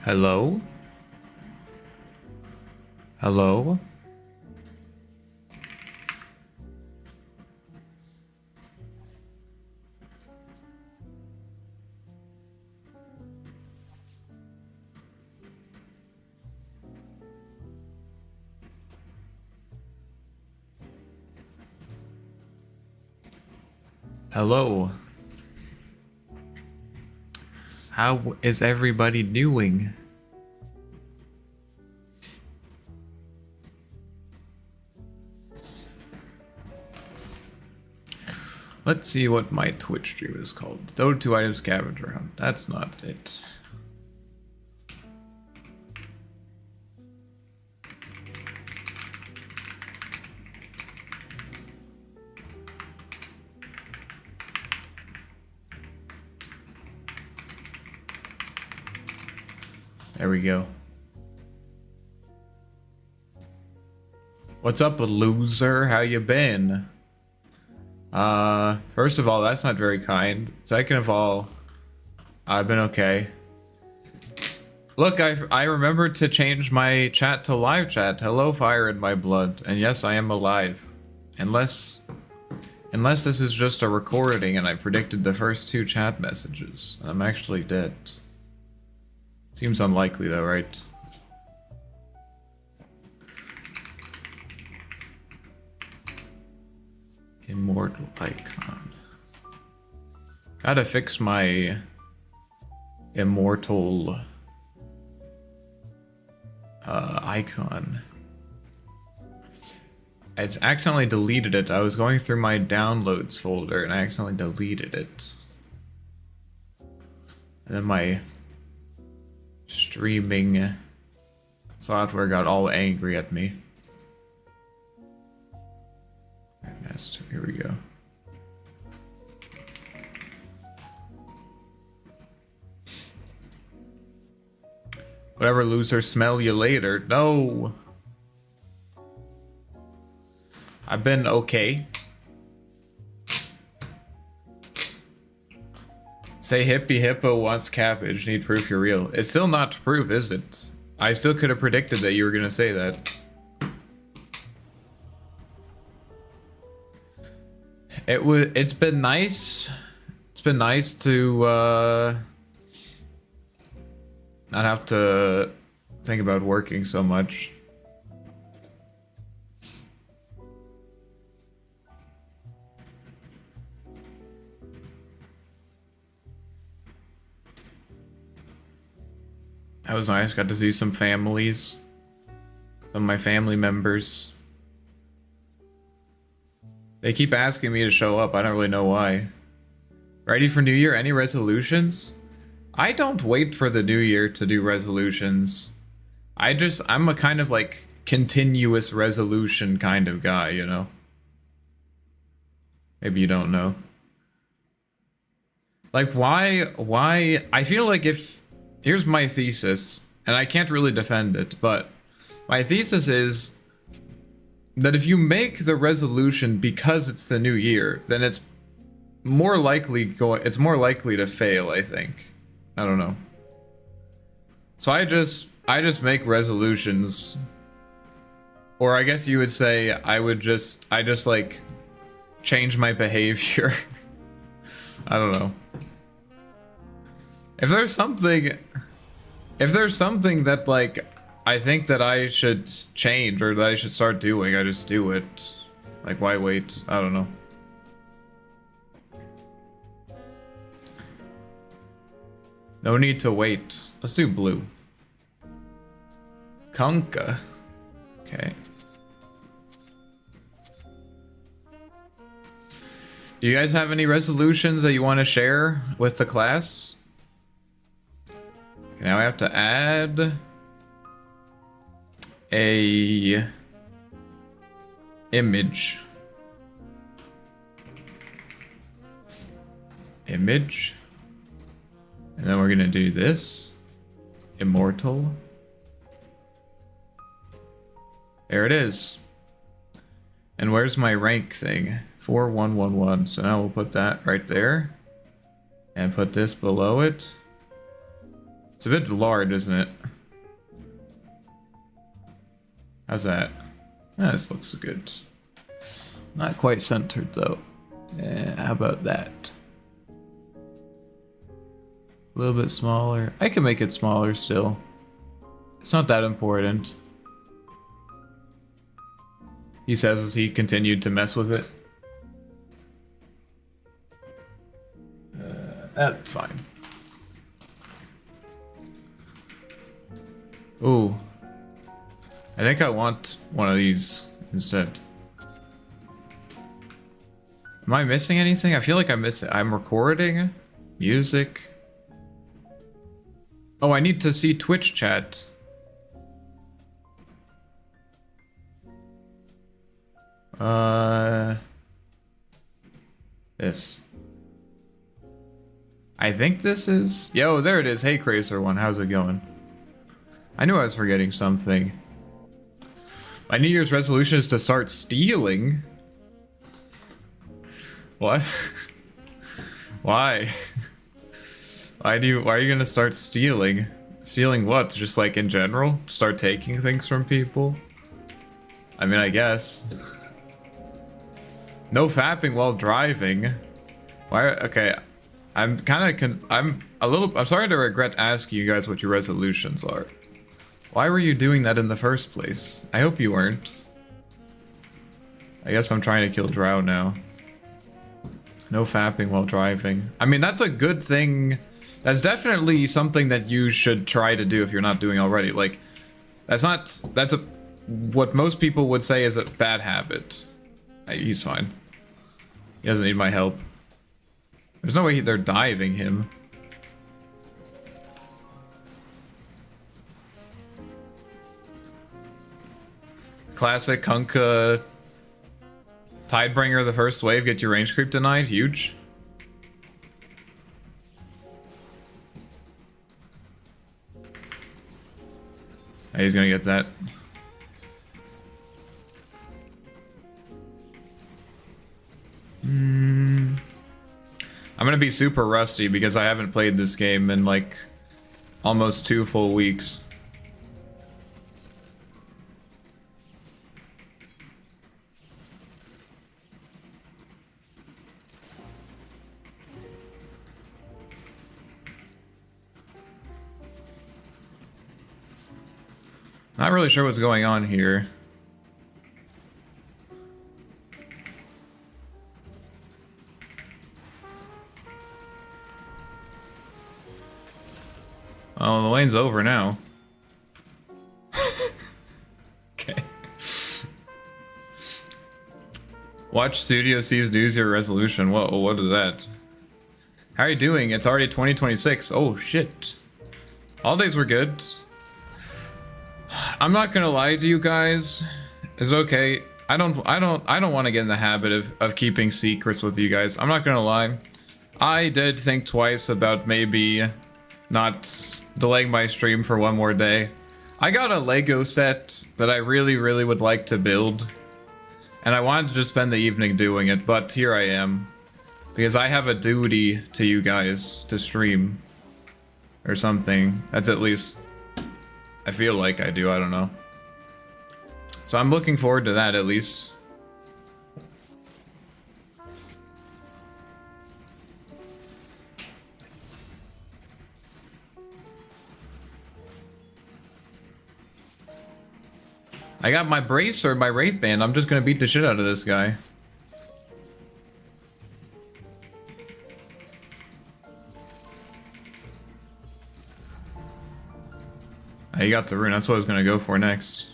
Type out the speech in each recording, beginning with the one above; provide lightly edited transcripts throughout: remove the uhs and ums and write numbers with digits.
Hello? Hello? Hello? How is everybody doing? Let's see what my Twitch stream is called. Throw 2 items scavenger hunt. That's not it. There we go. What's up, loser? How you been? First of all, that's not very kind. Second of all, I've been okay. Look, I remembered to change my chat to live chat. Hello, fire in my blood. And yes, I am alive. Unless this is just a recording and I predicted the first 2 chat messages. I'm actually dead. Seems unlikely though, right? Immortal icon. Gotta fix my immortal icon. I accidentally deleted it. I was going through my downloads folder and I accidentally deleted it. And then my streaming software got all angry at me. Grandmaster, here we go. Whatever, loser, smell you later. No! I've been okay. Say hippie hippo wants cabbage. Need proof you're real. It's still not proof, is it? I still could have predicted that you were gonna say that. It's been nice. It's been nice to not have to think about working so much. That was nice. Got to see some families. Some of my family members. They keep asking me to show up. I don't really know why. Ready for New Year? Any resolutions? I don't wait for the New Year to do resolutions. I'm a kind of like continuous resolution kind of guy, you know? Maybe you don't know. Like, why? I feel like here's my thesis, and I can't really defend it, but my thesis is that if you make the resolution because it's the new year, then it's more likely to fail, I think. I don't know. So I just make resolutions. Or I guess you would say I just like change my behavior. I don't know. If there's something that like I think that I should change or that I should start doing, I just do it. Like, why wait? I don't know. No need to wait. Let's do blue. Conka. Okay. Do you guys have any resolutions that you want to share with the class? Okay, now I have to add a image. Image. And then we're gonna do this. Immortal. There it is. And where's my rank thing? 4111. So now we'll put that right there. And put this below it. It's a bit large, isn't it? How's that? This looks good. Not quite centered though. How about that? A little bit smaller. I can make it smaller still. It's not that important. He says as he continued to mess with it. That's fine. Ooh. I think I want one of these instead. Am I missing anything? I feel like I'm missing. I'm recording music. Oh, I need to see Twitch chat. This. I think this is... Yo, there it is. Hey, Crazer1. How's it going? I knew I was forgetting something. My New Year's resolution is to start stealing. What? Why? Why are you gonna start stealing? Stealing what? Just like in general? Start taking things from people? I mean, I guess. No fapping while driving. Why? Okay. I'm sorry to regret asking you guys what your resolutions are. Why were you doing that in the first place? I hope you weren't. I guess I'm trying to kill Drow now. No fapping while driving. I mean, that's a good thing. That's definitely something that you should try to do if you're not doing already. Like, what most people would say is a bad habit. He's fine. He doesn't need my help. There's no way they're diving him. Classic Kunkka Tidebringer, the first wave, get your range creep denied. Huge. He's gonna get that. I'm gonna be super rusty because I haven't played this game in like almost 2 full weeks. Not really sure what's going on here. Oh, the lane's over now. Okay. Watch Studio C's New Year resolution. Whoa, what is that? How are you doing? It's already 2026. Oh shit. Holidays were good. I'm not gonna lie to you guys. It's okay. I don't want to get in the habit of keeping secrets with you guys. I'm not gonna lie. I did think twice about maybe not delaying my stream for 1 more day. I got a Lego set that I really would like to build, and I wanted to just spend the evening doing it, but here I am because I have a duty to you guys to stream or something. That's at least I feel like I do. I don't know. So I'm looking forward to that at least. I got my brace or my wraith band. I'm just gonna beat the shit out of this guy. He got the rune. That's what I was gonna go for next.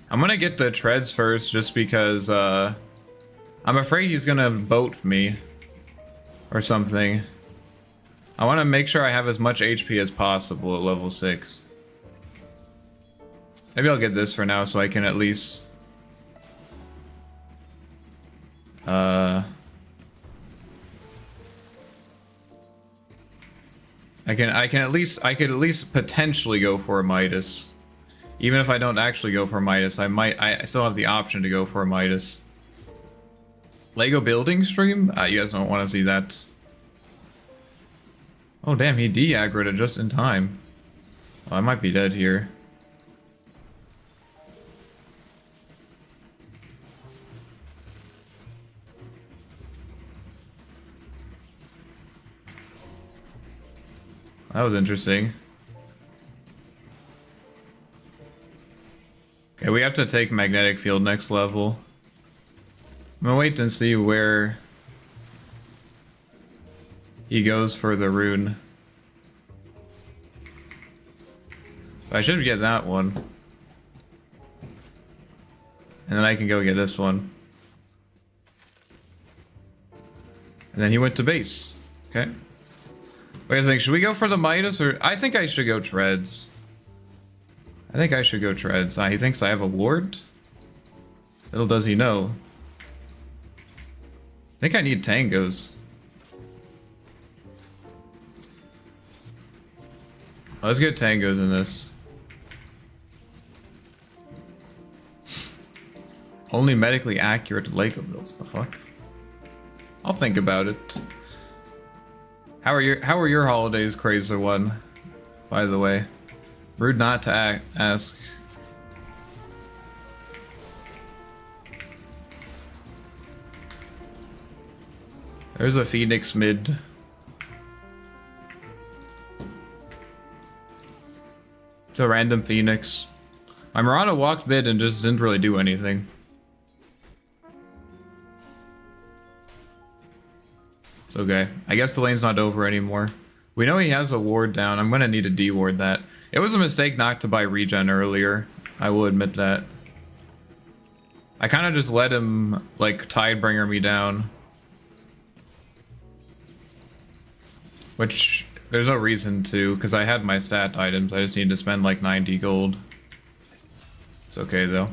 I'm gonna get the treads first just because I'm afraid he's gonna boat me or something. I want to make sure I have as much HP as possible at level 6. Maybe I'll get this for now so I can at least I could at least potentially go for a Midas. Even if I don't actually go for a Midas, I still have the option to go for a Midas. Lego building stream? You guys don't want to see that. Oh damn, he de-aggroed it just in time. Oh, I might be dead here. That was interesting. Okay, we have to take magnetic field next level. I'm gonna wait and see where he goes for the rune. So I should get that one. And then I can go get this one. And then he went to base. Okay. Wait a second, should we go for the Midas or... I think I should go Treads. I think I should go Treads. He thinks I have a ward? Little does he know. I think I need tangos. Let's get tangos in this. Only medically accurate Lego builds. The fuck? I'll think about it. How are your holidays, Crazy One? By the way, rude not to ask. There's a Phoenix mid. It's a random Phoenix. My Murata walked mid and just didn't really do anything. It's okay. I guess the lane's not over anymore. We know he has a ward down. I'm gonna need to de-ward that. It was a mistake not to buy regen earlier. I will admit that. I kind of just let him, like, Tidebringer me down. Which, there's no reason to, because I had my stat items. I just need to spend, like, 90 gold. It's okay, though.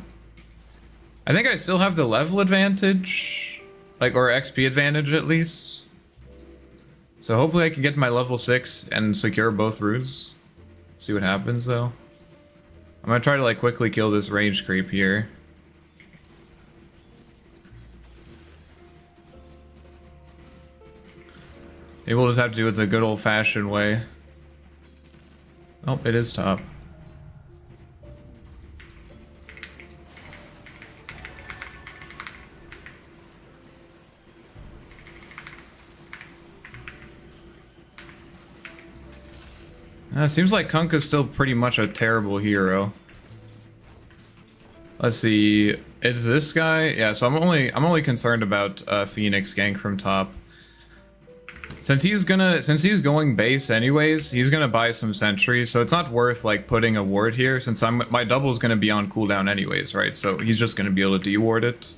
I think I still have the level advantage. Like, or XP advantage, at least. So hopefully I can get my level 6 and secure both runes. See what happens though. I'm gonna try to like quickly kill this range creep here. Maybe we'll just have to do it the good old fashioned way. Oh, it is top. Seems like Kunkka's still pretty much a terrible hero. Let's see, is this guy? Yeah, so I'm only concerned about Phoenix gank from top. Since he's going base anyways, he's gonna buy some sentries, so it's not worth like putting a ward here since my double's gonna be on cooldown anyways, right? So he's just gonna be able to de-ward it.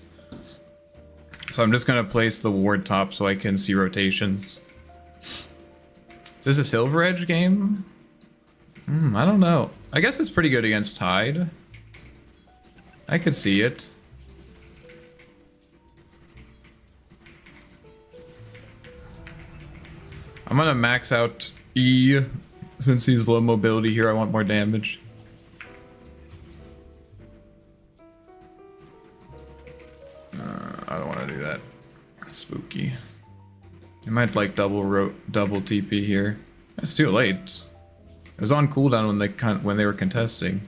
So I'm just gonna place the ward top so I can see rotations. Is this a Silver Edge game? I don't know. I guess it's pretty good against Tide. I could see it. I'm gonna max out E. Since he's low mobility here, I want more damage. I don't want to do that. Spooky. I might like double TP here. It's too late. It was on cooldown when they were contesting.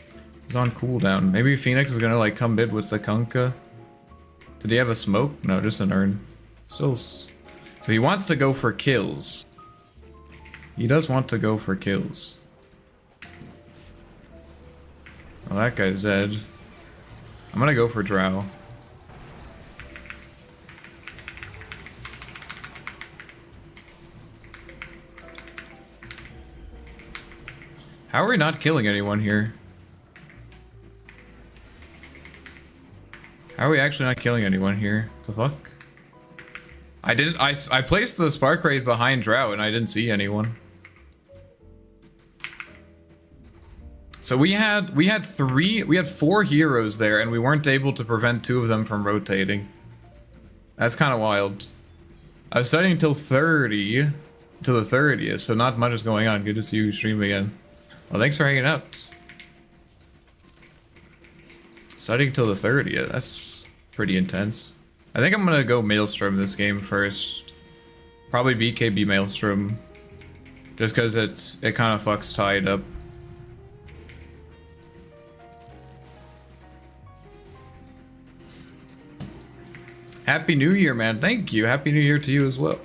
It was on cooldown. Maybe Phoenix is gonna like come mid with the Kunkka. Did he have a smoke? No, just an urn. Still. So he wants to go for kills. He does want to go for kills. Oh, that guy's dead. I'm gonna go for Drow. How are we not killing anyone here? How are we actually not killing anyone here? What the fuck? I placed the Spark Wraith behind Drow and I didn't see anyone. So we had 4 heroes there and we weren't able to prevent 2 of them from rotating. That's kind of wild. I was studying till 30, till the 30th, so not much is going on. Good to see you stream again. Well, thanks for hanging out. Studying till the 30th, that's pretty intense. I think I'm gonna go Maelstrom this game first. Probably BKB Maelstrom. Just because it kind of fucks Tide up. Happy New Year, man. Thank you. Happy New Year to you as well.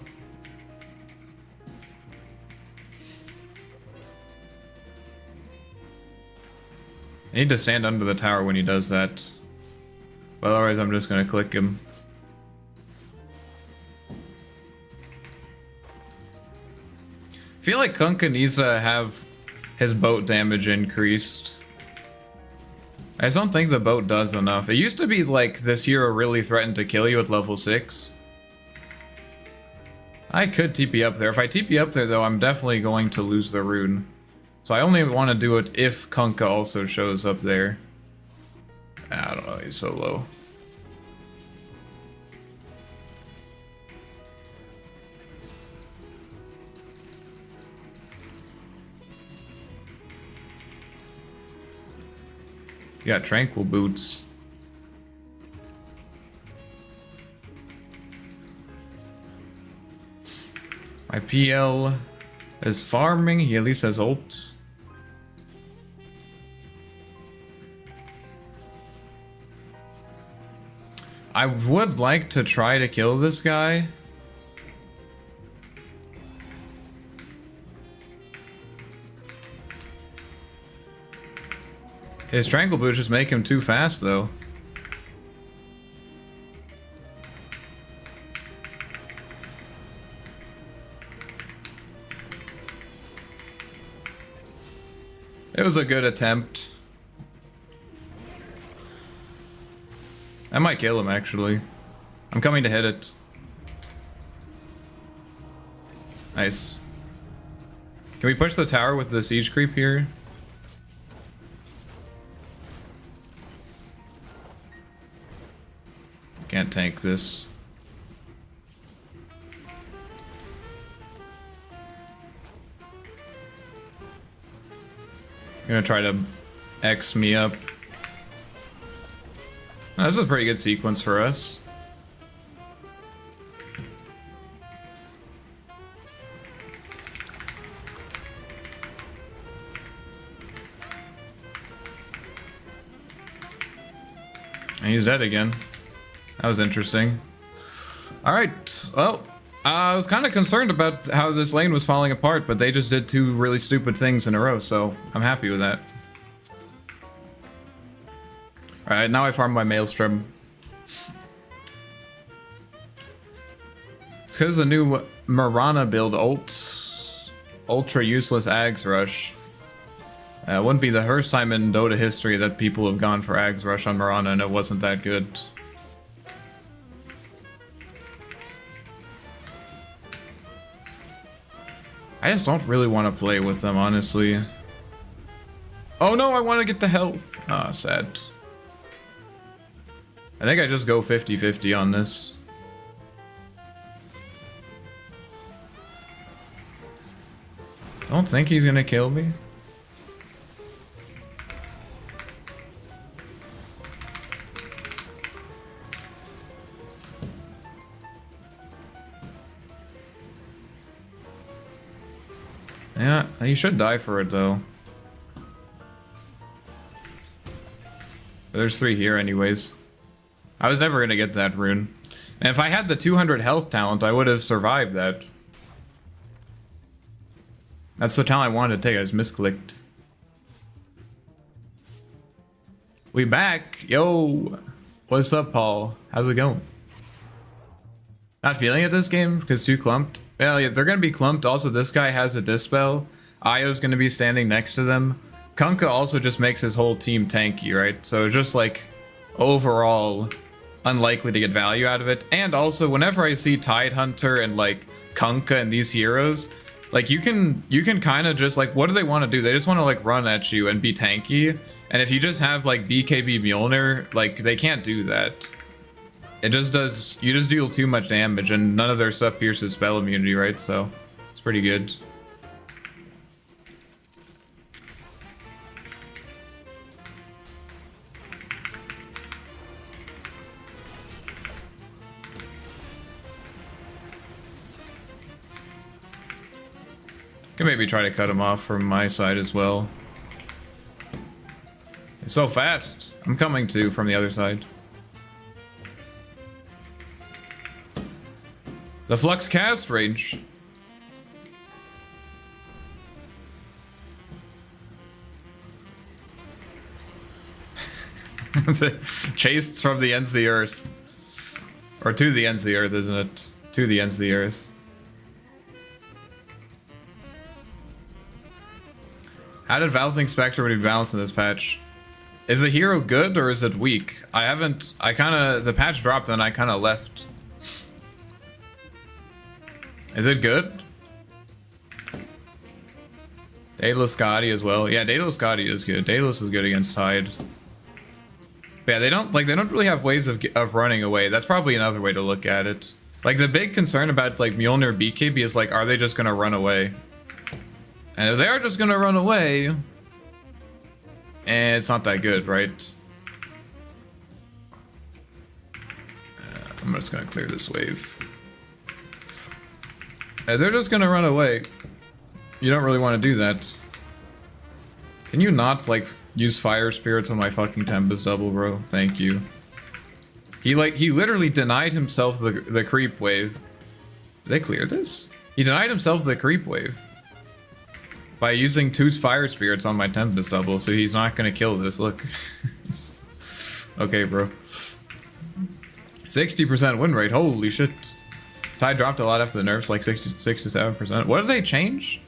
I need to stand under the tower when he does that. But otherwise, I'm just gonna click him. I feel like Kunkka needs to have his boat damage increased. I just don't think the boat does enough. It used to be like this hero really threatened to kill you at level 6. I could TP up there. If I TP up there though, I'm definitely going to lose the rune. So I only want to do it if Kunkka also shows up there. I don't know, he's so low. You got Tranquil Boots. My PL is farming, he at least has ult. I would like to try to kill this guy. His Tranquil Boots just make him too fast, though. It was a good attempt. I might kill him, actually. I'm coming to hit it. Nice. Can we push the tower with the siege creep here? Can't tank this. Gonna try to X me up. Oh, this is a pretty good sequence for us. And he's dead again. That was interesting. Alright, well, I was kind of concerned about how this lane was falling apart, but they just did two really stupid things in a row, so I'm happy with that. Alright, now I farm my Maelstrom. It's because the new Mirana build ultra useless Ags Rush. It wouldn't be the first time in Dota history that people have gone for Ags Rush on Mirana and it wasn't that good. I just don't really want to play with them, honestly. Oh no, I want to get the health. Ah, sad. I think I just go 50-50 on this. Don't think he's gonna kill me. Yeah, he should die for it though. There's 3 here anyways. I was never gonna get that rune. And if I had the 200 health talent, I would have survived that. That's the talent I wanted to take, I just misclicked. We back! Yo! What's up, Paul? How's it going? Not feeling it this game because too clumped? Well, yeah, they're gonna be clumped. Also, this guy has a Dispel. Io's gonna be standing next to them. Kunkka also just makes his whole team tanky, right? So it's just like overall unlikely to get value out of it. And also, whenever I see Tidehunter and like Kunkka and these heroes, like you can kind of just like, what do they want to do? They just want to like run at you and be tanky. And if you just have like BKB Mjolnir, like they can't do that. It just does, you just deal too much damage and none of their stuff pierces spell immunity, right? So it's pretty good. Can maybe try to cut him off from my side as well. It's so fast. I'm coming to from the other side. The flux cast range. Chased from the ends of the earth. Or to the ends of the earth, isn't it? To the ends of the earth. How did Valve think Spectre would be balanced in this patch? Is the hero good or is it weak? The patch dropped and I kinda left. Is it good? Daedalus Scotty as well. Yeah, Daedalus Scotty is good. Daedalus is good against Tide. But yeah, they don't really have ways of running away. That's probably another way to look at it. Like, the big concern about, like, Mjolnir BKB is, like, are they just gonna run away? And if they are just gonna run away, and it's not that good, right? I'm just gonna clear this wave. If they're just gonna run away, you don't really want to do that. Can you not, like, use fire spirits on my fucking Tempest double, bro? Thank you. He literally denied himself the creep wave. Did they clear this? He denied himself the creep wave by using 2 fire spirits on my Tempest double, so he's not gonna kill this. Look. Okay, bro. 60% win rate. Holy shit. Tide dropped a lot after the nerfs, like 67%. What did they change?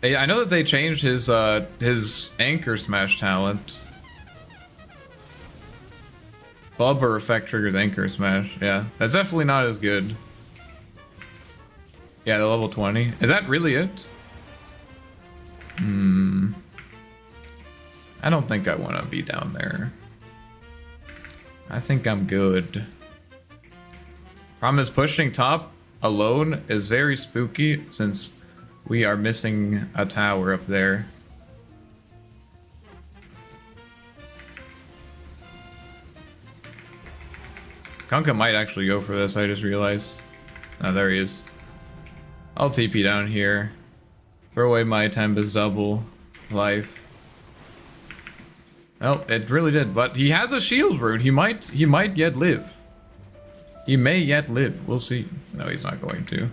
I know that they changed his anchor smash talent. Bubber effect triggers anchor smash. Yeah, that's definitely not as good. Yeah, the level 20. Is that really it? I don't think I want to be down there. I think I'm good. Problem is, pushing top alone is very spooky since we are missing a tower up there. Kunkka might actually go for this, I just realized. Oh, there he is. I'll TP down here. Throw away my Tempest double life. Oh, it really did, but he has a shield rune. He might yet live. He may yet live. We'll see. No, he's not going to.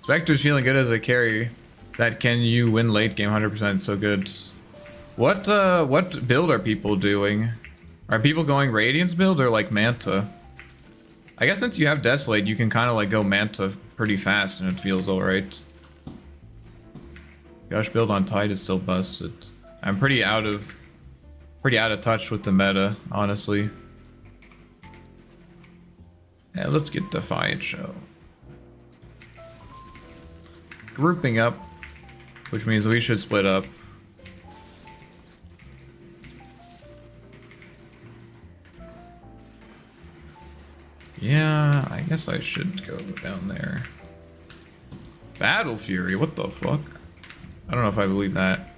Spectre's feeling good as a carry. That can you win late game 100% so good. What build are people doing? Are people going Radiance build or like Manta? I guess since you have Desolate, you can kind of like go Manta pretty fast and it feels alright. Gush build on Tide is still busted. I'm pretty out of touch with the meta, honestly. Yeah, let's get Defiant Show. Grouping up, which means we should split up. Yeah, I guess I should go down there. Battle Fury, what the fuck? I don't know if I believe that.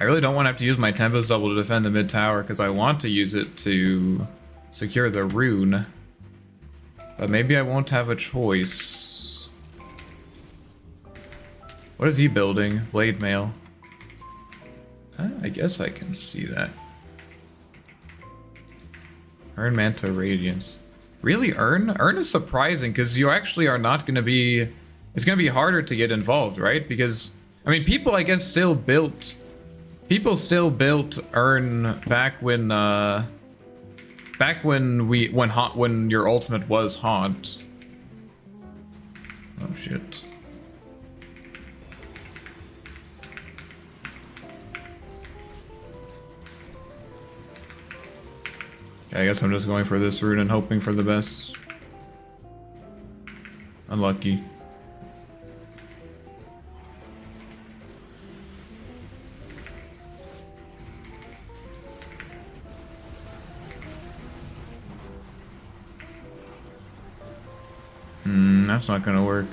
I really don't want to have to use my Tempest double to defend the mid tower because I want to use it to secure the rune. But maybe I won't have a choice. What is he building? Blade Mail. I guess I can see that. Earn Manta Radiance. Really, Earn? Earn is surprising because you actually are not going to be... It's going to be harder to get involved, right? Because, I mean, people, I guess, still built... People still built Earn back when when your ultimate was Haunt. Oh shit. Okay, I guess I'm just going for this rune and hoping for the best. Unlucky. That's not gonna work.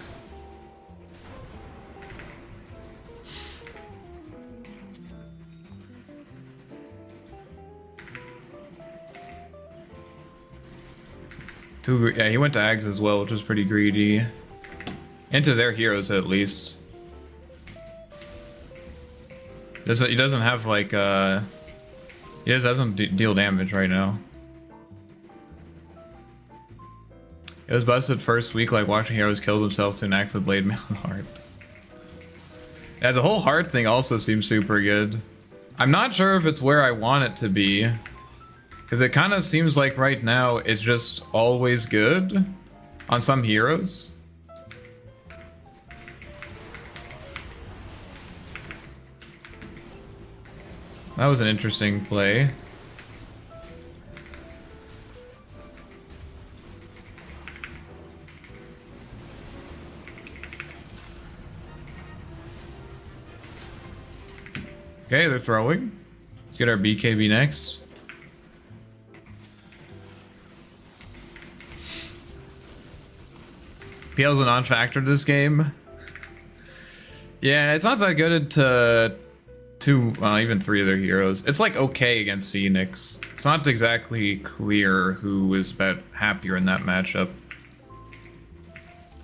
Yeah, he went to Ags as well, which was pretty greedy. Into their heroes, at least. He doesn't have, like, he just doesn't deal damage right now. It was busted first week, like watching heroes kill themselves to an axe with blade mail and heart. Yeah, the whole heart thing also seems super good. I'm not sure if it's where I want it to be, because it kind of seems like right now it's just always good on some heroes. That was an interesting play. Okay, they're throwing. Let's get our BKB next. PL's a non-factor to this game. Yeah, it's not that good to even 3 other heroes. It's like okay against Phoenix. It's not exactly clear who is happier in that matchup.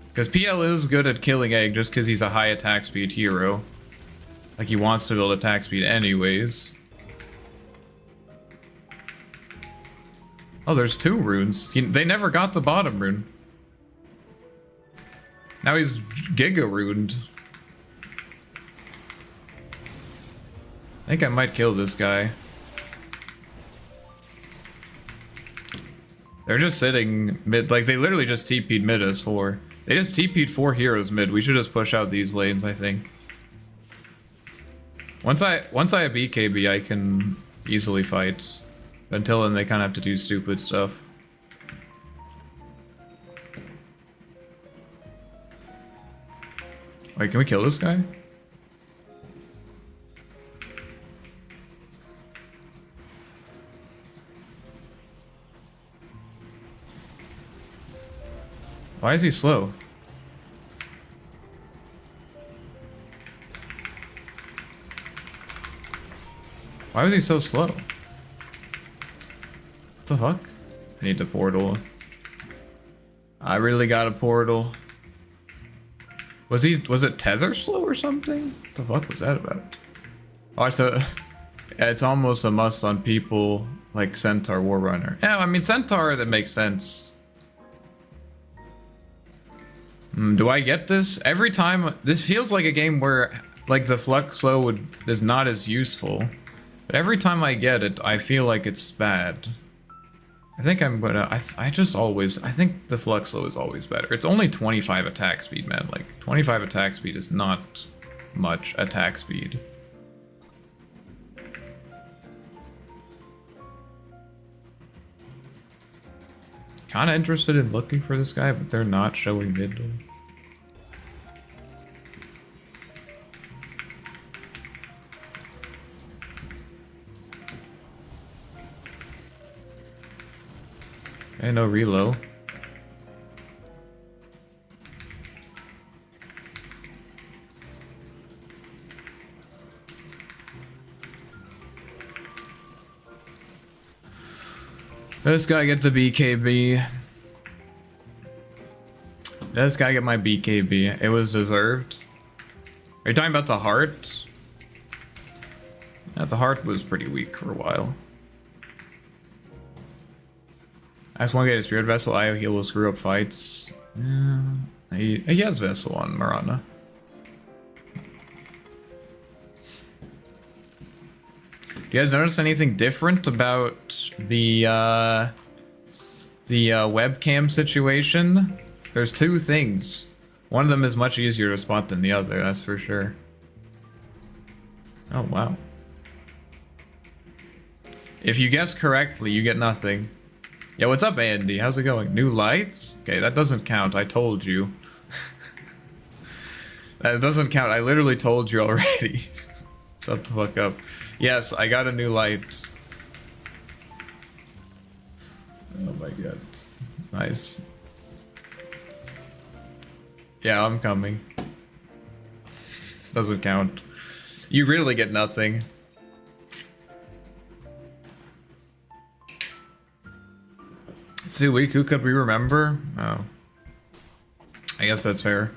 Because PL is good at killing Egg just because he's a high attack speed hero. Like, he wants to build attack speed anyways. Oh, there's 2 runes. They never got the bottom rune. Now he's Giga runed. I think I might kill this guy. They're just sitting mid, like they literally just TP'd mid as 4. They just TP'd 4 heroes mid. We should just push out these lanes, I think. Once I have BKB, I can easily fight. Until then, they kind of have to do stupid stuff. Wait, can we kill this guy? Why is he slow? Why was he so slow? What the fuck? I need a portal. I really got a portal. Was it tether slow or something? What the fuck was that about? Oh, so it's almost a must on people like Centaur Warrunner. Yeah, I mean Centaur, that makes sense. Do I get this? Every time, this feels like a game where like the flux slow is not as useful. But every time I get it, I feel like it's bad. I think I'm gonna, I think the flux slow is always better. It's only 25 attack speed, man. Like 25 attack speed is not much attack speed. Kinda interested in looking for this guy, but they're not showing mid. Okay, no reload. This guy get the BKB. This guy get my BKB. It was deserved. Are you talking about the heart? Yeah, the heart was pretty weak for a while. I just want to get a Spirit Vessel. IO heal will screw up fights. Yeah, he has Vessel on Marana. Do you guys notice anything different about the webcam situation? There's 2 things. One of them is much easier to spot than the other, that's for sure. Oh, wow. If you guess correctly, you get nothing. Yo, what's up, Andy? How's it going? New lights? Okay, that doesn't count. I told you. That doesn't count. I literally told you already. Shut the fuck up. Yes, I got a new light. Oh my god. Nice. Yeah, I'm coming. Doesn't count. You really get nothing. 2 week, who could we remember? Oh. I guess that's fair.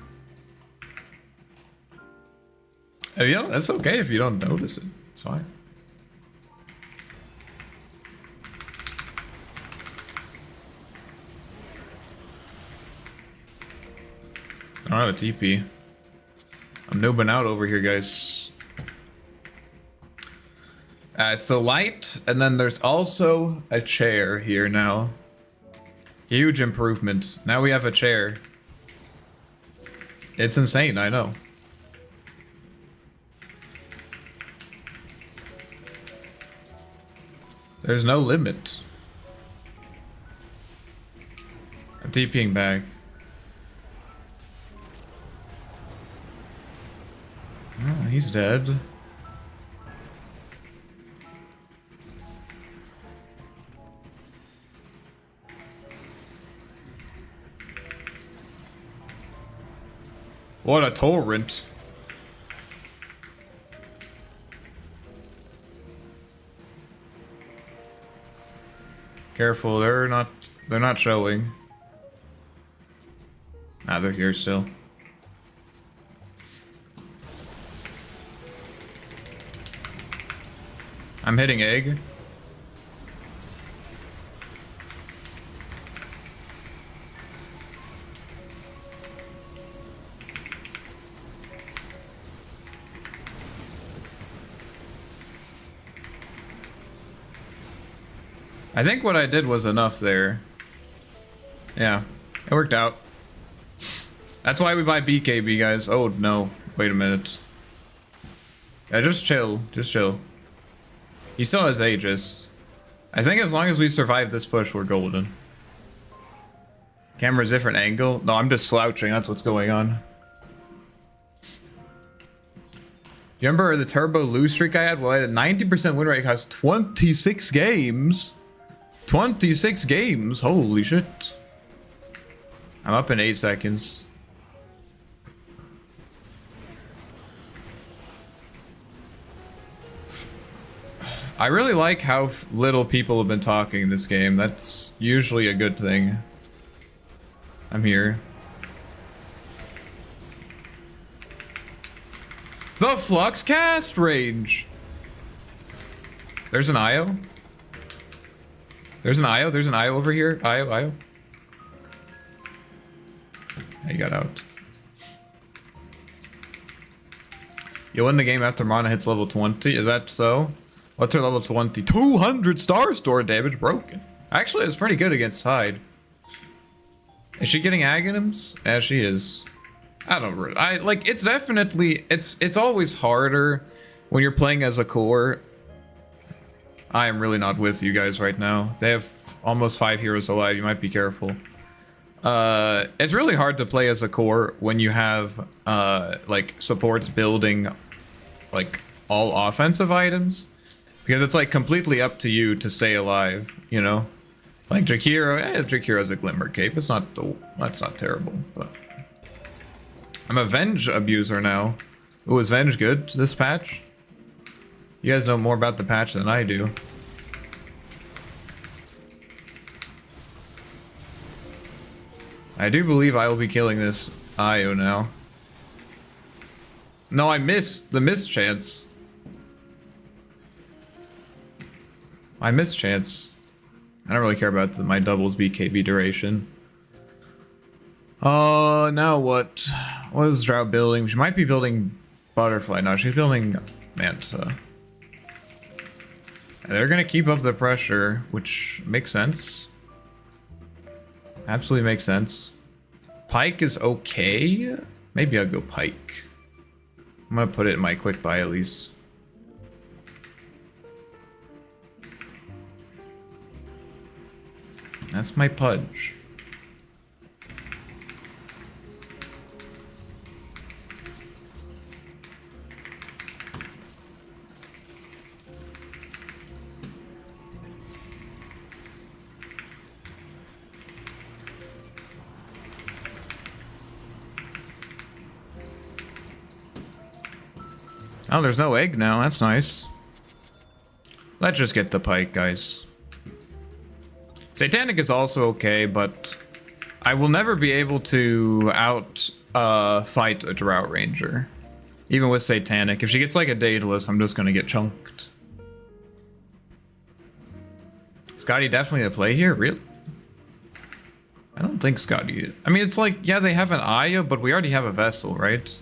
You know, that's okay if you don't notice it. It's fine. I don't have a TP. I'm noobing out over here, guys. It's the light, and then there's also a chair here now. Huge improvement. Now we have a chair. It's insane, I know. There's no limit. I'm TPing back. Oh, he's dead. What a torrent. Careful, they're not showing. Ah, they're here still. I'm hitting egg. I think what I did was enough there. Yeah, it worked out. That's why we buy BKB, guys. Oh, no. Wait a minute. Yeah, just chill. Just chill. He still has Aegis. I think as long as we survive this push, we're golden. Camera's different angle. No, I'm just slouching. That's what's going on. You remember the turbo lose streak I had? Well, I had a 90% win rate across 26 games. 26 games. Holy shit. I'm up in 8 seconds. I really like how little people have been talking in this game. That's usually a good thing. I'm here. The Flux cast range. There's an IO. There's an IO. There's an IO over here. IO. He got out. You win the game after Mana hits level 20. Is that so? What's her level 20? 200 star store damage broken. Actually, it's pretty good against Tide. Is she getting Aghanims? Yeah, she is. I don't really. It's definitely. It's always harder when you're playing as a core. I am really not with you guys right now. They have almost 5 heroes alive. You might be careful. It's really hard to play as a core when you have supports building all offensive items, because it's completely up to you to stay alive, you know? Like Drakira, Drakira's a Glimmer Cape. That's not terrible, but I'm a Venge abuser now. Ooh, is Venge good this patch? You guys know more about the patch than I do. I do believe I will be killing this IO now. No, I missed the mischance. I mischance. I don't really care about my doubles BKB duration. Now what? What is Drought building? She might be building Butterfly. No, she's building Manta. They're gonna keep up the pressure, which makes sense. Absolutely makes sense. Pike is okay. Maybe I'll go Pike. I'm gonna put it in my quick buy at least. That's my Pudge. Oh, there's no egg now. That's nice. Let's just get the Pike, guys. Satanic is also okay, but I will never be able to fight a Drought Ranger. Even with Satanic. If she gets like a Daedalus, I'm just gonna get chunked. Scotty definitely a play here? Really? I don't think Scotty... I mean, it's like, yeah, they have an Aya, but we already have a Vessel, right?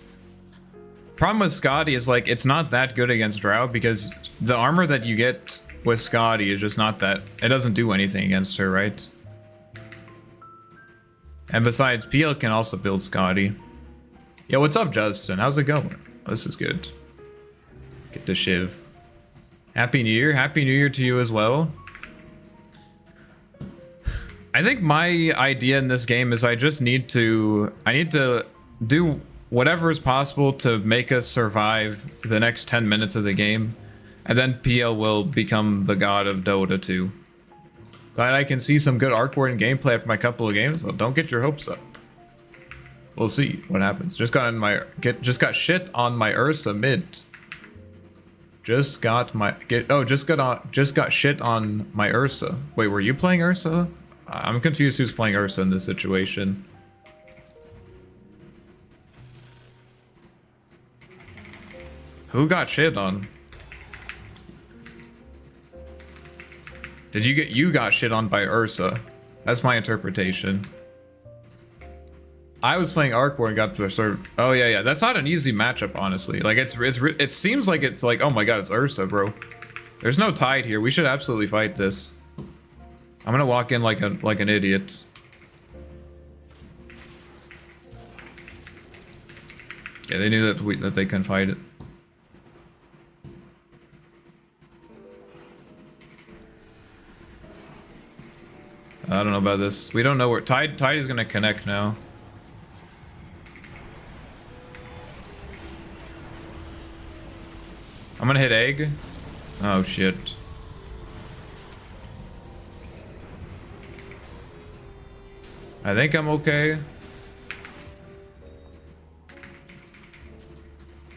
Problem with Scotty is like, it's not that good against Drow because the armor that you get with Scotty is just not that... It doesn't do anything against her, right? And besides, PL can also build Scotty. Yo, what's up, Justin? How's it going? Oh, this is good. Get the Shiv. Happy New Year. Happy New Year to you as well. I think my idea in this game is I need to do whatever is possible to make us survive the next 10 minutes of the game. And then PL will become the god of Dota 2. Glad I can see some good Arc Warden gameplay after my couple of games. So don't get your hopes up. We'll see what happens. Just got shit on my Ursa mid. Just got shit on my Ursa. Wait, were you playing Ursa? I'm confused who's playing Ursa in this situation. Who got shit on? You got shit on by Ursa. That's my interpretation. I was playing Arc War and got to a sort of... Oh yeah. That's not an easy matchup, honestly. Like it seems like it's like, oh my god, it's Ursa, bro. There's no tide here. We should absolutely fight this. I'm gonna walk in like an idiot. Yeah, they knew that they couldn't fight it. I don't know about this. We don't know where Tide is gonna connect now. I'm gonna hit egg. Oh shit. I think I'm okay.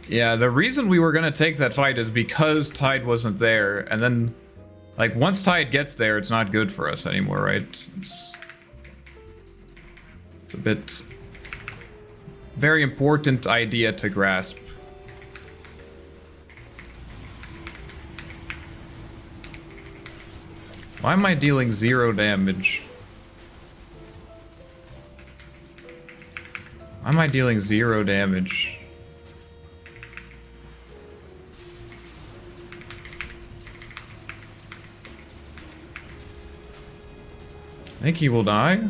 Yeah, the reason we were gonna take that fight is because Tide wasn't there, and then, like, once Tide gets there, it's not good for us anymore, right? It's a bit... very important idea to grasp. Why am I dealing 0 damage? Why am I dealing 0 damage? I think he will die.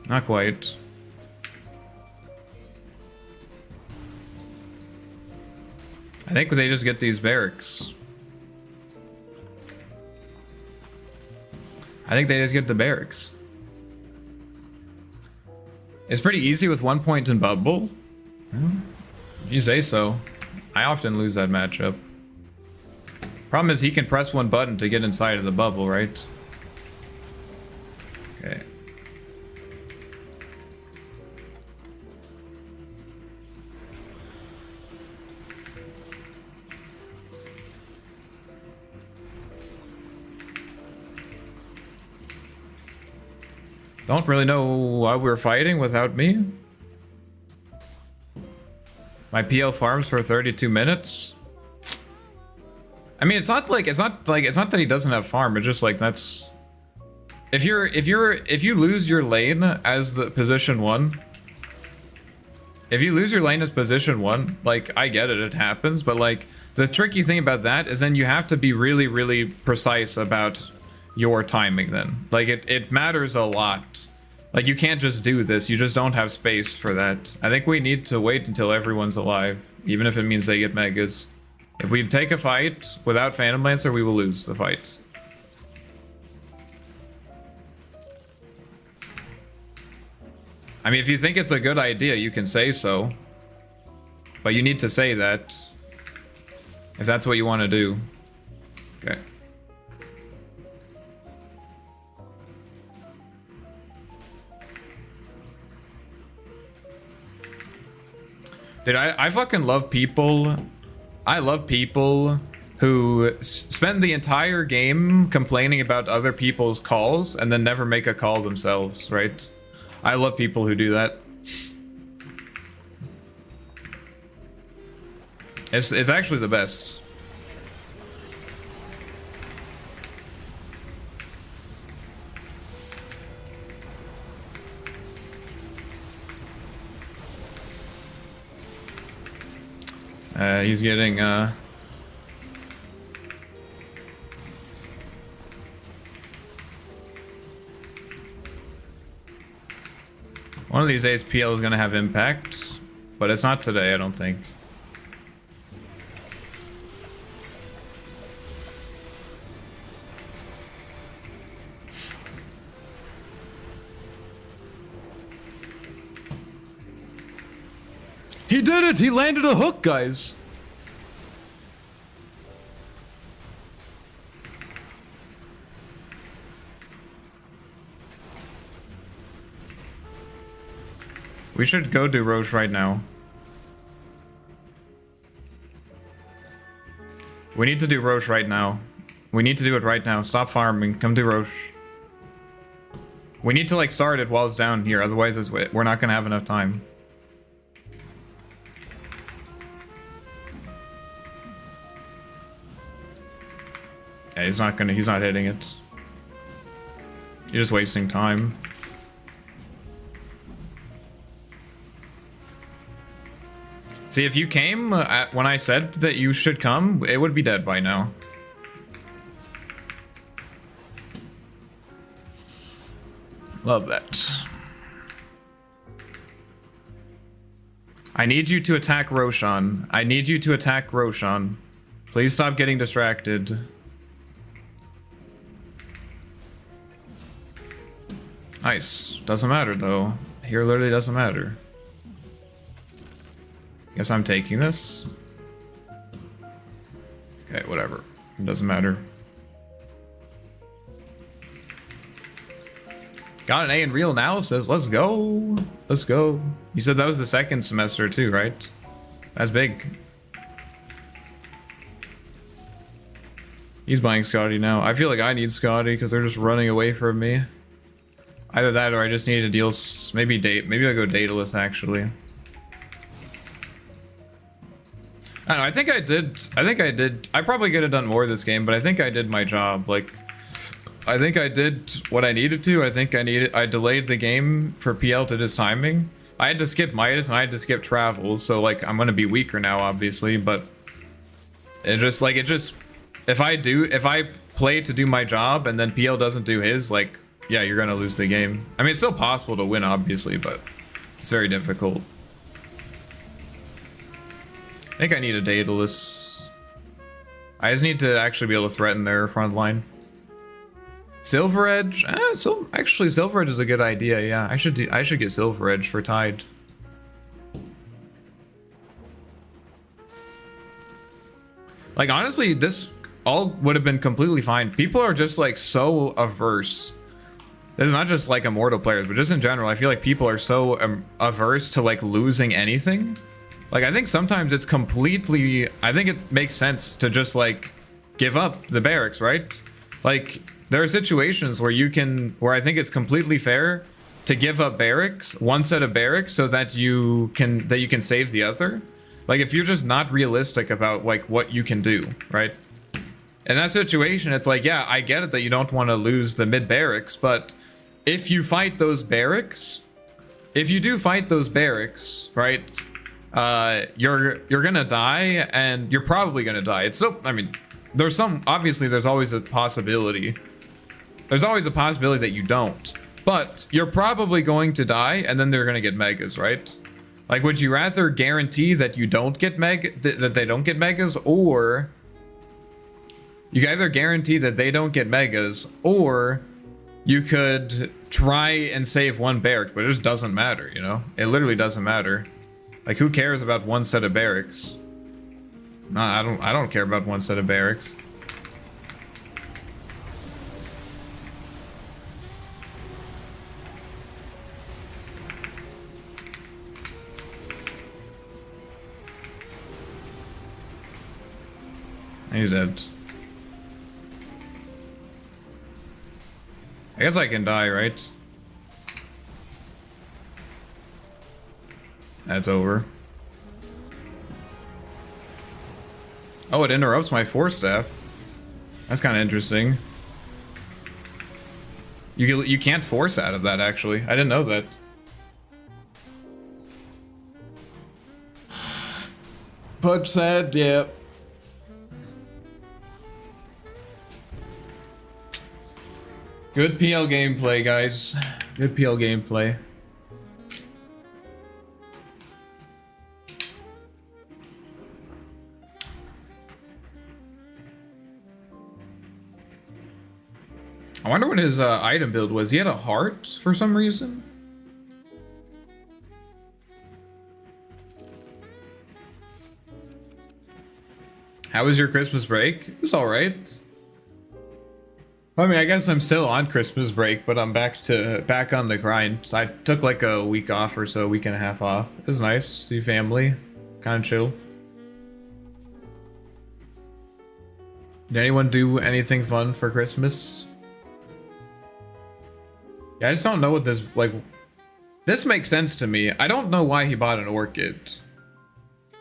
Not quite. I think they just get these barracks. I think they just get the barracks. It's pretty easy with 1 point in bubble. You say so. I often lose that matchup. Problem is he can press 1 button to get inside of the bubble, right? Okay. Don't really know why we're fighting without me. My PL farms for 32 minutes. I mean, it's not that he doesn't have farm. It's just like that's. If you lose your lane as the position 1. If you lose your lane as position 1, like, I get it, it happens, but like the tricky thing about that is then you have to be really, really precise about your timing then. Like it matters a lot. Like you can't just do this, you just don't have space for that. I think we need to wait until everyone's alive, even if it means they get megas. If we take a fight without Phantom Lancer, we will lose the fight. I mean, if you think it's a good idea, you can say so. But you need to say that if that's what you want to do. Okay. Dude, I fucking love people. I love people who spend the entire game complaining about other people's calls and then never make a call themselves, right? I love people who do that. It's actually the best. He's getting one of these days PL is gonna have impact, but it's not today, I don't think. He did it! He landed a hook, guys! We should go do Roche right now. We need to do Roche right now. We need to do it right now. Stop farming. Come do Roche. We need to like start it while it's down here, otherwise we're not gonna have enough time. Yeah, he's not hitting it. You're just wasting time. See, if you came when I said that you should come, it would be dead by now. Love that. I need you to attack Roshan. I need you to attack Roshan. Please stop getting distracted. Nice. Doesn't matter though. Here literally doesn't matter. Guess I'm taking this. Okay, whatever. It doesn't matter. Got an A in real analysis. Let's go. Let's go. You said that was the second semester too, right? That's big. He's buying Scotty now. I feel like I need Scotty because they're just running away from me. Either that or I just need to deal. Maybe I'll go dataless actually. I don't know, I think I did. I probably could have done more this game, but I think I did my job. Like, I think I did what I needed to. I delayed the game for PL to just timing. I had to skip Midas and I had to skip travel, so like I'm gonna be weaker now, obviously, but if I play to do my job and then PL doesn't do his, like, yeah, you're gonna lose the game. I mean, it's still possible to win, obviously, but it's very difficult. I think I need a dataless. I just need to actually be able to threaten their front line. Silver Edge? Actually, Silver Edge is a good idea. Yeah, I should get Silver Edge for Tide. Like honestly, this all would have been completely fine. People are just like so averse. This is not just like Immortal players, but just in general. I feel like people are so averse to like losing anything. Like, I think sometimes it's completely... I think it makes sense to just, like, give up the barracks, right? Like, there are situations where you can... where I think it's completely fair to give up barracks, one set of barracks, so that you can save the other. Like, if you're just not realistic about, like, what you can do, right? In that situation, it's like, yeah, I get it that you don't want to lose the mid barracks, but if you fight those barracks... if you do fight those barracks, right... you're gonna die, and you're probably gonna die. It's so, I mean, there's always a possibility. There's always a possibility that you don't, but you're probably going to die, and then they're gonna get megas, right? Like, would you rather guarantee that you don't get that they don't get megas, or you can either guarantee that they don't get megas, or you could try and save one barrack, but it just doesn't matter, you know? It literally doesn't matter. Like, who cares about one set of barracks? No, I don't care about one set of barracks. He's dead. I guess I can die, right? That's over. Oh, it interrupts my force staff. That's kind of interesting. You can't force out of that, actually. I didn't know that. But sad, yeah. Good PL gameplay, guys. Good PL gameplay. I wonder what his item build was. He had a heart for some reason. How was your Christmas break? It's all right. I mean, I guess I'm still on Christmas break, but I'm back on the grind. So I took like a week off or so, a week and a half off. It was nice to see family, kind of chill. Did anyone do anything fun for Christmas? Yeah, I just don't know what this, like, this makes sense to me. I don't know why he bought an orchid.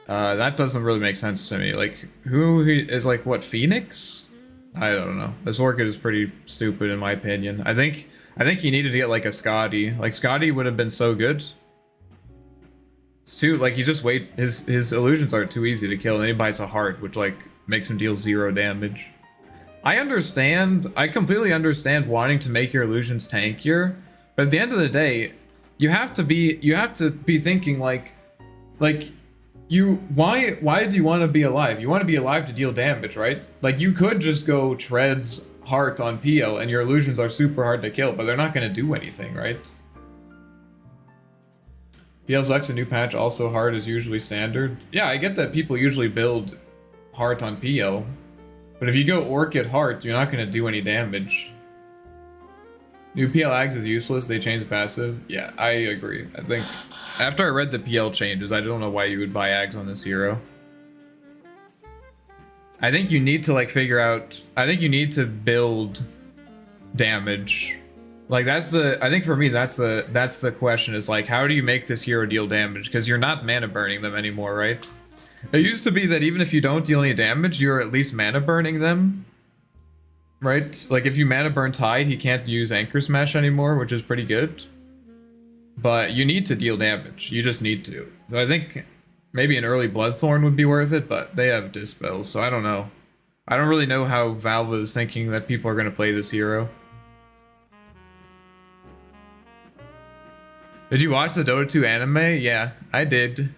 That doesn't really make sense to me. Like, who is like, what, Phoenix? I don't know. This orchid is pretty stupid in my opinion. I think he needed to get like a Scotty. Like, Scotty would have been so good. It's too, like, you just wait, his illusions are too easy to kill, and then he buys a heart, which like makes him deal 0 damage. I completely understand wanting to make your illusions tankier, but at the end of the day, you have to be thinking like why do you want to be alive? You want to be alive to deal damage, right? Like, you could just go Treads heart on PL and your illusions are super hard to kill, but they're not going to do anything, right? PL sucks, a new patch, also hard is usually standard. Yeah, I get that people usually build heart on PL. But if you go Orchid Heart, you're not going to do any damage. New PL Ags is useless, they changed passive. Yeah, I agree. I think after I read the PL changes, I don't know why you would buy Ags on this hero. I think you need to like figure out, I think you need to build damage. Like, I think for me, that's the question, is like, how do you make this hero deal damage? Because you're not mana burning them anymore, right? It used to be that even if you don't deal any damage, you're at least mana burning them. Right? Like, if you mana burn Tide, he can't use Anchor Smash anymore, which is pretty good. But you need to deal damage. You just need to. So I think maybe an early Bloodthorn would be worth it, but they have Dispel, so I don't know. I don't really know how Valve is thinking that people are going to play this hero. Did you watch the Dota 2 anime? Yeah, I did.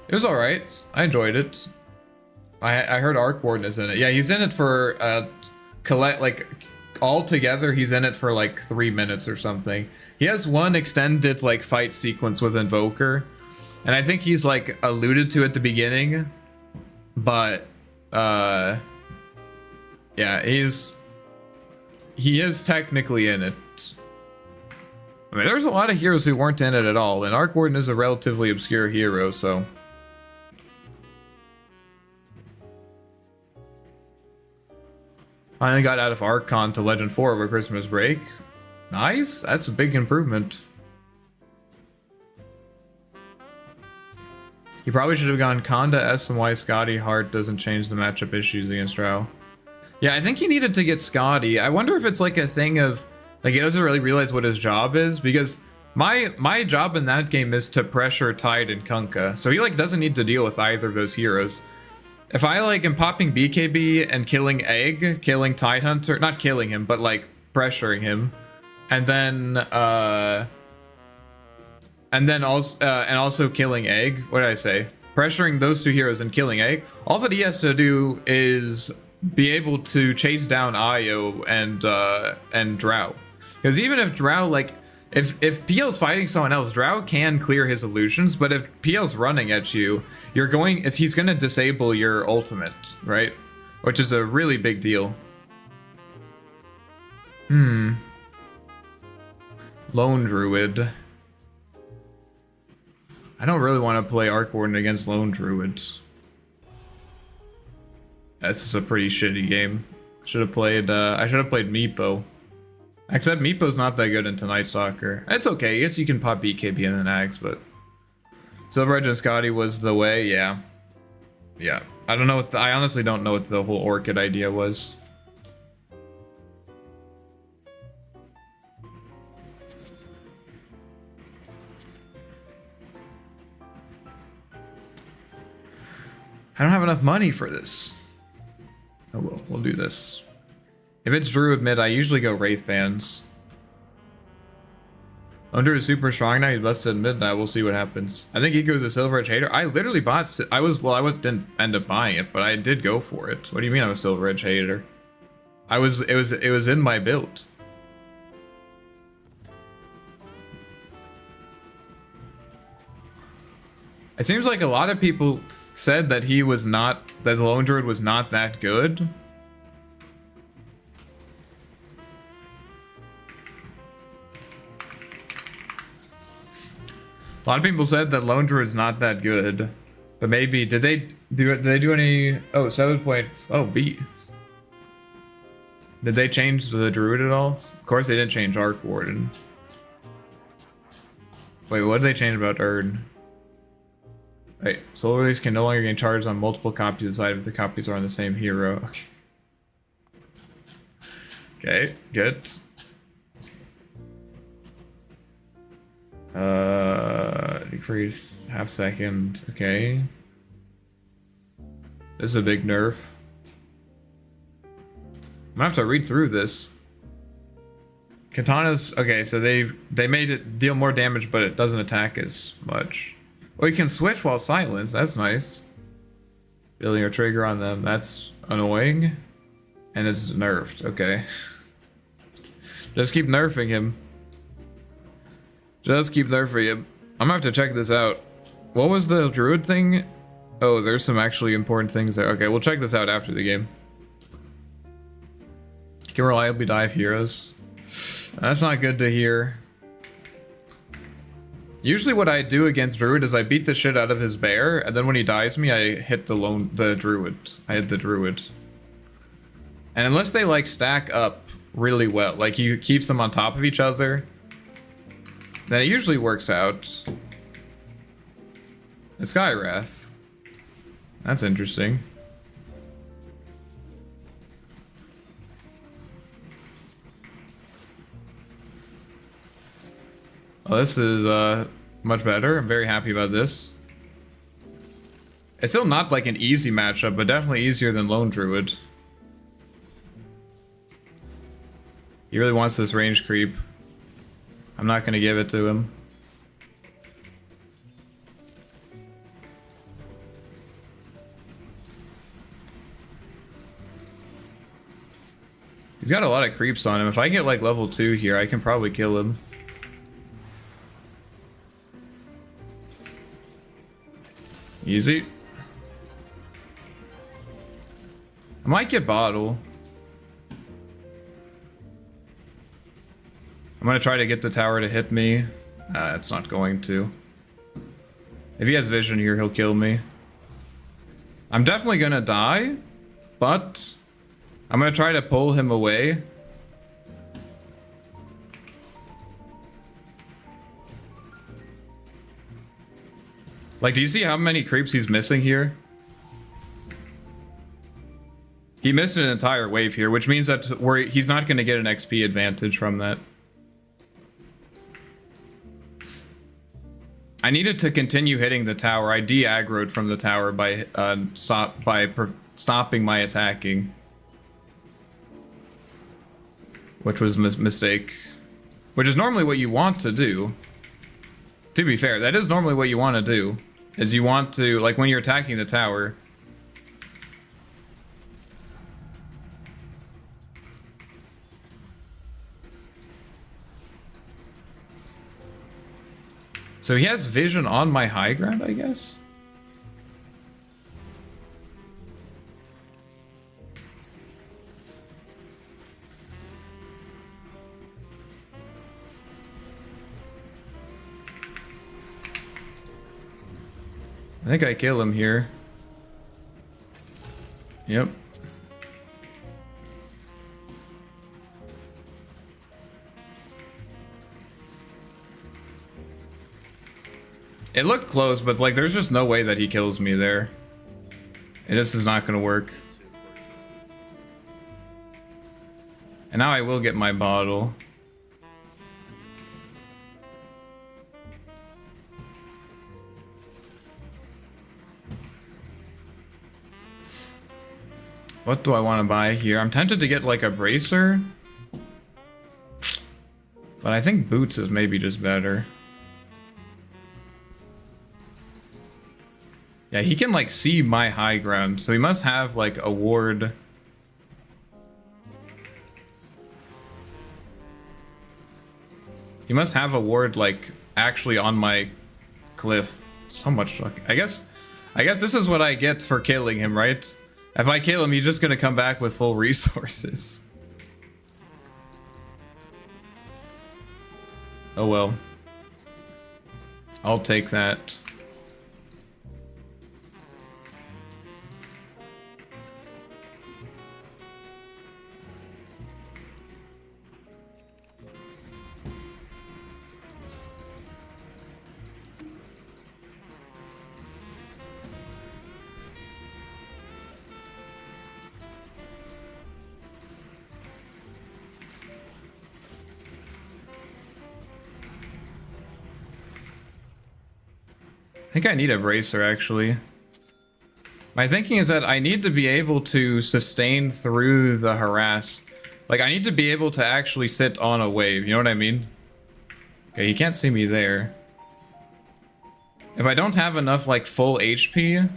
It was alright. I enjoyed it. I heard Warden is in it. Yeah, he's in it for all together he's in it for like 3 minutes or something. He has one extended like fight sequence with Invoker, and I think he's like alluded to at the beginning, but yeah, he is technically in it. I mean, there's a lot of heroes who weren't in it at all, and Warden is a relatively obscure hero, so. Finally got out of Archon to Legend 4 over Christmas break. Nice, that's a big improvement. He probably should have gone Conda, SMY, Scotty. Heart doesn't change the matchup issues against Drow. Yeah, I think he needed to get Scotty. I wonder if it's like a thing of, like, he doesn't really realize what his job is, because my job in that game is to pressure Tide and Kunkka, so he like doesn't need to deal with either of those heroes. If I like am popping BKB and killing Egg, killing Tidehunter, not killing him, but like pressuring him, and then also killing Egg. What did I say? Pressuring those two heroes and killing Egg. All that he has to do is be able to chase down Io and Drow. Because even if Drow, like, if PL's fighting someone else, Drow can clear his illusions, but if PL's running at you, he's gonna disable your ultimate, right? Which is a really big deal. Lone Druid. I don't really want to play Warden against Lone Druids. This is a pretty shitty game. I should have played Meepo. Except Meepo's not that good into Night Stalker. It's okay, I guess you can pop BKB and then Axe, but Silver Edge and Scotty was the way, yeah. Yeah. I don't know what I honestly don't know what the whole Orchid idea was. I don't have enough money for this. Oh well, we'll do this. If it's Druid mid, I usually go Wraith Bands. Under is super strong now, he's busted mid now, we'll see what happens. I think he goes a Silver Edge hater. I literally bought, didn't end up buying it, but I did go for it. What do you mean I'm a Silver Edge hater? It was in my build. It seems like a lot of people said that he was not, that the Lone Druid was not that good. A lot of people said that Lone Druid is not that good, but maybe did they do any? Oh, 7 point. Oh, B. Did they change the Druid at all? Of course, they didn't change Arc Warden. Wait, what did they change about Erd? Wait, Soul Release can no longer gain charges on multiple copies of the side if the copies are on the same hero. Okay, good. Decrease half second. Okay. This is a big nerf. I'm gonna have to read through this. Katanas. Okay, so they made it deal more damage, but it doesn't attack as much. Well, you can switch while silenced. That's nice. Building your trigger on them. That's annoying. And it's nerfed. Okay. Just keep nerfing him. Just keep nerfing him. I'm gonna have to check this out. What was the Druid thing? Oh, there's some actually important things there. Okay, we'll check this out after the game. Can reliably dive heroes. That's not good to hear. Usually what I do against Druid is I beat the shit out of his bear, and then when he dies me, I hit the Druid. I hit the Druid. And unless they like stack up really well, like he keeps them on top of each other, then it usually works out. The Skywrath. That's interesting. Oh, this is much better. I'm very happy about this. It's still not like an easy matchup, but definitely easier than Lone Druid. He really wants this range creep. I'm not gonna give it to him. He's got a lot of creeps on him. If I get like level 2 here, I can probably kill him. Easy. I might get bottle. I'm gonna try to get the tower to hit me. It's not going to. If he has vision here, he'll kill me. I'm definitely gonna die, but I'm gonna try to pull him away. Like, do you see how many creeps he's missing here? He missed an entire wave here, which means that he's not gonna get an XP advantage from that. I needed to continue hitting the tower. I de-aggroed from the tower by stopping my attacking, which was a mistake. Which is normally what you want to do. To be fair, that is normally what you want to do. Is you want to, like when you're attacking the tower. So he has vision on my high ground, I guess? I think I kill him here. Yep. It looked close, but like there's just no way that he kills me there. And this is not gonna work. And now I will get my bottle. What do I want to buy here? I'm tempted to get like a bracer. But I think boots is maybe just better. Yeah, he can like see my high ground, so he must have like a ward. He must have a ward like actually on my cliff. So much luck. I guess this is what I get for killing him, right? If I kill him, he's just gonna come back with full resources. Oh well. I'll take that. I think I need a bracer, actually. My thinking is that I need to be able to sustain through the harass. Like, I need to be able to actually sit on a wave, you know what I mean? Okay, he can't see me there. If I don't have enough, like, full HP,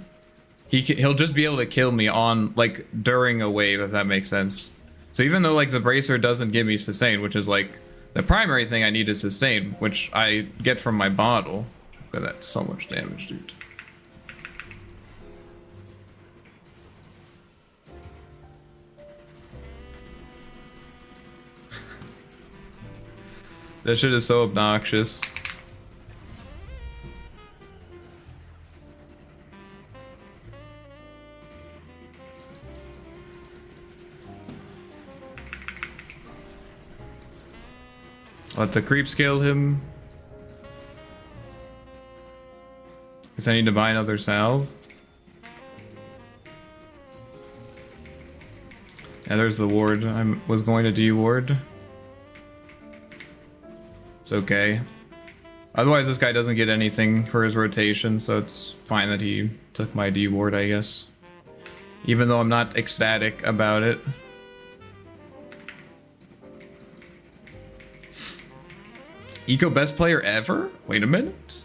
he'll just be able to kill me on, like, during a wave, if that makes sense. So even though, like, the bracer doesn't give me sustain, which is, like, the primary thing I need is sustain, which I get from my bottle. Look at that, so much damage, dude. That shit is so obnoxious. Let the creeps kill him. Guess I need to buy another salve. Yeah, there's the ward. I was going to de-ward. It's okay. Otherwise, this guy doesn't get anything for his rotation, so it's fine that he took my de-ward, I guess. Even though I'm not ecstatic about it. Eco best player ever? Wait a minute.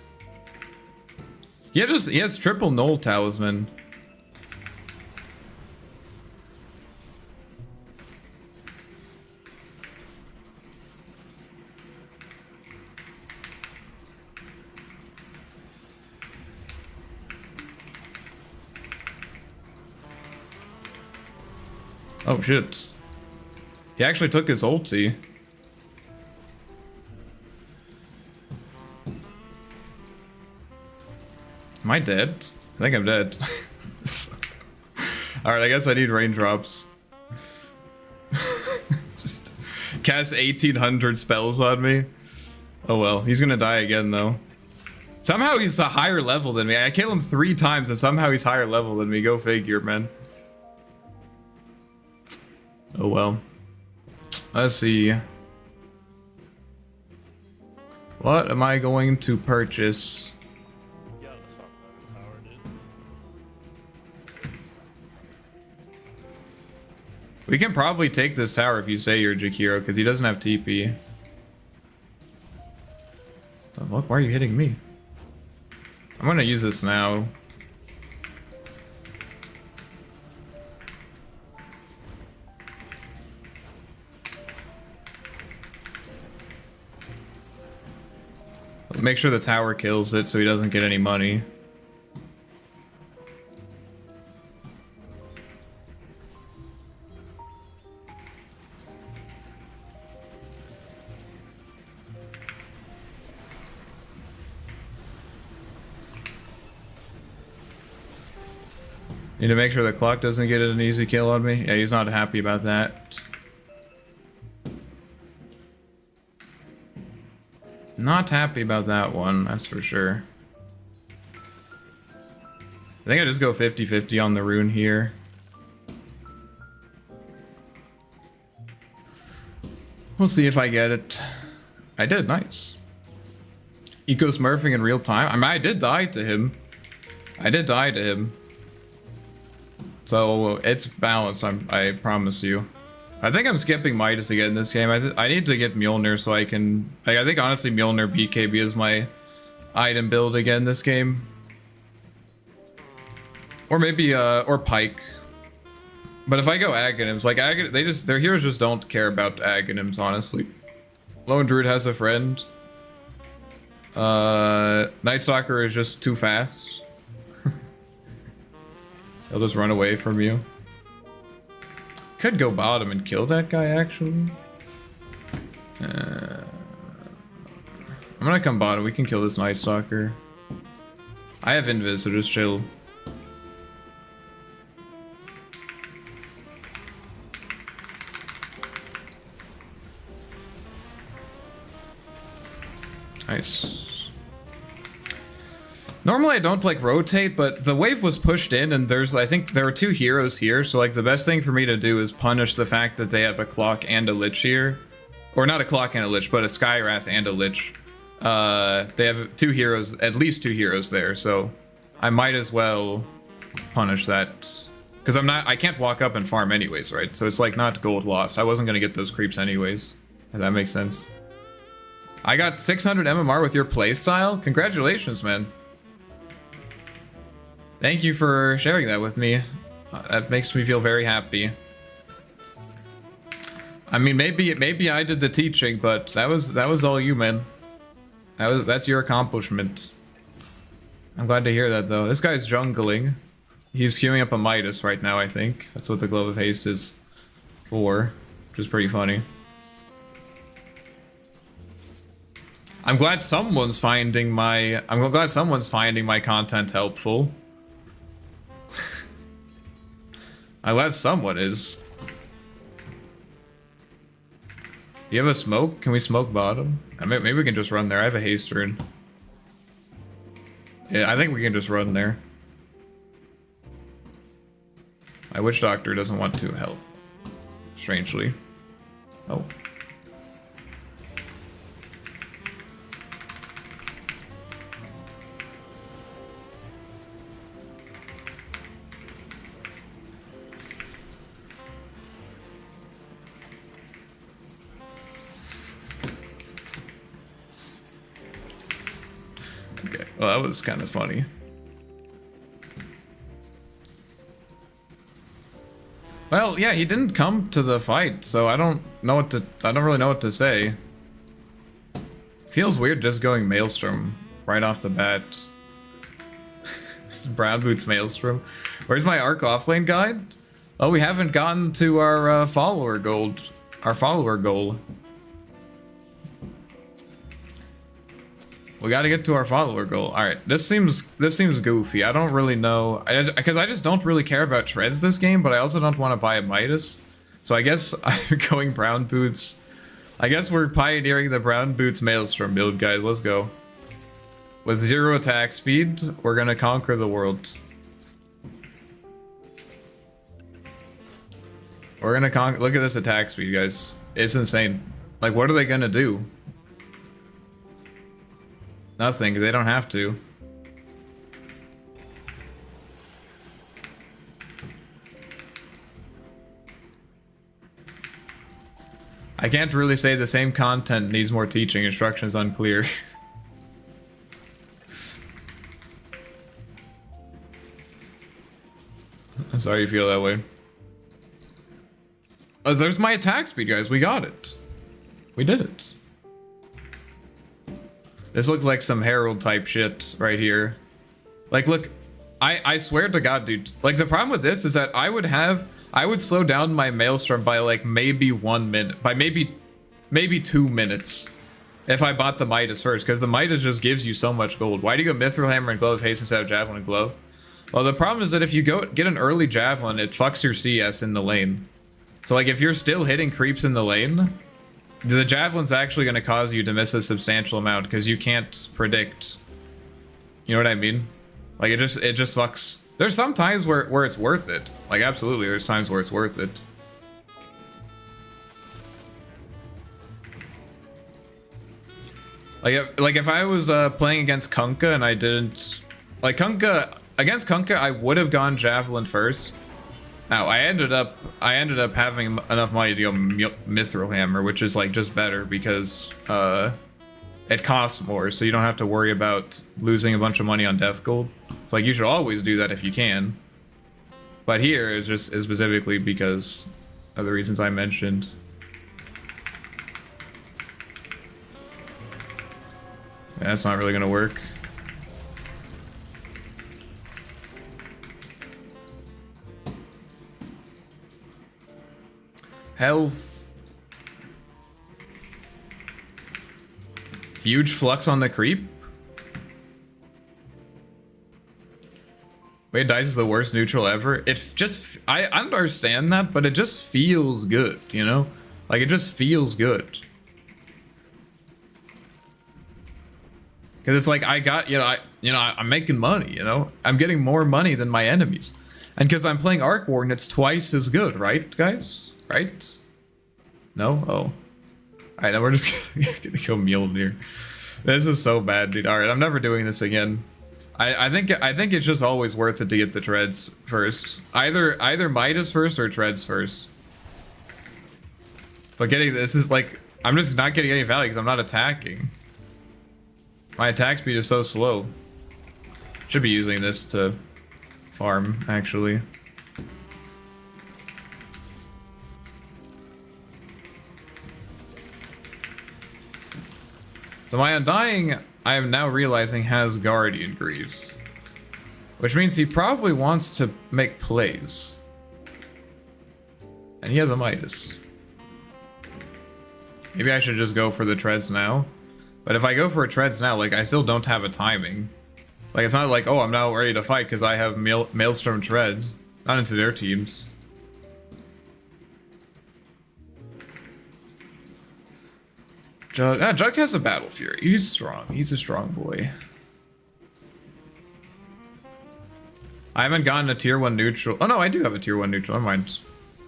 He has triple null talisman. Oh shit. He actually took his ulti. Am I dead? I think I'm dead. Alright, I guess I need raindrops. Just cast 1800 spells on me. Oh well, he's gonna die again though. Somehow he's a higher level than me. I kill him 3 times and somehow he's higher level than me. Go figure, man. Oh well. Let's see. What am I going to purchase? We can probably take this tower if you say you're Jakiro, because he doesn't have TP. Oh, look, why are you hitting me? I'm gonna use this now. Make sure the tower kills it so he doesn't get any money. Need to make sure the clock doesn't get an easy kill on me. Yeah, he's not happy about that. Not happy about that one, that's for sure. I think I just go 50-50 on the rune here. We'll see if I get it. I did, nice. Eco smurfing in real time. I mean, I did die to him. So it's balanced, I promise you. I think I'm skipping Midas again this game. I need to get Mjolnir so I can... Like, I think honestly Mjolnir BKB is my item build again this game. Or maybe, or Pike. But if I go Aghanims, like, their heroes just don't care about Aghanims, honestly. Lone Druid has a friend. Night Stalker is just too fast. He'll just run away from you. Could go bottom and kill that guy, actually. I'm gonna come bottom. We can kill this Night Stalker. I have Invis, so just chill. Nice. Normally I don't like rotate, but the wave was pushed in and I think there are 2 heroes here, so like the best thing for me to do is punish the fact that they have a Clock and a Lich here. Or not a Clock and a Lich, but a Skywrath and a Lich. They have 2 heroes, at least 2 heroes there, so I might as well punish that. Because I can't walk up and farm anyways, right? So it's like not gold lost. I wasn't gonna get those creeps anyways, if that makes sense. I got 600 MMR with your playstyle? Congratulations, man. Thank you for sharing that with me. That makes me feel very happy. I mean, maybe I did the teaching, but that was all you, man. That's your accomplishment. I'm glad to hear that, though. This guy's jungling. He's queuing up a Midas right now, I think. That's what the Glove of Haste is for, which is pretty funny. I'm glad someone's finding my content helpful. I'm glad someone is. Do you have a smoke? Can we smoke bottom? Maybe we can just run there. I have a haste rune. Yeah, I think we can just run there. My witch doctor doesn't want to help. Strangely. Oh. Okay, well, that was kind of funny. Well, yeah, he didn't come to the fight, so I don't really know what to say. Feels weird just going Maelstrom right off the bat. Brown Boots Maelstrom. Where's my Arc offlane guide? Oh, we haven't gotten to our follower goal. We gotta get to our follower goal. Alright, this seems goofy. I don't really know. Because I just don't really care about treads this game, but I also don't want to buy a Midas. So I guess I'm going Brown Boots. I guess we're pioneering the Brown Boots Maelstrom build, guys. Let's go. With 0 attack speed, we're gonna conquer the world. We're gonna conquer. Look at this attack speed, guys. It's insane. Like, what are they gonna do? Nothing, they don't have to. I can't really say the same content needs more teaching. Instructions unclear. I'm sorry you feel that way. Oh, there's my attack speed, guys. We got it. We did it. This looks like some Herald type shit right here. Like, look, I swear to God, dude. Like, the problem with this is that I would slow down my Maelstrom by like maybe 1 minute, by maybe 2 minutes if I bought the Midas first, because the Midas just gives you so much gold. Why do you go Mithril Hammer and Glove of Haste instead of Javelin and Glove? Well, the problem is that if you get an early Javelin, it fucks your CS in the lane. So like, if you're still hitting creeps in the lane, the Javelin's actually going to cause you to miss a substantial amount because you can't predict. You know what I mean? Like, it just fucks There's some times where it's worth it. Like, absolutely, there's times where it's worth it. Like if I was playing against Kunkka and I didn't... Like, against Kunkka, I would have gone Javelin first. Now, I ended up having enough money to go Mithril Hammer, which is, like, just better because it costs more, so you don't have to worry about losing a bunch of money on Death Gold. So, like, you should always do that if you can. But here is just specifically because of the reasons I mentioned. Yeah, that's not really gonna work. Health. Huge flux on the creep. Wait, dice is the worst neutral ever. It's just, I understand that, but it just feels good, you know? Like, it just feels good. Because it's like, I got, I'm making money, you know? I'm getting more money than my enemies. And because I'm playing Arc Warden, it's twice as good, right, guys? Right? No? Oh. Alright, now we're just gonna go Mjolnir. This is so bad, dude. Alright, I'm never doing this again. I think it's just always worth it to get the treads first. Either Midas first or treads first. But getting this is like, I'm just not getting any value because I'm not attacking. My attack speed is so slow. Should be using this to farm, actually. So my Undying, I am now realizing, has Guardian Greaves. Which means he probably wants to make plays. And he has a Midas. Maybe I should just go for the treads now. But if I go for a treads now, like, I still don't have a timing. Like, it's not like, oh, I'm now ready to fight because I have Maelstrom treads. Not into their teams. Jug has a Battle Fury. He's strong. He's a strong boy. I haven't gotten a tier 1 neutral. Oh no, I do have a tier 1 neutral. Never mind.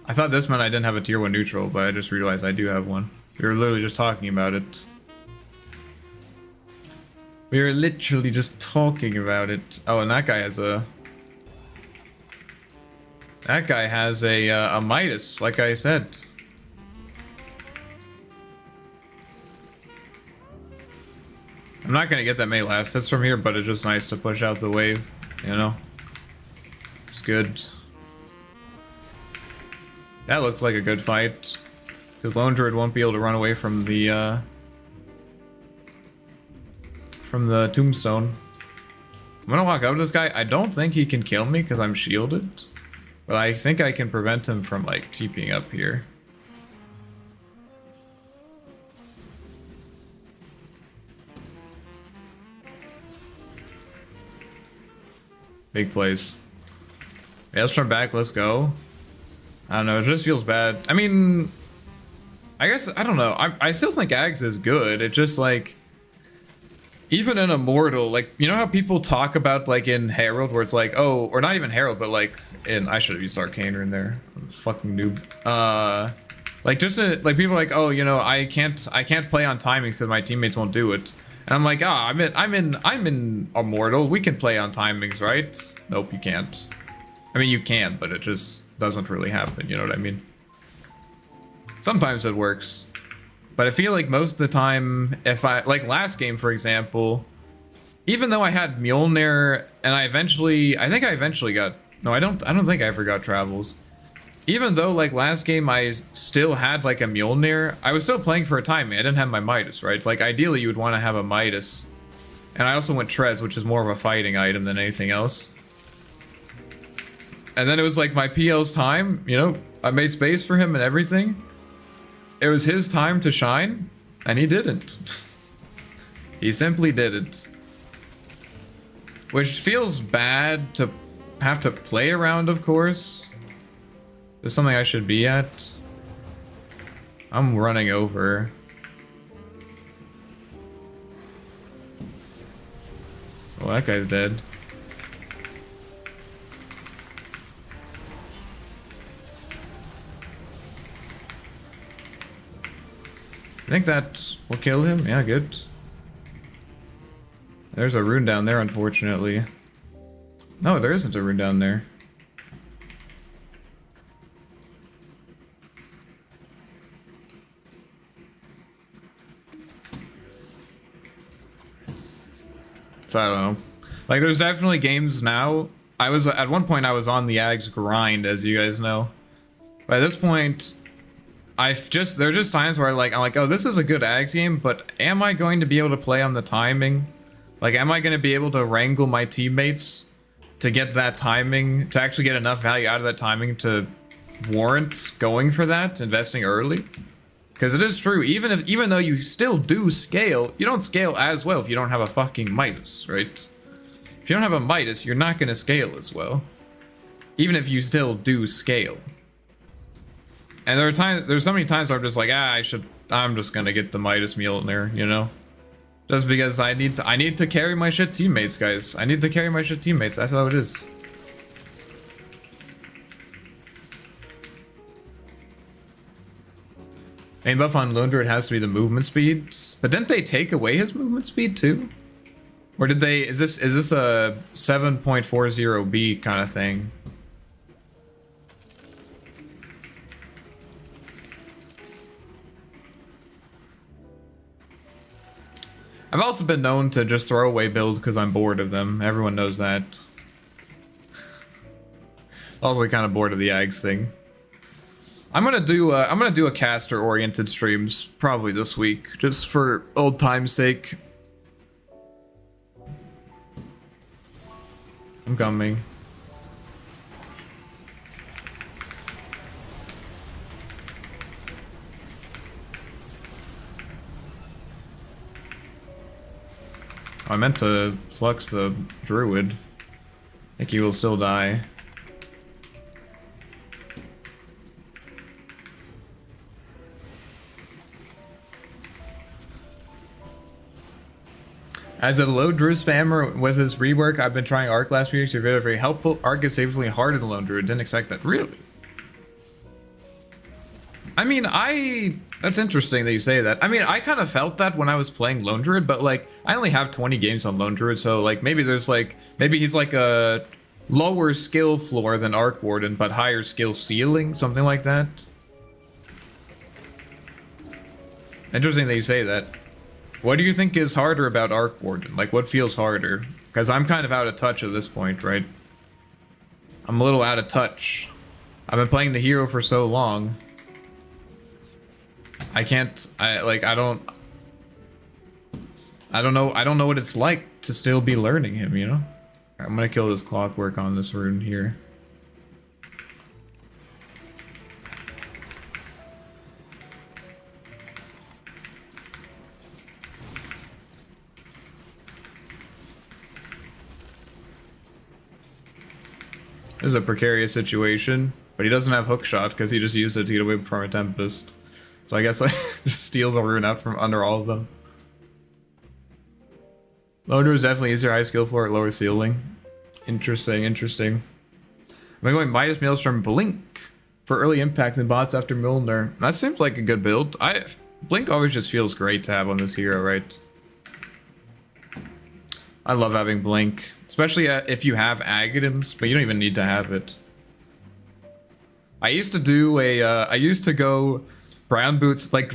I thought this meant I didn't have a tier 1 neutral, but I just realized I do have one. We were literally just talking about it. We were literally just talking about it. Oh, and that guy has a... That guy has a Midas, like I said. I'm not gonna get that many last hits from here, but it's just nice to push out the wave, you know? It's good. That looks like a good fight. Because Lone Druid won't be able to run away from the tombstone. I'm gonna walk up to this guy. I don't think he can kill me because I'm shielded. But I think I can prevent him from, like, TPing up here. Big plays. Yeah, let's turn back. Let's go. I don't know. It just feels bad. I mean, I guess, I don't know. I still think Ags is good. It just, like, even in Immortal, like, you know how people talk about, like, in Herald, where it's like, oh, or not even Herald, but, like, in, I should have used Arcane in there. I'm a fucking noob. Like, just, like, people are like, oh, you know, I can't play on timing because my teammates won't do it. And I'm like, ah, I'm in Immortal. We can play on timings, right? Nope, you can't. I mean, you can, but it just doesn't really happen. You know what I mean? Sometimes it works, but I feel like most of the time, if I, like last game, for example, even though I had Mjolnir and I think I eventually got, no, I don't think I ever got Travels. Even though, like, last game I still had, like, a Mjolnir, I was still playing for a timing. I didn't have my Midas, right? Like, ideally, you would want to have a Midas. And I also went Trez, which is more of a fighting item than anything else. And then it was, like, my PL's time, you know? I made space for him and everything. It was his time to shine, and he didn't. He simply didn't. Which feels bad to have to play around, of course. There's something I should be at. I'm running over. Oh, that guy's dead. think that will kill him. Yeah, good. There's a rune down there, unfortunately. No, there isn't a rune down there. So I don't know. Like, there's definitely games now. At one point I was on the Ags grind, as you guys know. By this point, there's just times where I'm like, oh, this is a good Ags game, but am I going to be able to play on the timing? Like, am I going to be able to wrangle my teammates to get that timing, to actually get enough value out of that timing to warrant going for that, investing early? Because it is true, even though you still do scale, you don't scale as well if you don't have a fucking Midas, right? If you don't have a Midas, you're not going to scale as well. Even if you still do scale. And there's so many times where I'm just like, I'm just going to get the Midas Mjolnir, you know? Just because I need to carry my shit teammates, guys. I need to carry my shit teammates, that's how it is. Main buff on Lone Druid has to be the movement speed, but didn't they take away his movement speed too? Or did they, is this a 7.40B kind of thing? I've also been known to just throw away builds because I'm bored of them. Everyone knows that. Also kind of bored of the Ags thing. I'm gonna do a caster-oriented streams probably this week, just for old time's sake. I'm coming. I meant to flux the druid. I think he will still die. As a low druid spammer with this rework, I've been trying Arc last few weeks. You're very, very helpful. Arc is safely harder than lone druid. Didn't expect that. Really? I mean, that's interesting that you say that. I mean, I kind of felt that when I was playing lone druid, but like, I only have 20 games on lone druid, so like, maybe he's like a lower skill floor than Arc Warden, but higher skill ceiling, something like that. Interesting that you say that. What do you think is harder about Arc Warden? Like, what feels harder? Because I'm kind of out of touch at this point, right? I'm a little out of touch. I've been playing the hero for so long. I don't know what it's like to still be learning him, you know? I'm gonna kill this clockwork on this rune here. This is a precarious situation, but he doesn't have hook shot because he just used it to get away from a Tempest. So I guess I just steal the rune out from under all of them. Loader is definitely easier, high skill floor at lower ceiling. Interesting, interesting. I'm going Midas Meals from Blink for early impact and bots after Mjolnir. That seems like a good build. Blink always just feels great to have on this hero, right? I love having Blink, especially if you have Agatims, but you don't even need to have it. I used to go brown boots, like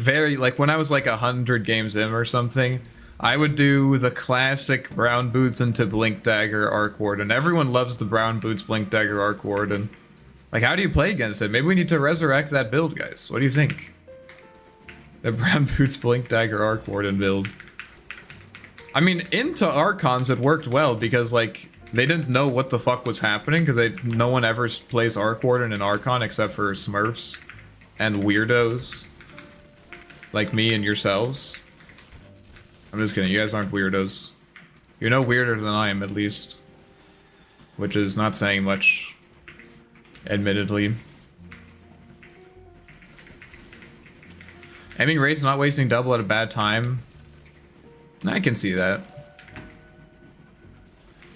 when I was like 100 games in or something, I would do the classic brown boots into Blink Dagger Arc Warden. Everyone loves the brown boots Blink Dagger Arc Warden. Like, how do you play against it? Maybe we need to resurrect that build, guys. What do you think? The brown boots Blink Dagger Arc Warden build. I mean, into Archons it worked well because like they didn't know what the fuck was happening because no one ever plays Arc Warden in Archon except for Smurfs and weirdos like me and yourselves. I'm just kidding, you guys aren't weirdos. You're no weirder than I am, at least. Which is not saying much, admittedly. Aiming race, not wasting double at a bad time. I can see that.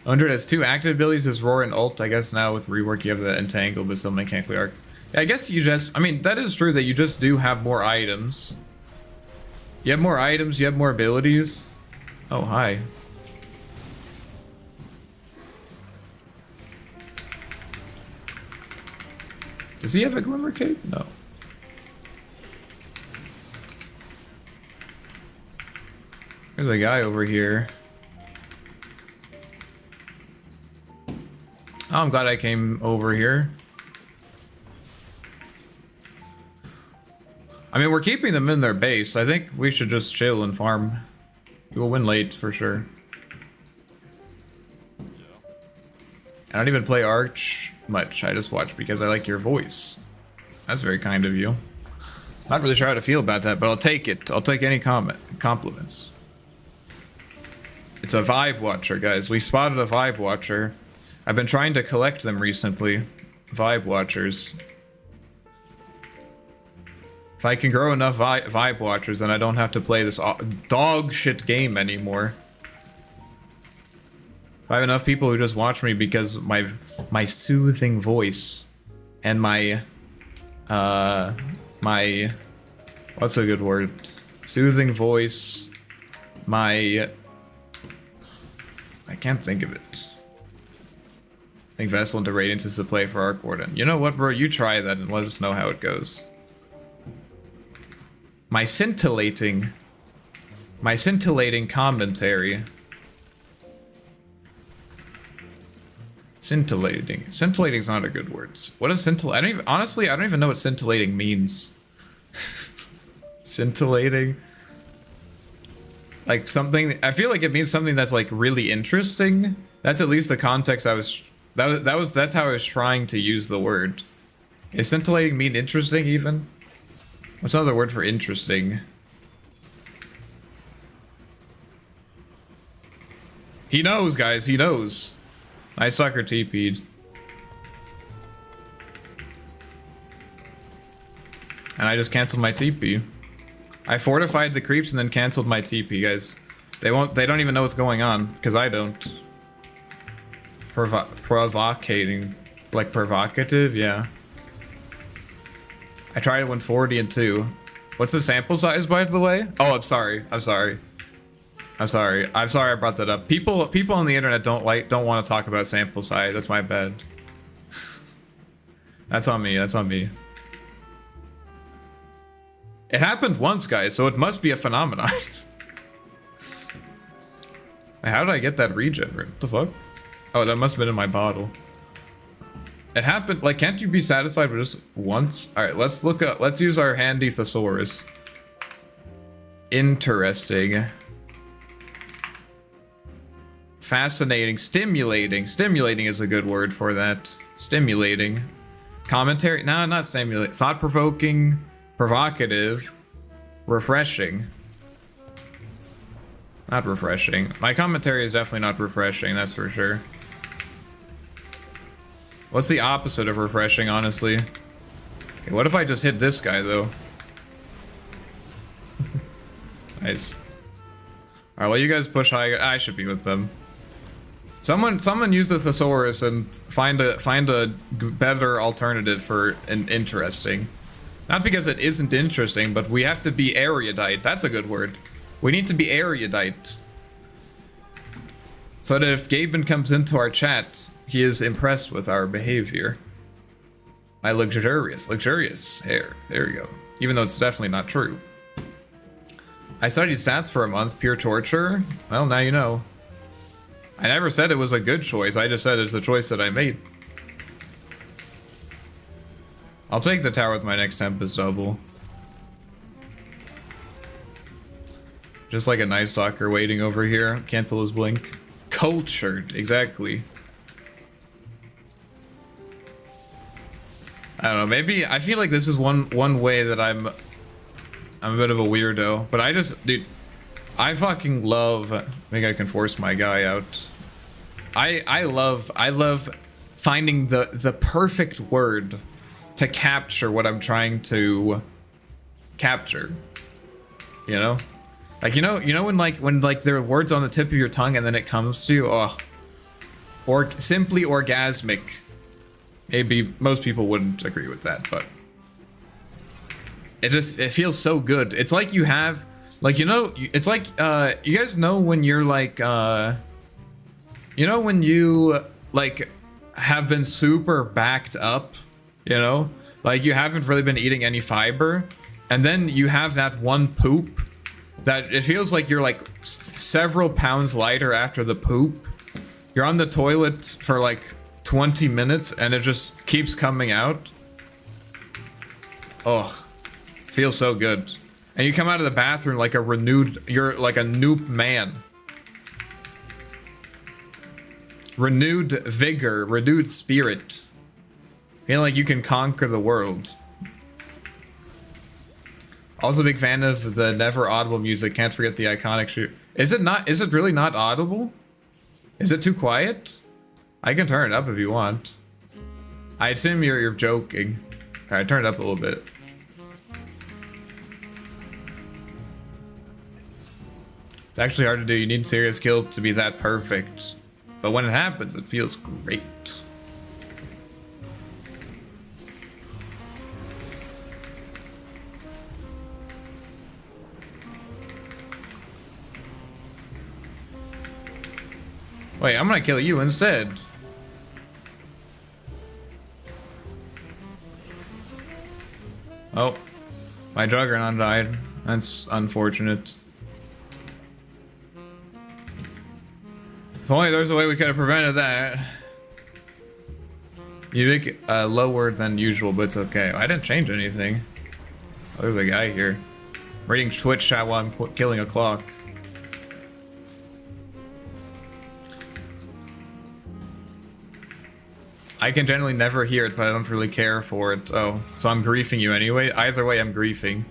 100 has 2 active abilities, his Roar and Ult. I guess now with rework you have the Entangle, but still mechanically arc. Yeah, I guess you just, I mean, that is true that you just do have more items. You have more items, you have more abilities. Oh, hi. Does he have a glimmer cape? No. There's a guy over here. Oh, I'm glad I came over here. I mean, we're keeping them in their base. I think we should just chill and farm. We will win late for sure. I don't even play Arch much. I just watch because I like your voice. That's very kind of you. Not really sure how to feel about that, but I'll take it. I'll take any compliments. It's a vibe watcher, guys. We spotted a vibe watcher. I've been trying to collect them recently. Vibe watchers. If I can grow enough vibe watchers, then I don't have to play this dog shit game anymore. If I have enough people who just watch me because my soothing voice and my what's a good word? Soothing voice, I can't think of it. I think Vessel into Radiance is the play for Arc Warden. You know what, bro? You try that and let us know how it goes. My scintillating commentary. Scintillating. Scintillating is not a good word. What is scintillating? Honestly, I don't even know what scintillating means. Scintillating. Like something. I feel like it means something that's like really interesting. That's at least the context I was. That's how I was trying to use the word. Is scintillating mean interesting even? What's another word for interesting? He knows, guys. He knows. I sucker TP'd. And I just canceled my TP. I fortified the creeps and then canceled my TP, guys. They don't even know what's going on, because I don't. Provocating. Like provocative? Yeah. I tried it when 40 and 2. What's the sample size, by the way? Oh, I'm sorry I brought that up. People on the internet don't want to talk about sample size. That's my bad. That's on me. It happened once, guys, so it must be a phenomenon. How did I get that regen? What the fuck? Oh, that must have been in my bottle. It happened, like, can't you be satisfied with just once? Alright, let's use our handy thesaurus. Interesting. Fascinating. Stimulating. Stimulating is a good word for that. Stimulating. Commentary? No, not stimulating. Thought-provoking. Provocative. Refreshing. Not refreshing. My commentary is definitely not refreshing, that's for sure. What's the opposite of refreshing, honestly? Okay, what if I just hit this guy, though? Nice. Alright, well, you guys push high. I should be with them. Someone use the thesaurus and find a better alternative for an interesting. Not because it isn't interesting, but we have to be erudite. That's a good word. We need to be erudite. So that if Gaben comes into our chat, he is impressed with our behavior. My luxurious hair. There we go. Even though it's definitely not true. I studied stats for a month. Pure torture. Well, now you know. I never said it was a good choice. I just said it's a choice that I made. I'll take the tower with my next Tempest double. Just like a nice soccer waiting over here. Cancel his blink. Cultured, exactly. I don't know, maybe I feel like this is one way that I'm a bit of a weirdo, but dude, I fucking love, I think I can force my guy out. I love finding the perfect word to capture what I'm trying to capture. You know? Like, you know when there are words on the tip of your tongue and then it comes to you, oh, or simply orgasmic. Maybe most people wouldn't agree with that, but it feels so good. It's like you have Like, you know, it's like, you guys know when you're like, you know when you, like, have been super backed up, you know? Like, you haven't really been eating any fiber, and then you have that one poop that it feels like you're, like, several pounds lighter after the poop. You're on the toilet for, like, 20 minutes, and it just keeps coming out. Oh, feels so good. And you come out of the bathroom like a renewed, you're like a noob man. Renewed vigor, renewed spirit. Feeling like you can conquer the world. Also a big fan of the never audible music. Can't forget the iconic shoot. Is it really not audible? Is it too quiet? I can turn it up if you want. I assume you're joking. Alright, turn it up a little bit. It's actually hard to do. You need serious skill to be that perfect. But when it happens, it feels great. Wait, I'm gonna kill you instead. Oh, my Juggernaut died. That's unfortunate. If only there's a way we could have prevented that. You make lower than usual, but it's okay. I didn't change anything. Oh, there's a guy here. Reading Twitch chat while I'm killing a clock. I can generally never hear it, but I don't really care for it. Oh, so I'm griefing you anyway. Either way, I'm griefing.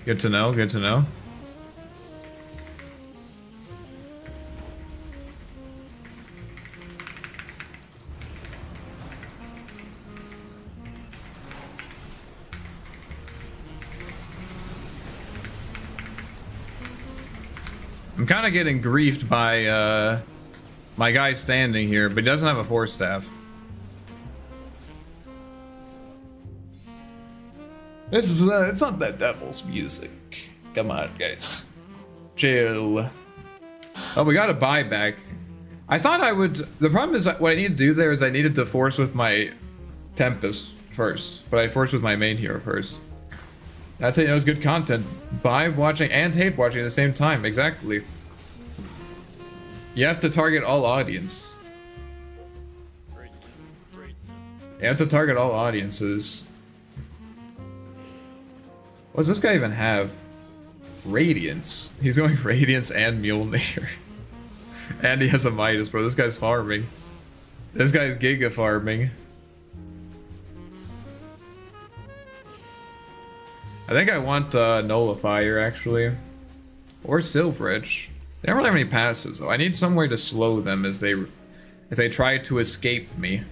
Good to know, good to know. I'm kind of getting griefed by my guy standing here, but he doesn't have a force staff. This is it's not that devil's music. Come on, guys. Chill. Oh, we got a buyback. I thought I would. The problem is what I need to do there is I needed to force with my Tempest first, but I forced with my main hero first. That's how you know it's good content. Buy watching and hate watching at the same time. Exactly. You have to target all audience. You have to target all audiences. What does this guy even have? Radiance. He's going Radiance and Mjolnir. And he has a Midas, bro. This guy's farming. This guy's giga farming. I think I want Nullifier, actually. Or Silver Edge. They don't really have any passives, though. I need somewhere to slow them as they try to escape me.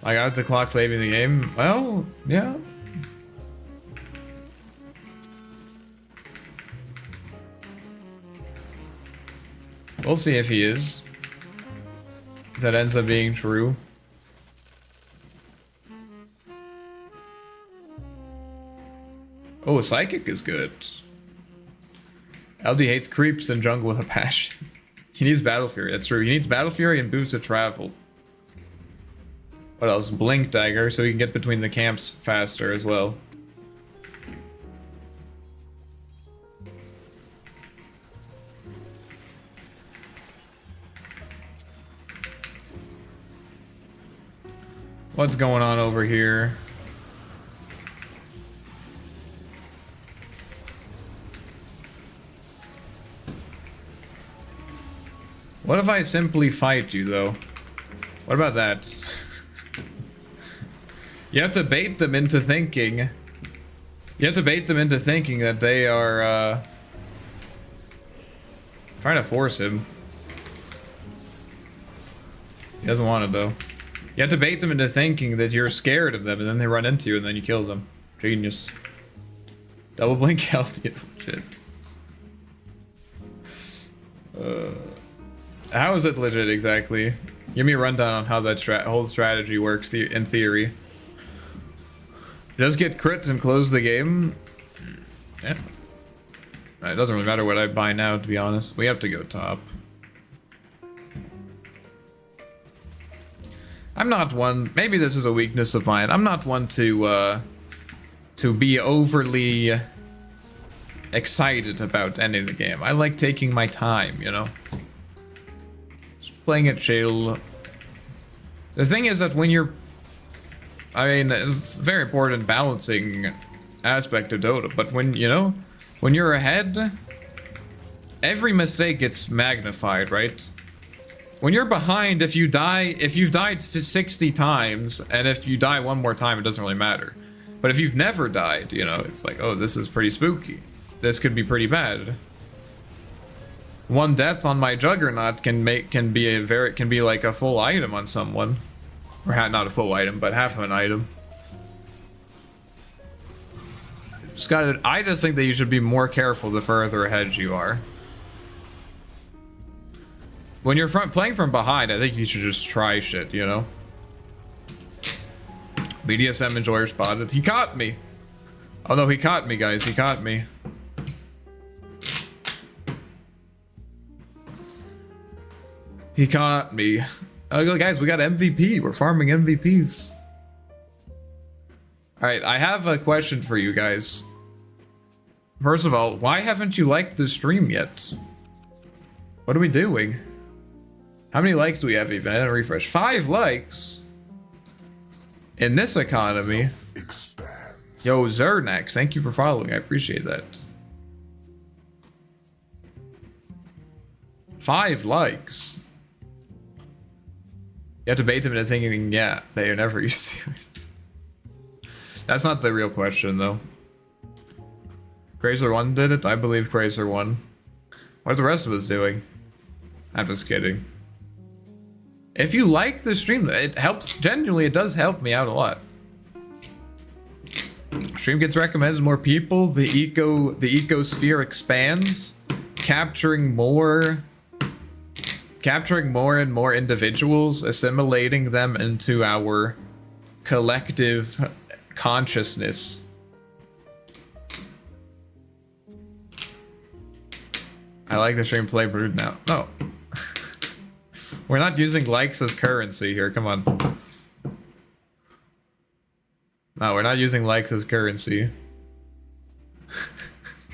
I got the clock saving the game. Well, yeah. We'll see if he is. If that ends up being true. Oh, Psychic is good. LD hates creeps in jungle with a passion. He needs Battle Fury, that's true. He needs Battle Fury and Boost to Travel. What else? Blink Dagger, so he can get between the camps faster as well. What's going on over here? What if I simply fight you, though? What about that? You have to bait them into thinking. You have to bait them into thinking that they are, trying to force him. He doesn't want it, though. You have to bait them into thinking that you're scared of them, and then they run into you, and then you kill them. Genius. Double blink LT is legit. How is it legit exactly? Give me a rundown on how that whole strategy works in theory. Just get crits and close the game. Yeah. It doesn't really matter what I buy now, to be honest. We have to go top. I'm not one, maybe this is a weakness of mine. I'm not one to be overly excited about ending the game. I like taking my time, you know? Just playing it chill. The thing is that when you're, I mean, it's a very important balancing aspect of Dota, but when, you know, when you're ahead, every mistake gets magnified, right? When you're behind, if you've died 60 times, and if you die one more time, it doesn't really matter. But if you've never died, you know, it's like, oh, this is pretty spooky. This could be pretty bad. One death on my Juggernaut can be like a full item on someone. Or not a full item, but half of an item. I just think that you should be more careful the further ahead you are. When you're playing from behind, I think you should just try shit, you know? BDSM enjoyer spotted. He caught me! Oh no, he caught me, guys. He caught me. He caught me. Oh, guys, we got MVP. We're farming MVPs. Alright, I have a question for you guys. First of all, why haven't you liked the stream yet? What are we doing? How many likes do we have even? I didn't refresh. 5 likes? In this economy? Yo, Zernax, thank you for following. I appreciate that. 5 likes? You have to bait them into thinking, yeah, they are never used to it. That's not the real question, though. Chrysler 1 did it? I believe Chrysler 1. What are the rest of us doing? I'm just kidding. If you like the stream, it helps. Genuinely, it does help me out a lot. Stream gets recommended to more people. The ecosphere expands, capturing more and more individuals, assimilating them into our collective consciousness. I like the stream play Brood now. No. We're not using likes as currency here, come on. No, we're not using likes as currency.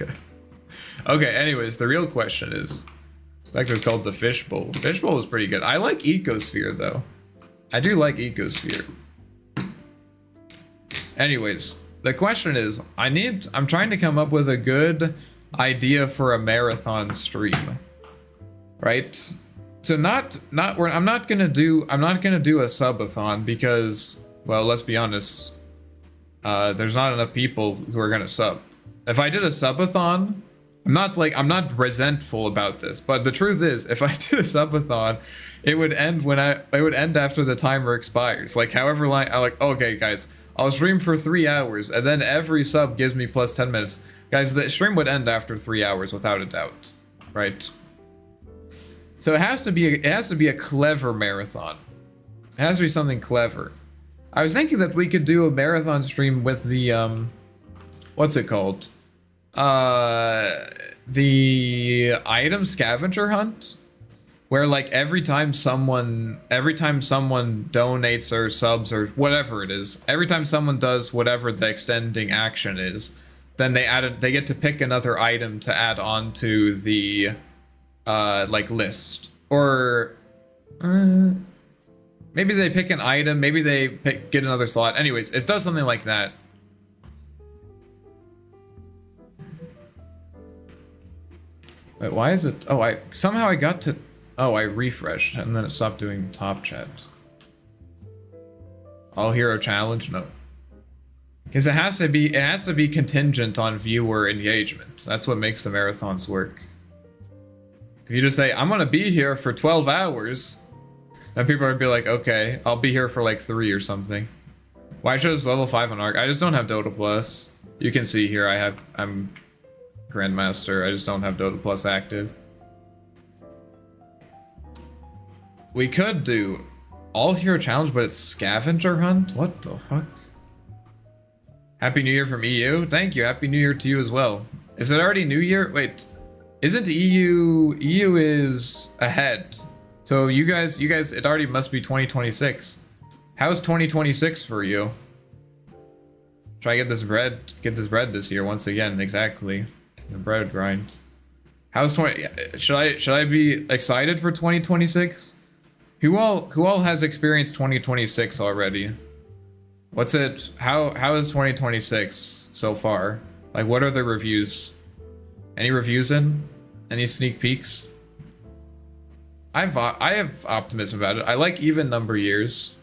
Okay. Okay, anyways, the real question is, it's called the Fishbowl. Fishbowl is pretty good. I like Ecosphere though. I do like Ecosphere. Anyways, the question is, I'm trying to come up with a good idea for a marathon stream. Right? So I'm not gonna do a subathon because, well, let's be honest, there's not enough people who are gonna sub. If I did a subathon, I'm not resentful about this, but the truth is, if I did a subathon, it would end after the timer expires. Like, however long, okay, guys, I'll stream for 3 hours, and then every sub gives me plus 10 minutes. Guys, the stream would end after 3 hours without a doubt, right? So it has to be a clever marathon. It has to be something clever. I was thinking that we could do a marathon stream with the what's it called? The item scavenger hunt, where like every time someone donates or subs or whatever it is, every time someone does whatever the extending action is, then they get to pick another item to add on to the like list, or maybe they pick an item, maybe they get another slot. Anyways, it does something like that. Wait, why is it? Oh, somehow got to. Oh, I refreshed and then it stopped doing top chat. All hero challenge? No. Because it has to be contingent on viewer engagement. That's what makes the marathons work. If you just say, I'm gonna be here for 12 hours, then people are gonna be like, okay, I'll be here for like 3 or something. Why should it's level 5 on Arc? I just don't have Dota Plus. You can see here I'm Grandmaster. I just don't have Dota Plus active. We could do all hero challenge, but it's scavenger hunt? What the fuck? Happy New Year from EU. Thank you. Happy New Year to you as well. Is it already New Year? Wait, isn't EU is ahead. So you guys, it already must be 2026. How's 2026 for you? Try to get this bread this year once again. Exactly, the bread grind. How's 20? Should I be excited for 2026? Who all has experienced 2026 already? What's it? How is 2026 so far? Like, what are the reviews? Any reviews in? Any sneak peeks? I have optimism about it. I like even number years.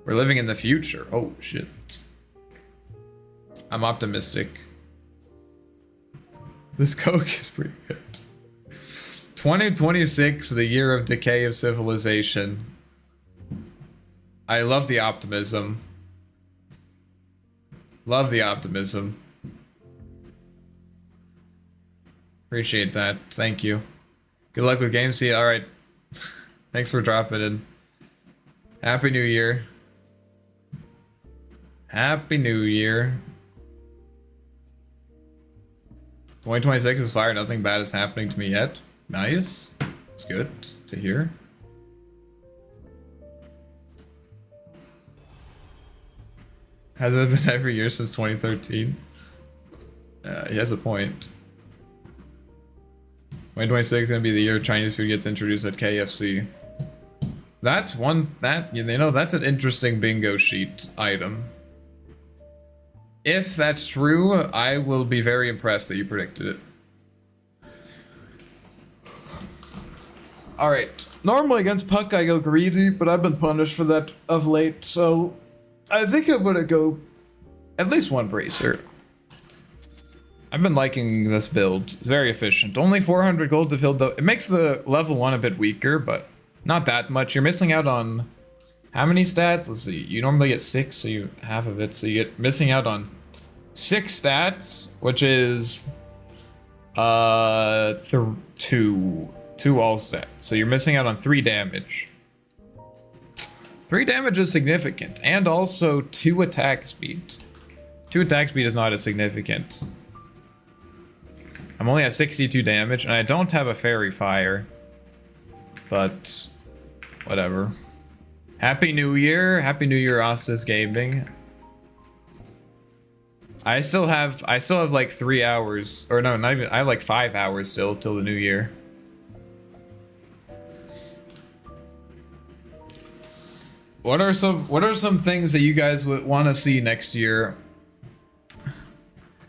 We're living in the future. Oh shit. I'm optimistic. This Coke is pretty good. 2026, the year of decay of civilization. I love the optimism. Love the optimism. Appreciate that. Thank you. Good luck with Game C. Alright. Thanks for dropping in. Happy New Year. Happy New Year. 2026 is fire. Nothing bad is happening to me yet. Nice. It's good to hear. Has it been every year since 2013? He has a point. 2026 is gonna be the year Chinese food gets introduced at KFC. That's that's an interesting bingo sheet item. If that's true, I will be very impressed that you predicted it. Alright, normally against Puck I go greedy, but I've been punished for that of late, so I think I'm gonna go at least one bracer. I've been liking this build. It's very efficient. Only 400 gold to fill though. It makes the level 1 a bit weaker, but not that much. You're missing out on how many stats? Let's see. You normally get 6, so you half of it. So you get missing out on 6 stats, which is 2 all stats. So you're missing out on 3 damage. 3 damage is significant, and also 2 attack speed. 2 attack speed is not as significant. I'm only at 62 damage, and I don't have a fairy fire. But whatever. Happy New Year. Happy New Year, Ostis Gaming. I still have like 3 hours, or no, not even, I have like 5 hours still till the new year. What are some things that you guys would want to see next year?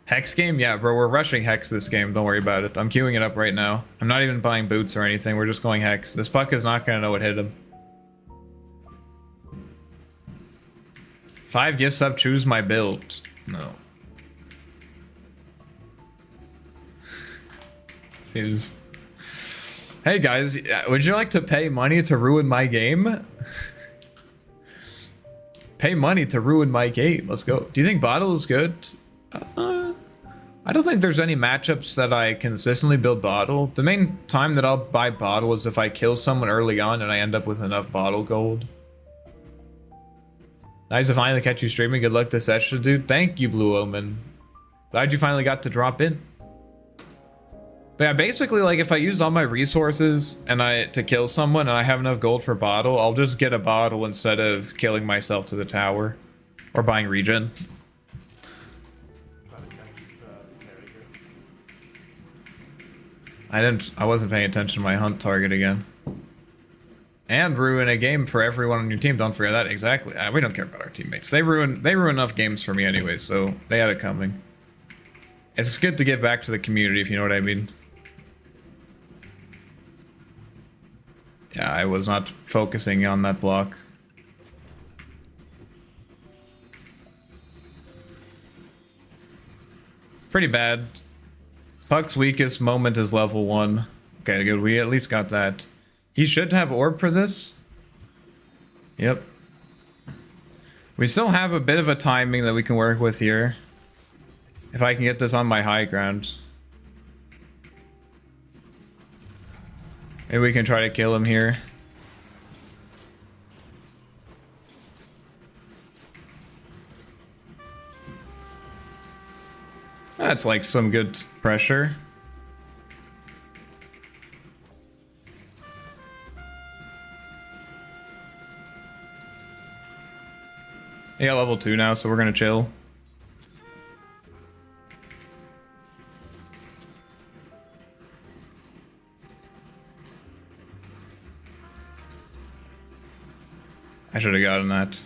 Hex game? Yeah, bro, we're rushing Hex this game. Don't worry about it. I'm queuing it up right now. I'm not even buying boots or anything. We're just going Hex. This Puck is not going to know what hit him. 5 gift sub, choose my build. No. Seems... Hey guys, would you like to pay money to ruin my game? Pay money to ruin my game. Let's go. Do you think bottle is good? I don't think there's any matchups that I consistently build bottle. The main time that I'll buy bottle is if I kill someone early on and I end up with enough bottle gold. Nice to finally catch you streaming. Good luck this session, dude. Thank you, Blue Omen. Glad you finally got to drop in. But yeah, basically, like, if I use all my resources and to kill someone and I have enough gold for bottle, I'll just get a bottle instead of killing myself to the tower or buying regen. I wasn't paying attention to my hunt target again. And ruin a game for everyone on your team. Don't forget that. Exactly. We don't care about our teammates. They ruin enough games for me anyway, so they had it coming. It's good to give back to the community, if you know what I mean. Yeah, I was not focusing on that block. Pretty bad. Puck's weakest moment is level 1. Okay, good. We at least got that. He should have orb for this. Yep. We still have a bit of a timing that we can work with here. If I can get this on my high ground. Maybe we can try to kill him here. That's like some good pressure. Yeah, level 2 now, so we're gonna chill. I should have gotten that.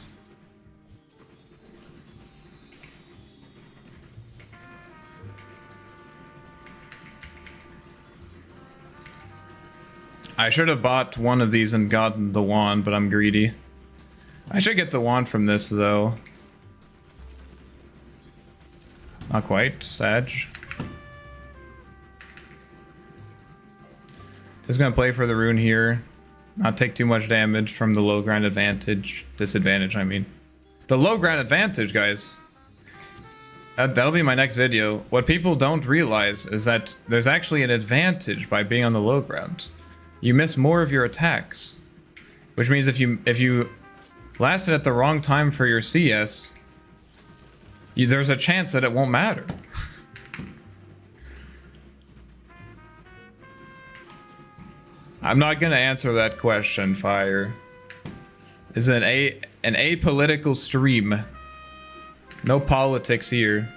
I should have bought one of these and gotten the wand, but I'm greedy. I should get the wand from this, though. Not quite. Sag. Just gonna play for the rune here. Not take too much damage from the low ground advantage. Disadvantage, I mean. The low ground advantage, guys. That'll be my next video. What people don't realize is that there's actually an advantage by being on the low ground. You miss more of your attacks. Which means if you lasted at the wrong time for your CS, there's a chance that it won't matter. I'm not gonna answer that question, Fire. This is an apolitical stream. No politics here.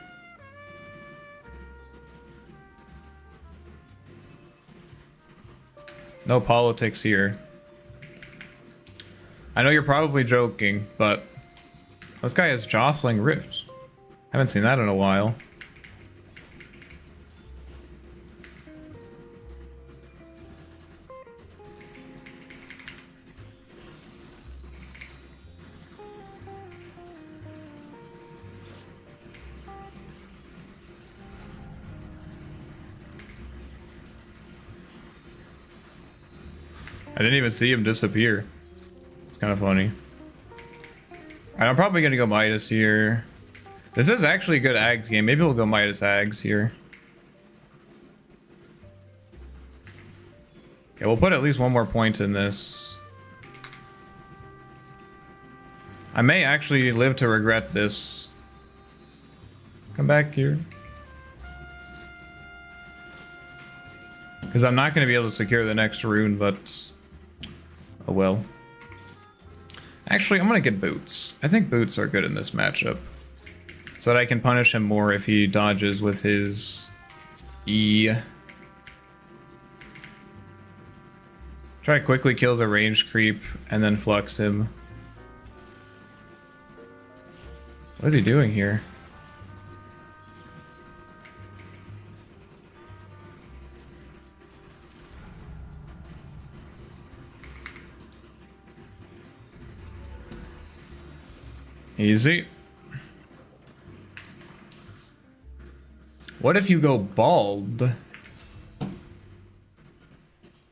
No politics here. I know you're probably joking, but this guy has jostling rifts. Haven't seen that in a while. I didn't even see him disappear. It's kind of funny. Alright, I'm probably gonna go Midas here. This is actually a good Ags game. Maybe we'll go Midas Ags here. Okay, we'll put at least one more point in this. I may actually live to regret this. Come back here. Because I'm not going to be able to secure the next rune, but... oh well. Actually, I'm going to get boots. I think boots are good in this matchup. So that I can punish him more if he dodges with his E. Try to quickly kill the range creep and then flux him. What is he doing here? Easy. What if you go bald?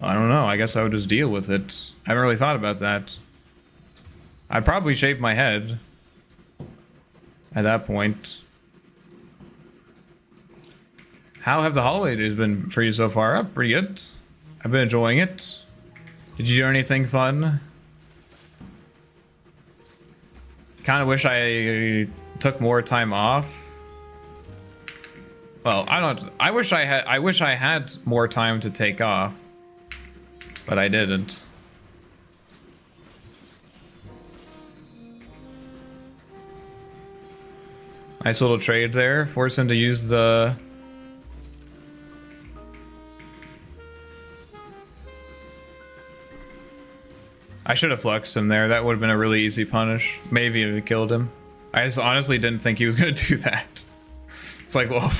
I don't know. I guess I would just deal with it. I haven't really thought about that. I'd probably shave my head at that point. How have the holidays been for you so far? Oh, pretty good. I've been enjoying it. Did you do anything fun? Kind of wish I took more time off. Well, I wish I had more time to take off, but I didn't. Nice little trade there. Force him to use the... I should have fluxed him there. That would have been a really easy punish. Maybe it would have killed him. I just honestly didn't think he was going to do that. It's like, well,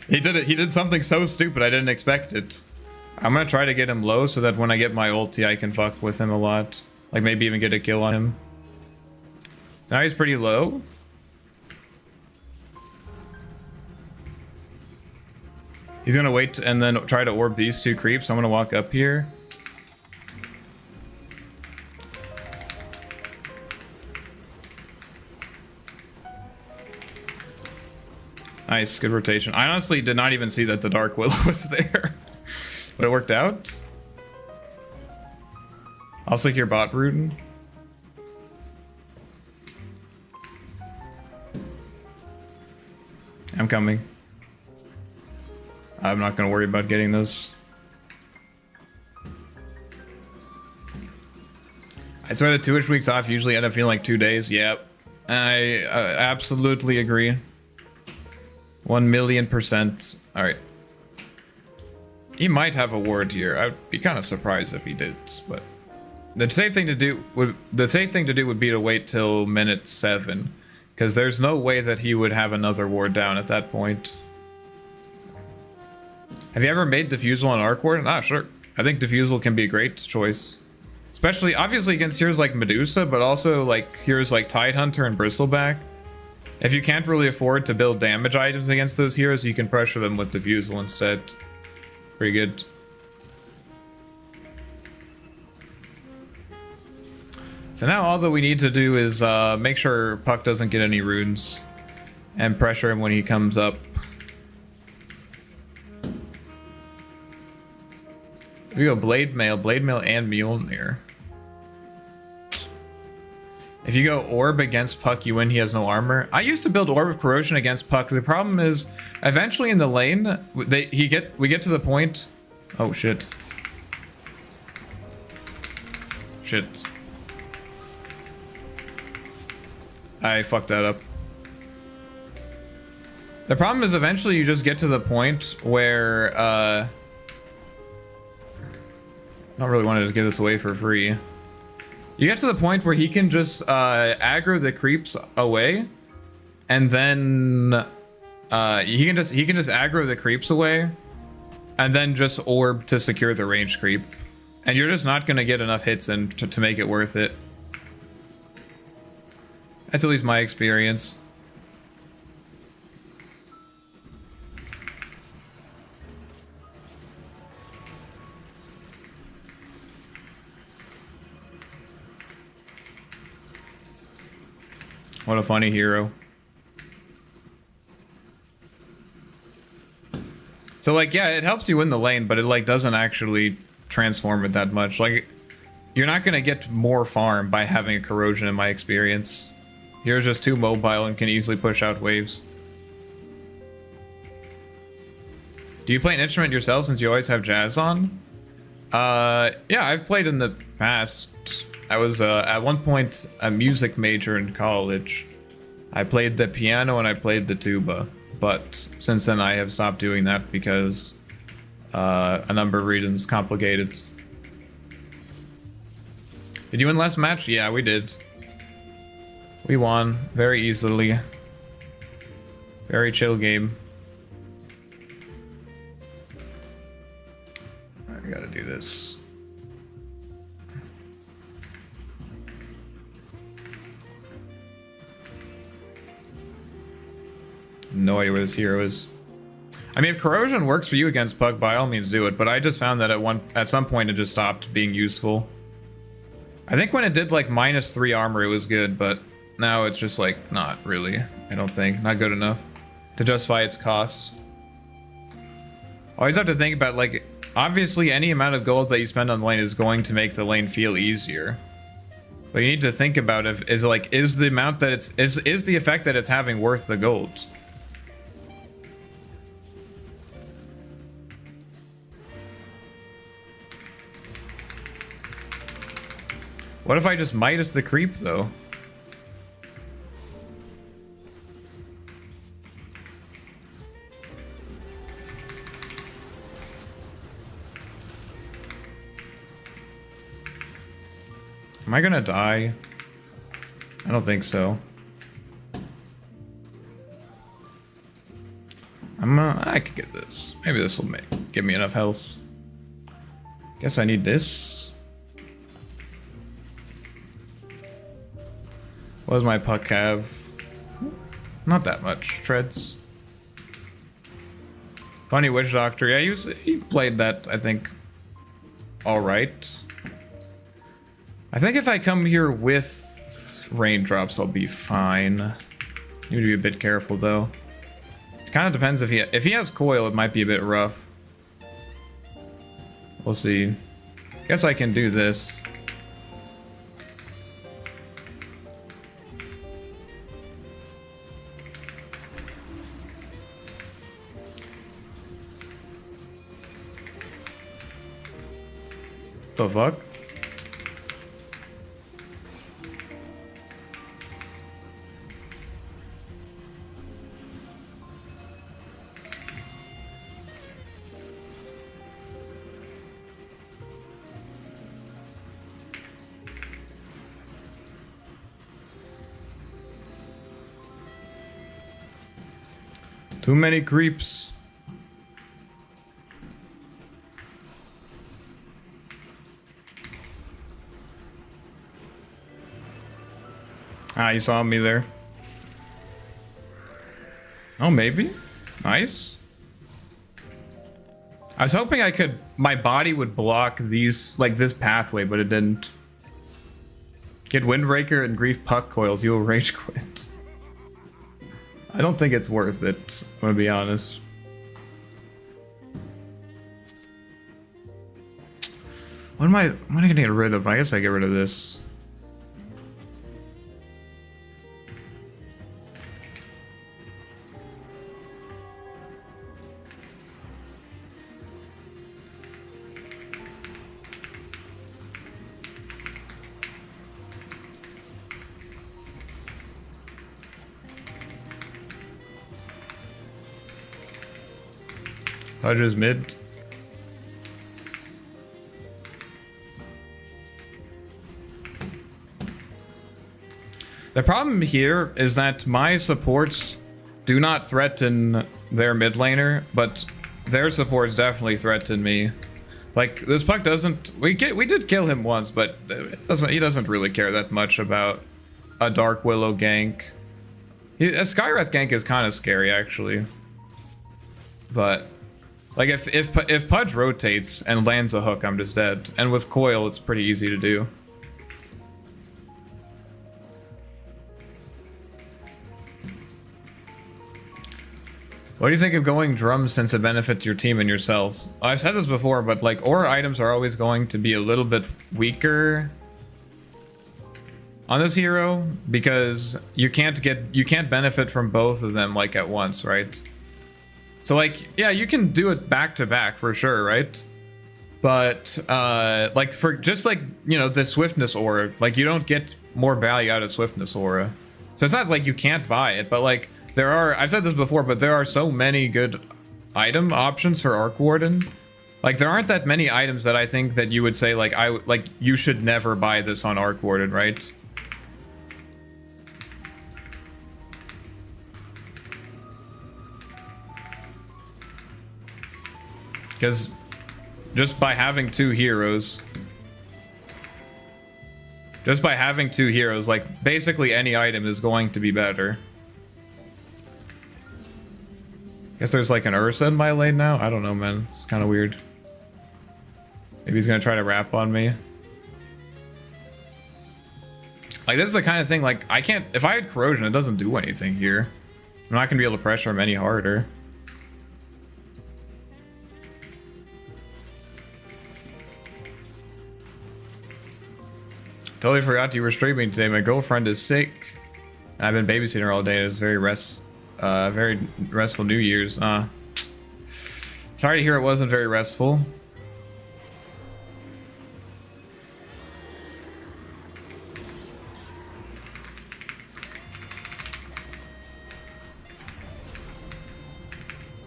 he did it. He did something so stupid. I didn't expect it. I'm going to try to get him low so that when I get my ulti, I can fuck with him a lot. Like maybe even get a kill on him. So now he's pretty low. He's going to wait and then try to orb these two creeps. I'm going to walk up here. Nice, good rotation. I honestly did not even see that the Dark Willow was there. But it worked out. I'll secure bot rootin. I'm coming. I'm not gonna worry about getting those. I swear the 2-ish weeks off usually end up feeling like 2 days. Yep. I absolutely agree. 1,000,000%. Alright. He might have a ward here. I'd be kind of surprised if he did, but the safe thing to do would be to wait till minute 7, because there's no way that he would have another ward down at that point. Have you ever made Diffusal on Arc Warden? Ah, sure. I think Diffusal can be a great choice. Especially, obviously, against heroes like Medusa, but also like heroes like Tidehunter and Bristleback. If you can't really afford to build damage items against those heroes, you can pressure them with Diffusal instead. Pretty good. So now all that we need to do is make sure Puck doesn't get any runes and pressure him when he comes up. If you go Blade Mail and Mjolnir. If you go Orb against Puck, you win. He has no armor. I used to build Orb of Corrosion against Puck. The problem is, eventually in the lane, we get to the point. Oh shit. Shit. I fucked that up. The problem is, eventually you just get to the point where I don't really want to give this away for free. You get to the point where he can just aggro the creeps away, and then he can just aggro the creeps away, and then just orb to secure the ranged creep, and you're just not gonna get enough hits in to make it worth it. That's at least my experience. What a funny hero. So like, yeah, it helps you win the lane, but it like doesn't actually transform it that much. Like, you're not gonna get more farm by having a corrosion in my experience. Hero's just too mobile and can easily push out waves. Do you play an instrument yourself since you always have jazz on? Yeah, I've played in the past. I was at one point a music major in college. I played the piano and I played the tuba, but since then I have stopped doing that because a number of reasons complicated. Did you win last match? Yeah, we did. We won very easily. Very chill game. I gotta do this. No idea where this hero is. I mean, if corrosion works for you against Puck, by all means do it, but I just found that at some point it just stopped being useful. I think when it did like -3 armor it was good, but now it's just like not really. I don't think. Not good enough to justify its costs. Always have to think about, like, obviously any amount of gold that you spend on the lane is going to make the lane feel easier. But you need to think about is the amount that is the effect that it's having worth the gold? What if I just Midas the creep though? Am I gonna die? I don't think so. I could get this. Maybe this will give me enough health. Guess I need this. What does my Puck have? Not that much. Treads. Funny Witch Doctor. Yeah, he played that, I think, alright. I think if I come here with raindrops, I'll be fine. Need to be a bit careful, though. It kind of depends if he has coil, it might be a bit rough. We'll see. Guess I can do this. the fuck? Too many creeps. Ah, you saw me there. Oh, maybe? Nice. I was hoping my body would block these, like this pathway, but it didn't. Get Windbreaker and Grief Puck Coils, you'll rage quit. I don't think it's worth it, I'm gonna be honest. What am I gonna get rid of? I guess I get rid of this. Pudge mid. The problem here is that my supports do not threaten their mid laner, but their supports definitely threaten me. Like, this puck doesn't... We did kill him once, but he doesn't really care that much about a Dark Willow gank. A Skywrath gank is kind of scary, actually. But... like, if Pudge rotates and lands a hook, I'm just dead. And with Coil, it's pretty easy to do. What do you think of going drums since it benefits your team and yourselves? I've said this before, but like aura items are always going to be a little bit weaker on this hero because you can't benefit from both of them like at once, right? So like, yeah, you can do it back to back for sure, right? But like for just like, you know, the swiftness aura, like you don't get more value out of swiftness aura. So it's not like you can't buy it, but like there are, I've said this before, but there are so many good item options for Arc Warden. Like there aren't that many items that I think that you would say like you should never buy this on Arc Warden, right? Because just by having two heroes, like basically any item is going to be better. Guess there's like an Ursa in my lane now? I don't know, man. It's kind of weird. Maybe he's gonna try to wrap on me. Like this is the kind of thing, like I can't, if I had corrosion, it doesn't do anything here. I'm not gonna be able to pressure him any harder. Totally forgot you were streaming today. My girlfriend is sick. And I've been babysitting her all day. It was very restful New Year's. Sorry to hear it wasn't very restful.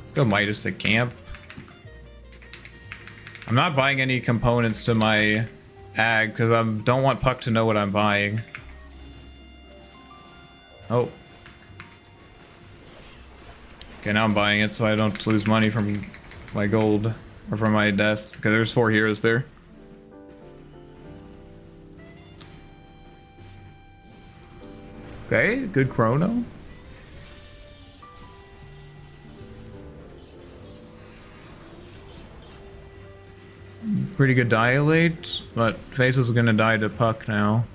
Let's go Midas to camp. I'm not buying any components to my ag because I don't want Puck to know what I'm buying. Oh. Okay, now I'm buying it so I don't lose money from my gold or from my deaths. Okay, there's 4 heroes there. Okay, good chrono. Pretty good dilate, but Face is gonna die to Puck now.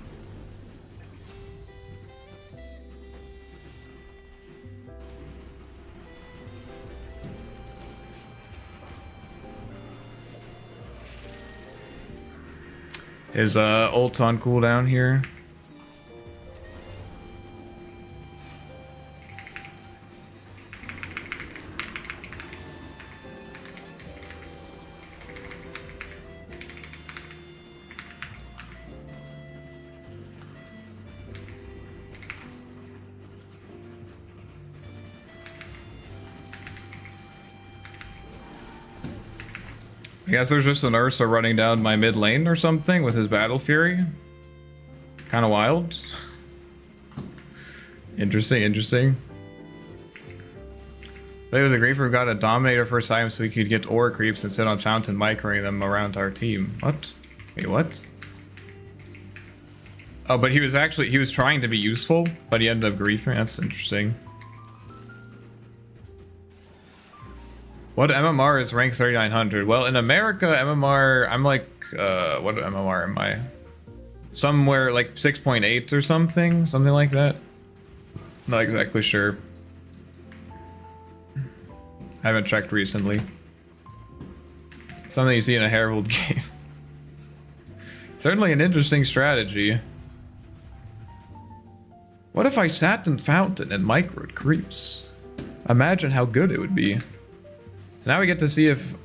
His ult's on cooldown here. guess there's just an Ursa running down my mid lane or something with his Battle Fury. Kind of wild. Interesting, interesting. Play with the Griefer got a Dominator first time so we could get ore creeps and sit on Fountain microing them around our team. What? Wait, what? Oh, but he was trying to be useful, but he ended up griefing. That's interesting. What MMR is rank 3900? Well, in America, MMR, I'm like, what MMR am I? Somewhere like 6.8 or something like that. Not exactly sure. Haven't checked recently. Something you see in a Herald game. Certainly an interesting strategy. What if I sat in Fountain and microed creeps? Imagine how good it would be. So now we get to see if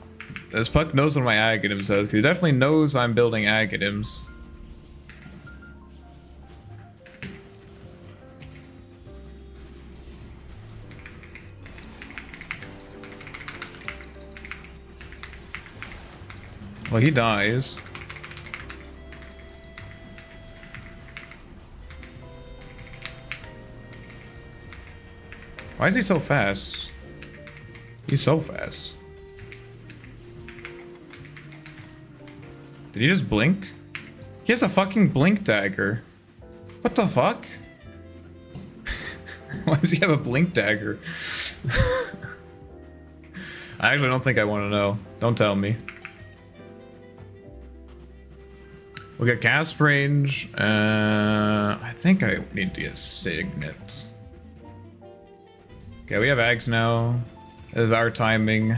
this Puck knows what my Aghanim says, because he definitely knows I'm building Aghanims. Well, he dies. Why is he so fast? He's so fast. Did he just blink? He has a fucking blink dagger. What the fuck? Why does he have a blink dagger? I actually don't think I want to know. Don't tell me. We'll get cast range. I think I need to get Signet. Okay, we have Ags now. This is our timing.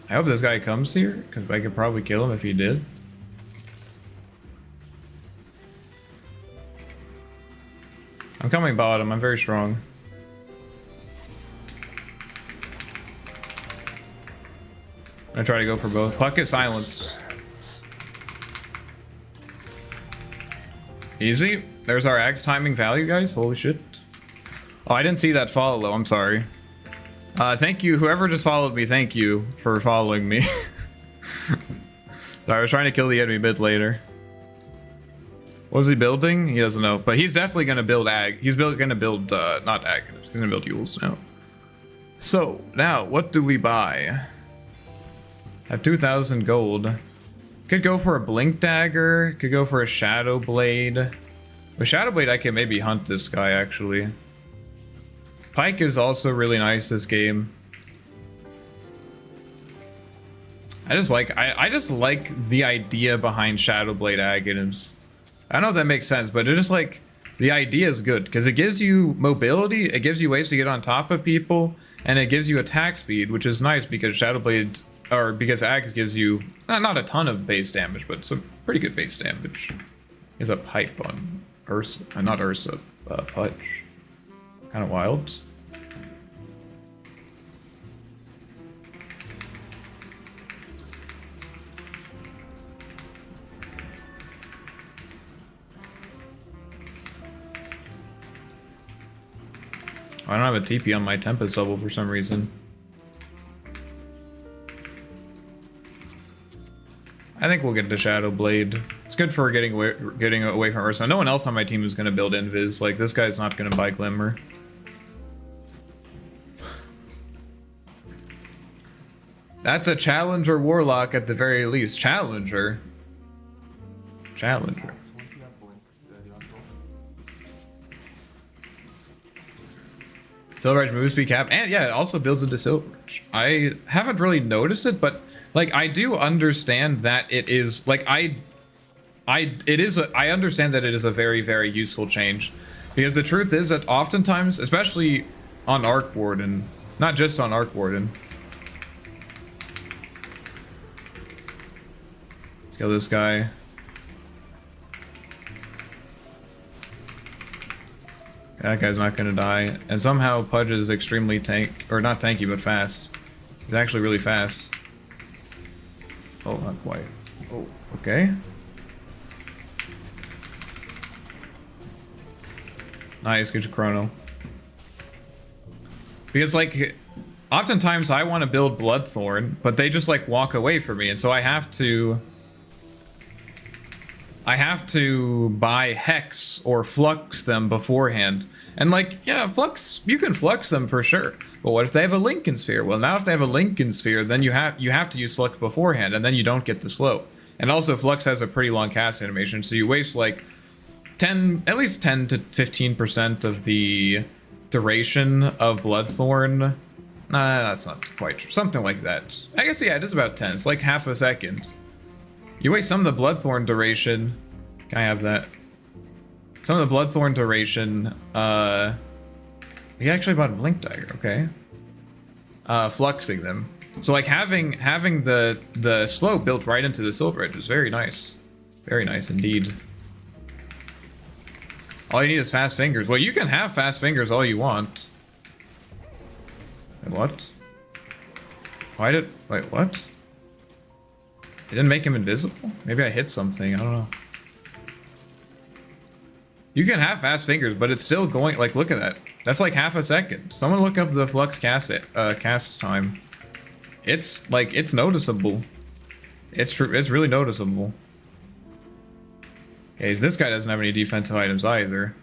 I hope this guy comes here, because I could probably kill him if he did. I'm coming bottom, I'm very strong. I'm gonna try to go for both. Puck is silenced. Easy. There's our Axe timing value, guys. Holy shit. Oh, I didn't see that follow. I'm sorry. Thank you. Whoever just followed me, thank you for following me. Sorry, I was trying to kill the enemy mid later. What was he building? He doesn't know. But he's definitely going to build He's gonna build, not Ag. He's going to build Yules now. So, now, what do we buy? Have 2,000 gold. Could go for a Blink Dagger. Could go for a Shadow Blade. With Shadow Blade, I can maybe hunt this guy, actually. Pike is also really nice this game. I just like the idea behind Shadow Blade Aghanims. I don't know if that makes sense, but it's just like, the idea is good, because it gives you mobility, it gives you ways to get on top of people, and it gives you attack speed, which is nice because Shadow Blade, or because Axe gives you, not a ton of base damage, but some pretty good base damage. There's a pipe on Ursa, not Ursa, Pudge. Kind of wild. I don't have a TP on my Tempest level for some reason. I think we'll get the Shadow Blade. It's good for getting away from Ursa. No one else on my team is going to build Invis. Like, this guy's not going to buy Glimmer. That's a Challenger Warlock at the very least. Challenger. Challenger. Silver Edge move speed cap, and yeah, it also builds into Silver Edge. I haven't really noticed it, but like I do understand that it is like I understand that it is a very, very useful change, because the truth is that oftentimes, especially on Arc Warden, not just on Arc Warden. Let's kill this guy. That guy's not gonna die. And somehow Pudge is extremely not tanky, but fast. He's actually really fast. Oh, not quite. Oh, okay. Nice, good chrono. Because like, oftentimes I want to build Bloodthorn, but they just like walk away from me, and so I have to buy Hex or Flux them beforehand. And like, yeah, Flux, you can Flux them for sure. But what if they have a Lincoln Sphere? Well, now if they have a Lincoln Sphere, then you have to use Flux beforehand, and then you don't get the slow. And also Flux has a pretty long cast animation, so you waste like at least 10 to 15% of the duration of Bloodthorn. Nah, that's not quite true. Something like that. I guess, yeah, it is about 10. It's like half a second. You waste some of the Bloodthorn duration. Can I have that? Some of the Bloodthorn duration. He actually bought a Blink Dagger, okay. Fluxing them. So like having the slow built right into the Silver Edge is very nice. Very nice indeed. All you need is fast fingers. Well, you can have fast fingers all you want. Wait, what? Wait, what? It didn't make him invisible? Maybe I hit something, I don't know. You can have fast fingers, but it's still going, like, look at that. That's like half a second. Someone look up the Flux cast time. It's like, it's noticeable. It's really noticeable. Okay, this guy doesn't have any defensive items either.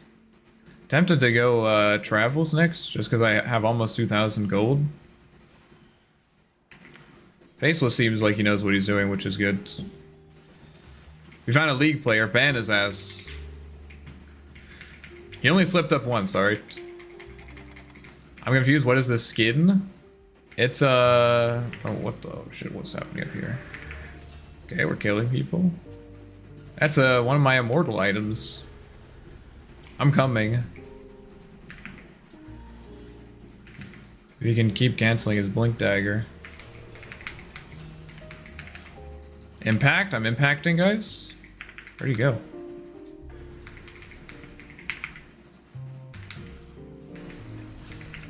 Tempted to go Travels next, just because I have almost 2,000 gold. Faceless seems like he knows what he's doing, which is good. We found a League player, ban his ass. He only slipped up once, alright. I'm confused, what is this skin? It's oh, what the shit, what's happening up here? Okay, we're killing people. That's one of my Immortal items. I'm coming. We can keep canceling his Blink Dagger. Impact? I'm impacting, guys. Where'd he go?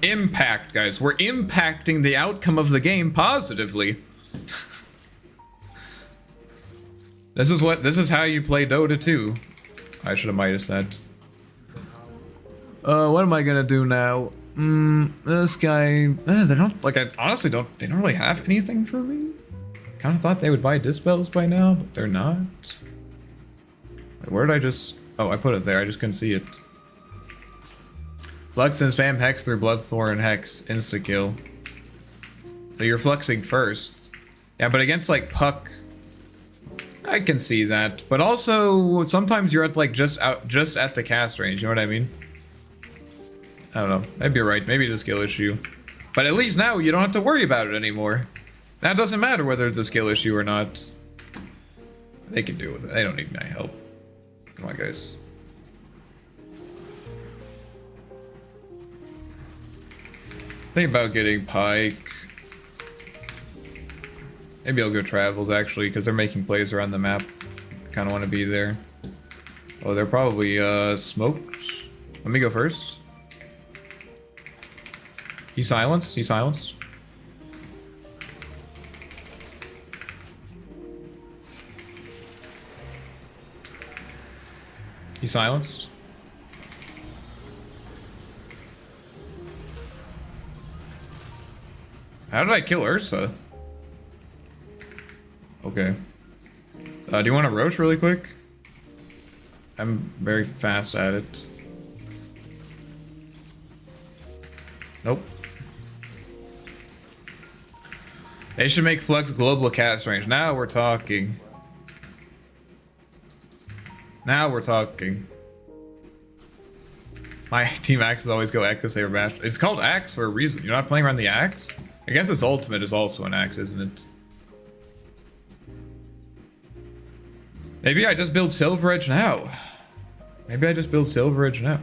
Impact, guys. We're impacting the outcome of the game positively. This is how you play Dota 2. I should have Midas that. What am I gonna do now? This guy, they don't, like, I honestly don't, they don't really have anything for me. Kind of thought they would buy Dispels by now, but they're not. Wait, where did I just, oh, I put it there, I just couldn't see it. Flux and spam Hex through Bloodthorn Hex, insta-kill. So you're fluxing first. Yeah, but against, like, Puck, I can see that. But also, sometimes you're at, like, just at the cast range, you know what I mean? I don't know, maybe you're right, maybe it's a skill issue. But at least now, you don't have to worry about it anymore. Now it doesn't matter whether it's a skill issue or not. They can deal with it, they don't need my help. Come on, guys. Think about getting Pike. Maybe I'll go Travels, actually, because they're making plays around the map. I kind of want to be there. Oh, they're probably smoked. Let me go first. He's silenced. He's silenced. He's silenced. How did I kill Ursa? Okay. Do you want to roach really quick? I'm very fast at it. Nope. They should make Flux global cast range. Now we're talking. Now we're talking. My team axes always go Echo Saber Bash. It's called Axe for a reason. You're not playing around the axe? I guess its ultimate is also an axe, isn't it? Maybe I just build Silver Edge now. Maybe I just build Silver Edge now.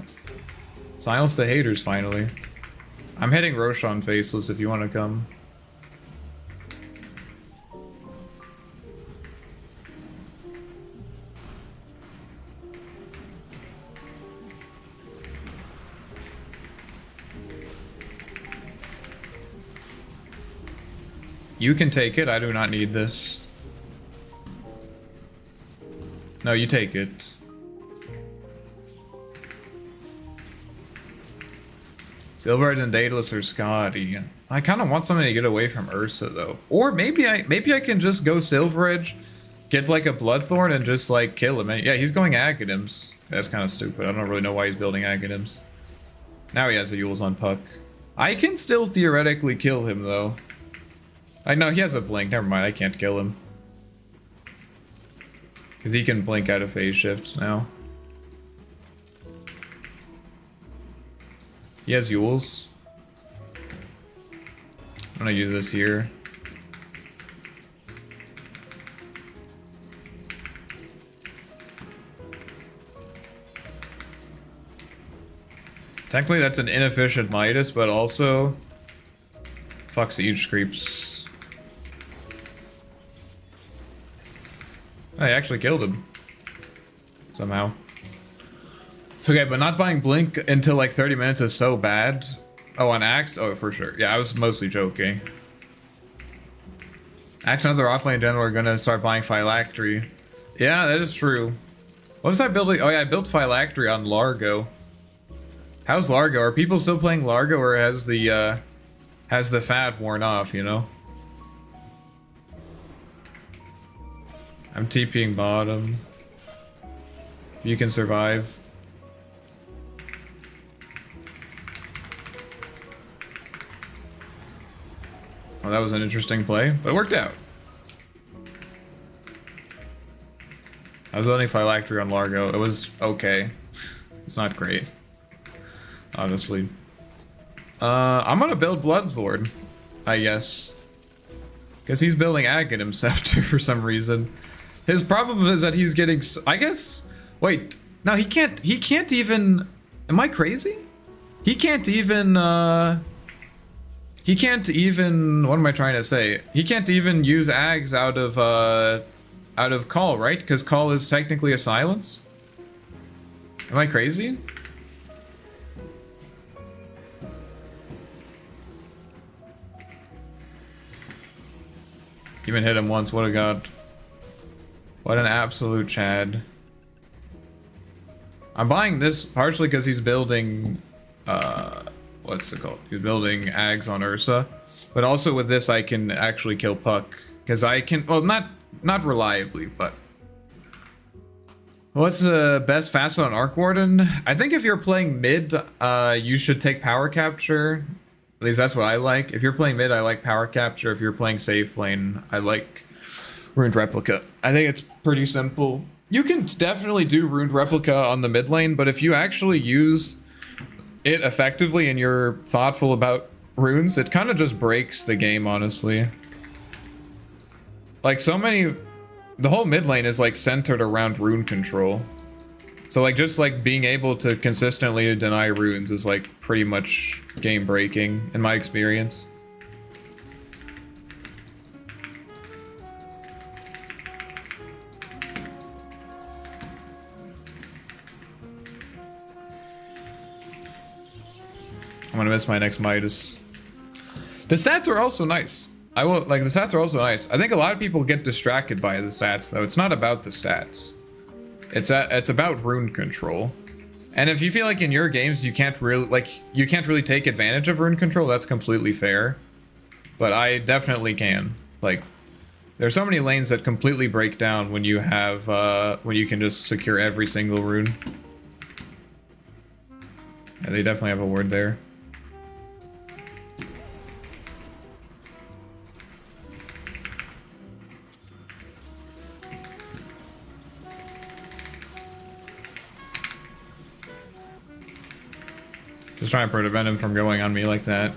Silence the haters, finally. I'm hitting Roshan Faceless if you want to come. You can take it, I do not need this. No, you take it. Silverhead and Daedalus or Scotty. I kind of want something to get away from Ursa though. Or maybe I can just go Silver Edge, get like a Bloodthorn and just like kill him. Yeah, he's going Aghanim's. That's kind of stupid. I don't really know why he's building Aghanim's. Now he has a Yules on Puck. I can still theoretically kill him though. I know he has a blink. Never mind, I can't kill him. Because he can blink out of phase shifts now. He has Yules. I'm gonna use this here. Technically that's an inefficient Midas, but also fucks each creeps. I actually killed him. Somehow. It's okay, but not buying Blink until like 30 minutes is so bad. Oh, on Axe? Oh, for sure. Yeah, I was mostly joking. Axe and other offlane in general are gonna start buying Phylactery. Yeah, that is true. What was I building? Oh yeah, I built Phylactery on Largo. How's Largo? Are people still playing Largo, or has the fad worn off, you know? I'm TPing bottom. If you can survive. Well, that was an interesting play, but it worked out. I was building Phylactery on Largo. It was okay. It's not great, honestly. I'm gonna build Bloodthorn, I guess. Because he's building Aghanim Scepter for some reason. His problem is that he's getting... I guess... Wait. No, he can't even... Am I crazy? He can't even... He can't even, what am I trying to say? He can't even use Ags out of Call, right? Because Call is technically a silence? Am I crazy? Even hit him once, what a god. What an absolute Chad. I'm buying this partially because he's building, what's it called? He's building Ags on Ursa, but also with this I can actually kill Puck because I can. Well, not reliably, but what's the best fast on Arc Warden? I think if you're playing mid, you should take power capture. At least that's what I like. If you're playing mid, I like power capture. If you're playing safe lane, I like Ruined Replica. I think it's pretty simple. You can definitely do Ruined Replica on the mid lane, but if you actually use it effectively and you're thoughtful about runes, it kind of just breaks the game, honestly. Like so many, the whole mid lane is like centered around rune control. So like just like being able to consistently deny runes is like pretty much game breaking in my experience. I'm gonna miss my next Midas. The stats are also nice. The stats are also nice. I think a lot of people get distracted by the stats though. It's not about the stats. It's about rune control. And if you feel like in your games you can't really take advantage of rune control, that's completely fair. But I definitely can. Like, there's so many lanes that completely break down when you have when you can just secure every single rune. Yeah, they definitely have a ward there. Just trying to prevent him from going on me like that.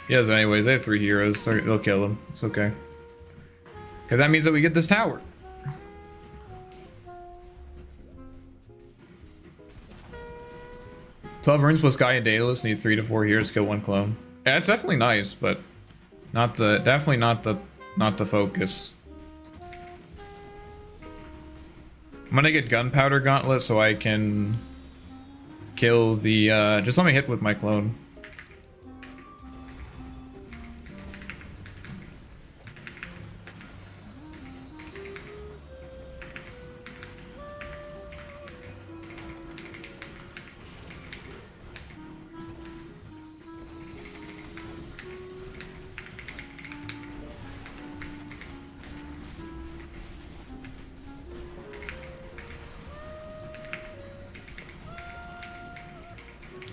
He has anyways. They have 3 heroes, so they'll kill him. It's okay. Because that means that we get this tower. "12 runes plus Guy and Daedalus need 3 to 4 heroes to kill 1 clone." Yeah, it's definitely nice, but definitely not the focus. I'm gonna get Gunpowder Gauntlet so I can kill the, just let me hit with my clone.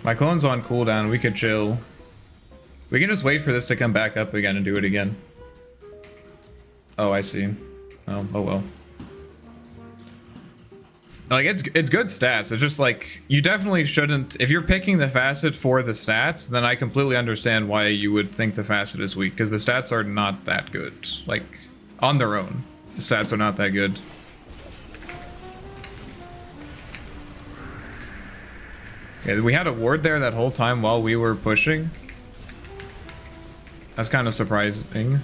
My clone's on cooldown. We could chill. We can just wait for this to come back up again and do it again. Oh, I see. Oh well. Like, it's good stats. It's just like, you definitely shouldn't, if you're picking the facet for the stats, then I completely understand why you would think the facet is weak, because the stats are not that good. Like, on their own, the stats are not that good. Okay, we had a ward there that whole time while we were pushing. That's kind of surprising.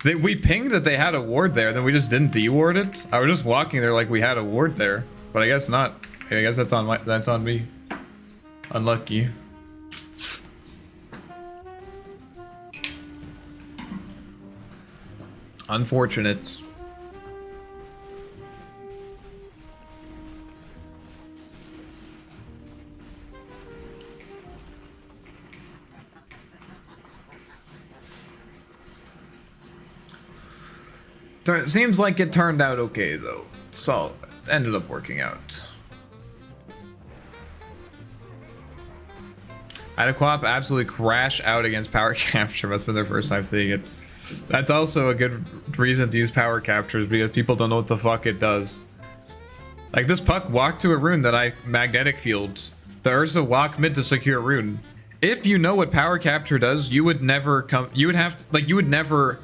We pinged that they had a ward there, then we just didn't deward it. I was just walking there like we had a ward there, but I guess not. I guess that's on me. Unlucky. Unfortunate. It seems like it turned out okay though. So it ended up working out. I had a co-op absolutely crash out against power capture. Must have been their first time seeing it. That's also a good reason to use power captures, because people don't know what the fuck it does. Like, this puck walked to a rune that I magnetic field. The Ursa walked mid to secure a rune. If you know what power capture does, you would never you would never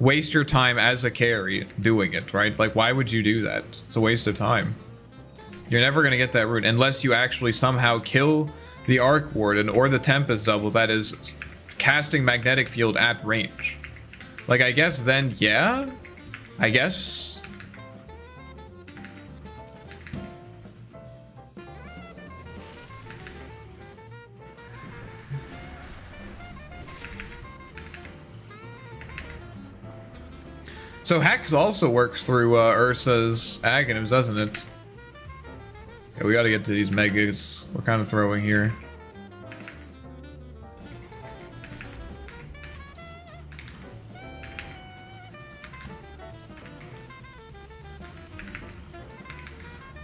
waste your time as a carry doing it, right? Like, why would you do that? It's a waste of time. You're never gonna get that rune unless you actually somehow kill the Arc Warden or the Tempest double that is casting magnetic field at range. Like, I guess then, yeah? I guess... So Hex also works through Ursa's Aghanim's, doesn't it? Okay, we gotta get to these megas. We're kind of throwing here.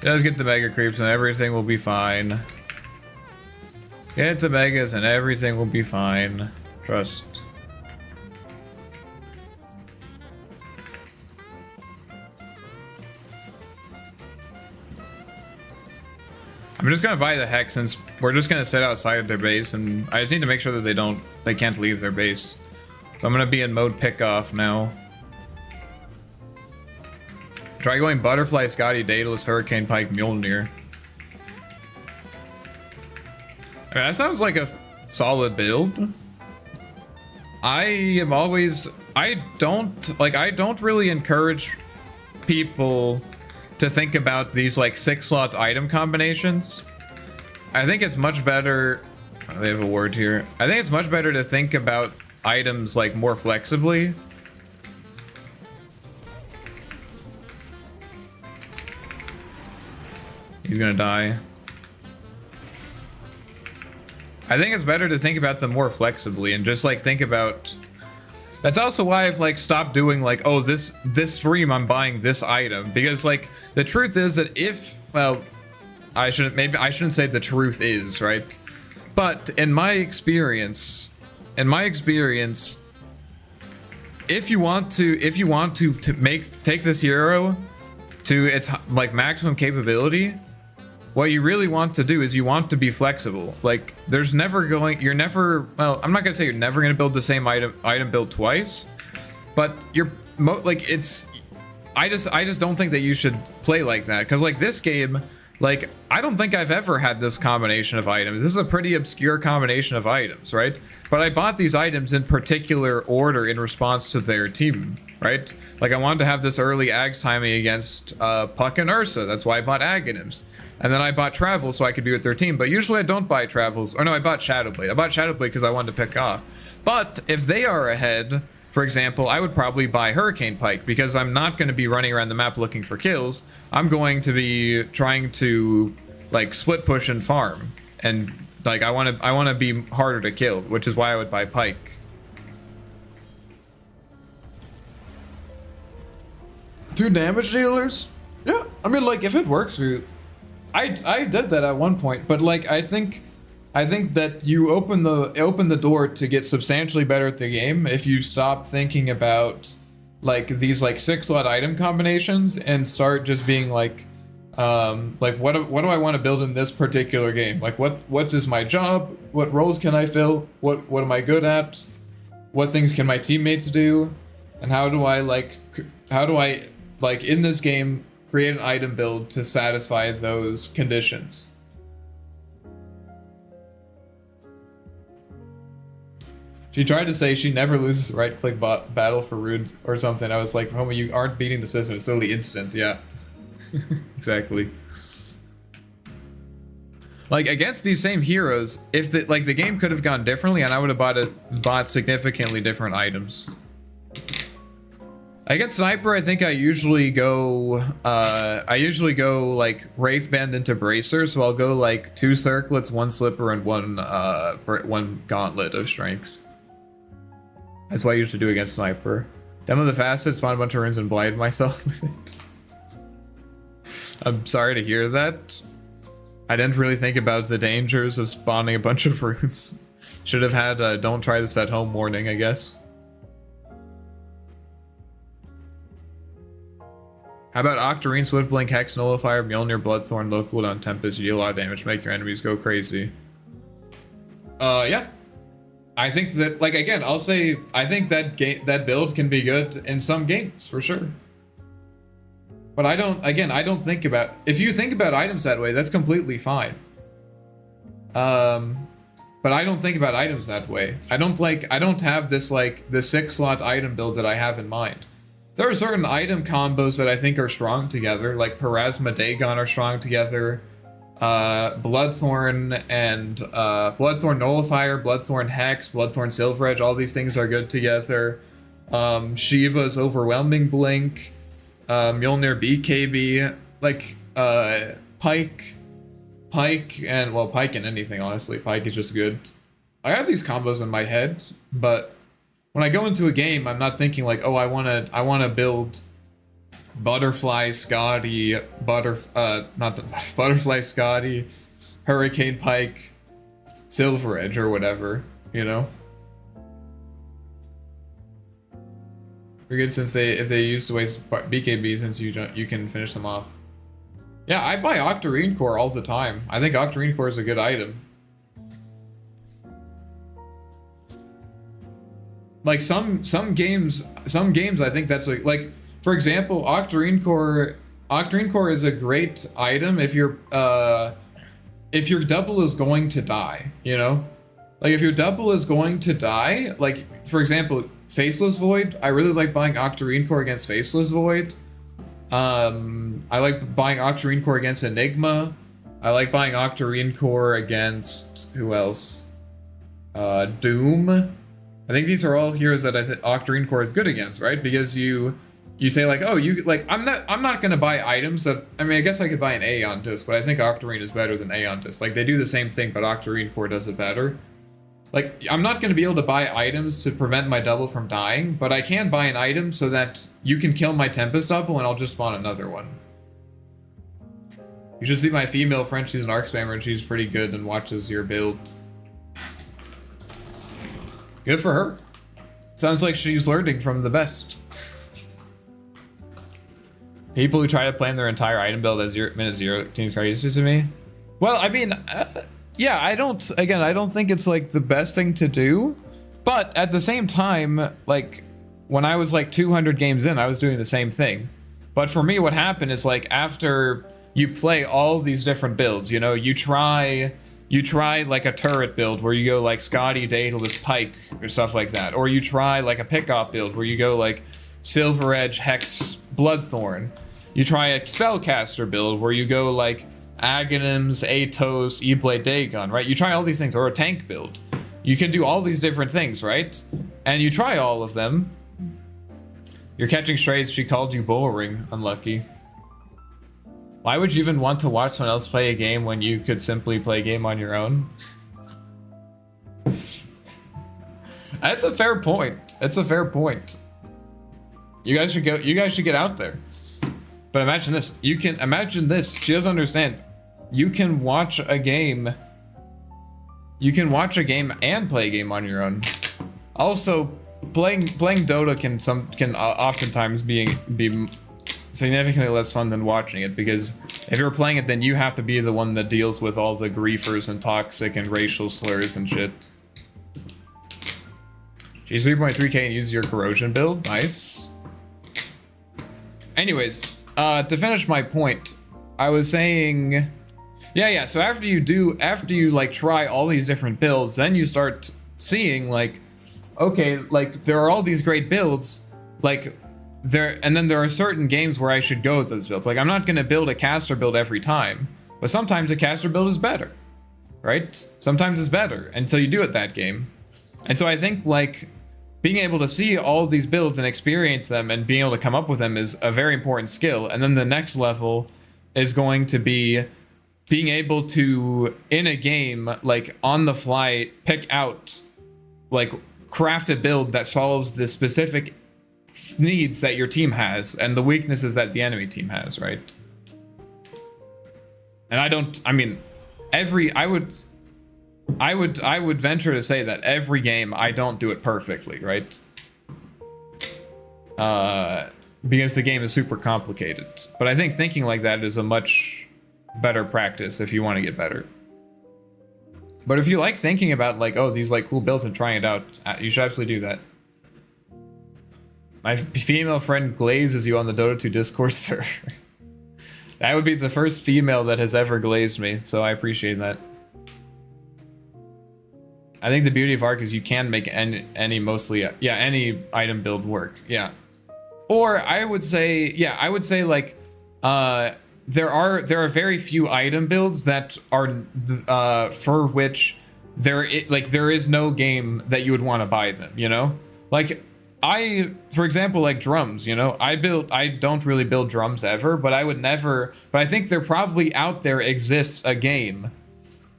Let's get the mega creeps and everything will be fine. Get the megas and everything will be fine. Trust. I'm just gonna buy the Hex since we're just gonna sit outside of their base, and I just need to make sure that they can't leave their base. So I'm gonna be in mode pick off now. Try going Butterfly, Scotty, Daedalus, Hurricane, Pike, Mjolnir. I mean, that sounds like a solid build. I don't really encourage people to think about these like 6-slot item combinations. I think it's much better. Oh, they have a word here. I think it's much better to think about items like more flexibly. He's gonna die. I think it's better to think about them more flexibly and just like think about. That's also why I've like stopped doing like, oh, this stream I'm buying this item, because like the truth is that I shouldn't say the truth is, right? But in my experience, if you want to take this hero to its like maximum capability, what you really want to do is you want to be flexible. Like, I'm not gonna say you're never gonna build the same item build twice, but I just don't think that you should play like that, because like this game, like, I don't think I've ever had this combination of items. This is a pretty obscure combination of items, right? But I bought these items in particular order in response to their team, right? Like, I wanted to have this early Ags timing against Puck and Ursa. That's why I bought Aghanims. And then I bought Travel so I could be with their team. But usually I don't buy Travels. Or no, I bought Shadowblade. I bought Shadowblade because I wanted to pick off. But if they are ahead, for example, I would probably buy Hurricane Pike, because I'm not going to be running around the map looking for kills. I'm going to be trying to like split push and farm and Like I want to be harder to kill, which is why I would buy Pike. Two damage dealers? Yeah, I mean, like, if it works for you, I did that at one point, but like I think that you open the door to get substantially better at the game if you stop thinking about like these like 6-slot item combinations and start just being like what do I want to build in this particular game? Like what is my job? What roles can I fill? What am I good at? What things can my teammates do? And how do I in this game create an item build to satisfy those conditions? She tried to say she never loses the right-click battle for rude or something. I was like, homie, you aren't beating the system. It's totally instant. Yeah. Exactly. Like, against these same heroes, if the game could have gone differently, and I would have bought significantly different items. Against Sniper, I think I usually go like Wraithband into Bracer, so I'll go like 2 circlets, 1 slipper, and one gauntlet of strength. That's what I usually do against Sniper. Demo the facet, spawn a bunch of runes, and blind myself with it. I'm sorry to hear that. I didn't really think about the dangers of spawning a bunch of runes. Should have had a don't try this at home warning, I guess. How about Octarine, Swiftblink, Hex, Nullifier, Mjolnir, Bloodthorn, low cooldown, Tempest, you deal a lot of damage, make your enemies go crazy. Yeah. I think that, like, again, I'll say, I think that build can be good in some games, for sure. But I don't think about, if you think about items that way, that's completely fine. But I don't think about items that way. I don't have this, like, the 6-slot item build that I have in mind. There are certain item combos that I think are strong together, like Parasma Dagon are strong together. Bloodthorn and Bloodthorn Nullifier, Bloodthorn Hex, Bloodthorn Silver Edge, all these things are good together. Shiva's Overwhelming Blink, Mjolnir BKB, like Pike, and well, Pike and anything, honestly. Pike is just good. I have these combos in my head, but when I go into a game, I'm not thinking like, oh, I wanna build Butterfly Scotty, Butterfly Scotty, Hurricane Pike, Silver Edge or whatever, you know. You're good since if they used to waste BKB since you can finish them off. Yeah, I buy Octarine Core all the time. I think Octarine Core is a good item. Like some games I think that's like for example, Octarine Core is a great item if your double is going to die, you know? Like if your double is going to die, like for example, Faceless Void, I really like buying Octarine Core against Faceless Void. I like buying Octarine Core against Enigma. I like buying Octarine Core against who else? Doom. I think these are all heroes that I think Octarine Core is good against, right? Because you say like, oh, you like I'm not gonna buy items that, I mean, I guess I could buy an Aeon Disc, but I think Octarine is better than Aeon Disc. Like they do the same thing, but Octarine Core does it better. Like I'm not gonna be able to buy items to prevent my double from dying, but I can buy an item so that you can kill my Tempest double and I'll just spawn another one. You should see my female friend, she's an Arc Spammer and she's pretty good and watches your build. Good for her. Sounds like she's learning from the best. People who try to plan their entire item build at minute 0 seems crazy to me. Well, I mean, yeah, I don't think it's like the best thing to do, but at the same time, like when I was like 200 games in, I was doing the same thing. But for me, what happened is like after you play all these different builds, you know, you try like a turret build where you go like Scotty, Daedalus, Pike, or stuff like that. Or you try like a pick-off build where you go like Silver Edge, Hex, Bloodthorn. You try a Spellcaster build where you go like Aghanims, Atos, E-Blade, Dagon, right? You try all these things, or a tank build. You can do all these different things, right? And you try all of them. You're catching strays, she called you boring, unlucky. Why would you even want to watch someone else play a game when you could simply play a game on your own? That's a fair point. It's a fair point. You guys should go. You guys should get out there. But imagine this. You can imagine this. She doesn't understand. You can watch a game. You can watch a game and play a game on your own. Also, playing Dota can oftentimes be significantly less fun than watching it, because if you're playing it, then you have to be the one that deals with all the griefers and toxic and racial slurs and shit. She's 3.3k and uses your corrosion build. Nice. Anyways, to finish my point, I was saying, yeah. So after you like try all these different builds, then you start seeing like, okay, like there are all these great builds, like and then there are certain games where I should go with those builds. Like I'm not gonna build a caster build every time, but sometimes a caster build is better, right? Sometimes it's better, and so you do it that game. And so I think like being able to see all of these builds and experience them and being able to come up with them is a very important skill. And then the next level is going to be being able to, in a game, like on the fly, pick out, like craft a build that solves the specific needs that your team has and the weaknesses that the enemy team has, right? And I would venture to say that every game I don't do it perfectly, right? Because the game is super complicated. But I think thinking like that is a much better practice if you want to get better. But if you like thinking about like, oh, these like cool builds and trying it out, you should absolutely do that. My female friend glazes you on the Dota 2 Discord server. That would be the first female that has ever glazed me, so I appreciate that. I think the beauty of Arc is you can make any item build work. Yeah. Or I would say like there are very few item builds that are for which there is no game that you would want to buy them, you know? Like for example, like drums, you know, I don't really build drums ever, but I think there probably out there exists a game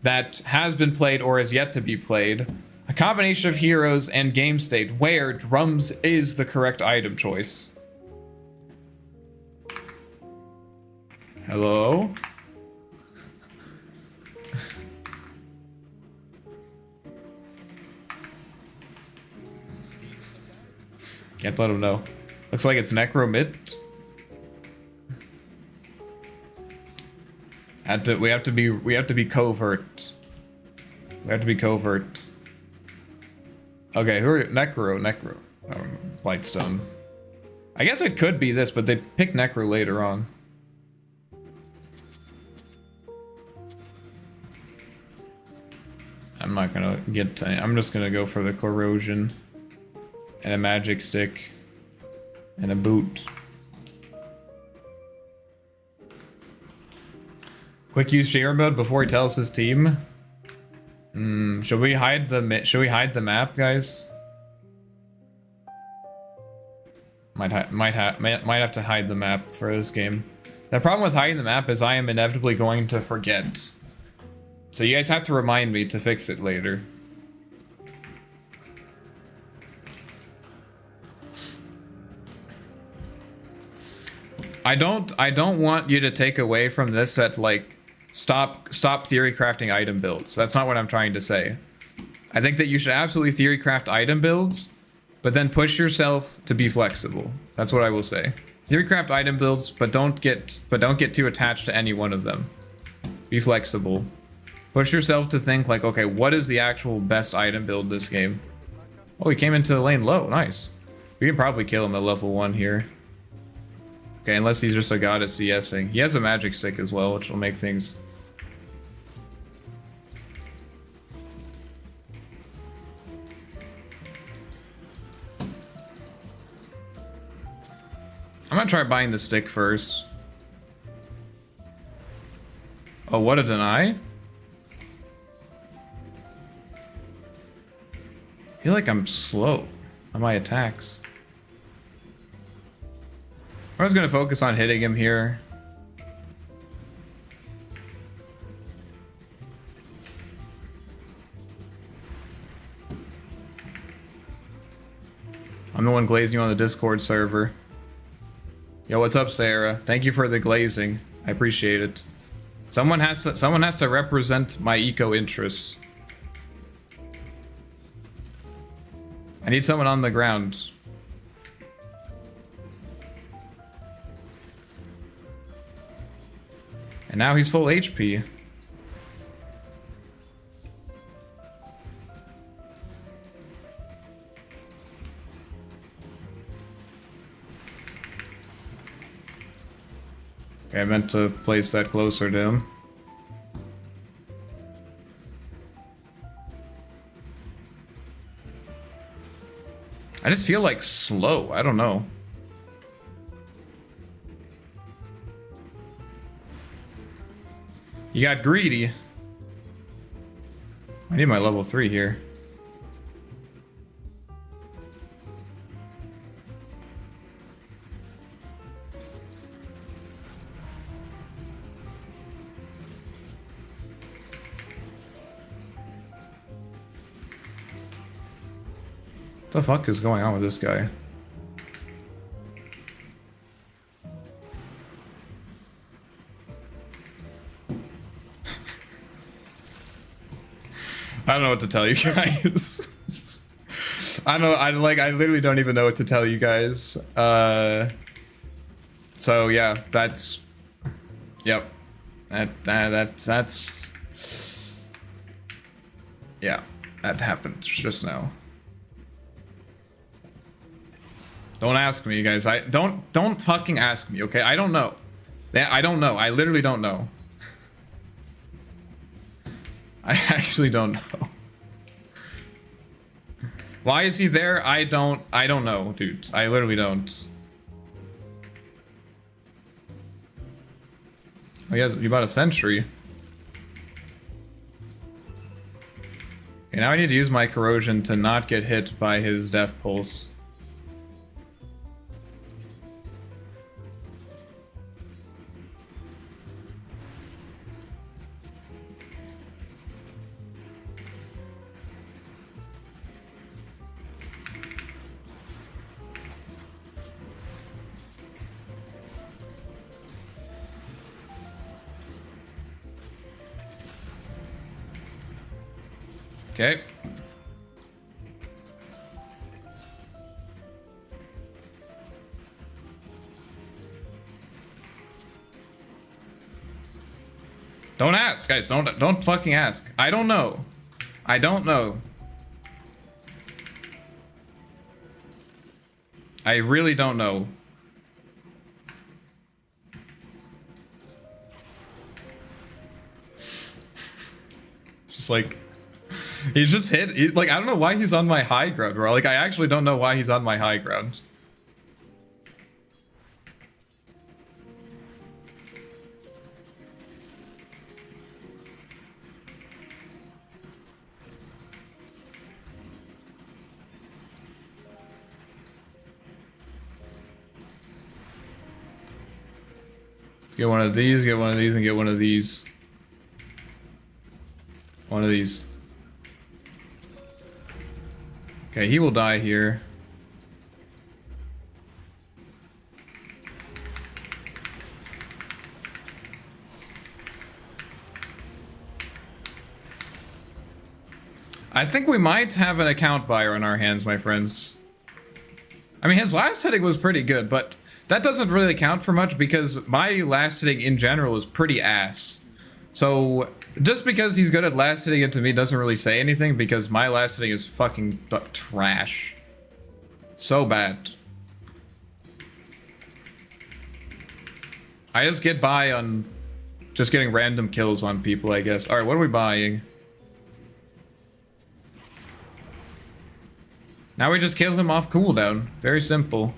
that has been played or is yet to be played, a combination of heroes and game state where drums is the correct item choice. Hello? Can't let him know. Looks like it's Necro mid. We have to be covert. We have to be covert. Okay, who are Necro. Blightstone. I guess it could be this, but they pick Necro later on. I'm not gonna get any, I'm just gonna go for the corrosion and a magic stick and a boot. Quick use share mode before he tells his team. Should we hide the map, guys? Might have to hide the map for this game. The problem with hiding the map is I am inevitably going to forget. So you guys have to remind me to fix it later. I don't want you to take away from this that like stop theory crafting item builds. That's not what I'm trying to say. I think that you should absolutely theory craft item builds, but then push yourself to be flexible. That's what I will say. Theory craft item builds, but don't get too attached to any one of them. Be flexible. Push yourself to think like, okay, what is the actual best item build this game? Oh, he came into the lane low. Nice. We can probably kill him at level 1 here. Okay, unless he's just a god at CSing. He has a magic stick as well, which will make things... I'm gonna try buying the stick first. Oh, what a deny? I feel like I'm slow on my attacks. I was gonna focus on hitting him here. I'm the one glazing you on the Discord server. Yo, what's up, Sarah? Thank you for the glazing. I appreciate it. Someone has to represent my eco interests. I need someone on the ground. And now he's full HP. Okay, I meant to place that closer to him. I just feel like slow. I don't know. You got greedy. I need my level 3 here. What the fuck is going on with this guy? I don't know what to tell you guys. I don't know, I literally don't even know what to tell you guys. So yeah, that's yep. That's yeah, that happened just now. Don't ask me, you guys. Don't fucking ask me, okay? I don't know. I don't know. I literally don't know. I actually don't know. Why is he there? I don't know, dude. I literally don't. Oh, you bought a sentry. Okay, now I need to use my corrosion to not get hit by his death pulse. Okay. Don't ask, guys. Don't fucking ask. I don't know. I don't know. I really don't know. Just like he's just hit. He's like, I don't know why he's on my high ground, bro. Like, I actually don't know why he's on my high ground. Get one of these, get one of these, and get one of these. One of these. Okay, he will die here. I think we might have an account buyer on our hands, my friends. I mean, his last hitting was pretty good, but that doesn't really count for much because my last hitting in general is pretty ass. So just because he's good at last hitting it to me doesn't really say anything because my last hitting is fucking trash. So bad. I just get by on just getting random kills on people, I guess. Alright, what are we buying? Now we just kill him off cooldown. Very simple.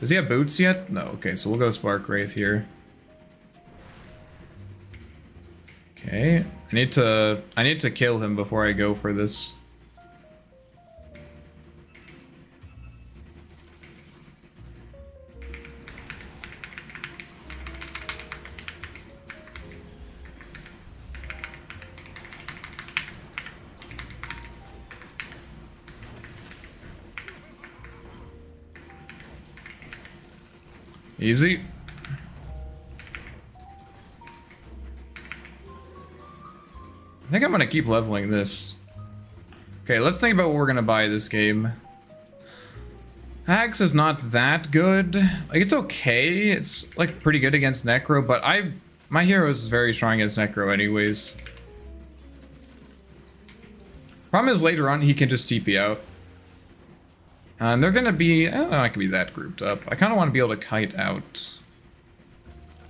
Does he have boots yet? No, okay, so we'll go Spark Wraith here. Okay, I need to kill him before I go for this. Easy. I think I'm gonna keep leveling this. Okay, let's think about what we're gonna buy this game. Axe is not that good. Like, it's okay. It's like pretty good against Necro, but my hero is very strong against Necro anyways. Problem is later on he can just TP out. And they're gonna be, I don't know, I can be that grouped up. I kind of want to be able to kite out.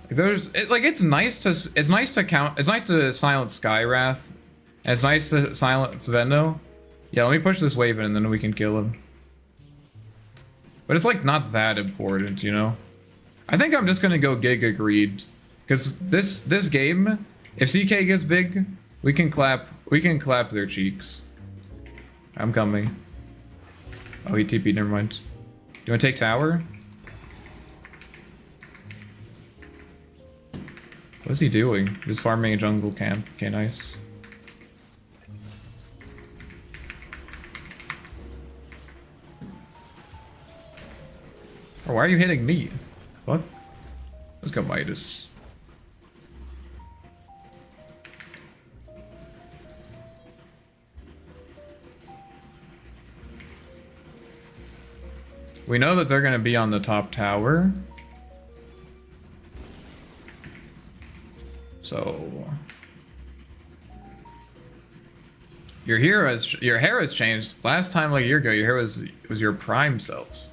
It's nice to silence Skywrath, and it's nice to silence Veno. Yeah, let me push this wave in and then we can kill him. But it's like not that important, you know? I think I'm just gonna go Giga Greed. Because this game, if CK gets big, we can clap their cheeks. I'm coming. Oh, he TP'd, never mind. Do you wanna take tower? What is he doing? Just farming a jungle camp. Okay, nice. Oh, why are you hitting me? What? Let's go Midas. We know that they're gonna be on the top tower. So your hair has changed. Last time, like a year ago, your hair was your prime self.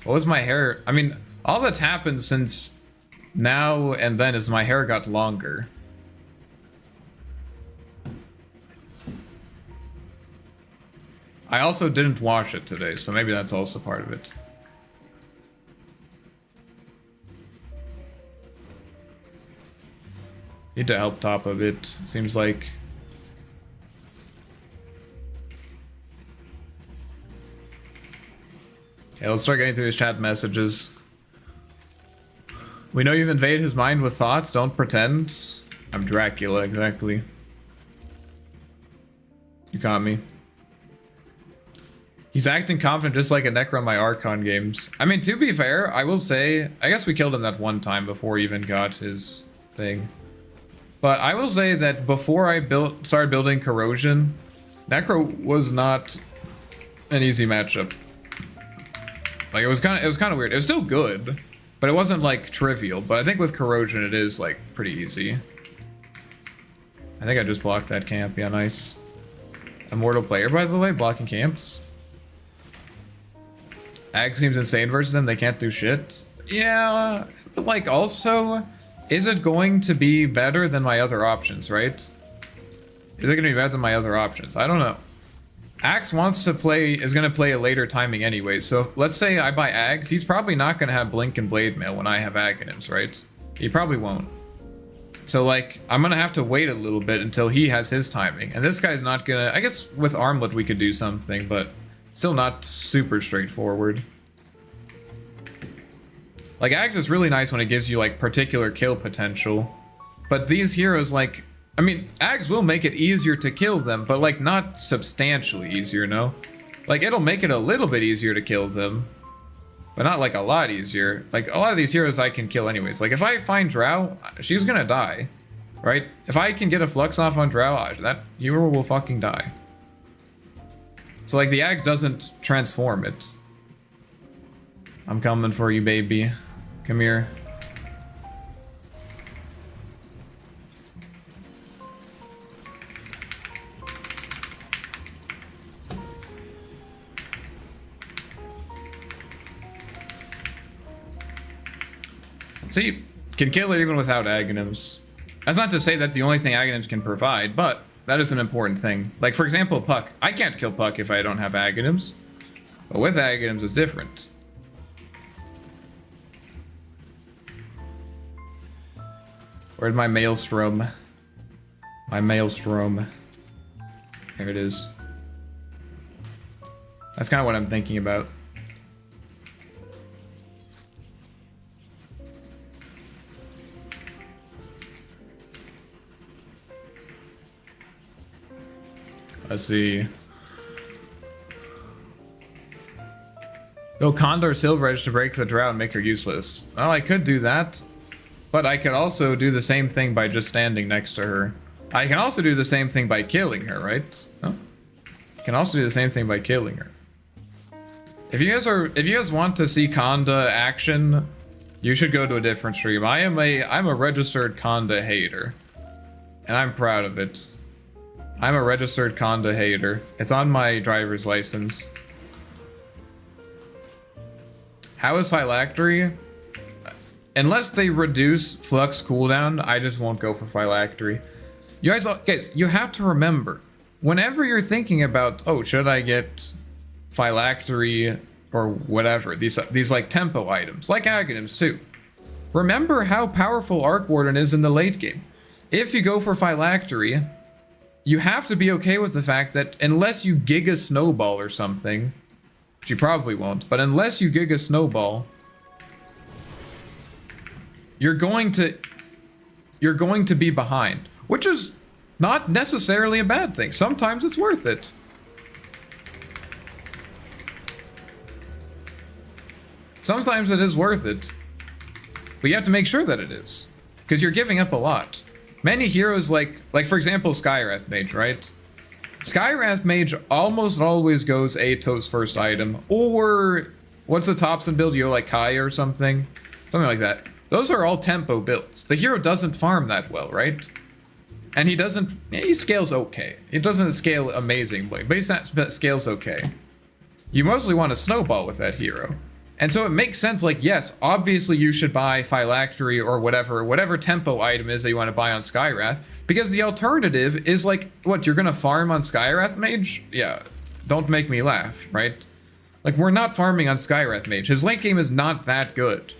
What was my hair? I mean, all that's happened since now and then is my hair got longer. I also didn't wash it today, so maybe that's also part of it. Need to help top a bit, seems like. Okay, let's start getting through his chat messages. We know you've invaded his mind with thoughts, don't pretend. I'm Dracula, exactly. You caught me. He's acting confident just like a Necro in my Archon games. I mean, to be fair, I will say, I guess we killed him that one time before he even got his thing. But I will say that before I started building Corrosion, Necro was not an easy matchup. Like, it was kind of weird. It was still good, but it wasn't like trivial. But I think with Corrosion it is like pretty easy. I think I just blocked that camp. Yeah, nice. Immortal player, by the way, blocking camps. Ag seems insane versus them. They can't do shit. Yeah, but like also, is it going to be better than my other options, right? Is it going to be better than my other options? I don't know. Axe is going to play a later timing anyway, so let's say I buy Ags, he's probably not going to have Blink and Blade Mail when I have Aghanims, right? He probably won't. So like, I'm going to have to wait a little bit until he has his timing, and this guy's not going to, I guess with Armlet we could do something, but still not super straightforward. Like, Ags is really nice when it gives you like particular kill potential, but these heroes like, I mean, Ags will make it easier to kill them, but like not substantially easier, no? Like it'll make it a little bit easier to kill them, but not like a lot easier. Like a lot of these heroes I can kill anyways. Like if I find Drow, she's gonna die, right? If I can get a Flux off on Drow, that hero will fucking die. So like the Ags doesn't transform it. I'm coming for you, baby. Come here. See, can kill her even without Aghanims. That's not to say that's the only thing Aghanims can provide, but that is an important thing. Like, for example, Puck. I can't kill Puck if I don't have Aghanims. But with Aghanims, it's different. Where's my Maelstrom? My Maelstrom. Here it is. That's kind of what I'm thinking about. Let's see. Go Condor Silver Edge to break the drought and make her useless. Well, I could do that. But I could also do the same thing by just standing next to her. I can also do the same thing by killing her, right? Oh. I can also do the same thing by killing her. If you guys want to see Conda action, you should go to a different stream. I'm a registered Conda hater. And I'm proud of it. I'm a registered Conda hater. It's on my driver's license. How is Phylactery? Unless they reduce Flux cooldown, I just won't go for Phylactery. You guys, you have to remember, whenever you're thinking about, oh, should I get Phylactery or whatever, these like tempo items, like Aghanims too. Remember how powerful Arc Warden is in the late game. If you go for Phylactery, you have to be okay with the fact that unless you Giga Snowball or something, which you probably won't, but unless you Giga Snowball, you're going to be behind, which is not necessarily a bad thing. Sometimes it's worth it. Sometimes it is worth it, but you have to make sure that it is, because you're giving up a lot. Many heroes like for example, Skywrath Mage, right? Skywrath Mage almost always goes Ato's first item, or what's the Thompson build? You know, like Kai or something like that. Those are all tempo builds. The hero doesn't farm that well, right? And he scales okay. It doesn't scale amazingly, but he scales okay. You mostly want to snowball with that hero. And so it makes sense, like, yes, obviously you should buy Phylactery or whatever tempo item is that you want to buy on Skywrath, because the alternative is like, what, you're gonna farm on Skywrath Mage? Yeah, don't make me laugh, right? Like, we're not farming on Skywrath Mage. His late game is not that good.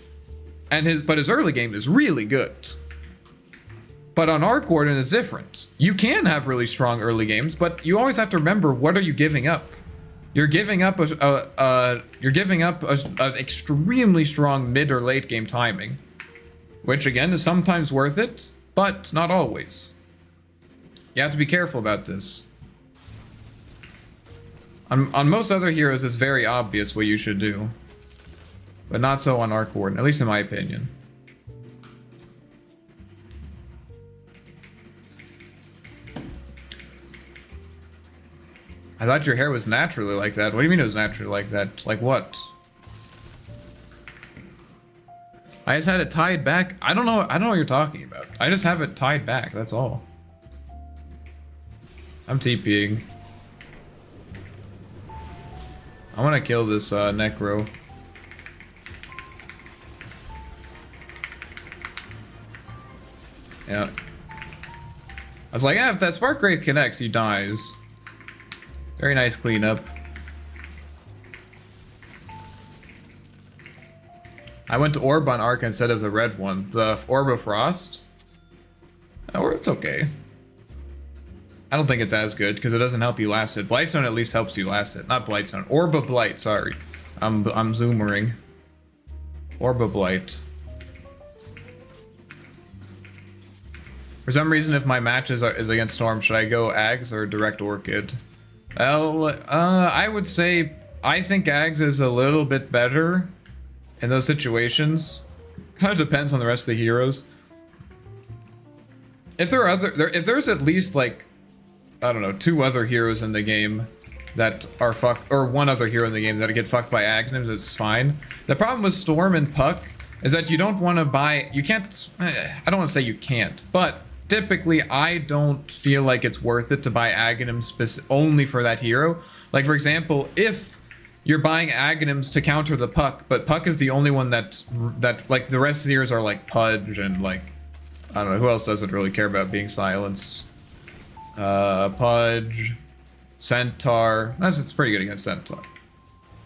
But his early game is really good. But on Arc Warden is different. You can have really strong early games, but you always have to remember, what are you giving up? You're giving up an extremely strong mid or late game timing, which again is sometimes worth it, but not always. You have to be careful about this. On most other heroes, it's very obvious what you should do, but not so on Arc Warden, at least in my opinion. I thought your hair was naturally like that. What do you mean it was naturally like that? Like what? I just had it tied back. I don't know what you're talking about. I just have it tied back, that's all. I'm TPing. I want to kill this Necro. Yeah. I was like, yeah, if that Spark Wraith connects, he dies. Very nice cleanup. I went to Orb on Arc instead of the red one. The Orb of Frost? Or it's okay. I don't think it's as good because it doesn't help you last it. Blightstone at least helps you last it. Not Blightstone. Orb of Blight, sorry. I'm zoomering. Orb of Blight. For some reason, if my match is against Storm, should I go Ags or direct Orchid? Well, I would say I think Ags is a little bit better in those situations. Kind of depends on the rest of the heroes. If if there's at least like, I don't know, 2 other heroes in the game that are fucked, or 1 other hero in the game that get fucked by Aghanims, it's fine. The problem with Storm and Puck is that you don't want to buy, you can't, I don't want to say you can't, but typically, I don't feel like it's worth it to buy Aghanims only for that hero. Like, for example, if you're buying Aghanims to counter the Puck, but Puck is the only one that like, the rest of the heroes are like Pudge and like, I don't know, who else doesn't really care about being silenced? Pudge, Centaur. It's pretty good against Centaur.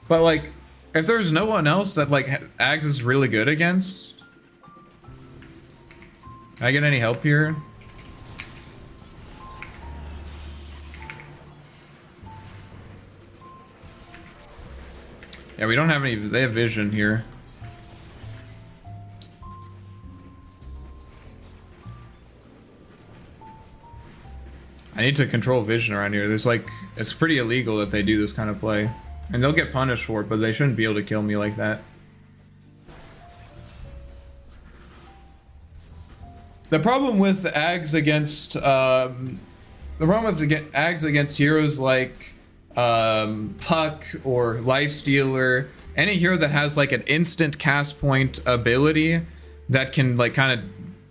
But like, if there's no one else that like Ags is really good against, can I get any help here? Yeah, we don't have any, they have vision here. I need to control vision around here. There's like, it's pretty illegal that they do this kind of play. And they'll get punished for it, but they shouldn't be able to kill me like that. The problem with Ags against Ags against heroes like Puck or Lifestealer, any hero that has like an instant cast point ability that can like kind of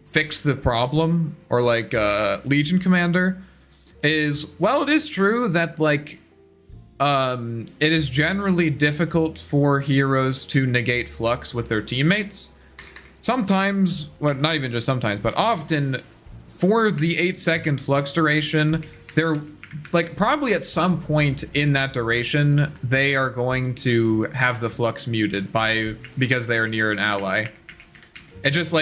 fix the problem, or like Legion Commander, is, well, it is true that like it is generally difficult for heroes to negate flux with their teammates. Sometimes, well, not even just sometimes, but often for the 8-second flux duration, they're like probably at some point in that duration, they are going to have the flux muted because they are near an ally. It just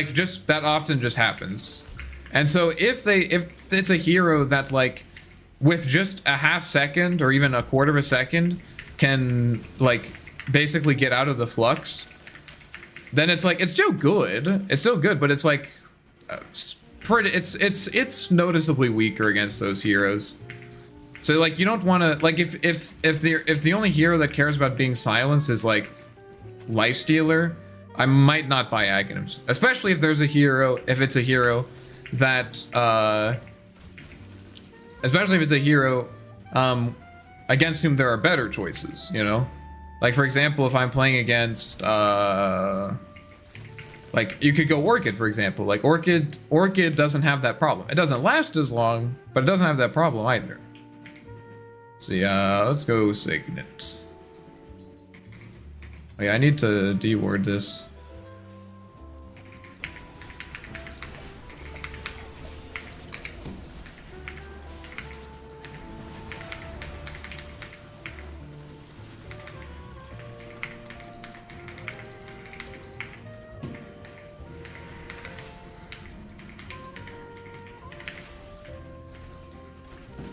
that often just happens. And so if it's a hero that like with just a half second or even a quarter of a second can like basically get out of the flux, then it's like, it's still good. It's still good, but it's like it's noticeably weaker against those heroes. So like you don't want to, like if the only hero that cares about being silenced is like Lifestealer, I might not buy Aghanims, especially if it's a hero that against whom there are better choices, you know? Like, for example, if I'm playing against, like, you could go Orchid, for example. Like, Orchid doesn't have that problem. It doesn't last as long, but it doesn't have that problem either. So, yeah, let's go Signet. Oh, yeah, I need to deward this.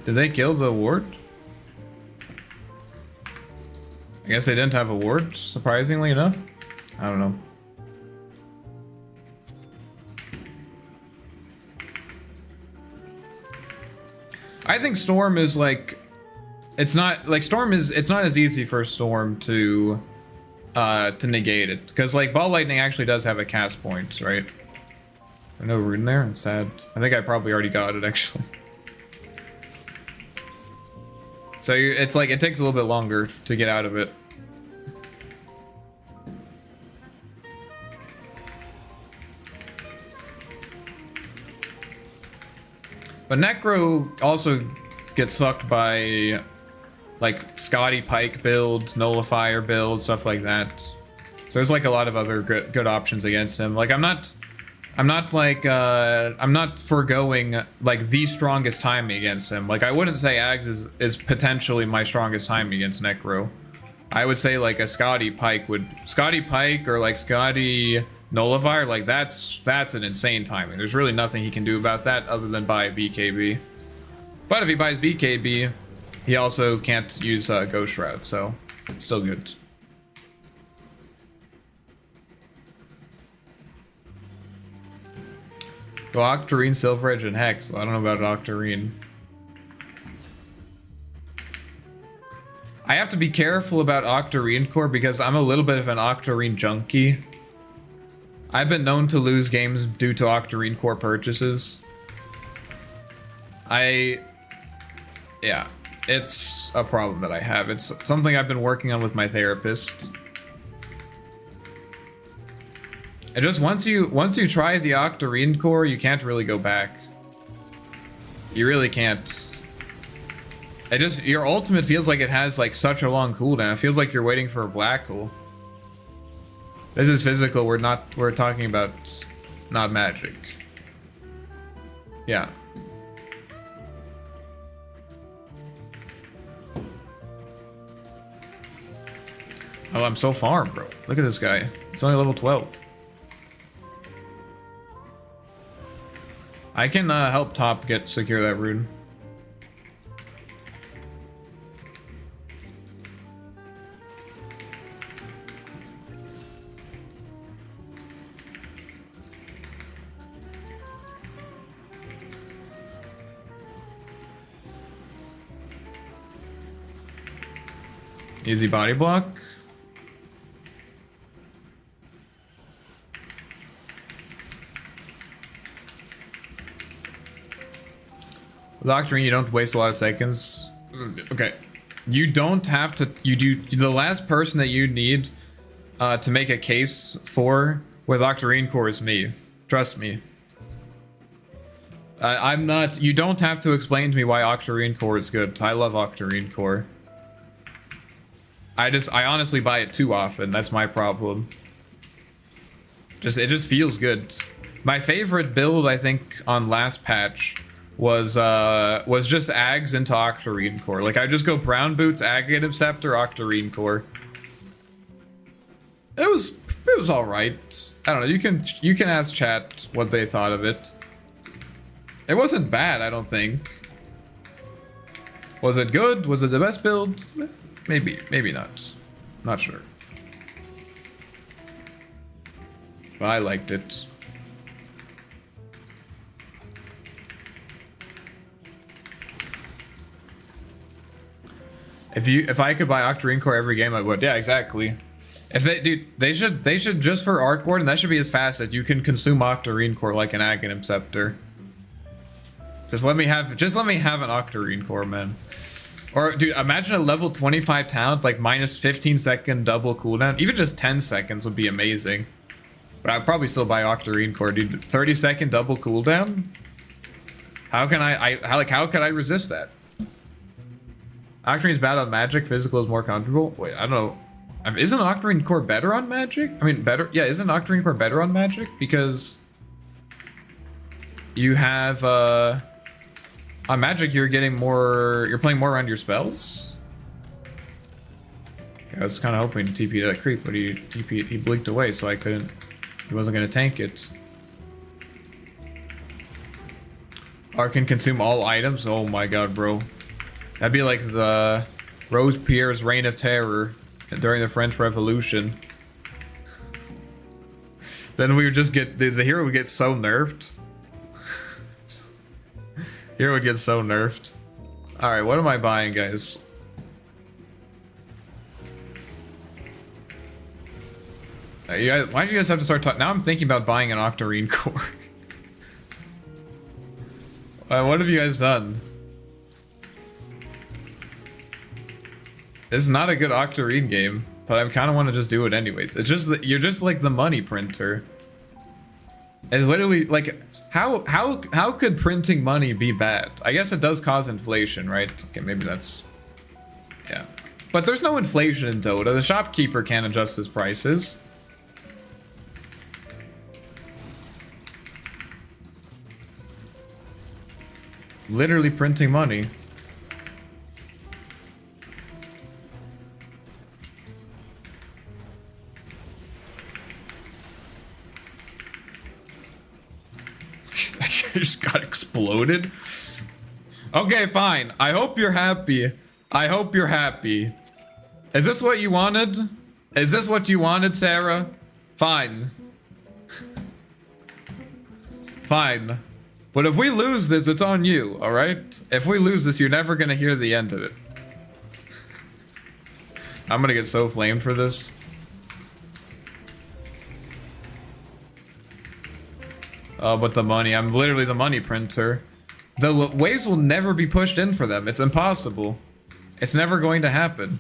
Did they kill the ward? I guess they didn't have a ward, surprisingly enough. I don't know. I think Storm is like, it's not as easy for Storm to negate it, because like Ball Lightning actually does have a cast point, right? There's no rune there. It's sad. I think I probably already got it actually. So it's like, it takes a little bit longer to get out of it. But Necro also gets fucked by like Scotty Pike build, Nullifier build, stuff like that. So there's like a lot of other good options against him. Like I'm not forgoing like the strongest timing against him. Like I wouldn't say Ags is potentially my strongest timing against Necro. I would say like a Scotty Pike or like Scotty Nullifier, like that's an insane timing. There's really nothing he can do about that other than buy BKB. But if he buys BKB, he also can't use Ghost Shroud, so still good. Go Octarine, Silver Edge, and Hex. Well, I don't know about Octarine. I have to be careful about Octarine Core because I'm a little bit of an Octarine junkie. I've been known to lose games due to Octarine Core purchases. Yeah, it's a problem that I have. It's something I've been working on with my therapist. And just once you try the Octarine Core, you can't really go back. You really can't. Your ultimate feels like it has like such a long cooldown. It feels like you're waiting for a black hole. This is physical. We're talking about not magic. Yeah. Oh, I'm so far, bro. Look at this guy. He's only level 12. I can help top secure that rune. Easy body block. With Octarine, you don't waste a lot of seconds. Okay. You don't have to... You do... The last person that you need to make a case for with Octarine Core is me. Trust me. I'm not... You don't have to explain to me why Octarine Core is good. I love Octarine Core. I honestly buy it too often. That's my problem. It just feels good. My favorite build, I think, on last patch was just Ags into Octarine Core. Like, I just go Brown Boots, Agate Scepter, Octarine Core. It was alright. I don't know, you can ask chat what they thought of it. It wasn't bad, I don't think. Was it good? Was it the best build? Maybe not. Not sure. But I liked it. If I could buy Octarine Core every game, I would. Yeah, exactly. If they should just for Arc Warden, that should be as fast as you can consume Octarine Core like an Aghanim Scepter. Just let me have an Octarine Core, man. Or dude, imagine a level 25 talent like minus 15-second double cooldown. Even just 10 seconds would be amazing. But I'd probably still buy Octarine Core, dude. 30-second double cooldown? How can how could I resist that? Octarine's bad on magic, physical is more comfortable. Wait, I don't know. Isn't Octarine Core better on magic? I mean, better. Yeah, isn't Octarine Core better on magic? Because you have, on magic, you're getting more, you're playing more around your spells. Okay, I was kind of hoping to TP that creep, but he blinked away, so I couldn't, he wasn't going to tank it. Arc can consume all items? Oh my god, bro. That'd be like the Robespierre's Reign of Terror during the French Revolution. Then we would just get, the hero would get so nerfed. Hero would get so nerfed. Alright, what am I buying, guys? Why did you guys have to start talking? Now I'm thinking about buying an Octarine Core. What have you guys done? This is not a good Octarine game, but I kind of want to just do it anyways. It's just that you're just like the money printer. It's literally like, how could printing money be bad? I guess it does cause inflation, right? Okay, maybe that's, yeah. But there's no inflation in Dota. The shopkeeper can't adjust his prices. Literally printing money. Just got exploded. Okay, fine. I hope you're happy. I hope you're happy. Is this what you wanted? Is this what you wanted, Sarah? Fine. Fine. But if we lose this, it's on you, alright? If we lose this, you're never gonna hear the end of it. I'm gonna get so flamed for this. Oh, but the money. I'm literally the money printer. The waves will never be pushed in for them. It's impossible. It's never going to happen.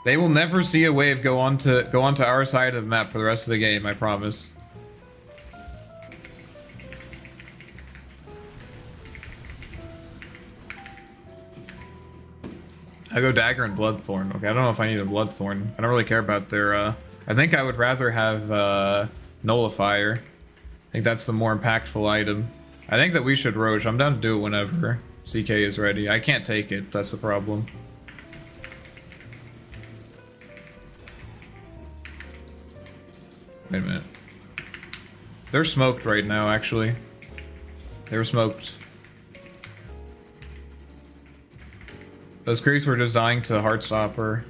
They will never see a wave go onto our side of the map for the rest of the game, I promise. I go Dagger and Bloodthorn. Okay, I don't know if I need a Bloodthorn. I don't really care about their, I think I would rather have Nullifier. I think that's the more impactful item. I think that we should Roche. I'm down to do it whenever CK is ready. I can't take it, that's the problem. Wait a minute. They're smoked right now, actually. They were smoked. Those creeps were just dying to Heartstopper.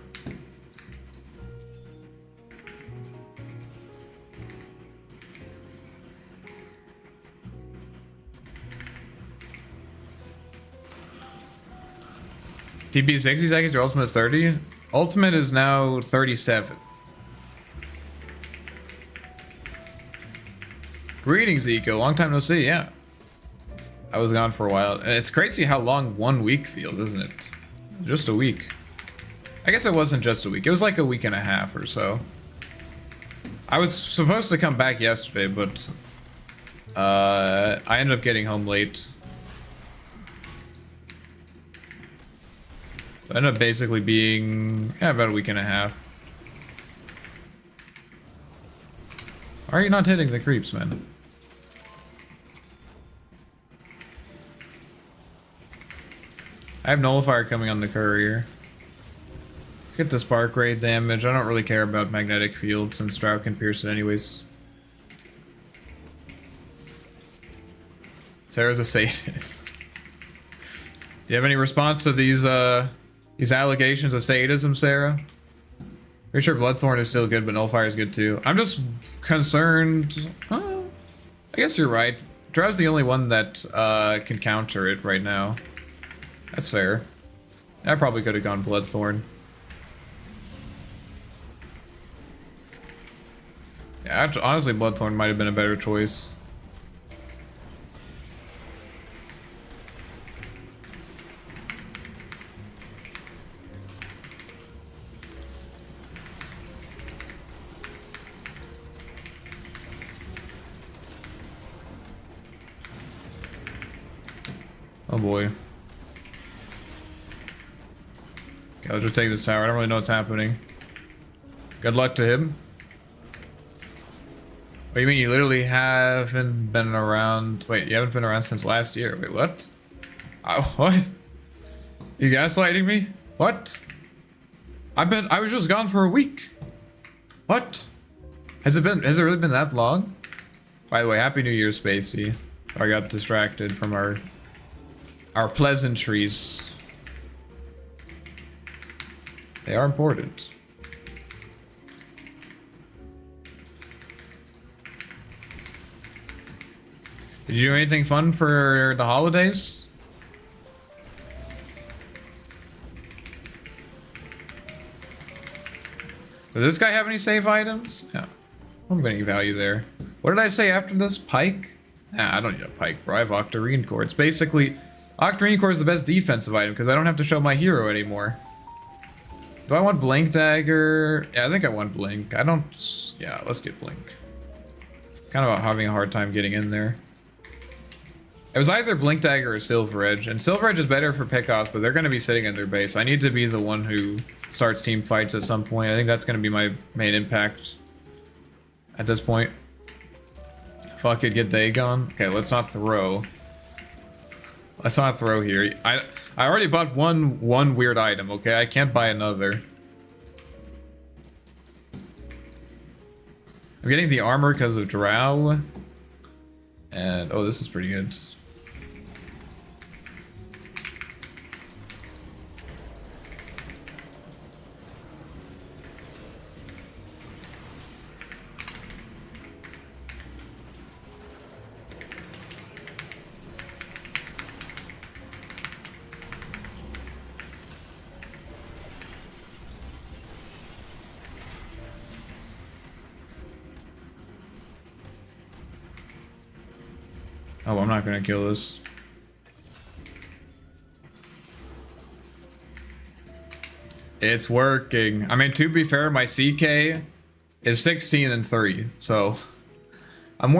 TP 60 seconds, your ultimate is 30. Ultimate is now 37. Greetings, Eco. Long time no see, yeah. I was gone for a while. It's crazy how long 1 week feels, isn't it? Just a week. I guess it wasn't just a week. It was like a week and a half or so. I was supposed to come back yesterday, but I ended up getting home late. So I ended up basically being, yeah, about a week and a half. Why are you not hitting the creeps, man? I have Nullifier coming on the courier. Get the spark rate damage. I don't really care about magnetic field since Drought can pierce it anyways. Sarah's a sadist. Do you have any response to these allegations of sadism, Sarah? Pretty sure Bloodthorn is still good, but Nullfire is good too. I'm just concerned. I guess you're right. Drought's the only one that can counter it right now. That's fair. I probably could have gone Bloodthorn. Yeah, honestly, Bloodthorn might have been a better choice. Oh boy. Okay, let's just take this tower. I don't really know what's happening. Good luck to him. What do you mean you literally haven't been around? Wait, you haven't been around since last year. Wait, what? What? You gaslighting me? What? I was just gone for a week. What? Has it really been that long? By the way, Happy New Year, Spacey. I got distracted from our pleasantries. They are important. Did you do anything fun for the holidays? Does this guy have any save items? Yeah. I'm getting value there. What did I say after this? Pike? Nah, I don't need a pike, bro. I have Octarine Core. It's basically... Octarine Core is the best defensive item because I don't have to show my hero anymore. Do I want Blink Dagger? Yeah, I think I want Blink. I don't... Yeah, let's get Blink. Kind of having a hard time getting in there. It was either Blink Dagger or Silver Edge, and Silver Edge is better for pickoffs, but they're going to be sitting in their base. I need to be the one who starts team fights at some point. I think that's going to be my main impact at this point. Fuck it, get Dagon. Okay, let's not throw. Let's not throw here. I already bought one weird item, okay? I can't buy another. I'm getting the armor because of Drow. And, oh, this is pretty good. Oh, I'm not gonna kill this. It's working. I mean, to be fair, my CK is 16 and 3, so I'm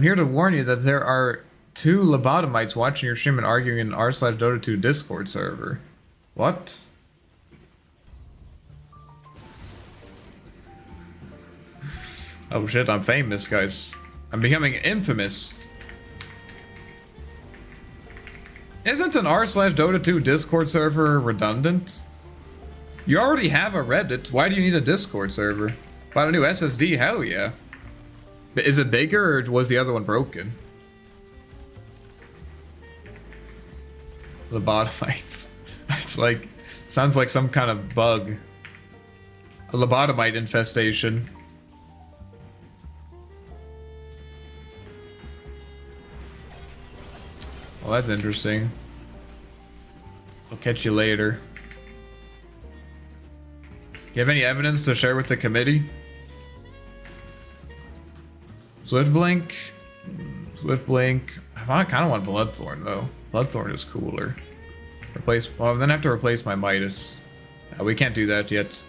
here to warn you that there are 2 lobotomites watching your stream and arguing in r/Dota 2 Discord server. What? Oh shit, I'm famous, guys. I'm becoming infamous. Isn't an r/Dota 2 Discord server redundant? You already have a Reddit. Why do you need a Discord server? Bought a new SSD? Hell yeah. Is it bigger or was the other one broken? Lobotomites. It's like, sounds like some kind of bug. A lobotomite infestation. Well, that's interesting. I'll catch you later. You have any evidence to share with the committee? Swift Blink. Swift Blink. I kind of want Bloodthorn though. Bloodthorn is cooler. Replace. Well, then I have to replace my Midas. We can't do that yet.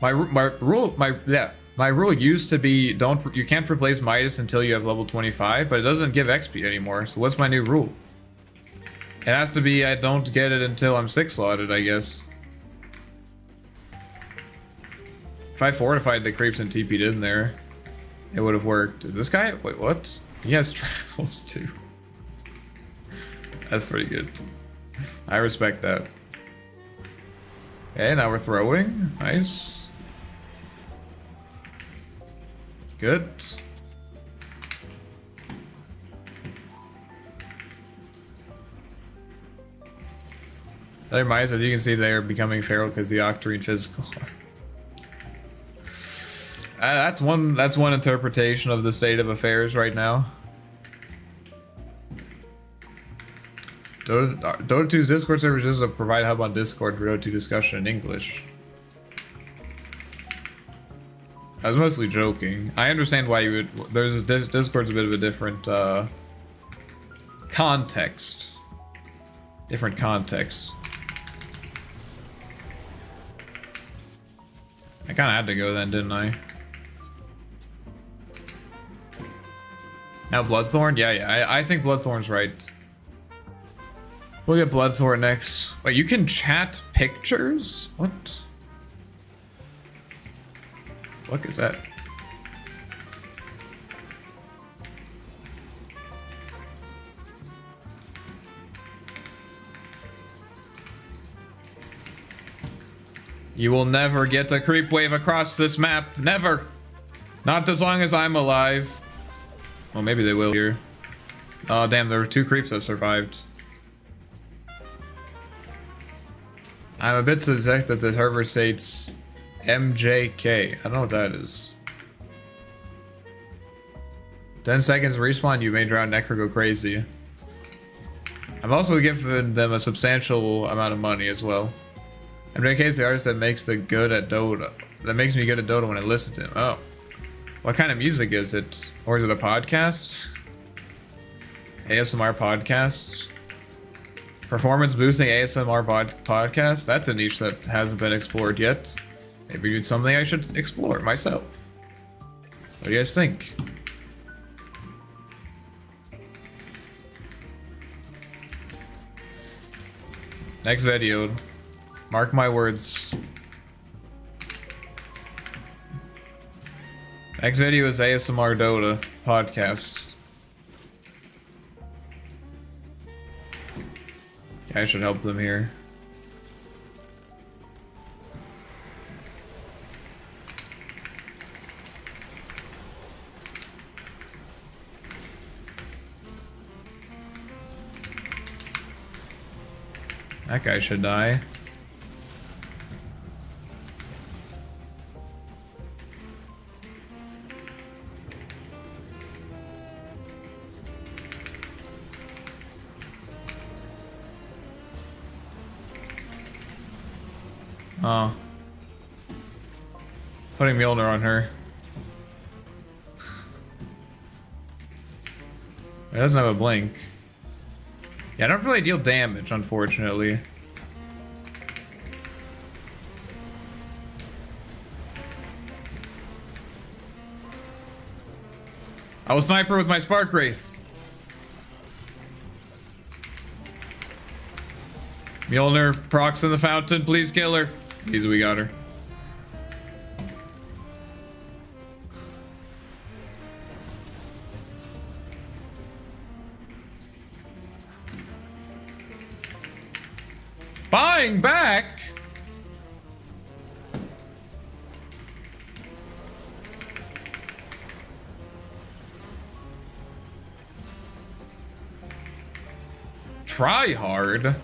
My rule used to be you can't replace Midas until you have level 25, but it doesn't give XP anymore. So what's my new rule? It has to be I don't get it until I'm 6 slotted, I guess. If I fortified the creeps and TP'd in there, it would have worked. Is this guy? Wait, what? He has travels too. That's pretty good. I respect that. Okay, now we're throwing. Nice. Good. Other mice, as you can see, they are becoming feral because the Octarine physical. That's one interpretation of the state of affairs right now. Dota 2's Discord server is just a provide hub on Discord for Dota 2 discussion in English. I was mostly joking. I understand why you would. Discord's a bit of a different context. Different context. I kind of had to go then, didn't I? Now Bloodthorn? Yeah. I think Bloodthorn's right. We'll get Bloodthorn next. Wait, you can chat pictures? What? What is that? You will never get a creep wave across this map. Never. Not as long as I'm alive. Well, maybe they will here. Oh, damn, there were 2 creeps that survived. I'm a bit suspect that the server states MJK. I don't know what that is. 10 seconds respawn, you may drown Necro go crazy. I've also given them a substantial amount of money as well. MJK is the artist that makes the good at Dota. That makes me good at Dota when I listen to him. Oh. What kind of music is it? Or is it a podcast? ASMR podcast? Performance boosting ASMR podcast? That's a niche that hasn't been explored yet. Maybe it's something I should explore myself. What do you guys think? Next video. Mark my words. Next video is ASMR Dota podcast. I should help them here. That guy should die. Oh. Putting Mjolnir on her. It doesn't have a blink. Yeah, I don't really deal damage, unfortunately. I will sniper with my Spark Wraith. Mjolnir procs in the fountain, please kill her. Easy, we got her. Buying back? Try hard.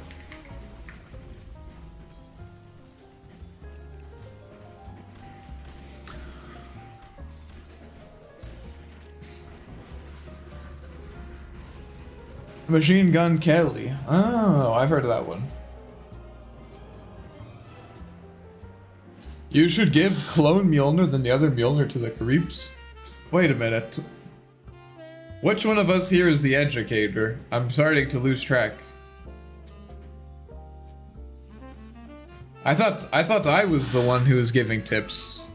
Machine Gun Kelly. Oh, I've heard of that one. You should give clone Mjolnir than the other Mjolnir to the creeps. Wait a minute. Which one of us here is the educator? I'm starting to lose track. I thought I was the one who was giving tips.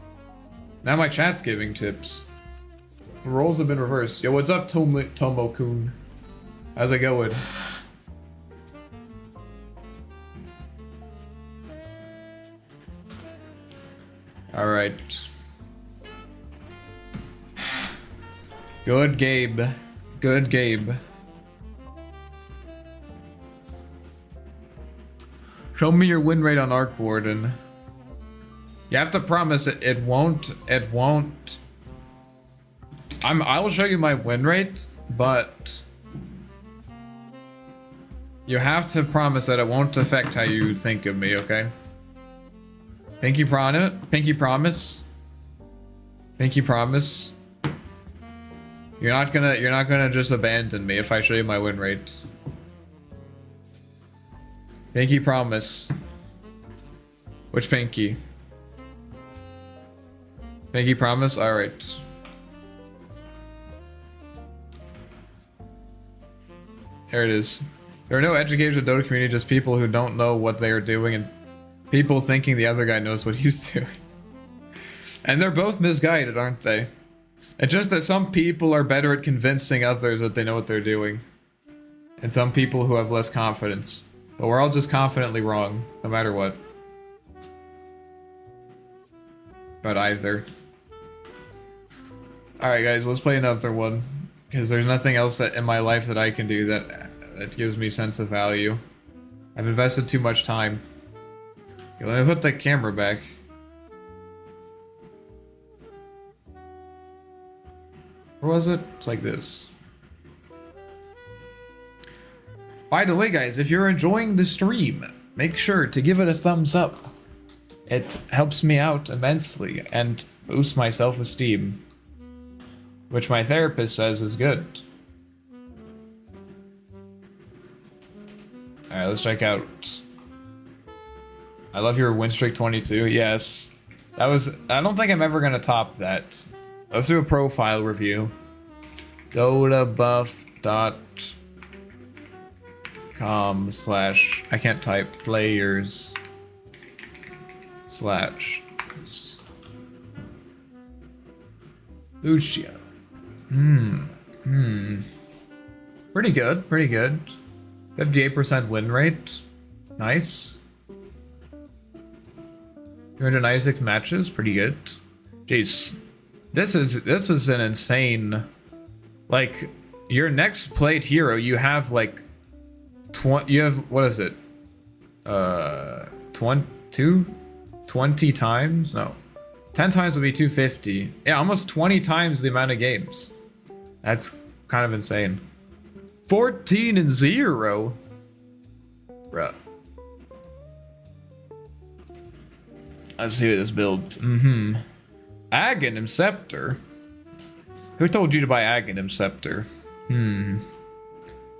Now my chat's giving tips. The roles have been reversed. Yo, what's up, Tomo-kun? How's it going? Alright. Good, Gabe. Good, Gabe. Show me your win rate on Arc Warden. You have to promise it won't. I'll show you my win rate, but you have to promise that it won't affect how you think of me, okay? Pinky promise. Pinky promise. Pinky promise. You're not gonna just abandon me if I show you my win rate. Pinky promise. Which pinky? Pinky promise? Alright. There it is. There are no educators in the Dota community, just people who don't know what they are doing and people thinking the other guy knows what he's doing. And they're both misguided, aren't they? It's just that some people are better at convincing others that they know what they're doing. And some people who have less confidence. But we're all just confidently wrong, no matter what. But either. Alright guys, let's play another one. Because there's nothing else in my life that I can do that gives me sense of value. I've invested too much time. Okay, let me put the camera back. Where was it? It's like this. By the way, guys, if you're enjoying the stream, make sure to give it a thumbs up. It helps me out immensely and boosts my self-esteem, which my therapist says is good. Alright, let's check out. I love your win streak 22. Yes. That was... I don't think I'm ever gonna top that. Let's do a profile review. dotabuff.com/ I can't type players / Lucia. Pretty good, pretty good. 58% win rate. Nice. 396 matches, pretty good. Jeez. This is an insane, like, your next played hero, you have like you have, what is it? 20 times? No. 10 times would be 250. Yeah, almost 20 times the amount of games. That's kind of insane. 14-0. Bruh. Let's see what this build. Aghanim Scepter? Who told you to buy Aghanim Scepter?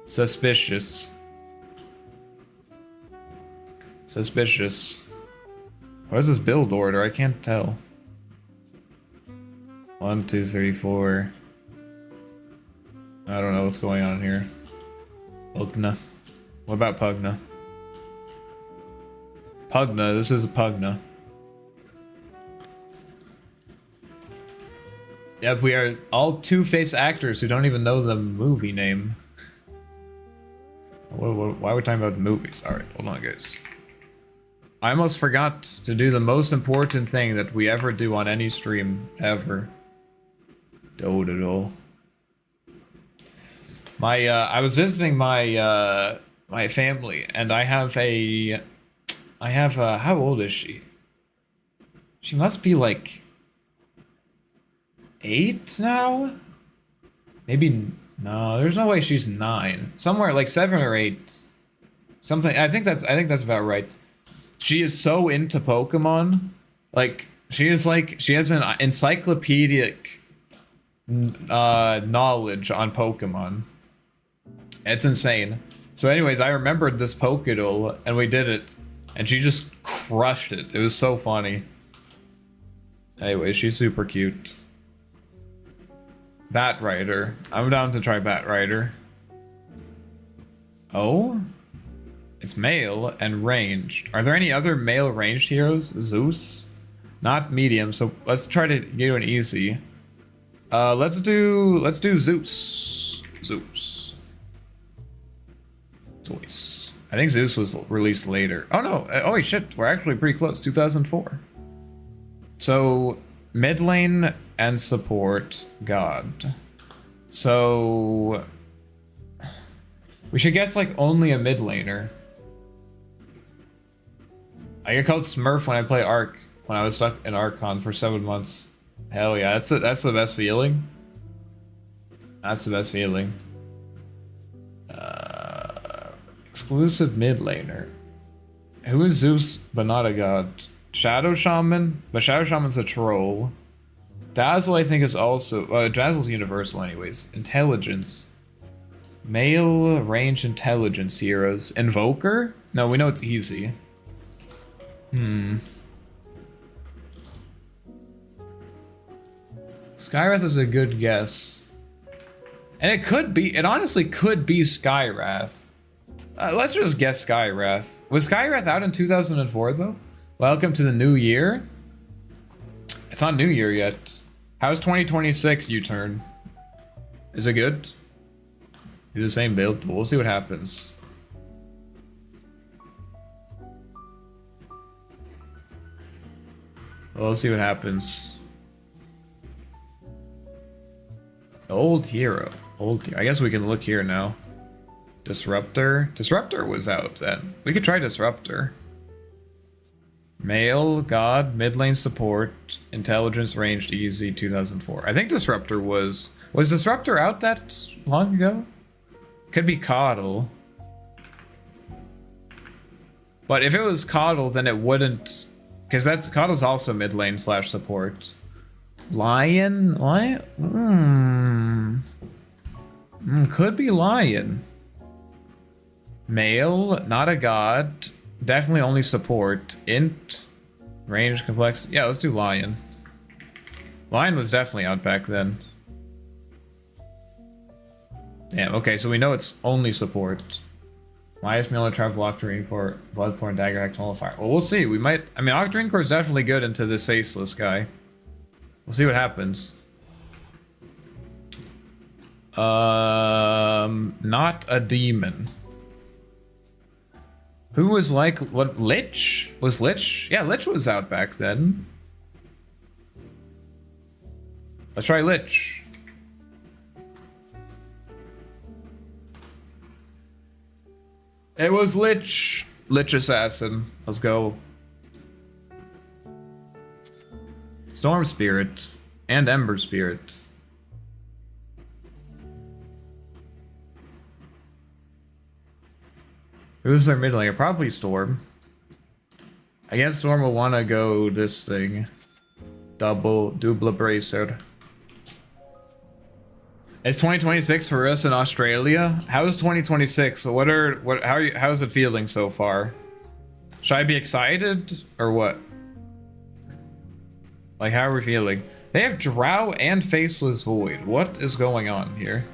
Suspicious. Suspicious. What is this build order? I can't tell. 1, 2, 3, 4. I don't know what's going on here. Pugna. What about Pugna? Pugna, this is a Pugna. Yep, we are all two-faced actors who don't even know the movie name. Why are we talking about movies? Alright, hold on, guys. I almost forgot to do the most important thing that we ever do on any stream, ever. Dododol. I was visiting my, my family, and I have how old is she? She must be like 8 now? Maybe, no, there's no way she's 9. Somewhere like 7 or 8. Something, I think that's about right. She is so into Pokemon. Like, she has an encyclopedic knowledge on Pokemon. It's insane. So anyways, I remembered this Pokéduel, and we did it, and she just crushed it. It was so funny. Anyway, she's super cute. Bat Rider. I'm down to try Bat Rider. Oh? It's male and ranged. Are there any other male ranged heroes? Zeus? Not medium, so let's try to do an easy. Let's do Zeus. Zeus. Zeus. I think Zeus was released later. Oh no, oh wait, shit, we're actually pretty close, 2004. So, mid lane and support, God. So, we should get like only a mid laner. I get called Smurf when I play Arc, when I was stuck in Archon for 7 months. Hell yeah, that's the best feeling. That's the best feeling. Exclusive mid laner. Who is Zeus but not a god? Shadow Shaman? But Shadow Shaman's a troll. Dazzle I think is also... Dazzle's universal anyways. Intelligence. Male range intelligence heroes. Invoker? No, we know it's easy. Skywrath is a good guess. And it honestly could be Skywrath. Let's just guess Skywrath. Was Skywrath out in 2004 though? Welcome to the new year? It's not new year yet. How's 2026 U-turn? Is it good? Do the same build. We'll see what happens. We'll see what happens. Old hero. Old hero. I guess we can look here now. Disruptor. Disruptor was out then. We could try Disruptor. Male, God, mid lane support, intelligence ranged easy, 2004. I think Disruptor was Disruptor out that long ago? Could be Coddle. But if it was Coddle, then it wouldn't, because Coddle's also mid lane / support. Lion? What? Could be Lion. Male, not a god. Definitely only support. Int. Range, complex. Yeah, let's do Lion. Lion was definitely out back then. Damn, okay, so we know it's only support. Midas, Miller, Travel, Octarine Core, Bloodborne, Dagger, Hex, Nullifier. Well, we'll see. We might... I mean, Octarine Core is definitely good into this faceless guy. We'll see what happens. Not a demon. Who was like, what, Lich? Was Lich? Yeah, Lich was out back then. Let's try Lich. It was Lich. Lich Assassin. Let's go. Storm Spirit and Ember Spirit. Who's their mid laner? Probably Storm. I guess Storm will want to go this thing. Double Bracer. It's 2026 for us in Australia. How is 2026? How's it feeling so far? Should I be excited or what? Like, how are we feeling? They have Drow and Faceless Void. What is going on here?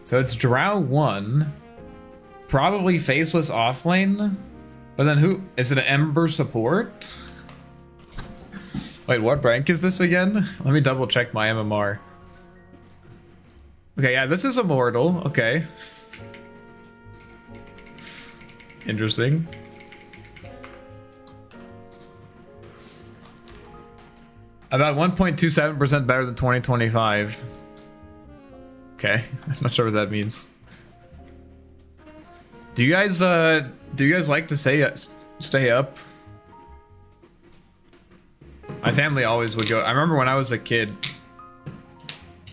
So it's Drow 1. Probably Faceless offlane. But then who? Is it an Ember support? Wait, what rank is this again? Let me double check my MMR. Okay, yeah, this is Immortal. Okay. Interesting. About 1.27% better than 2025. Okay, I'm not sure what that means. Do you guys like to stay up? My family always would go. I remember when I was a kid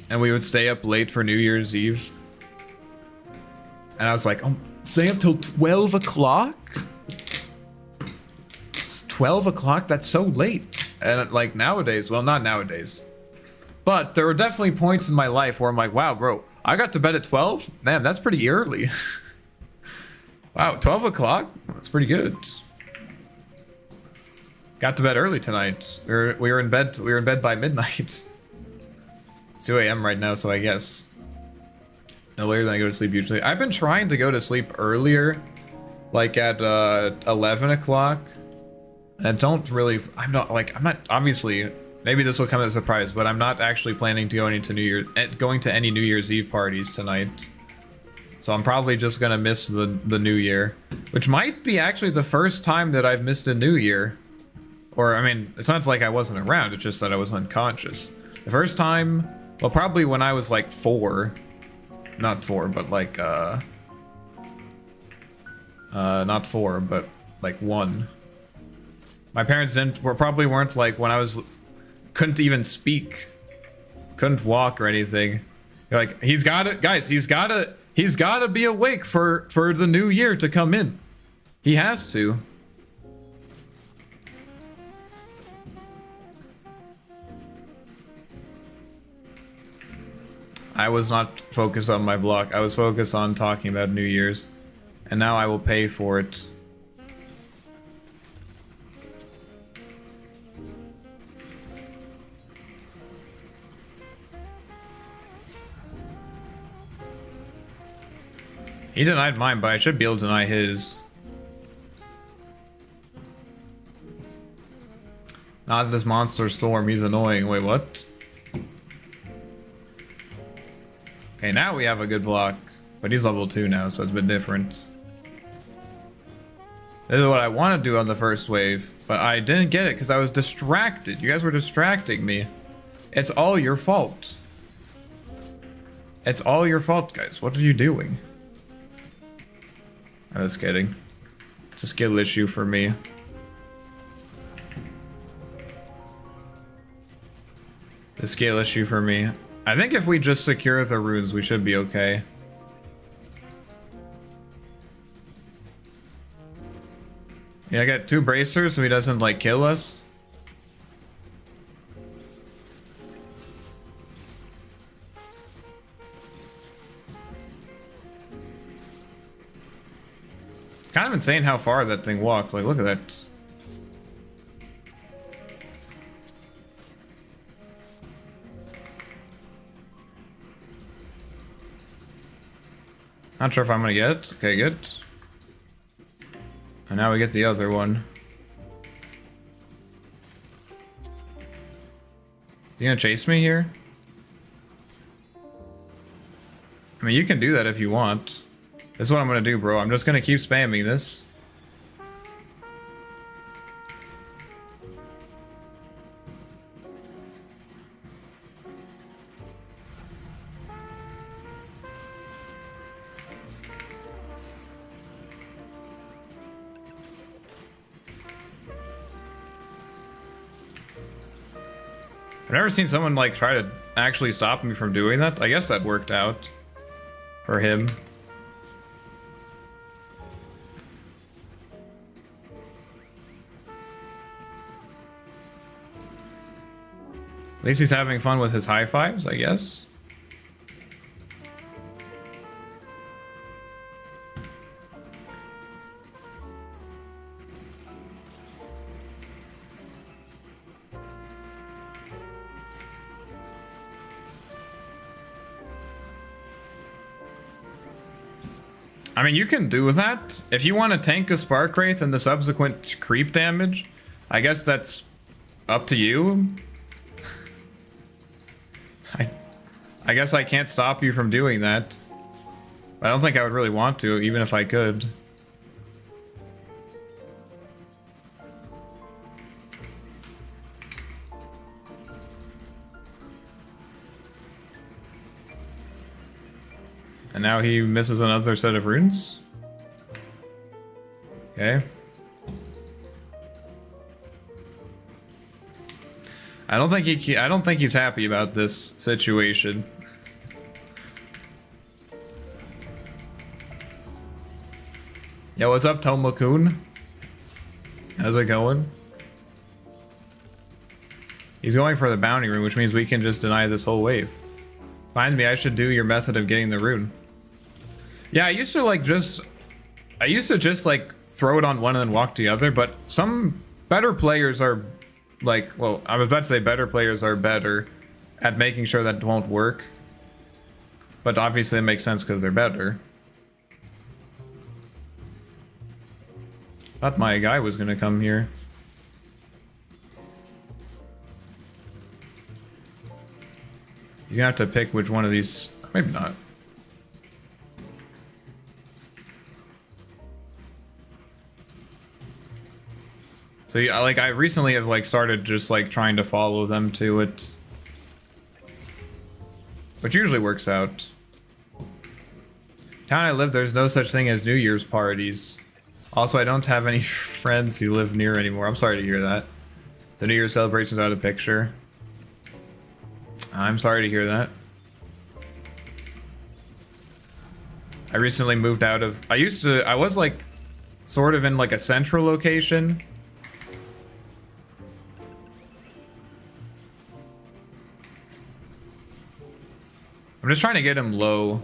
and we would stay up late for New Year's Eve. And I was like, oh, stay up till 12 o'clock? It's 12 o'clock? That's so late. And like nowadays, well, not nowadays, but there were definitely points in my life where I'm like, wow, bro, I got to bed at 12? Man, that's pretty early. Wow, 12 o'clock? That's pretty good. Got to bed early tonight. We were in bed by midnight. It's 2 a.m. right now, so I guess no later than I go to sleep usually. I've been trying to go to sleep earlier, like at 11 o'clock. And I don't really, I'm not obviously, maybe this will come as a surprise, but I'm not actually planning to going to any New Year's Eve parties tonight. So I'm probably just gonna miss the New Year, which might be actually the first time that I've missed a New Year. Or, I mean, it's not like I wasn't around, it's just that I was unconscious. The first time, well, probably when I was like 4. Not 4, but like, not 4, but like 1. My parents probably weren't like when I was, couldn't even speak, couldn't walk or anything. They're like, he's gotta be awake for the new year to come in. He has to. I was not focused on my block. I was focused on talking about New Year's. And now I will pay for it. He denied mine, but I should be able to deny his. Not this monster storm, he's annoying. Wait, what? Okay, now we have a good block. But he's level 2 now, so it's a bit different. This is what I want to do on the first wave, but I didn't get it because I was distracted. You guys were distracting me. It's all your fault. It's all your fault, guys. What are you doing? I was kidding. It's a skill issue for me. The skill issue for me. I think if we just secure the runes, we should be okay. Yeah, I got 2 bracers so he doesn't like kill us. Kind of insane how far that thing walked. Like, look at that. Not sure if I'm gonna get it. Okay, good. And now we get the other one. Is he gonna chase me here? I mean, you can do that if you want. This is what I'm gonna do, bro. I'm just gonna keep spamming this. I've never seen someone like try to actually stop me from doing that. I guess that worked out for him. At least he's having fun with his high fives, I guess. I mean, you can do that. If you want to tank a Spark Wraith and the subsequent creep damage, I guess that's up to you. I guess I can't stop you from doing that. I don't think I would really want to, even if I could. And now he misses another set of runes. Okay. I don't think he's happy about this situation. Yo, what's up, Tomo-kun? How's it going? He's going for the bounty rune, which means we can just deny this whole wave. Find me, I should do your method of getting the rune. Yeah, I used to just like throw it on one and then walk to the other, but some better players are like, well, I was about to say better players are better at making sure that won't work. But obviously it makes sense because they're better. Thought my guy was gonna come here. He's gonna have to pick which one of these. Maybe not. So yeah, like I recently have like started just like trying to follow them to it, which usually works out. Town I live, there's no such thing as New Year's parties. Also, I don't have any friends who live near anymore. I'm sorry to hear that. So New Year's celebrations out of picture. I'm sorry to hear that. I recently moved out of... I was like sort of in like a central location. I'm just trying to get him low.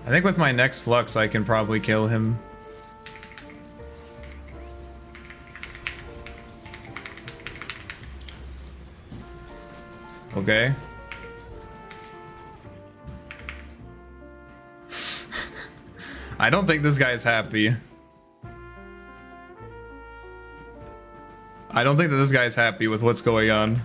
I think with my next flux, I can probably kill him. Okay. I don't think this guy's happy. I don't think that this guy's happy with what's going on.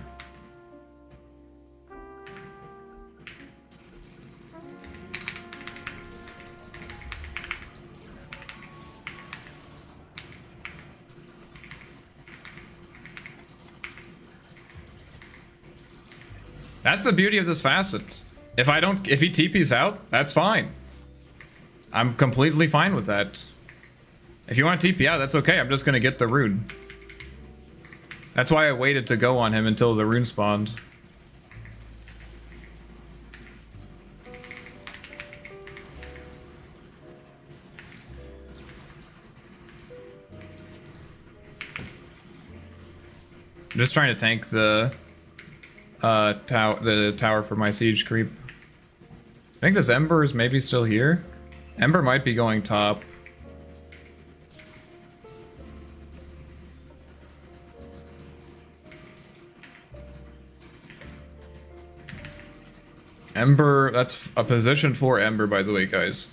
That's the beauty of this facet. If he TP's out, that's fine. I'm completely fine with that. If you want to TP out, that's okay. I'm just gonna get the rune. That's why I waited to go on him until the rune spawned. I'm just trying to tank the tower for my siege creep. I think this Ember is maybe still here. Ember might be going top. Ember, that's a position for Ember, by the way, guys.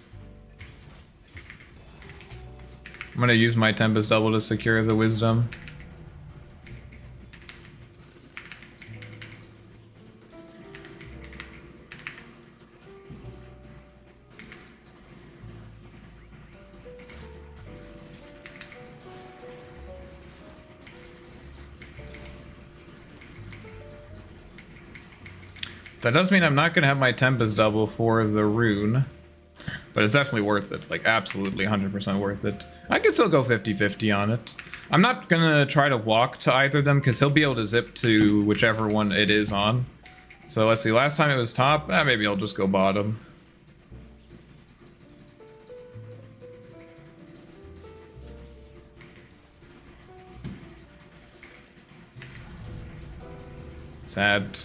I'm gonna use my Tempest Double to secure the Wisdom. That does mean I'm not gonna have my Tempest Double for the rune, but it's definitely worth it. Like, absolutely 100% worth it. I can still go 50-50 on it. I'm not gonna try to walk to either of them because he'll be able to zip to whichever one it is on. So let's see, last time it was top, maybe I'll just go bottom. Sad.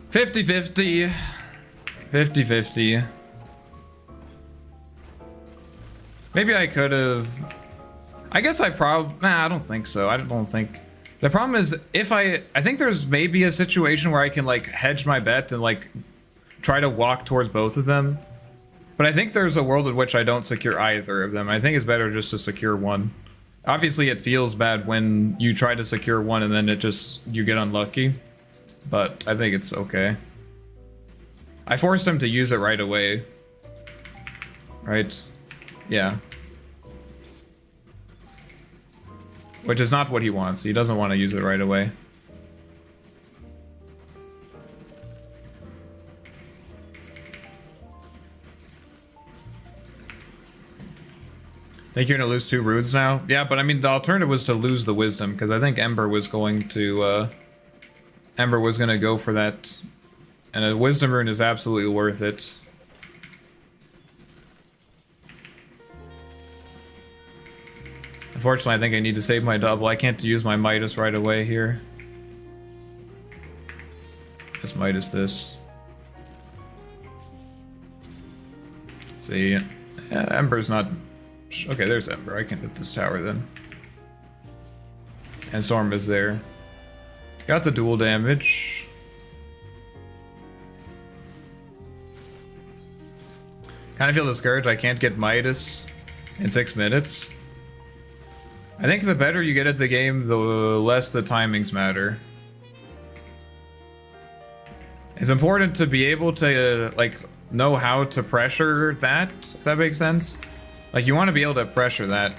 Fifty-50. 50-50. Maybe I could have... I guess I probably... Nah, I don't think so. I don't think... The problem is, if I think there's maybe a situation where I can, like, hedge my bet and, like, try to walk towards both of them. But I think there's a world in which I don't secure either of them. I think it's better just to secure one. Obviously, it feels bad when you try to secure one and then you get unlucky. But I think it's okay. I forced him to use it right away. Right? Yeah. Which is not what he wants. He doesn't want to use it right away. Think you're gonna lose 2 runes now? Yeah, but I mean, the alternative was to lose the wisdom, because I think Ember was going to, Ember was gonna go for that. And a wisdom rune is absolutely worth it. Unfortunately, I think I need to save my double. I can't use my Midas right away here. Just Midas this. See, yeah, Ember's not... Okay, there's Ember. I can hit this tower then. And Storm is there. Got the dual damage. Kind of feel discouraged. I can't get Midas in 6 minutes. I think the better you get at the game, the less the timings matter. It's important to be able to, like, know how to pressure that, if that makes sense. Like, you want to be able to pressure that.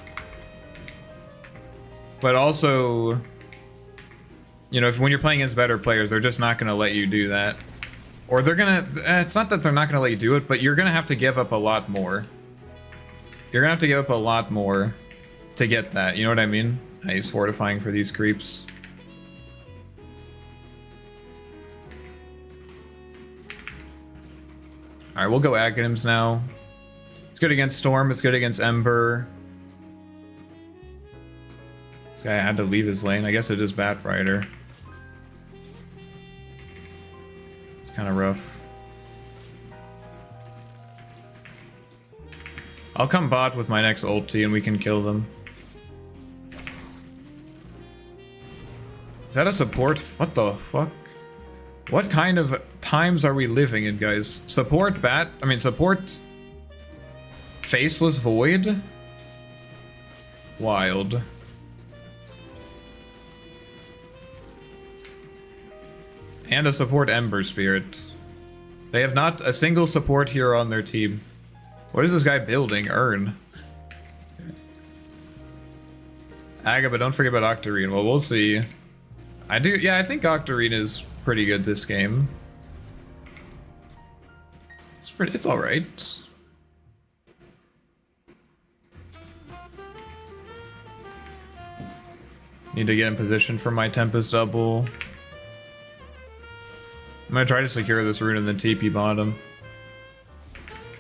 But also, you know, if when you're playing against better players, they're just not going to let you do that. Or they're going to... It's not that they're not going to let you do it, but you're going to have to give up a lot more. You're going to have to give up a lot more to get that, you know what I mean? I use fortifying for these creeps. Alright, we'll go Aghanims now. It's good against Storm, it's good against Ember. This guy had to leave his lane. I guess it is Bat Rider. It's kind of rough. I'll come bot with my next ulti and we can kill them. Is that a support? What the fuck? What kind of times are we living in, guys? Support bat? I mean, support Faceless Void? Wild. And a support Ember Spirit. They have not a single support hero on their team. What is this guy building? Urn. Aga, but don't forget about Octarine. Well, we'll see. I think Octarine is pretty good this game. It's alright. Need to get in position for my Tempest double. I'm gonna try to secure this rune in the TP bottom.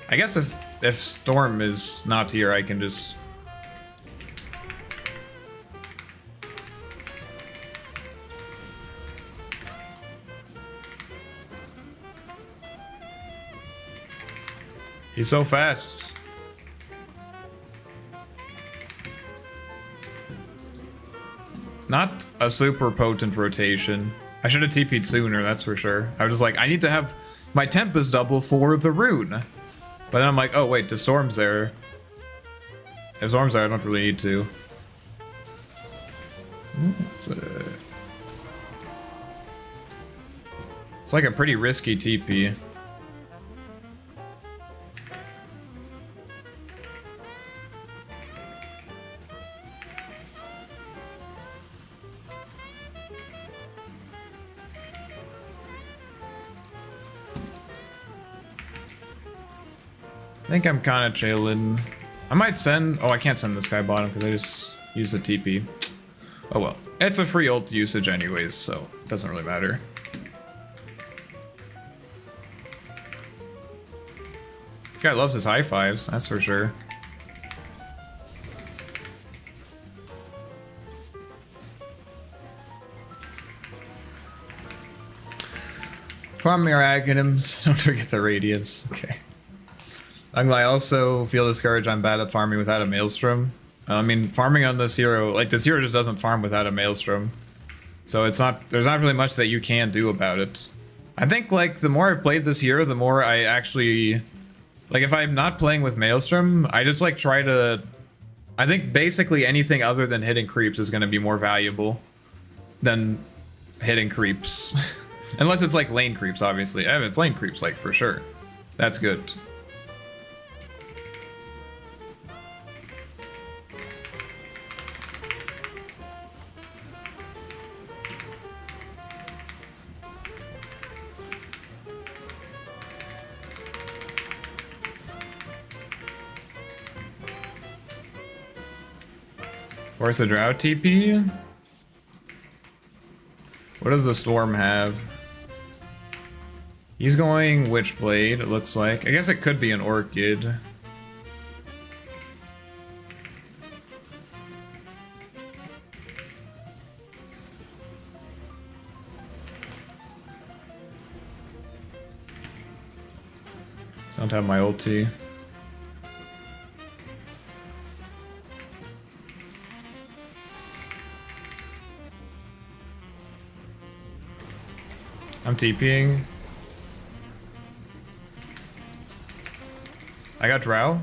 I guess if Storm is not here, I can just... He's so fast. Not a super potent rotation. I should have TP'd sooner, that's for sure. I was just like, I need to have my Tempest double for the rune. But then I'm like, oh wait, if Storm's there. If Storm's there, I don't really need to. It's like a pretty risky TP. I think I'm kind of chilling. I might send... Oh, I can't send this guy bottom because I just used the TP. Oh well. It's a free ult usage anyways, so it doesn't really matter. This guy loves his high fives, that's for sure. Farm your Aghanims. Don't forget the Radiance. Okay. I also feel discouraged. I'm bad at farming without a Maelstrom. I mean, farming on this hero, like this hero just doesn't farm without a Maelstrom. So it's not, there's not really much that you can do about it. I think like the more I've played this hero, the more I actually, like if I'm not playing with Maelstrom, I just like try to, I think basically anything other than hitting creeps is going to be more valuable than hitting creeps. Unless it's like lane creeps, obviously. I mean, it's lane creeps, like for sure. That's good. Force the Drought TP? What does the Storm have? He's going Witchblade, it looks like. I guess it could be an Orchid. Don't have my ulti. I'm TPing. I got Drow.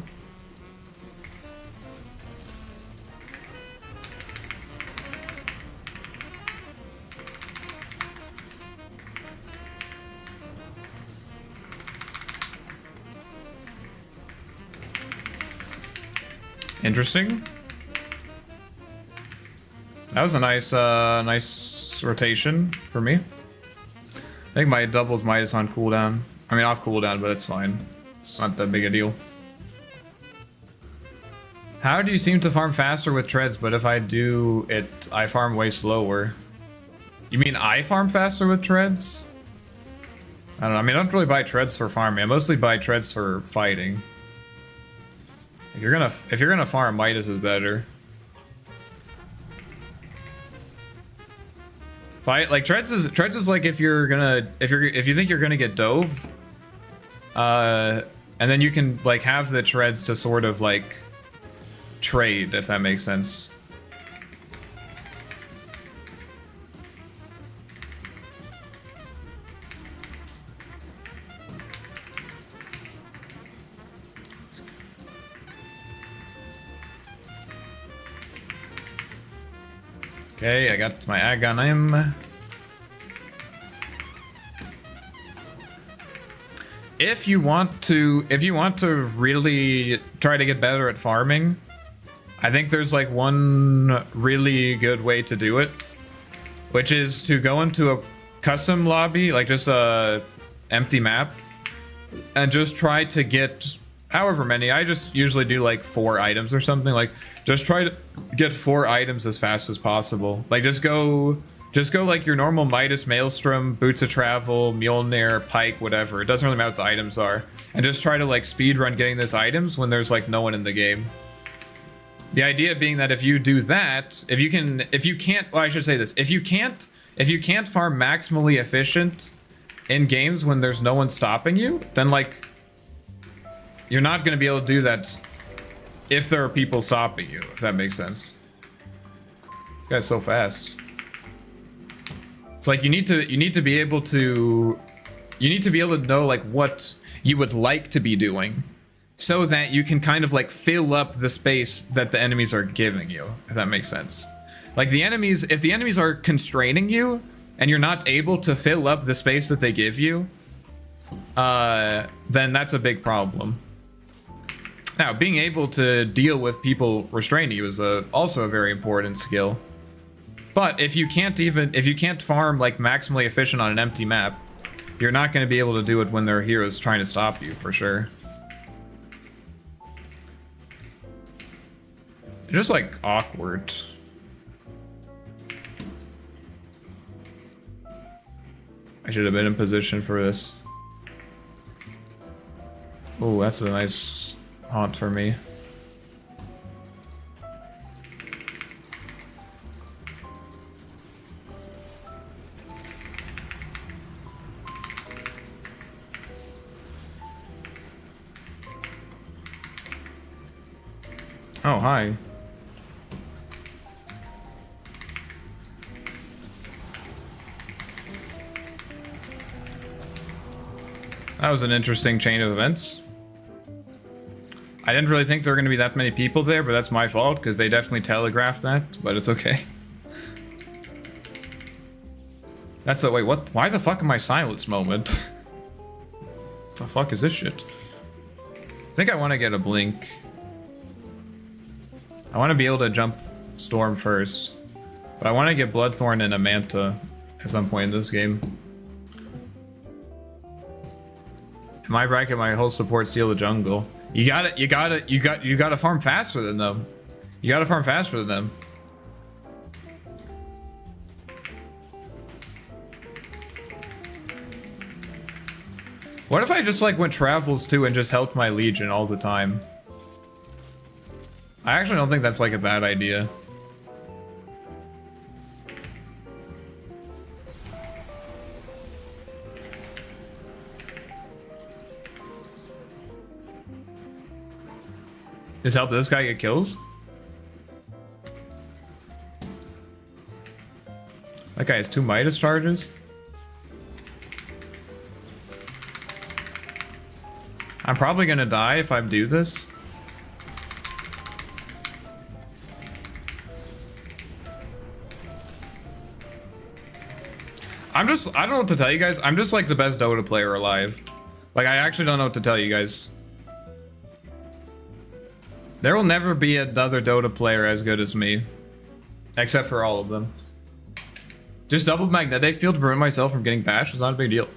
Interesting. That was a nice rotation for me. I think my double's Midas on cooldown. I mean, off cooldown, but it's fine. It's not that big a deal. How do you seem to farm faster with treads, but if I do it, I farm way slower? You mean I farm faster with treads? I don't know. I mean, I don't really buy treads for farming. I mostly buy treads for fighting. If you're gonna farm, Midas is better. Fight like treads is like if you think you're gonna get dove, and then you can like have the treads to sort of like trade, if that makes sense. Okay, I got my ag on him. If you want to really try to get better at farming, I think there's like one really good way to do it, which is to go into a custom lobby, like just a empty map, and just try to get however many. I just usually do like 4 items or something. Like just try to get 4 items as fast as possible. Like just go like your normal Midas, Maelstrom, Boots of Travel, Mjolnir, Pike, whatever. It doesn't really matter what the items are. And just try to like speedrun getting those items when there's like no one in the game. The idea being that if you do that, if you can't farm maximally efficient in games when there's no one stopping you, then like you're not going to be able to do that if there are people stopping you, if that makes sense. This guy's so fast. It's like you need to be able to know like what you would like to be doing, so that you can kind of like fill up the space that the enemies are giving you, if that makes sense. Like if the enemies are constraining you and you're not able to fill up the space that they give you, then that's a big problem. Now, being able to deal with people restraining you is also a very important skill. But if you can't farm like maximally efficient on an empty map, you're not going to be able to do it when there are heroes trying to stop you, for sure. It's just like awkward. I should have been in position for this. Oh, that's a nice haunt for me. Oh, hi. That was an interesting chain of events. I didn't really think there were going to be that many people there, but that's my fault, because they definitely telegraphed that, but it's okay. That's a, wait, what? Why the fuck am I silenced moment? What the fuck is this shit? I think I want to get a blink. I want to be able to jump Storm first, but I want to get Bloodthorn and a Manta at some point in this game. In my bracket, my whole support steal the jungle. You gotta farm faster than them. You gotta farm faster than them. What if I just like went travels too and just helped my Legion all the time? I actually don't think that's like a bad idea. Just help this guy get kills? That guy has 2 Midas charges. I'm probably gonna die if I do this. I don't know what to tell you guys. I'm just like the best Dota player alive. Like, I actually don't know what to tell you guys. There will never be another Dota player as good as me. Except for all of them. Just double magnetic field to prevent myself from getting bashed is not a big deal.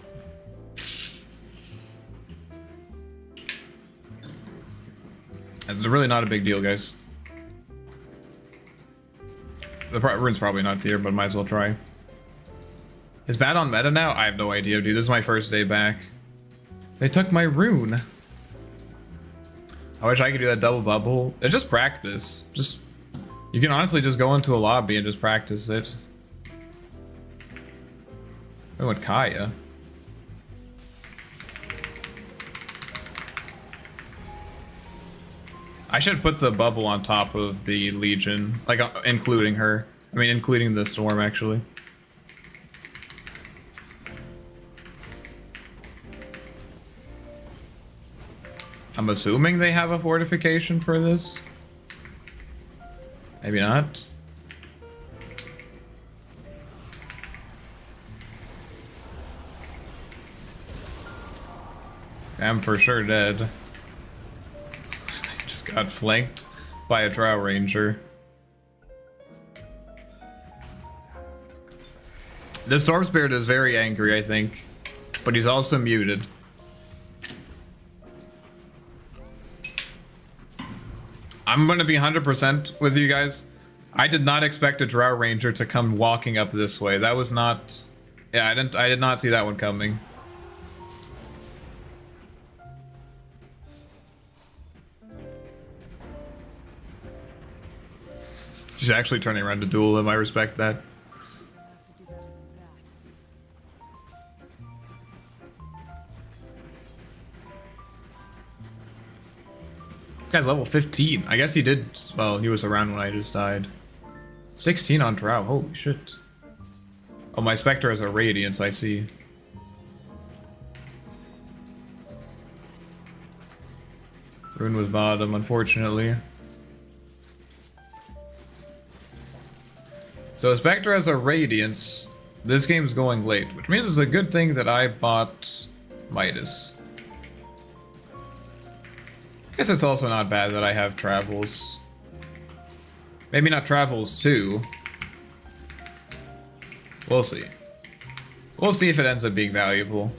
It's really not a big deal, guys. The rune's probably not tier, but might as well try. Is bad on meta now? I have no idea, dude. This is my first day back. They took my rune. I wish I could do that double bubble. It's just practice. You can honestly just go into a lobby and just practice it. I went Kaya. I should put the bubble on top of the Legion, like including her. I mean, including the Storm, actually. I'm assuming they have a fortification for this. Maybe not. I'm for sure dead. I just got flanked by a Drow Ranger. The Storm Spirit is very angry, I think. But he's also muted. I'm gonna be 100% with you guys. I did not expect a Drow Ranger to come walking up this way. That was not... Yeah, I did not see that one coming. She's actually turning around to duel him. I respect that. Guy's level 15. I guess he did. Well, he was around when I just died. 16 on Drow. Holy shit. Oh, my Spectre has a Radiance, I see. Rune was bottom, unfortunately. So Spectre has a Radiance. This game's going late, which means it's a good thing that I bought Midas. I guess it's also not bad that I have Travels. Maybe not Travels too. We'll see. We'll see if it ends up being valuable.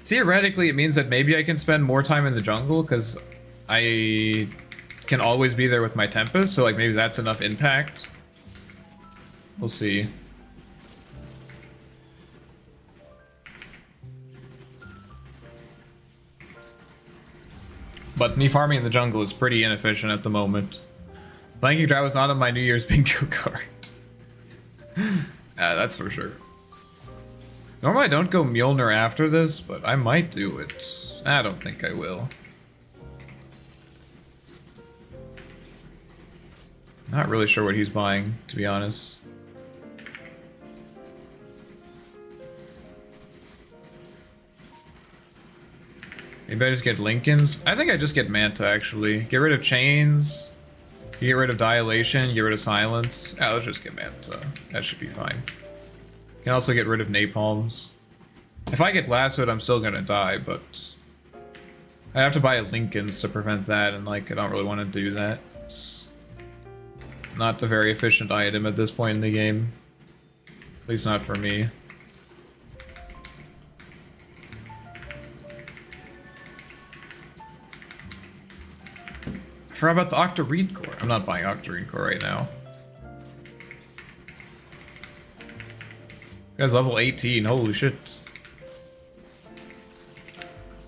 Theoretically, it means that maybe I can spend more time in the jungle because I can always be there with my Tempest, so like maybe that's enough impact. We'll see. But me farming in the jungle is pretty inefficient at the moment. Blanking Drow was not on my New Year's bingo card. That's for sure. Normally I don't go Mjolnir after this, but I might do it. I don't think I will. Not really sure what he's buying, to be honest. Maybe I just get Lincolns. I think I just get Manta, actually. Get rid of Chains. Get rid of Dilation. Get rid of Silence. Yeah, let's just get Manta. That should be fine. Can also get rid of Napalms. If I get Lassoed, I'm still gonna die, but... I'd have to buy Lincolns to prevent that, and like, I don't really want to do that. It's not a very efficient item at this point in the game. At least not for me. I forgot about the Octarine Core. I'm not buying Octarine Core right now. Guy's level 18. Holy shit.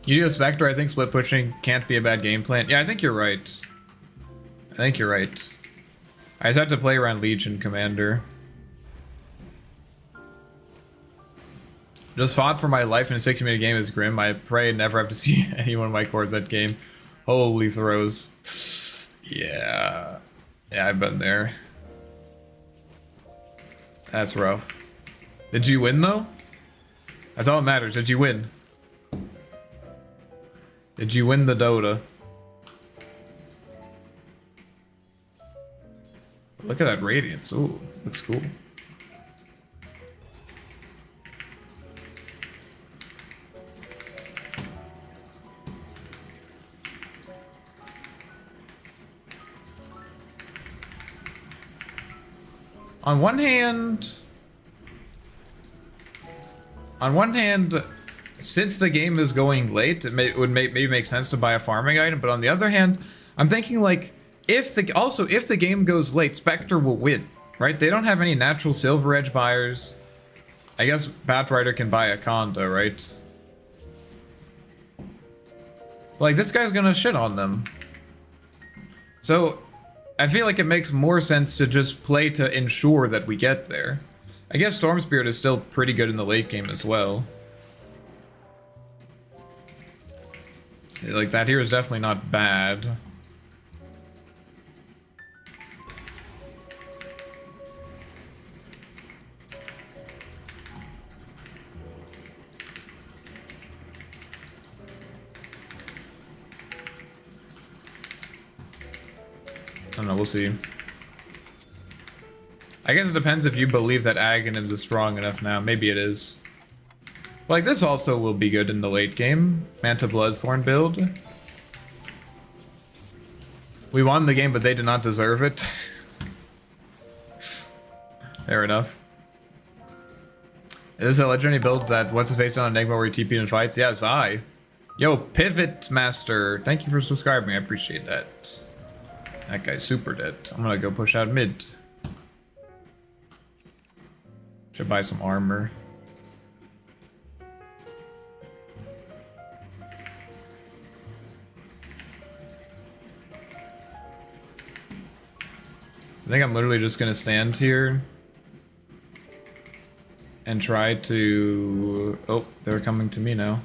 You do a Spectre, I think split pushing can't be a bad game plan. Yeah, I think you're right. I think you're right. I just have to play around Legion Commander. Just fought for my life in a 60-minute game is grim. I pray I never have to see any one of my cores that game. Holy throws. Yeah. Yeah, I've been there. That's rough. Did you win though? That's all that matters. Did you win? Did you win the Dota? Look at that radiance. Ooh, looks cool. On one hand, since the game is going late, it would maybe make sense to buy a farming item. But on the other hand, I'm thinking like, if the game goes late, Spectre will win, right? They don't have any natural Silver Edge buyers. I guess Batrider can buy a Conda, right? Like, this guy's gonna shit on them. So, I feel like it makes more sense to just play to ensure that we get there. I guess Storm Spirit is still pretty good in the late game as well. Like, that here is definitely not bad. I don't know, we'll see. I guess it depends if you believe that Aghanim is strong enough now. Maybe it is. But like, this also will be good in the late game. Manta Bloodthorn build. We won the game, but they did not deserve it. Fair enough. Is this a legendary build that what's his face on Enigma where he TP in fights? Yes, I. Yo, Pivot Master. Thank you for subscribing. I appreciate that. That guy's super dead. I'm gonna go push out mid. Should buy some armor. I think I'm literally just gonna stand here and try to... Oh, they're coming to me now.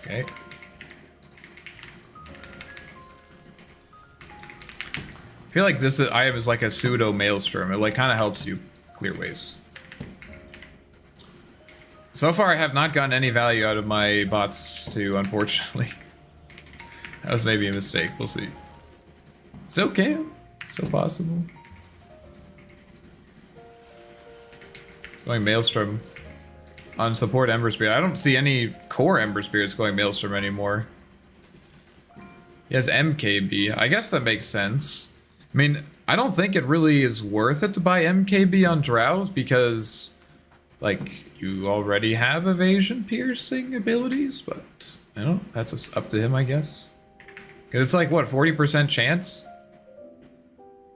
Okay. I feel like this item is like a pseudo maelstrom. It like kind of helps you clear ways. So far, I have not gotten any value out of my bots too, unfortunately. That was maybe a mistake. We'll see. Still can. Still possible. It's going maelstrom on support Ember Spirit. I don't see any core Ember Spirits going maelstrom anymore. He has MKB. I guess that makes sense. I mean, I don't think it really is worth it to buy MKB on Drows because, like, you already have evasion piercing abilities, but, you know, that's up to him, I guess. Because it's like, what, 40% chance?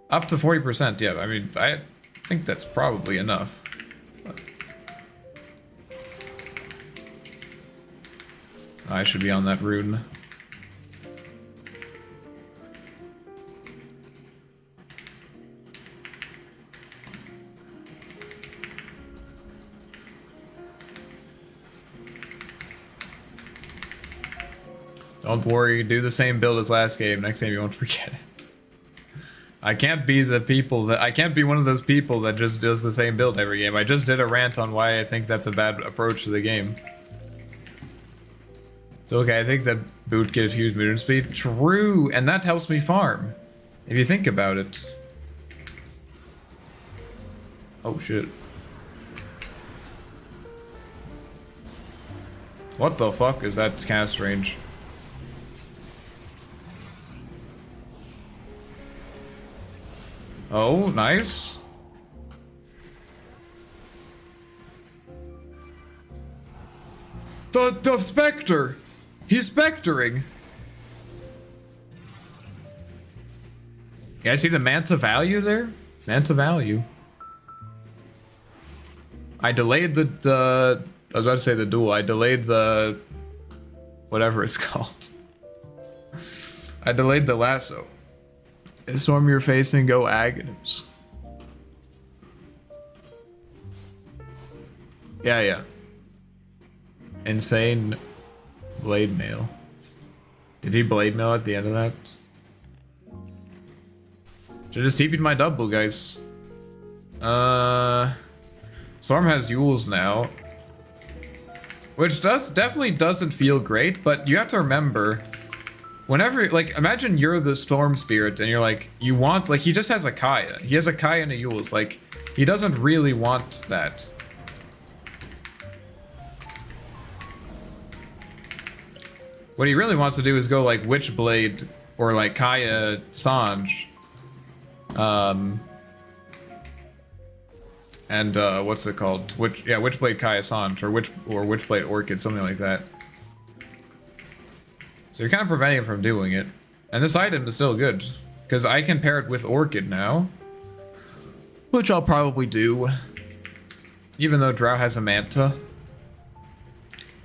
Up to 40%, yeah. I mean, I think that's probably enough. But I should be on that rune. Don't worry, do the same build as last game. Next game you won't forget it. I can't be one of those people that just does the same build every game. I just did a rant on why I think that's a bad approach to the game. It's okay, I think that boot gives huge movement speed. True, and that helps me farm. If you think about it. Oh shit. What the fuck is that cast range? Oh, nice. The Spectre! He's Spectering! You guys see the Manta value there? Manta value. I delayed the I was about to say the duel. I delayed the... whatever it's called. I delayed the lasso. Storm your face and go Aghanims. Yeah. Insane blade mail. Did he blade mail at the end of that? Should just TP'd my double, guys. Storm has Yules now. Which definitely doesn't feel great, but you have to remember, whenever, like, imagine you're the Storm Spirit and you're like, you want, like, he just has a Kaya. He has a Kaya and a Yules. Like, he doesn't really want that. What he really wants to do is go, like, Witchblade or, like, Kaya Sange. And what's it called? Witchblade Kaya Sange or Witchblade Orchid, something like that. So you're kind of preventing him from doing it. And this item is still good, because I can pair it with Orchid now. Which I'll probably do. Even though Drow has a Manta.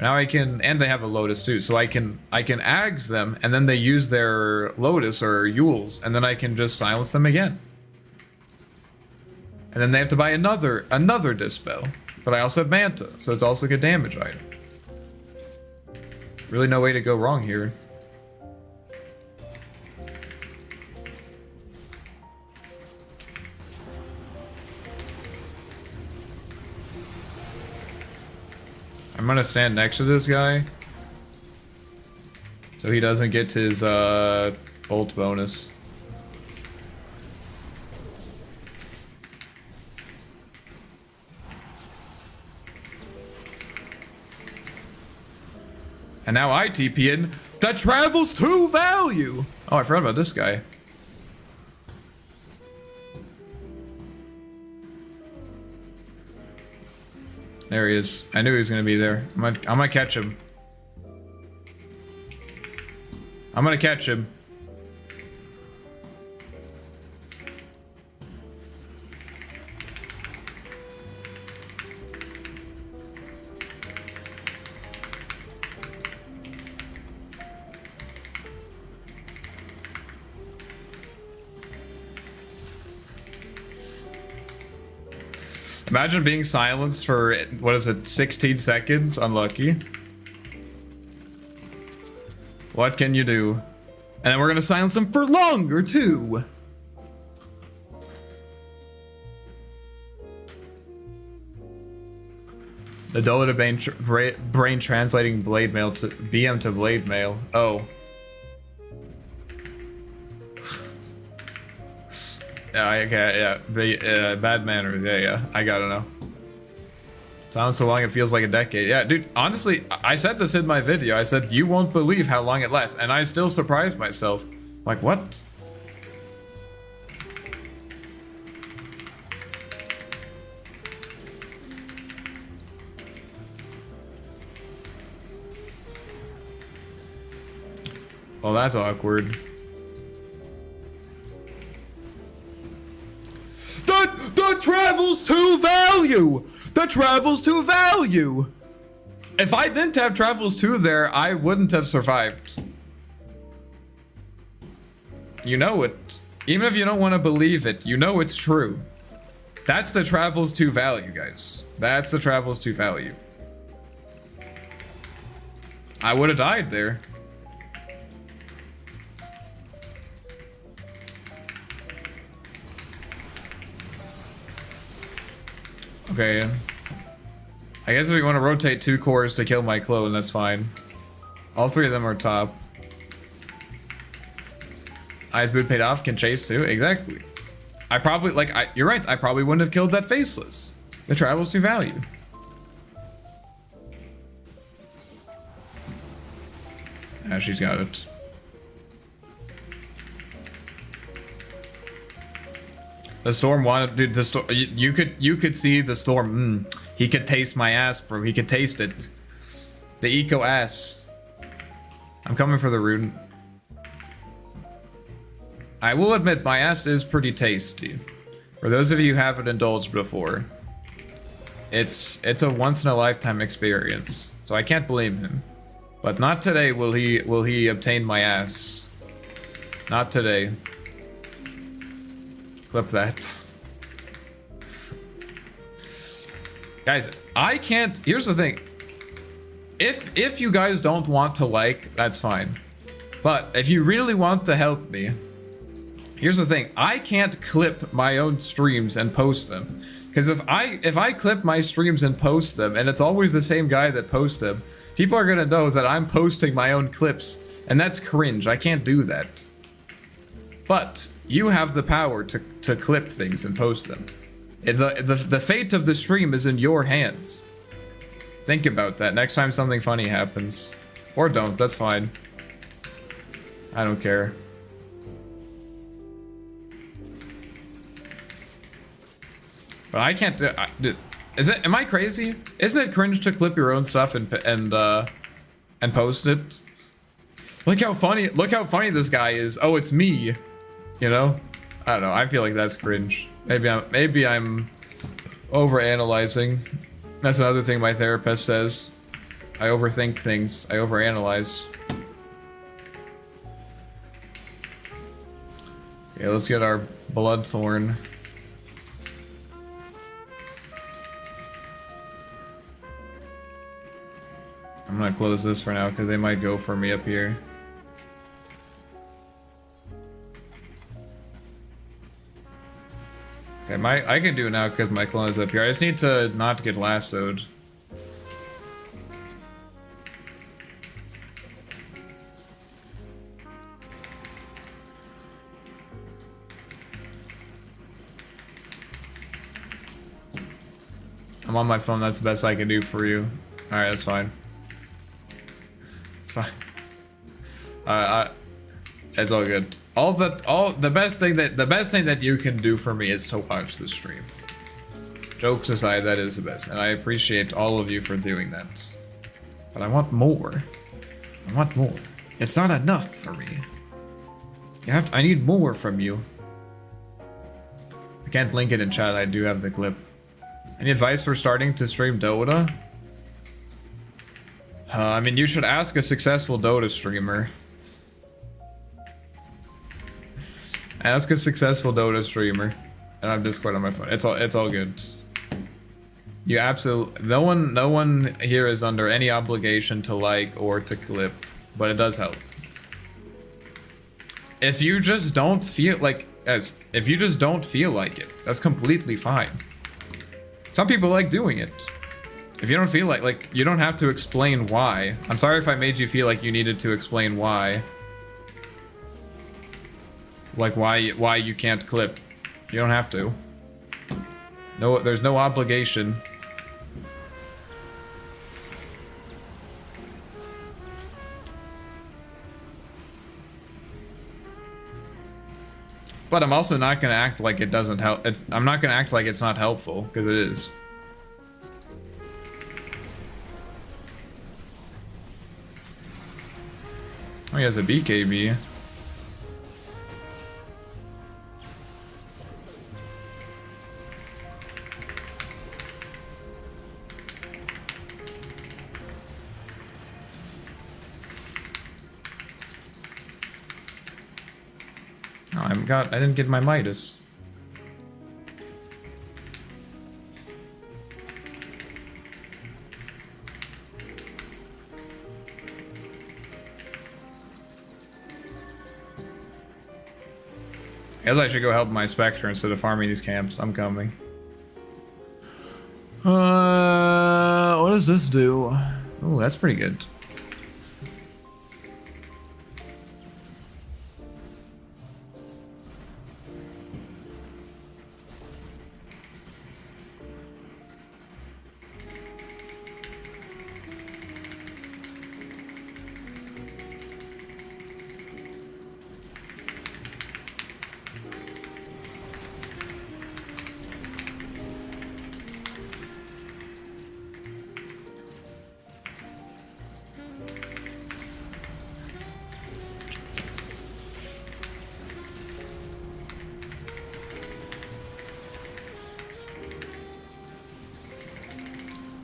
Now I can, and they have a Lotus too, so I can Ags them, and then they use their Lotus or Yules, and then I can just silence them again. And then they have to buy another Dispel. But I also have Manta, so it's also a good damage item. Really no way to go wrong here. I'm gonna stand next to this guy, so he doesn't get his ult bonus. And now I TP in that travels to value. Oh, I forgot about this guy. There he is. I knew he was gonna be there. I'm gonna catch him. I'm gonna catch him. Imagine being silenced for, what is it, 16 seconds? Unlucky. What can you do? And then we're gonna silence them for longer, too. The Dota brain translating blade mail to BM to blade mail. Oh. Yeah, okay, yeah. The bad manners. Yeah. I gotta know. Sounds so long it feels like a decade. Yeah, dude, honestly, I said this in my video. I said, you won't believe how long it lasts. And I still surprised myself. Like, what? Well, that's awkward. That travels to value! That travels to value! If I didn't have travels to there, I wouldn't have survived. You know it. Even if you don't want to believe it, you know it's true. That's the travels to value, guys. That's the travels to value. I would have died there. Okay. I guess if we want to rotate 2 cores to kill my clone, that's fine. All 3 of them are top. Eyes boot paid off, can chase too. Exactly. I probably, you're right, I probably wouldn't have killed that faceless. The travels to value. Ah, she's got it. The storm wanted, dude. The storm. You could see the storm. He could taste my ass, bro. He could taste it. The eco ass. I'm coming for the rune. I will admit, my ass is pretty tasty. For those of you who haven't indulged before, it's a once in a lifetime experience. So I can't blame him. But not today will he obtain my ass. Not today. Clip that. Guys, I can't, here's the thing. If you guys don't want to like, that's fine. But if you really want to help me, here's the thing. I can't clip my own streams and post them. Because if I clip my streams and post them, and it's always the same guy that posts them, people are gonna know that I'm posting my own clips, and that's cringe. I can't do that. But you have the power to clip things and post them. The fate of the stream is in your hands. Think about that next time something funny happens. Or don't, that's fine. I don't care. But I can't do. Is it? Am I crazy? Isn't it cringe to clip your own stuff and post it? Look how funny! Look how funny this guy is. Oh, it's me. You know? I don't know. I feel like that's cringe. Maybe I'm overanalyzing. That's another thing my therapist says. I overthink things. I overanalyze. Okay, let's get our bloodthorn. I'm gonna close this for now because they might go for me up here. Okay, I can do it now because my clone is up here. I just need to not get lassoed. I'm on my phone. That's the best I can do for you. All right, that's fine. It's fine. It's all good. The best thing that you can do for me is to watch the stream. Jokes aside, that is the best, and I appreciate all of you for doing that. But I want more. I want more. It's not enough for me. I need more from you. I can't link it in chat. I do have the clip. Any advice for starting to stream Dota? I mean, you should ask a successful Dota streamer. Ask a successful Dota streamer. And I have Discord on my phone. It's all good. You absolutely no one here is under any obligation to like or to clip, but it does help. If you just don't feel like it, that's completely fine. Some people like doing it. If you don't feel like you don't have to explain why. I'm sorry if I made you feel like you needed to explain why. Like why you can't clip. You don't have to. No, there's no obligation. But I'm also not gonna act like it doesn't help. I'm not gonna act like it's not helpful, because it is. Oh, he has a BKB. Oh, I didn't get my Midas. I guess I should go help my Spectre instead of farming these camps. I'm coming. What does this do? Oh, that's pretty good.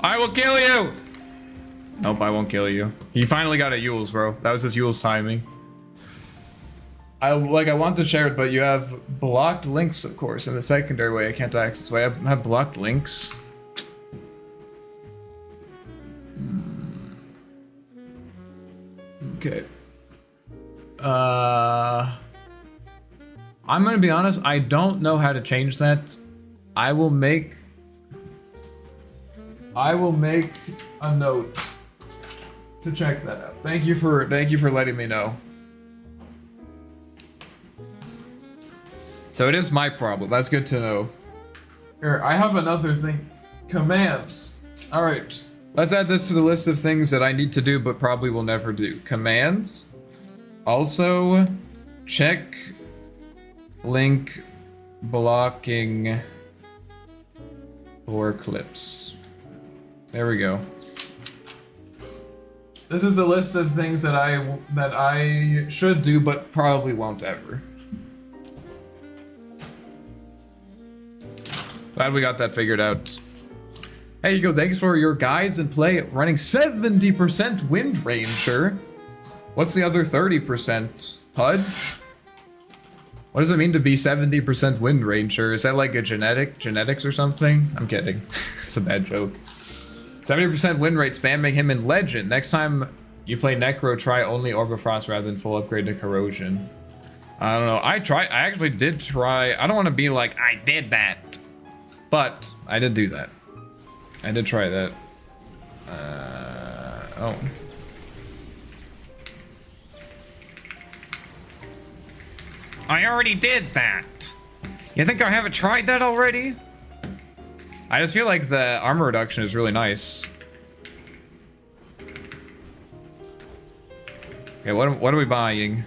I will kill you! Nope, I won't kill you. He finally got a Yule's, bro. That was his Yule's timing. I want to share it, but you have blocked links, of course, in the secondary way I can't access. So I have blocked links. Okay. I'm gonna be honest, I don't know how to change that. I will make a note to check that out. Thank you for letting me know. So it is my problem. That's good to know. Here, I have another thing. Commands. All right. Let's add this to the list of things that I need to do but probably will never do. Commands. Also, check link blocking for clips. There we go. This is the list of things that I should do but probably won't ever. Glad we got that figured out. Hey, you go. Thanks for your guides and play running 70% Wind Ranger. What's the other 30%? Pudge? What does it mean to be 70% Wind Ranger? Is that like a genetics or something? I'm kidding. It's a bad joke. 70% win rate, spamming him in Legend. Next time you play Necro, try only Orb of Frost rather than full upgrade to Corrosion. I don't know. I actually did try. I don't want to be like, I did that. But I did do that. I did try that. Oh. I already did that. You think I haven't tried that already? I just feel like the armor reduction is really nice. Okay, what are we buying?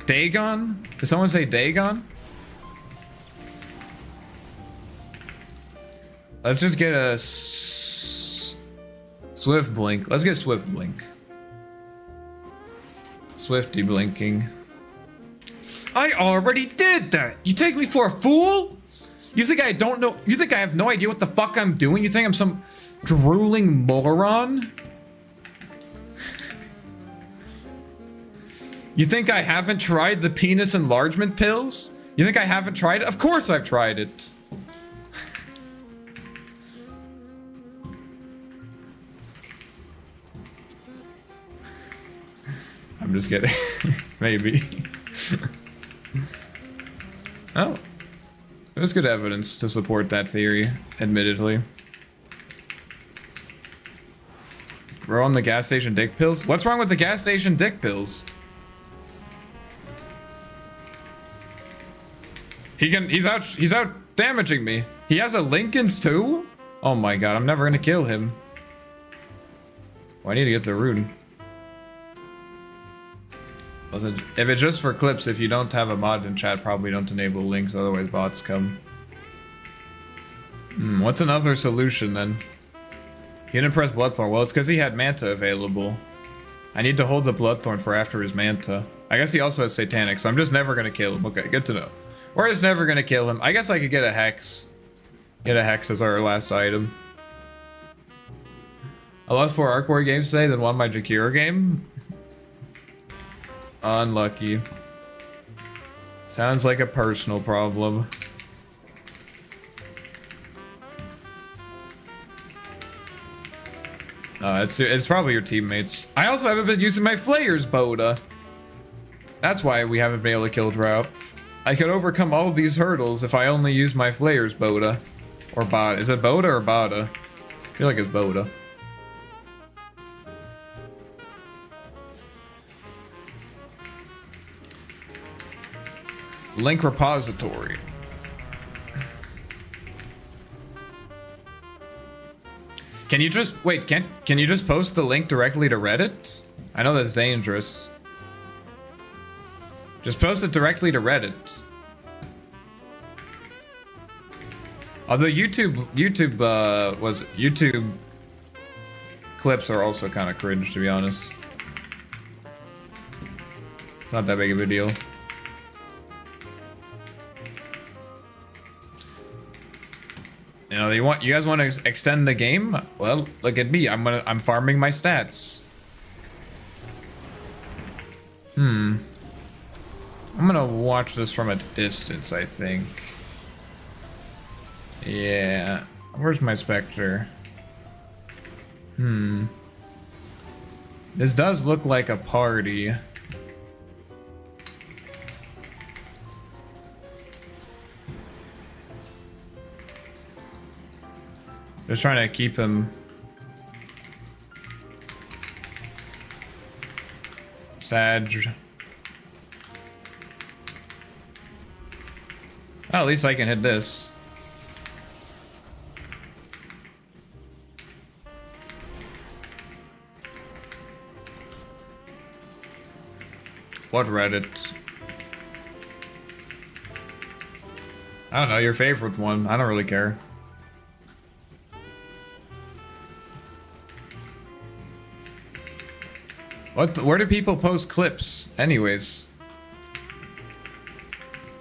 Dagon? Did someone say Dagon? Let's just get a Swift Blink. Let's get Swift Blink. Swifty blinking. I already did that! You take me for a fool? You think I don't know? You think I have no idea what the fuck I'm doing? You think I'm some drooling moron? You think I haven't tried the penis enlargement pills? You think I haven't tried it? Of course I've tried it. I'm just kidding. Maybe. Oh. There's good evidence to support that theory, admittedly. Grow on the gas station dick pills? What's wrong with the gas station dick pills? He's out damaging me. He has a Lincoln's too? Oh my god, I'm never gonna kill him. Oh, I need to get the rune. If it's just for clips, if you don't have a mod in chat, probably don't enable links, otherwise bots come. What's another solution then? He didn't press Bloodthorn. Well, it's because he had Manta available. I need to hold the Bloodthorn for after his Manta. I guess he also has Satanic, so I'm just never gonna kill him. Okay, good to know. We're just never gonna kill him. I guess I could get a Hex. Get a Hex as our last item. I lost 4 Arc War games today, then won my Jakiro game. Unlucky. Sounds like a personal problem. It's probably your teammates. I also haven't been using my Flayer's Boda. That's why we haven't been able to kill Drought. I could overcome all of these hurdles if I only use my Flayer's Boda. Or Bada. Is it Boda or Bada? I feel like it's Boda. Link repository. Can you just wait? Can you just post the link directly to Reddit? I know that's dangerous. Just post it directly to Reddit. Although YouTube clips are also kind of cringe, to be honest. It's not that big of a deal. You know, you guys want to extend the game? Well, look at me. I'm farming my stats. I'm gonna watch this from a distance, I think. Yeah. Where's my Spectre? This does look like a party. Just trying to keep him Sag. Well, at least I can hit this. What Reddit? I don't know, your favorite one. I don't really care. Where do people post clips? Anyways.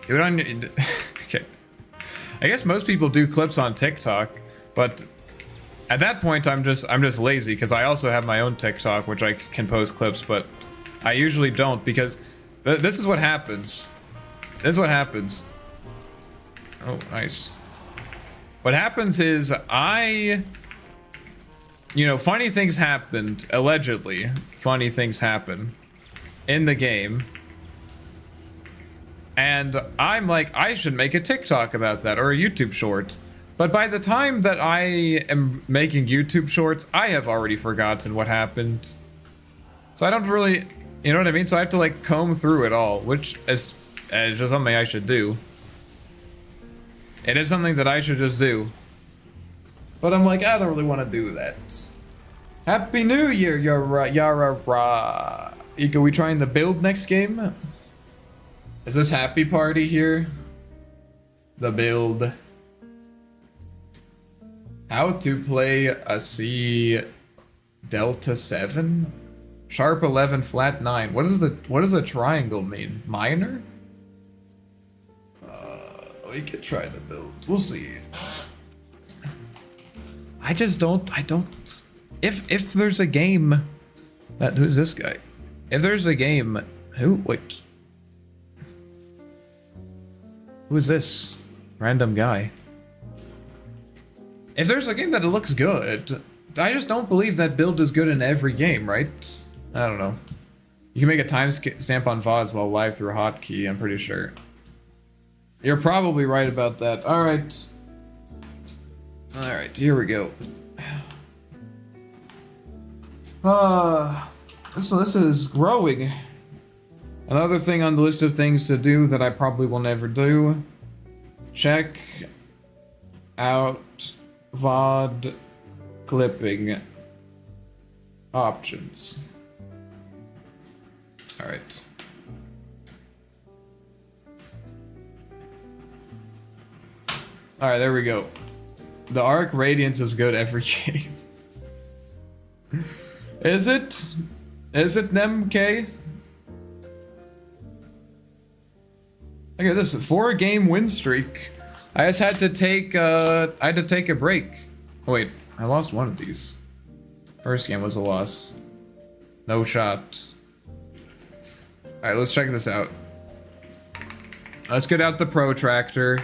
Do it on okay. I guess most people do clips on TikTok, but at that point I'm just lazy because I also have my own TikTok which I can post clips, but I usually don't because this is what happens. This is what happens. Oh, nice. What happens is you know, funny things happened, allegedly. Funny things happen in the game. And I'm like, I should make a TikTok about that or a YouTube short. But by the time that I am making YouTube shorts, I have already forgotten what happened. So I don't really, you know what I mean? So I have to like comb through it all, which is just something I should do. It is something that I should just do. But I'm like, I don't really want to do that. Happy New Year, Yara. Are we trying to build next game? Is this Happy Party here? The build. How to play a C Delta 7? Sharp 11, flat 9. What does a triangle mean? Minor? We could try to build. We'll see. I don't. If there's a game that who's this guy? If there's a game, wait. Who is this random guy? If there's a game that it looks good, I just don't believe that build is good in every game, right? I don't know. You can make a timestamp on VODs while live through a hotkey, I'm pretty sure. You're probably right about that. Alright. Alright, here we go. This is growing. Another thing on the list of things to do that I probably will never do. Check out VOD clipping options. Alright. Alright, there we go. The Arc Radiance is good every game. Is it? Is it MK? Look at this, 4-game win streak. I just had to take a break. Oh, wait, I lost one of these. First game was a loss. No shot. Alright, let's check this out. Let's get out the protractor.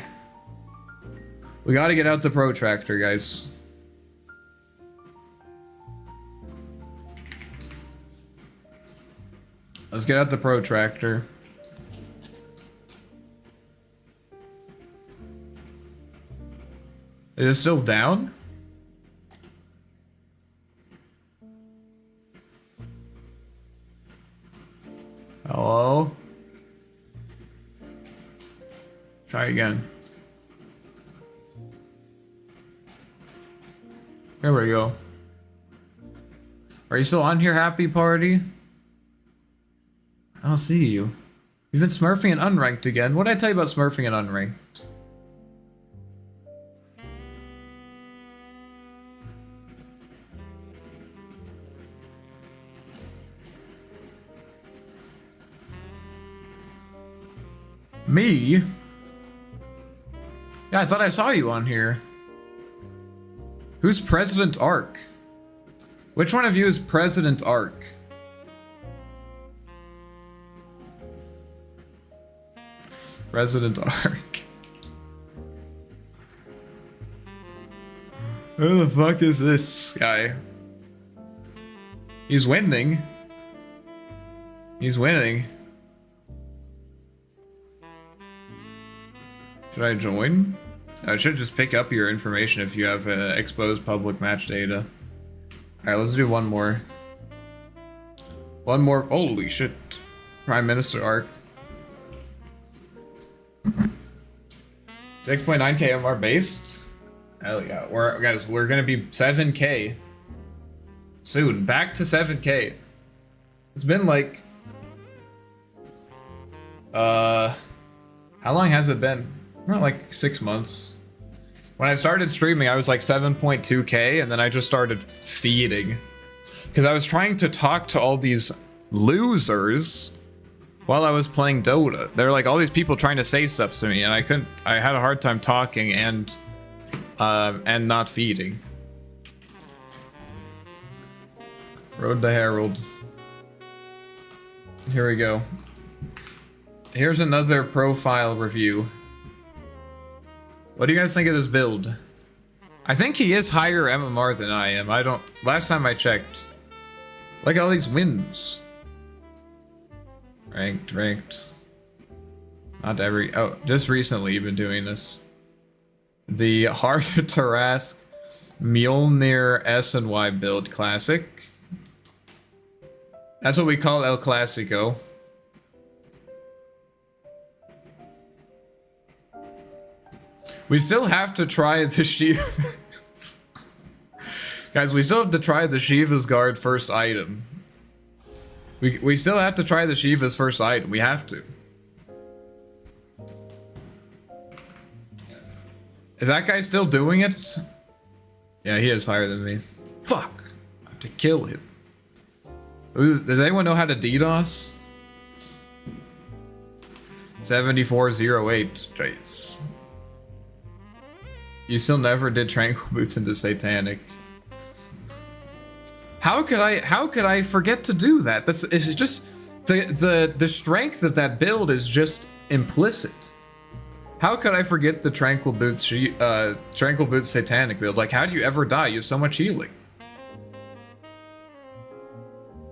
We gotta get out the protractor, guys. Let's get out the protractor. Is it still down? Hello? Try again. There we go. Are you still on here, Happy Party? I don't see you. You've been smurfing and unranked again. What did I tell you about smurfing and unranked? Me? Yeah, I thought I saw you on here. Who's President Ark? Which one of you is President Ark? President Ark. Who the fuck is this guy? He's winning. He's winning. Should I join? It should just pick up your information if you have exposed public match data. Alright, let's do one more. One more. Holy shit. Prime Minister arc. 6.9k MR based? Hell yeah. Guys, we're gonna be 7k soon. Back to 7k. It's been like... how long has it been? Not like 6 months. When I started streaming, I was like 7.2k, and then I just started feeding. Because I was trying to talk to all these losers while I was playing Dota. There were like all these people trying to say stuff to me, and I had a hard time talking and not feeding. Road to Herald. Here we go. Here's another profile review. What do you guys think of this build? I think he is higher MMR than I am. Last time I checked. Look at all these wins. Ranked. Just recently you've been doing this. The Hard Tarask Mjolnir S&Y build classic. That's what we call El Clasico. We still have to try the Shiva's. Guys, we still have to try the Shiva's Guard first item. We still have to try the Shiva's first item. We have to. Is that guy still doing it? Yeah, he is higher than me. Fuck! I have to kill him. Does anyone know how to DDoS? 7408. Jeez. You still never did Tranquil Boots into Satanic. How could I forget to do that? It's just the strength of that build is just implicit. How could I forget the Tranquil Boots Satanic build? Like, how do you ever die? You have so much healing.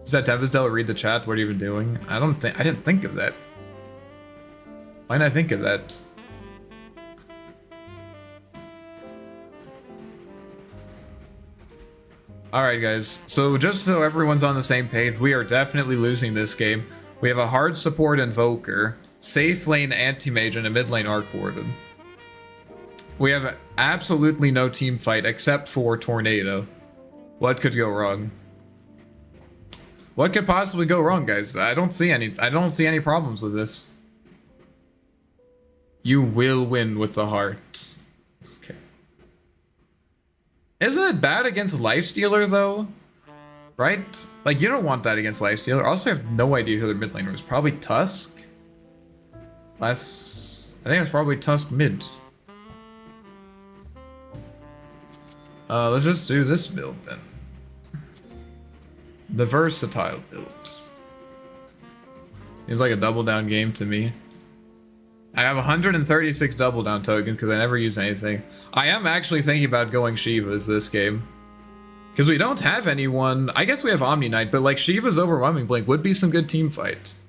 Is that Devazdell? Read the chat. What are you even doing? I didn't think of that. Why didn't I think of that? Alright guys, so just so everyone's on the same page, we are definitely losing this game. We have a hard support Invoker, safe lane Anti-Mage, and a mid lane Arc Warden. We have absolutely no team fight except for Tornado. What could go wrong? What could possibly go wrong, guys? I don't see any problems with this. You will win with the heart. Okay. Isn't it bad against Lifestealer, though? Right? Like, you don't want that against Lifestealer. Also, I have no idea who their mid laner was. Probably Tusk? I think it's probably Tusk mid. Let's just do this build, then. The versatile build. Seems like a double down game to me. I have 136 double down tokens because I never use anything. I am actually thinking about going Shiva's this game. Because we don't have anyone. I guess we have Omni Knight, but like Shiva's Overwhelming Blink would be some good team fights.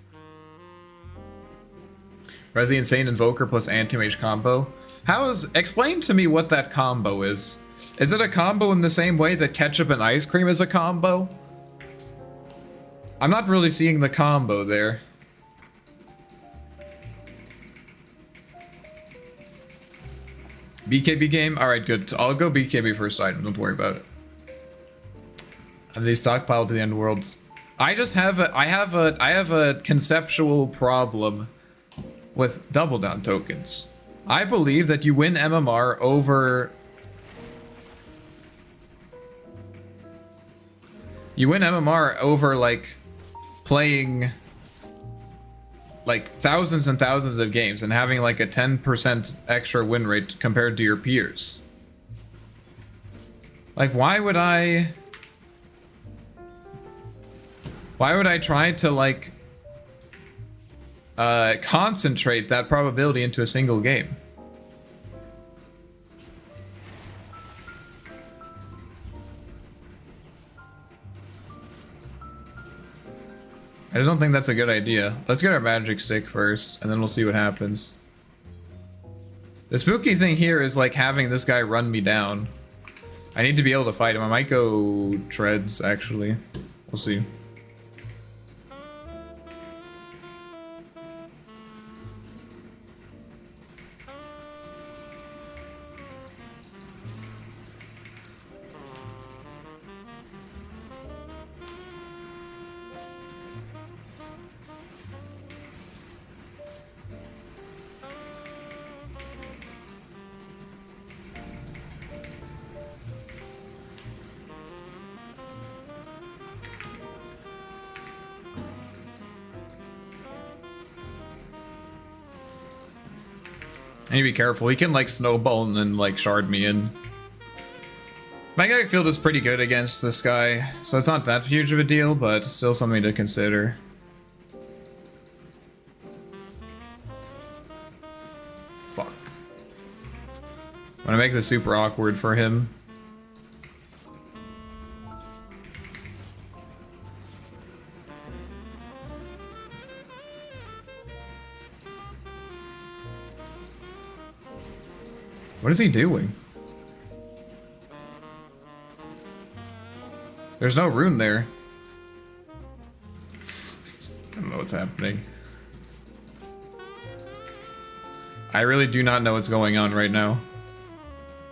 Resi Insane Invoker plus Anti-Mage combo. Explain to me what that combo is. Is it a combo in the same way that ketchup and ice cream is a combo? I'm not really seeing the combo there. BKB game? Alright, good. I'll go BKB first item, don't worry about it. And they stockpiled to the end worlds. I have a conceptual problem with double down tokens. I believe that you win MMR over... You win MMR over, like, playing... like thousands and thousands of games and having like a 10% extra win rate compared to your peers. Like, why would I try to like concentrate that probability into a single game? I just don't think that's a good idea. Let's get our magic stick first, and then we'll see what happens. The spooky thing here is like having this guy run me down. I need to be able to fight him. I might go treads, actually. We'll see. I need to be careful. He can like snowball and then like shard me in. Magnetic field is pretty good against this guy, so it's not that huge of a deal, but still something to consider. Fuck. I'm gonna make this super awkward for him. What is he doing? There's no rune there. I don't know what's happening. I really do not know what's going on right now.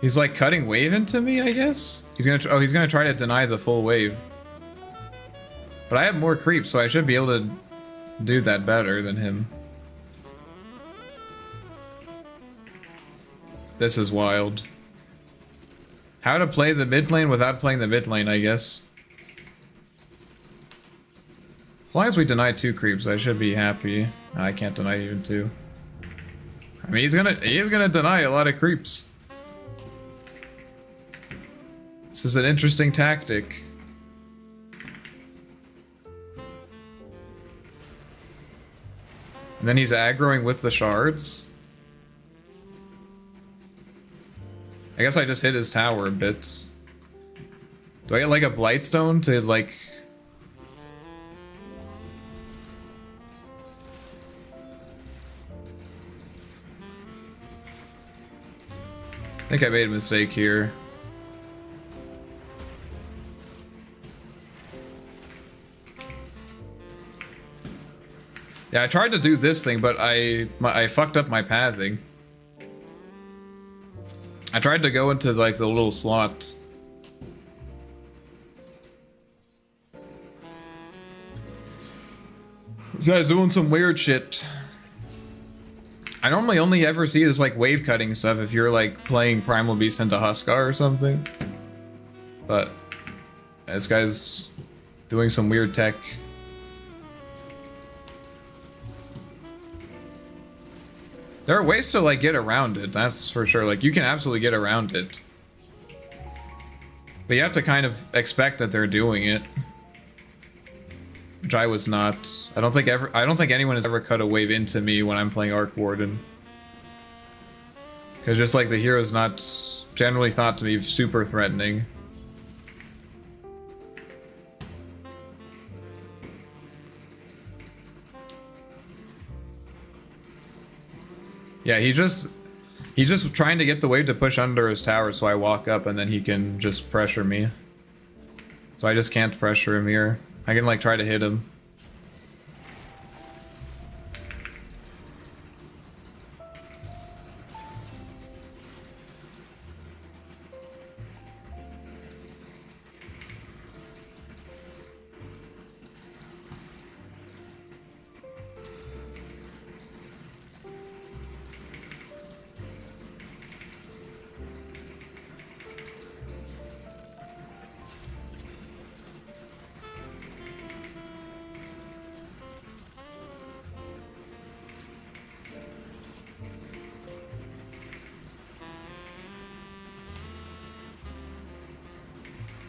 He's like cutting wave into me, I guess? He's gonna try to deny the full wave. But I have more creeps, so I should be able to do that better than him. This is wild. How to play the mid lane without playing the mid lane, I guess. As long as we deny 2 creeps, I should be happy. I can't deny even 2. I mean, he's gonna deny a lot of creeps. This is an interesting tactic. And then he's aggroing with the shards. I guess I just hit his tower a bit. Do I get like a Blightstone to like... I think I made a mistake here. Yeah, I tried to do this thing, but I fucked up my pathing. I tried to go into like the little slot. This guy's doing some weird shit. I normally only ever see this like wave cutting stuff if you're like playing Primal Beast into Huskar or something. But this guy's doing some weird tech. There are ways to like get around it, that's for sure. Like you can absolutely get around it. But you have to kind of expect that they're doing it. Which I was not. I don't think anyone has ever cut a wave into me when I'm playing Arc Warden. Because just like the hero's not generally thought to be super threatening. Yeah, he's just trying to get the wave to push under his tower, so I walk up and then he can just pressure me. So I just can't pressure him here. I can like try to hit him.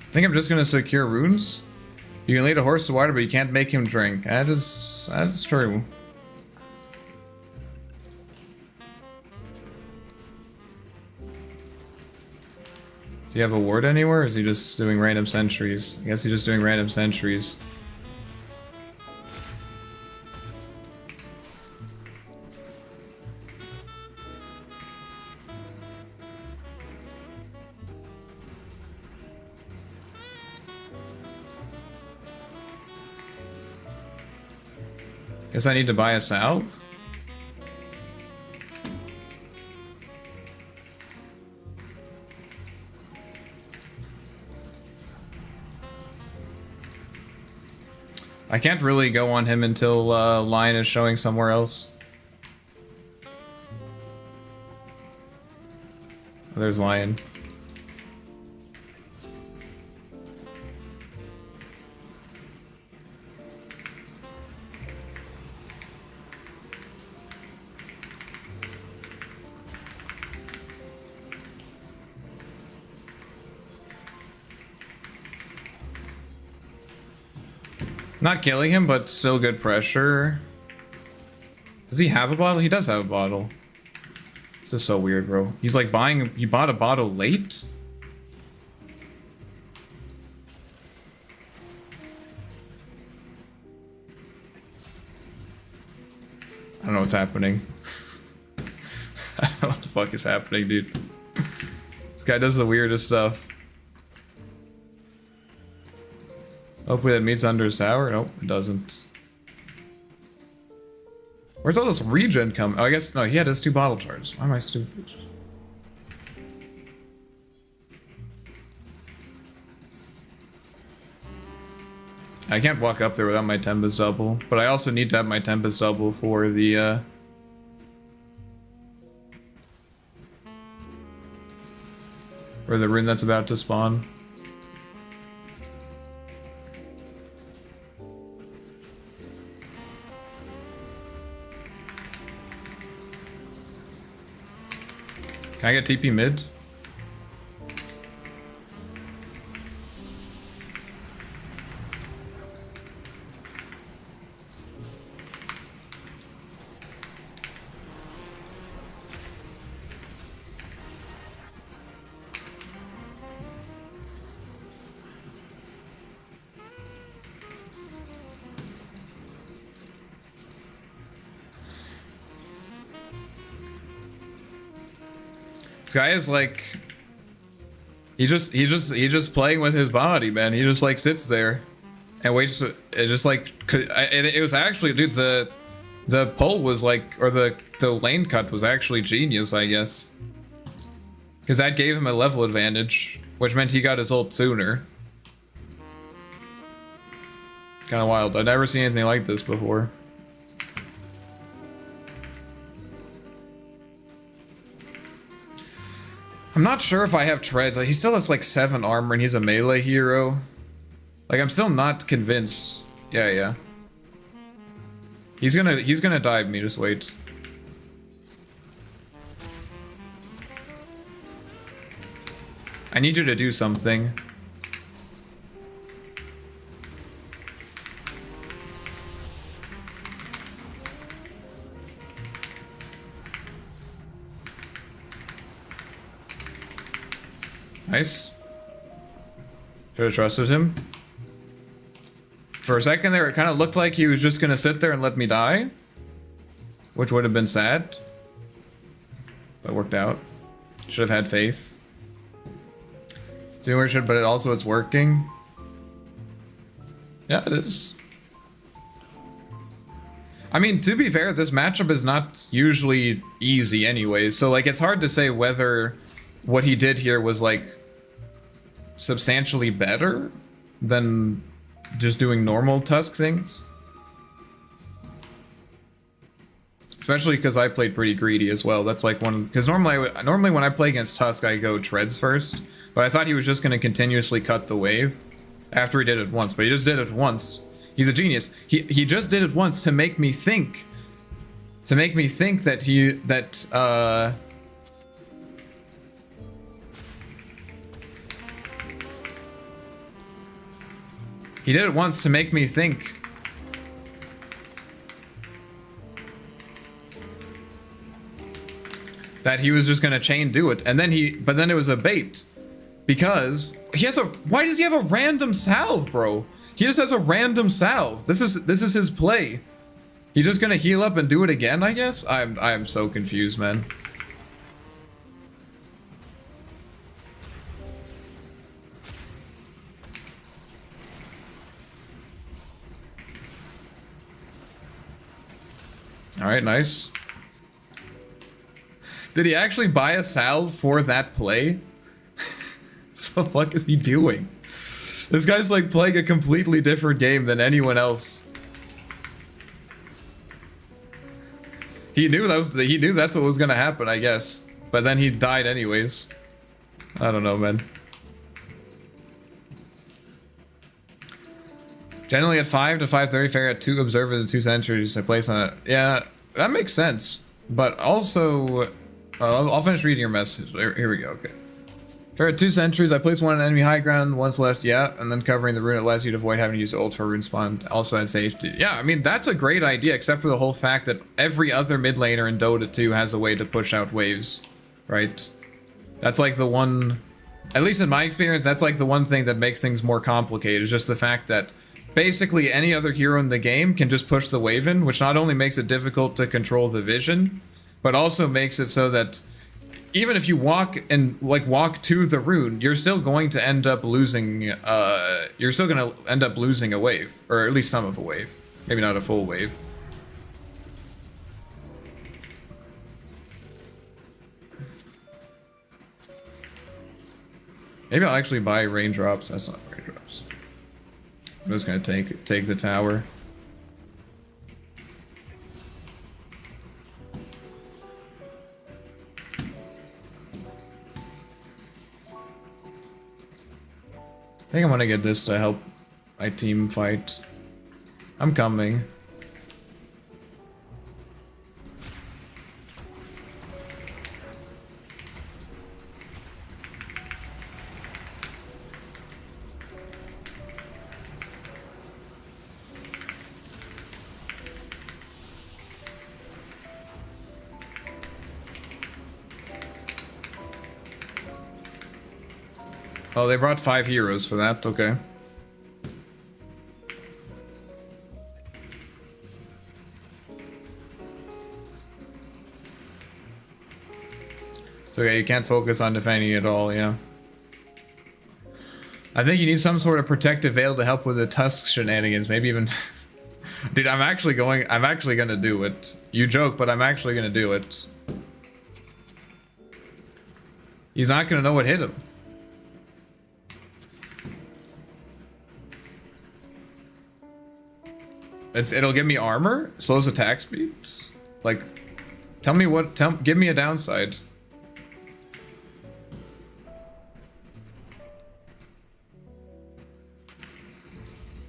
I think I'm just gonna secure runes. You can lead a horse to water, but you can't make him drink. That is true. Does he have a ward anywhere, or is he just doing random sentries? I guess he's just doing random sentries. Guess I need to buy a salve? I can't really go on him until line is showing somewhere else. Oh, there's Lion. Not killing him, but still good pressure. Does he have a bottle? He does have a bottle. This is so weird, bro. He's like buying... You bought a bottle late? I don't know what's happening. I don't know what the fuck is happening, dude. This guy does the weirdest stuff. Hopefully that meets under his tower. Nope, it doesn't. Where's all this regen come? Oh, I guess, no, he had his 2 bottle charges. Why am I stupid? I can't walk up there without my Tempest double, but I also need to have my Tempest double for the, for the rune that's about to spawn. Can I get TP mid? This guy is like, he's just playing with his body, man. He just like sits there and waits. It just like, it was actually, dude, the pull was like, or the lane cut was actually genius, I guess, because that gave him a level advantage, which meant he got his ult sooner. Kind of wild. I've never seen anything like this before. I'm not sure if I have treads. Like, he still has like 7 armor and he's a melee hero. Like, I'm still not convinced. Yeah. He's gonna dive me, just wait. I need you to do something. Nice. Should have trusted him. For a second there, it kind of looked like he was just gonna sit there and let me die, which would have been sad, but it worked out. Should have had faith. Zoomer should, but it also is working. Yeah, it is. I mean, to be fair, this matchup is not usually easy anyway, so like it's hard to say whether what he did here was like substantially better than just doing normal Tusk things. Especially because I played pretty greedy as well. That's like one, because normally when I play against Tusk, I go treads first, but I thought he was just going to continuously cut the wave after he did it once, but he just did it once. He's a genius. He just did it once to make me think that he did it once to make me think that he was just gonna chain do it, and then but then it was a bait, because he has why does he have a random salve, bro? He just has a random salve. This is his play. He's just gonna heal up and do it again, I guess? I'm so confused, man. Alright, nice. Did he actually buy a salve for that play? What the fuck is he doing? This guy's like playing a completely different game than anyone else. He knew that's what was gonna happen, I guess. But then he died anyways. I don't know, man. Generally at 5 to 5:30, fair at 2 observers and 2 sentries. I place on it. Yeah, that makes sense. But also, I'll finish reading your message. Here we go. Okay. Fair at 2 sentries. I place 1 on enemy high ground, once left. Yeah, and then covering the rune allows you to avoid having to use ult for rune spawn. Also has safety. Yeah, I mean that's a great idea, except for the whole fact that every other mid laner in Dota 2 has a way to push out waves, right? That's like the one, at least in my experience, that's like the one thing that makes things more complicated. Is just the fact that basically any other hero in the game can just push the wave in, which not only makes it difficult to control the vision, but also makes it so that even if you walk to the rune, you're still going to end up losing, a wave, or at least some of a wave. Maybe not a full wave. Maybe I'll actually buy raindrops. That's not raindrops. I'm just gonna take the tower. I think I'm gonna get this to help my team fight. I'm coming. Oh, they brought 5 heroes for that, okay. It's okay, you can't focus on defending at all, yeah. I think you need some sort of protective veil to help with the Tusk shenanigans, maybe even... Dude, I'm actually gonna do it. You joke, but I'm actually gonna do it. He's not gonna know what hit him. It'll give me armor, slows attack speed. Like, give me a downside.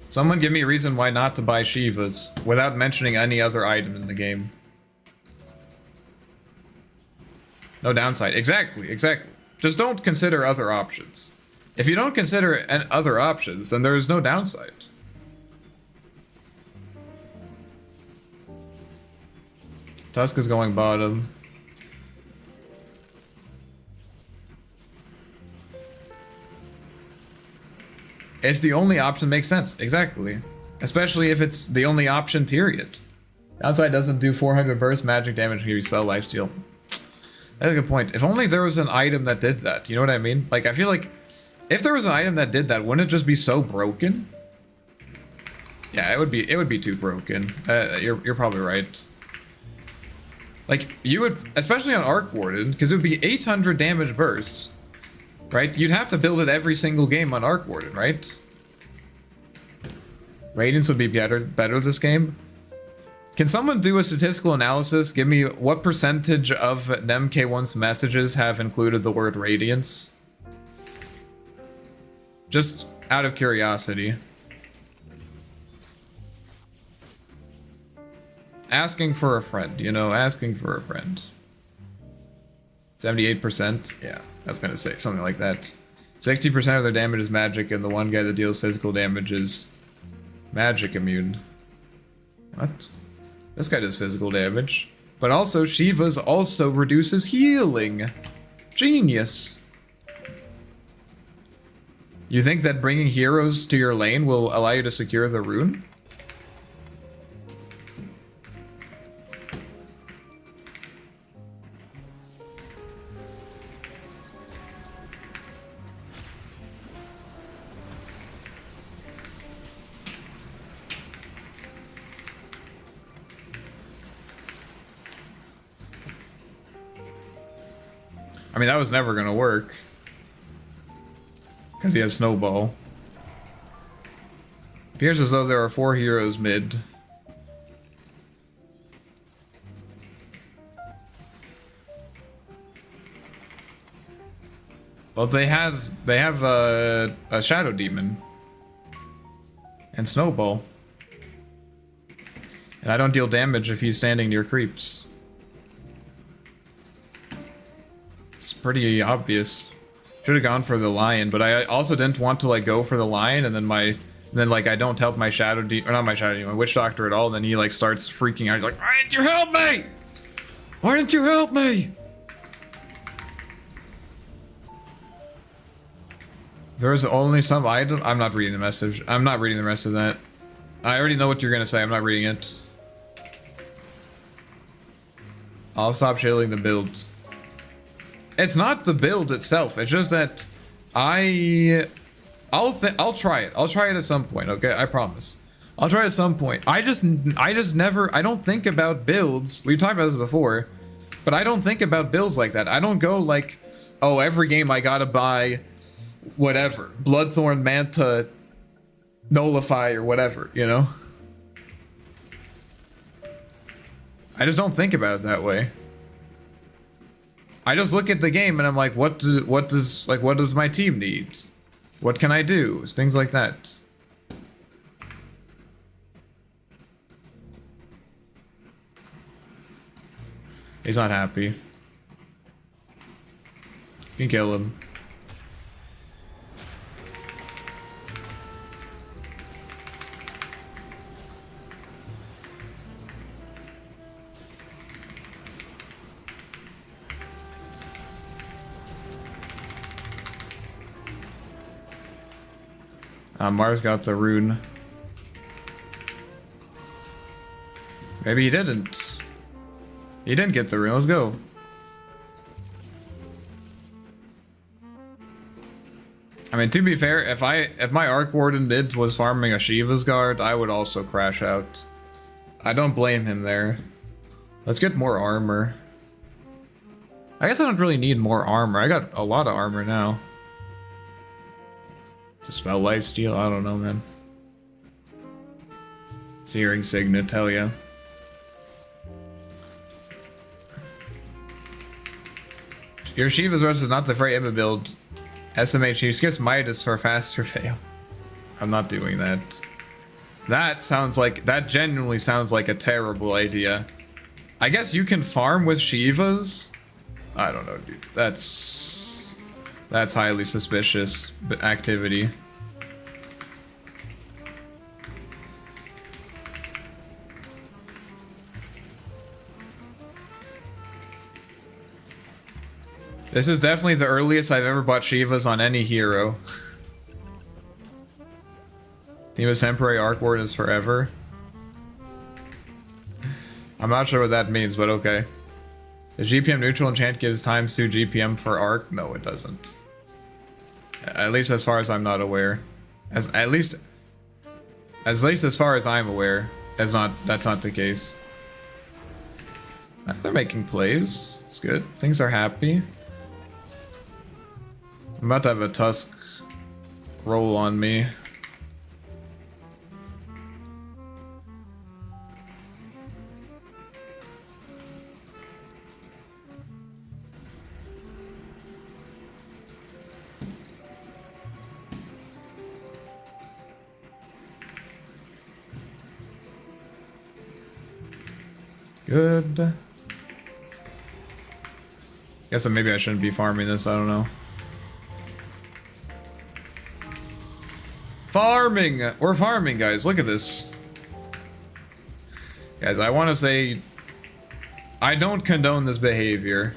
Someone give me a reason why not to buy Shivas without mentioning any other item in the game. No downside. Exactly. Just don't consider other options. If you don't consider other options, then there is no downside. Tusk is going bottom. It's the only option, makes sense. Exactly. Especially if it's the only option, period. Downside doesn't do 400 burst magic damage when you spell lifesteal. That's a good point. If only there was an item that did that. You know what I mean? Like, I feel like if there was an item that did that, wouldn't it just be so broken? Yeah, it would be too broken. You're probably right. Like, you would, especially on Arc Warden, because it would be 800 damage bursts, right? You'd have to build it every single game on Arc Warden, right? Radiance would be better this game. Can someone do a statistical analysis? Give me what percentage of NemK1's messages have included the word Radiance? Just out of curiosity. Asking for a friend, you know, asking for a friend. 78%? Yeah, I was gonna say something like that. 60% of their damage is magic, and the one guy that deals physical damage is magic immune. What? This guy does physical damage. But also, Shiva's also reduces healing. Genius. You think that bringing heroes to your lane will allow you to secure the rune? I mean, that was never gonna work. Because he has Snowball. Appears as though there are 4 heroes mid. Well, they have a Shadow Demon. And Snowball. And I don't deal damage if he's standing near creeps. It's pretty obvious. Should have gone for the lion, but I also didn't want to like go for the lion and then like I don't help my Shadow Demon, or not my Shadow Demon, my Witch Doctor at all, then he like starts freaking out. He's like, why didn't you help me? Why didn't you help me? There's only some item. I'm not reading the message. I'm not reading the rest of that. I already know what you're gonna say. I'm not reading it. I'll stop shilling the build. It's not the build itself. It's just that I'll try it. I'll try it at some point. Okay, I promise. I'll try it at some point. I just never. I don't think about builds. We've talked about this before, but I don't think about builds like that. I don't go like, oh, every game I gotta buy whatever, Bloodthorn, Manta, Nullify, or whatever, you know? I just don't think about it that way. I just look at the game and I'm like, what does my team need? What can I do? Things like that. He's not happy. You can kill him. Mars got the rune. Maybe he didn't. He didn't get the rune. Let's go. I mean, to be fair, if my Arc Warden mid was farming a Shiva's Guard, I would also crash out. I don't blame him there. Let's get more armor. I guess I don't really need more armor. I got a lot of armor now. Dispel Lifesteal? I don't know, man. Searing Signet, hell yeah. Your Shiva's Rest is not the Frey Emma build. SMH, she skips Midas for faster fail. I'm not doing that. That genuinely sounds like a terrible idea. I guess you can farm with Shivas? I don't know, dude. That's highly suspicious activity. This is definitely the earliest I've ever bought Shivas on any hero. Theme is temporary, Arc Warden is forever. I'm not sure what that means, but okay. The GPM neutral enchant gives times 2 GPM for Arc? No, it doesn't. At least as far as I'm not aware. At least as far as I'm aware, that's not the case. They're making plays. It's good. Things are happy. I'm about to have a Tusk roll on me. Good. Guess maybe I shouldn't be farming this, I don't know. Farming! We're farming, guys. Look at this. Guys, I want to say I don't condone this behavior.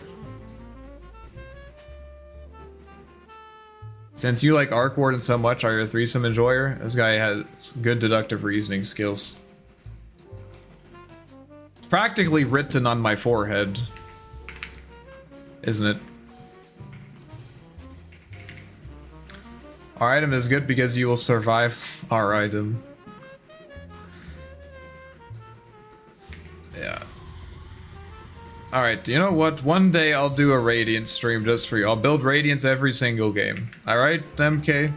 Since you like Arc Warden so much, are you a threesome enjoyer? This guy has good deductive reasoning skills. Practically written on my forehead. Isn't it? Our item is good because you will survive our item. Yeah. Alright, you know what? One day I'll do a Radiant stream just for you. I'll build Radiance every single game. Alright, MK?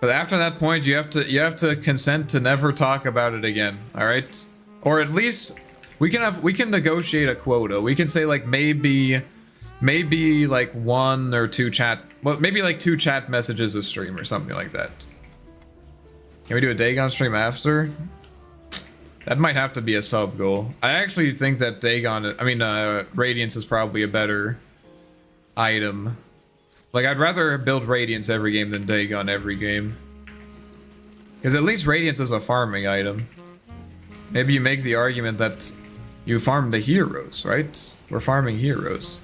But after that point, you have to consent to never talk about it again. Alright? Or at least we can negotiate a quota. We can say like maybe like 1 or 2 chat, well, maybe like 2 chat messages a stream or something like that. Can we do a Dagon stream after? That might have to be a sub goal. I actually think that Radiance is probably a better item. Like, I'd rather build Radiance every game than Dagon every game. Because at least Radiance is a farming item. Maybe you make the argument that you farm the heroes, right? We're farming heroes.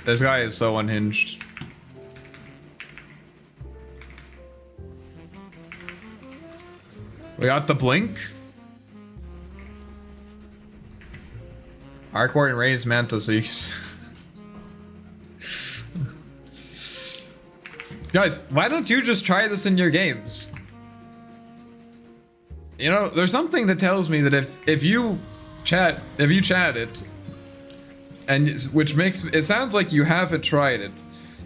This guy is so unhinged. We got the blink. Arc Warden raised Manta so you Guys, why don't you just try this in your games? You know, there's something that tells me that if you chat it, and which makes it sounds like you haven't tried it.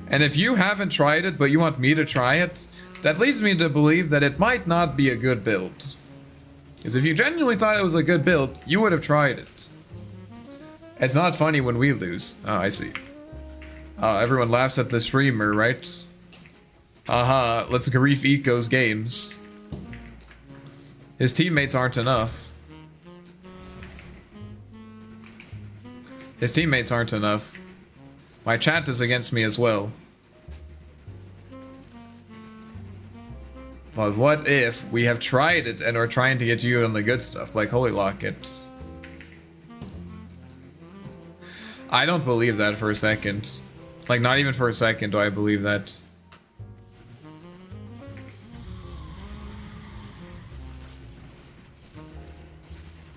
And if you haven't tried it, but you want me to try it, that leads me to believe that it might not be a good build. Because if you genuinely thought it was a good build, you would have tried it. It's not funny when we lose. Oh, I see. Everyone laughs at the streamer, right? Haha, let's grief Eco's games. His teammates aren't enough. His teammates aren't enough. My chat is against me as well. But what if we have tried it and are trying to get you on the good stuff, like Holy Locket? I don't believe that for a second. Like, not even for a second do I believe that.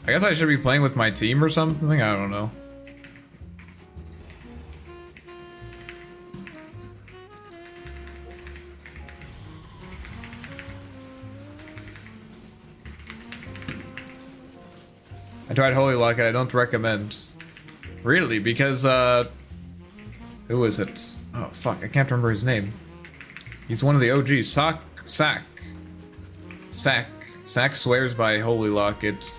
I guess I should be playing with my team or something? I don't know. I tried Holy Locket, I don't recommend. Really? Because, who is it? Oh, fuck, I can't remember his name. He's one of the OGs. Sack swears by Holy Locket.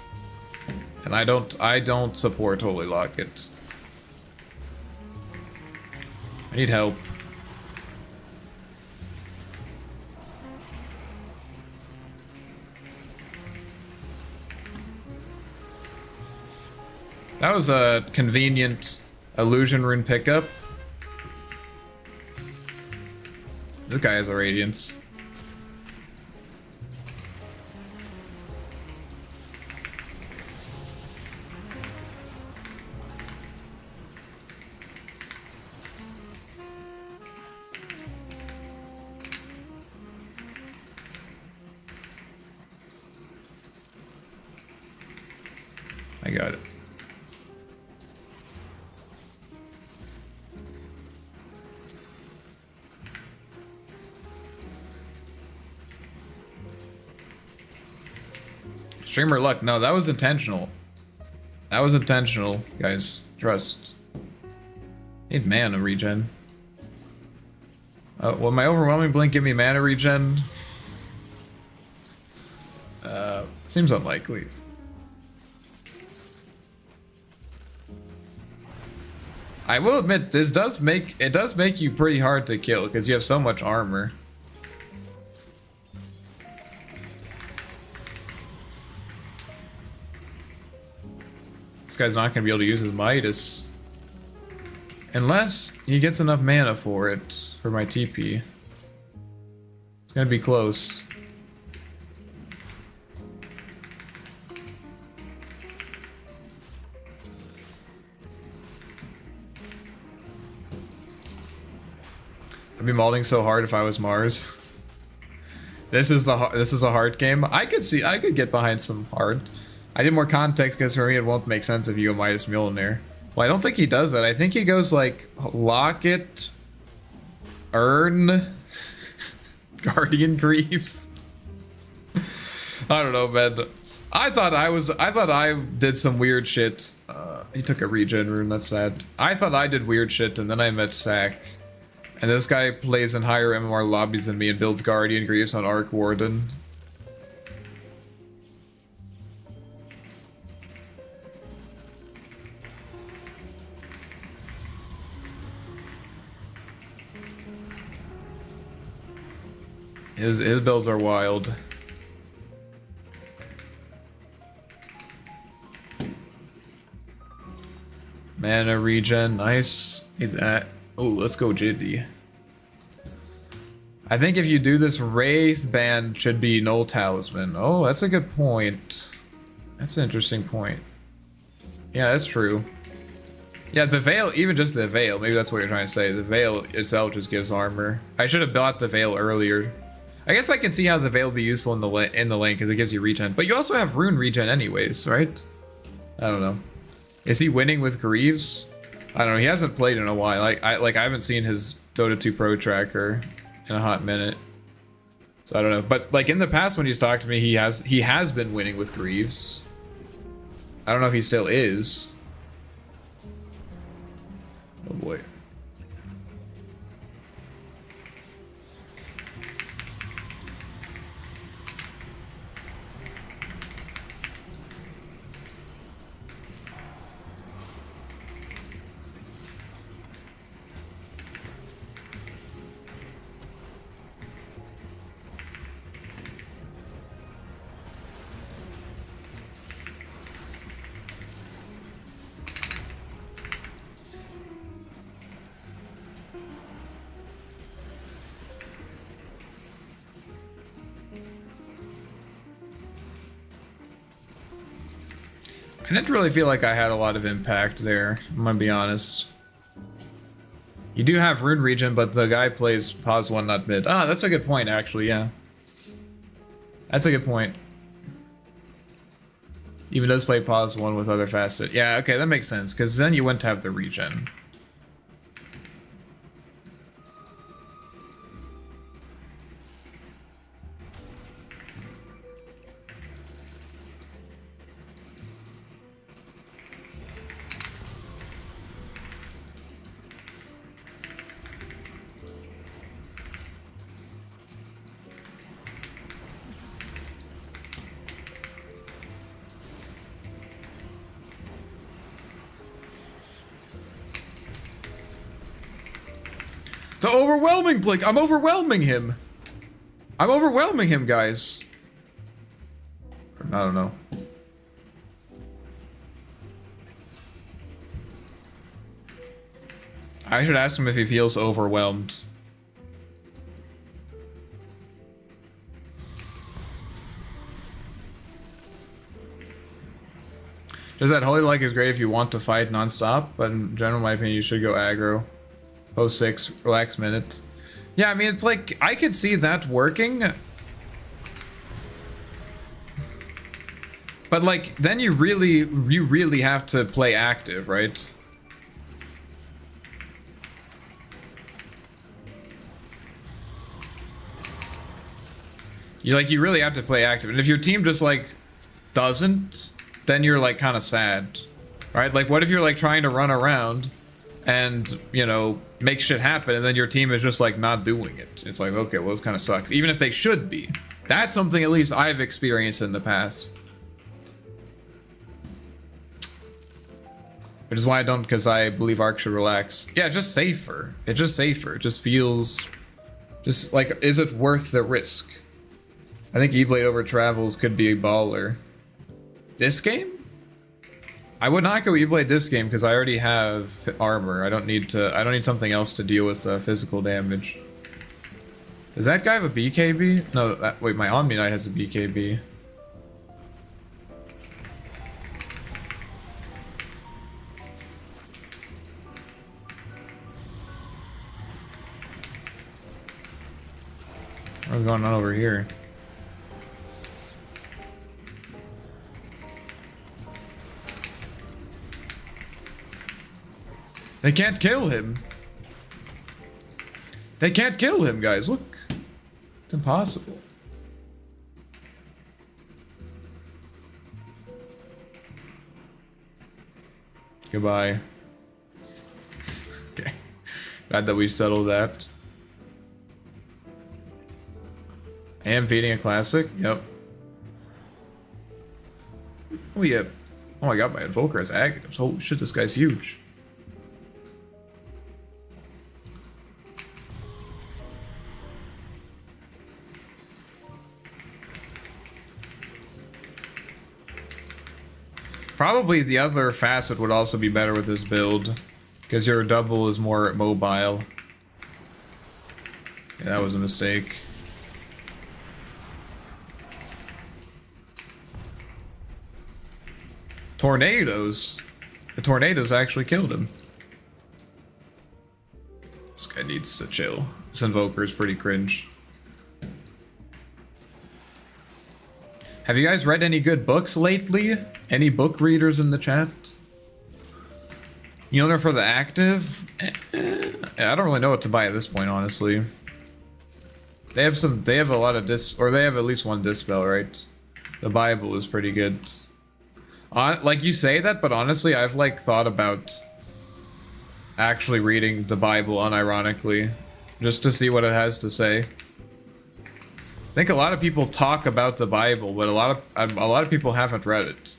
And I don't support Holy Locket. I need help. That was a convenient illusion rune pickup. This guy has a radiance. I got it. Streamer luck. No, that was intentional. That was intentional, guys. Trust. Need mana regen. Will my overwhelming blink give me mana regen? Seems unlikely. I will admit, this does make you pretty hard to kill because you have so much armor. This guy's not gonna be able to use his Midas unless he gets enough mana for it for my TP. It's gonna be close. I'd be malding so hard if I was Mars. This is a hard game. I could get behind some hard. I did more context because for me it won't make sense if you go Midas Mjolnir. Well, I don't think he does that. I think he goes like Locket, Urn, Guardian Greaves. I don't know, man. I thought I did some weird shit. He took a regen rune, that's sad. I thought I did weird shit, and then I met Sack. And this guy plays in higher MMR lobbies than me and builds Guardian Greaves on Arc Warden. His builds are wild. Mana regen, nice. Oh, let's go Jitty. I think if you do this, Wraith Band should be Null Talisman. Oh, that's a good point. That's an interesting point. Yeah, that's true. Yeah, the Veil, even just the Veil, maybe that's what you're trying to say. The Veil itself just gives armor. I should have bought the Veil earlier. I guess I can see how the Veil would be useful in the lane because it gives you regen. But you also have rune regen anyways, right? I don't know. Is he winning with Greaves? I don't know. He hasn't played in a while. I haven't seen his Dota 2 Pro tracker in a hot minute. So I don't know. But like in the past when he's talked to me, he has been winning with Greaves. I don't know if he still is. Oh boy. I didn't really feel like I had a lot of impact there, I'm gonna be honest. You do have rune regen, but the guy plays pause 1 not mid. Ah, that's a good point actually, yeah. That's a good point. Even does play pause 1 with other facet. Yeah, okay, that makes sense, because then you wouldn't have the regen. The overwhelming Blink! I'm overwhelming him! I'm overwhelming him, guys! I don't know. I should ask him if he feels overwhelmed. Does that Holy Like is great if you want to fight non-stop, but in general, my opinion, you should go aggro. Post 6, relax minutes. Yeah, I mean, it's like, I could see that working. But like, then you really have to play active, right? You really have to play active. And if your team just like doesn't, then you're like kind of sad, right? Like, what if you're like trying to run around and, you know, make shit happen, and then your team is just like not doing it? It's like, okay, well, this kind of sucks, even if they should be. That's something at least I've experienced in the past, which is why I don't, because I believe Arc should relax. Yeah, just safer. It's just safer. It just feels just like, is it worth the risk? I think E-Blade over Travels could be a baller. This game? I would not go E-Blade this game because I already have armor. I don't need something else to deal with physical damage. Does that guy have a BKB? No, wait, my Omni Knight has a BKB. What's going on over here? They can't kill him. They can't kill him, guys. Look. It's impossible. Goodbye. Okay. Glad that we settled that. I am feeding a classic. Yep. Oh yeah. Oh my god, my Invoker has Agatives. Holy shit, this guy's huge. Probably the other facet would also be better with this build, because your double is more mobile. Yeah, that was a mistake. Tornadoes. The tornadoes actually killed him. This guy needs to chill. This Invoker is pretty cringe. Have you guys read any good books lately? Any book readers in the chat? You know, for the active? I don't really know what to buy at this point, honestly. They have a lot of they have at least one dispel, right? The Bible is pretty good. Like, you say that, but honestly, I've, like, thought about actually reading the Bible unironically, just to see what it has to say. I think a lot of people talk about the Bible, but a lot of people haven't read it.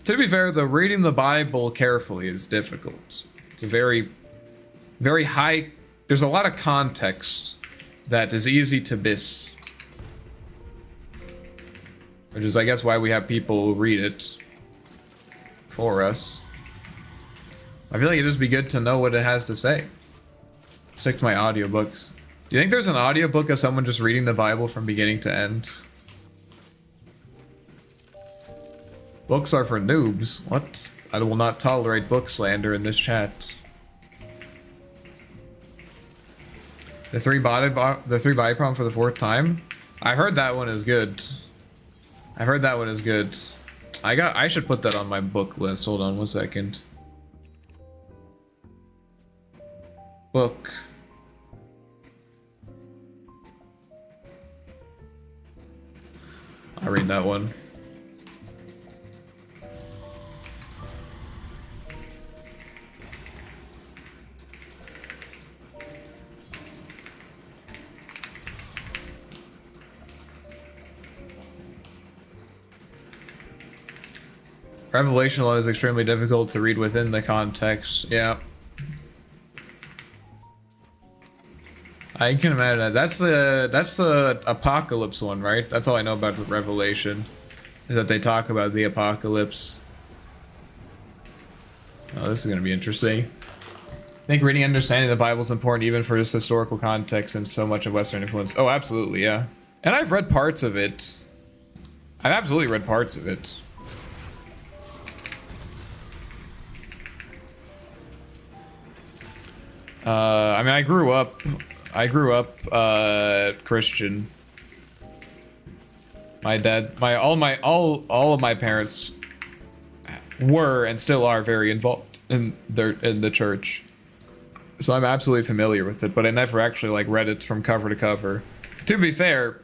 To be fair, though, reading the Bible carefully is difficult. It's a very, very high... There's a lot of context that is easy to miss. Which is, I guess, why we have people read it for us. I feel like it'd just be good to know what it has to say. Stick to my audiobooks. Do you think there's an audiobook of someone just reading the Bible from beginning to end? Books are for noobs. What? I will not tolerate book slander in this chat. The three body problem for the 4th time? I heard that one is good. I've heard that one is good. I should put that on my book list. Hold on one second. Book. I'll read that one. Revelation alone is extremely difficult to read within the context. Yeah. I can imagine that. That's the apocalypse one, right? That's all I know about Revelation, is that they talk about the apocalypse. Oh, this is gonna be interesting. I think reading and understanding the Bible is important even for its historical context and so much of Western influence. Oh, absolutely, yeah. And I've read parts of it. I've absolutely read parts of it. I mean, I grew up Christian. My dad, all of my parents were and still are very involved in the church. So I'm absolutely familiar with it, but I never actually like read it from cover to cover. To be fair,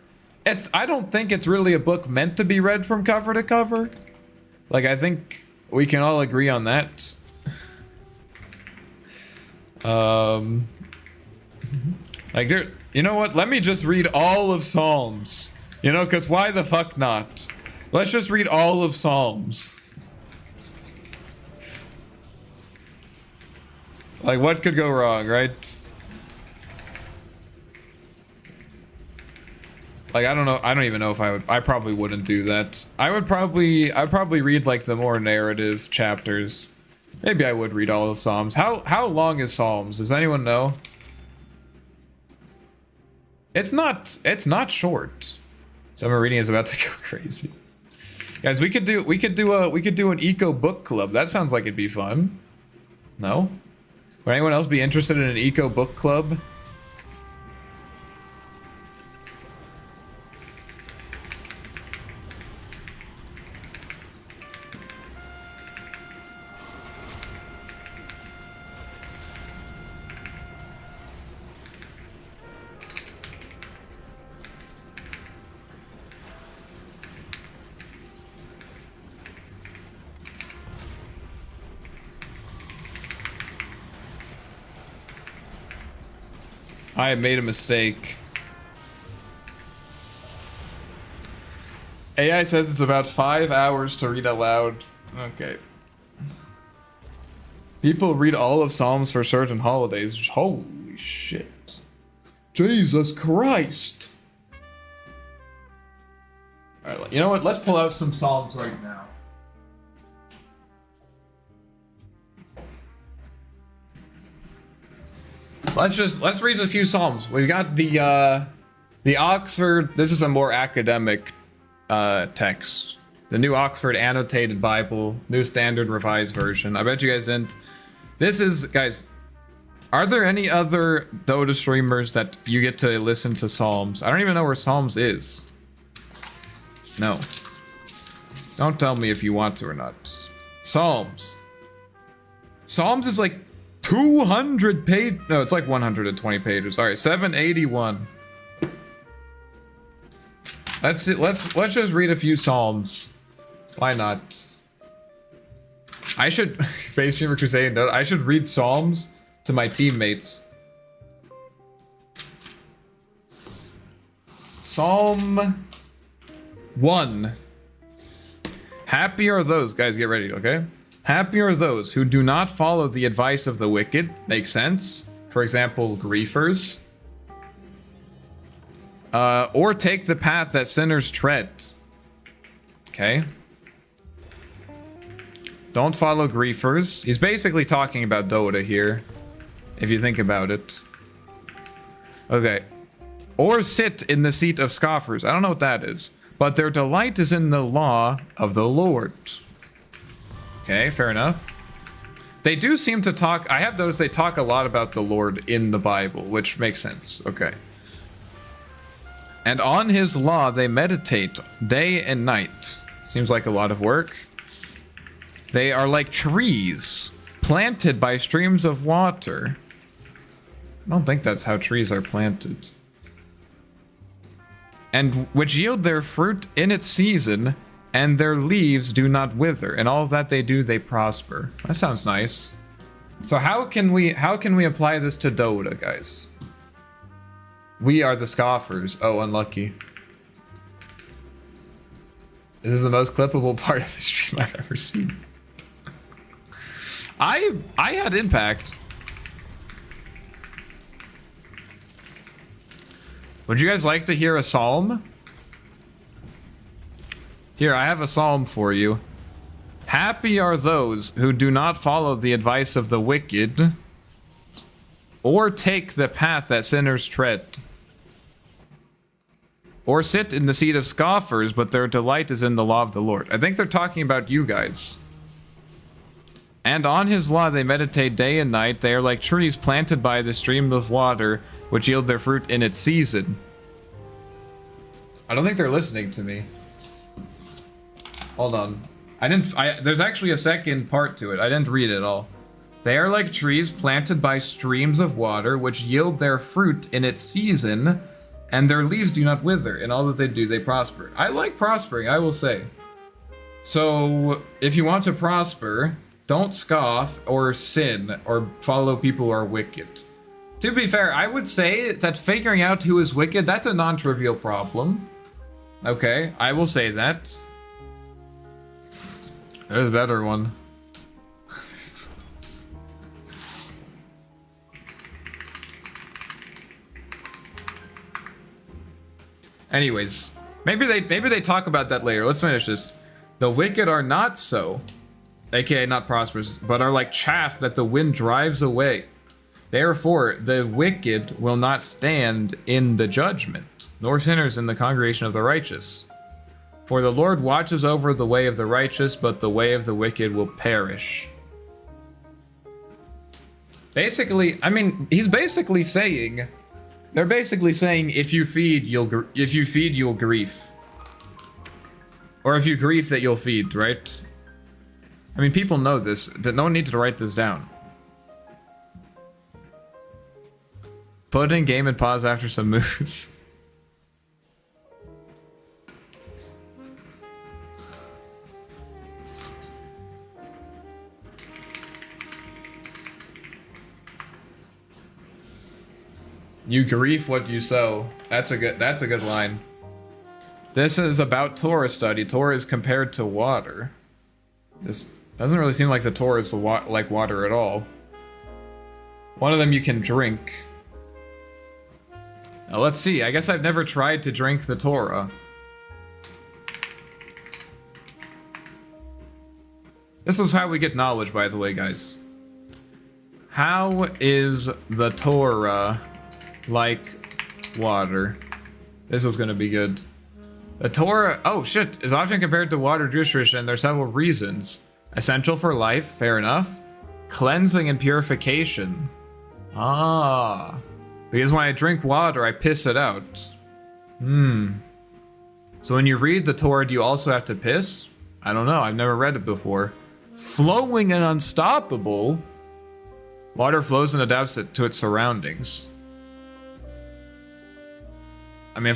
I don't think it's really a book meant to be read from cover to cover. Like, I think we can all agree on that. Like, you know what? Let me just read all of Psalms. You know, because why the fuck not? Let's just read all of Psalms. Like, what could go wrong, right? Like, I don't know. I don't even know if I would. I probably wouldn't do that. I'd probably read like the more narrative chapters. Maybe I would read all of Psalms. How long is Psalms? Does anyone know? It's not short. Summer reading is about to go crazy. Guys, we could do an eco book club. That sounds like it'd be fun. No? Would anyone else be interested in an eco book club? I made a mistake. AI says it's about 5 hours to read aloud. Okay. People read all of Psalms for certain holidays. Holy shit. Jesus Christ. Alright, you know what? Let's pull out some Psalms right now. Let's read a few Psalms. We got the Oxford. This is a more academic text. The New Oxford Annotated Bible, New Standard Revised Version. I bet you guys didn't. This is, guys, are there any other Dota streamers that you get to listen to Psalms? I don't even know where Psalms is. No. Don't tell me if you want to or not. Psalms. Psalms is like 200 page. No, it's like 120 pages. All right, 781. Let's just read a few Psalms. Why not? I should Face Streamer Crusade. I should read Psalms to my teammates. Psalm 1. Happy are those, guys, get ready, okay? Happy are those who do not follow the advice of the wicked. Makes sense. For example, griefers. Or take the path that sinners tread. Okay. Don't follow griefers. He's basically talking about Dota here, if you think about it. Okay. Or sit in the seat of scoffers. I don't know what that is. But their delight is in the law of the Lord. Okay, fair enough. They do seem to talk... I have noticed they talk a lot about the Lord in the Bible, which makes sense. Okay. And on his law they meditate day and night. Seems like a lot of work. They are like trees planted by streams of water. I don't think that's how trees are planted. And which yield their fruit in its season, and their leaves do not wither. And all that they do, they prosper. That sounds nice. So how can we apply this to Dota, guys? We are the scoffers. Oh, unlucky. This is the most clippable part of the stream I've ever seen. I had impact. Would you guys like to hear a psalm? Here, I have a psalm for you. Happy are those who do not follow the advice of the wicked, or take the path that sinners tread, or sit in the seat of scoffers, but their delight is in the law of the Lord. I think they're talking about you guys. And on his law they meditate day and night. They are like trees planted by the stream of water, which yield their fruit in its season. I don't think they're listening to me. Hold on. There's actually a second part to it. I didn't read it all. They are like trees planted by streams of water, which yield their fruit in its season, and their leaves do not wither. In all that they do, they prosper. I like prospering, I will say. So, if you want to prosper, don't scoff or sin or follow people who are wicked. To be fair, I would say that figuring out who is wicked, that's a non-trivial problem. Okay, I will say that. There's a better one. Anyways, maybe they talk about that later. Let's finish this. The wicked are not so, aka not prosperous, but are like chaff that the wind drives away. Therefore, the wicked will not stand in the judgment, nor sinners in the congregation of the righteous. For the Lord watches over the way of the righteous, but the way of the wicked will perish. Basically, I mean, he's basically saying, they're basically saying, if you feed, you'll grief. Or if you grief, that you'll feed, right? I mean, people know this. No one needs to write this down. Put in game and pause after some moves. You reap what you sow. That's a good line. This is about Torah study. Torah is compared to water. This doesn't really seem like the Torah is like water at all. One of them you can drink. Now let's see. I guess I've never tried to drink the Torah. This is how we get knowledge, by the way, guys. How is the Torah like water? This is gonna be good. The Torah, oh shit, is often compared to water Jewish tradition. There's several reasons. Essential for life, fair enough. Cleansing and purification. Ah. Because when I drink water, I piss it out. So when you read the Torah, do you also have to piss? I don't know, I've never read it before. Flowing and unstoppable. Water flows and adapts it to its surroundings. I mean,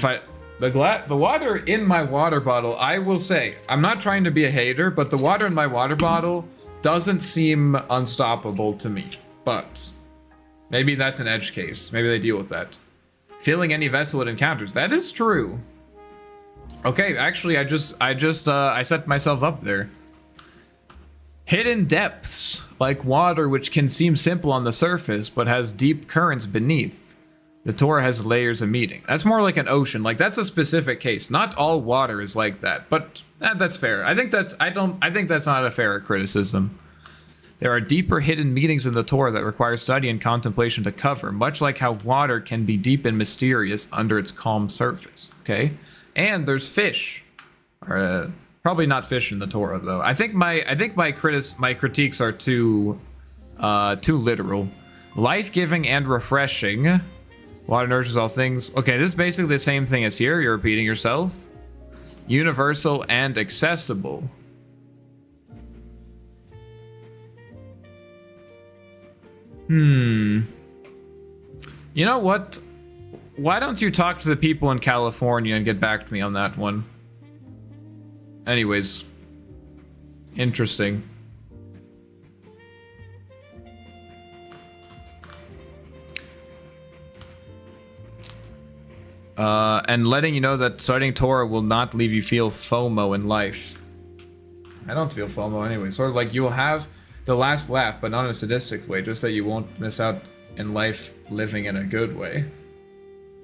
the water in my water bottle, I will say, I'm not trying to be a hater, but the water in my water bottle doesn't seem unstoppable to me. But maybe that's an edge case. Maybe they deal with that. Filling any vessel it encounters. That is true. Okay, actually, I set myself up there. Hidden depths, like water, which can seem simple on the surface, but has deep currents beneath. The Torah has layers of meaning. That's more like an ocean. Like, that's a specific case. Not all water is like that, but that's fair. I think that's not a fair criticism. There are deeper hidden meanings in the Torah that require study and contemplation to cover, much like how water can be deep and mysterious under its calm surface. Okay? And there's fish. Probably not fish in the Torah, though. I think my critiques are too literal. Life-giving and refreshing. Water nourishes all things. Okay, this is basically the same thing as here. You're repeating yourself. Universal and accessible. You know what? Why don't you talk to the people in California and get back to me on that one? Anyways. Interesting. And letting you know that studying Torah will not leave you feel FOMO in life. I don't feel FOMO anyway. Sort of like you will have the last laugh, but not in a sadistic way. Just that you won't miss out in life living in a good way.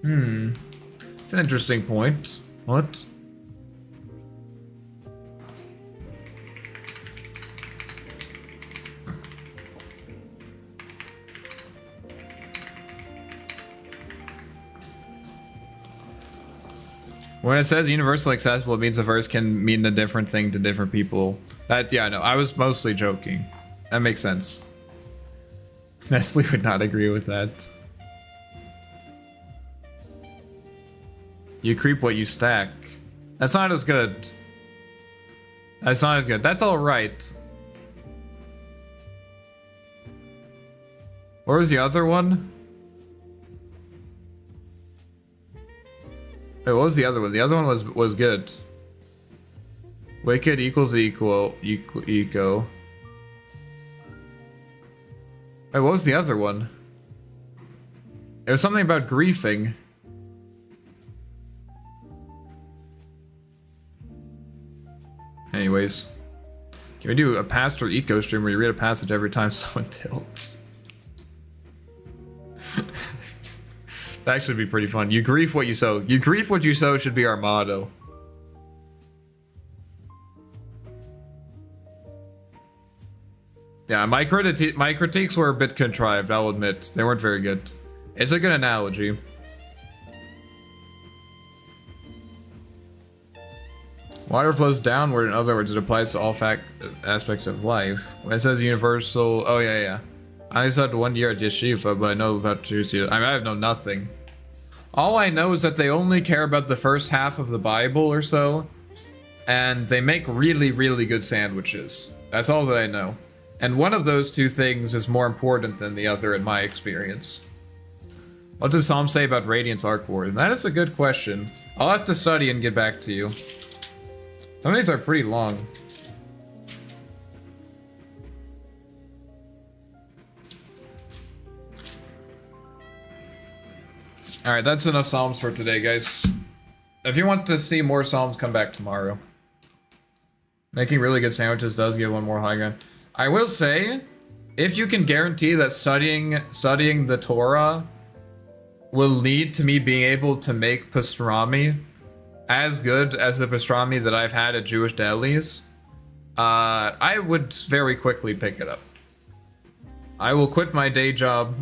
It's an interesting point. What? When it says universally accessible, it means a verse can mean a different thing to different people. Yeah, no, I was mostly joking. That makes sense. Nestle would not agree with that. You creep what you stack. That's not as good. That's not as good. That's alright. Where was the other one? Wait, what was the other one? The other one was good. Wicked equals eco. Wait, what was the other one? It was something about griefing. Anyways. Can we do a pastor eco stream where you read a passage every time someone tilts? That actually be pretty fun. You grief what you sow. You grief what you sow should be our motto. Yeah, my critiques were a bit contrived, I'll admit. They weren't very good. It's a good analogy. Water flows downward, in other words, it applies to all aspects of life. When it says universal, oh yeah. I only spent 1 year at yeshiva, but I know about Juicy. I mean, I know nothing. All I know is that they only care about the first half of the Bible or so, and they make really, really good sandwiches. That's all that I know. And one of those two things is more important than the other in my experience. What does Psalm say about Radiance Arc Warden? That is a good question. I'll have to study and get back to you. Some of these are pretty long. All right, that's enough Psalms for today, guys. If you want to see more Psalms, come back tomorrow. Making really good sandwiches does give one more high ground. I will say, if you can guarantee that studying the Torah will lead to me being able to make pastrami as good as the pastrami that I've had at Jewish delis, I would very quickly pick it up. I will quit my day job,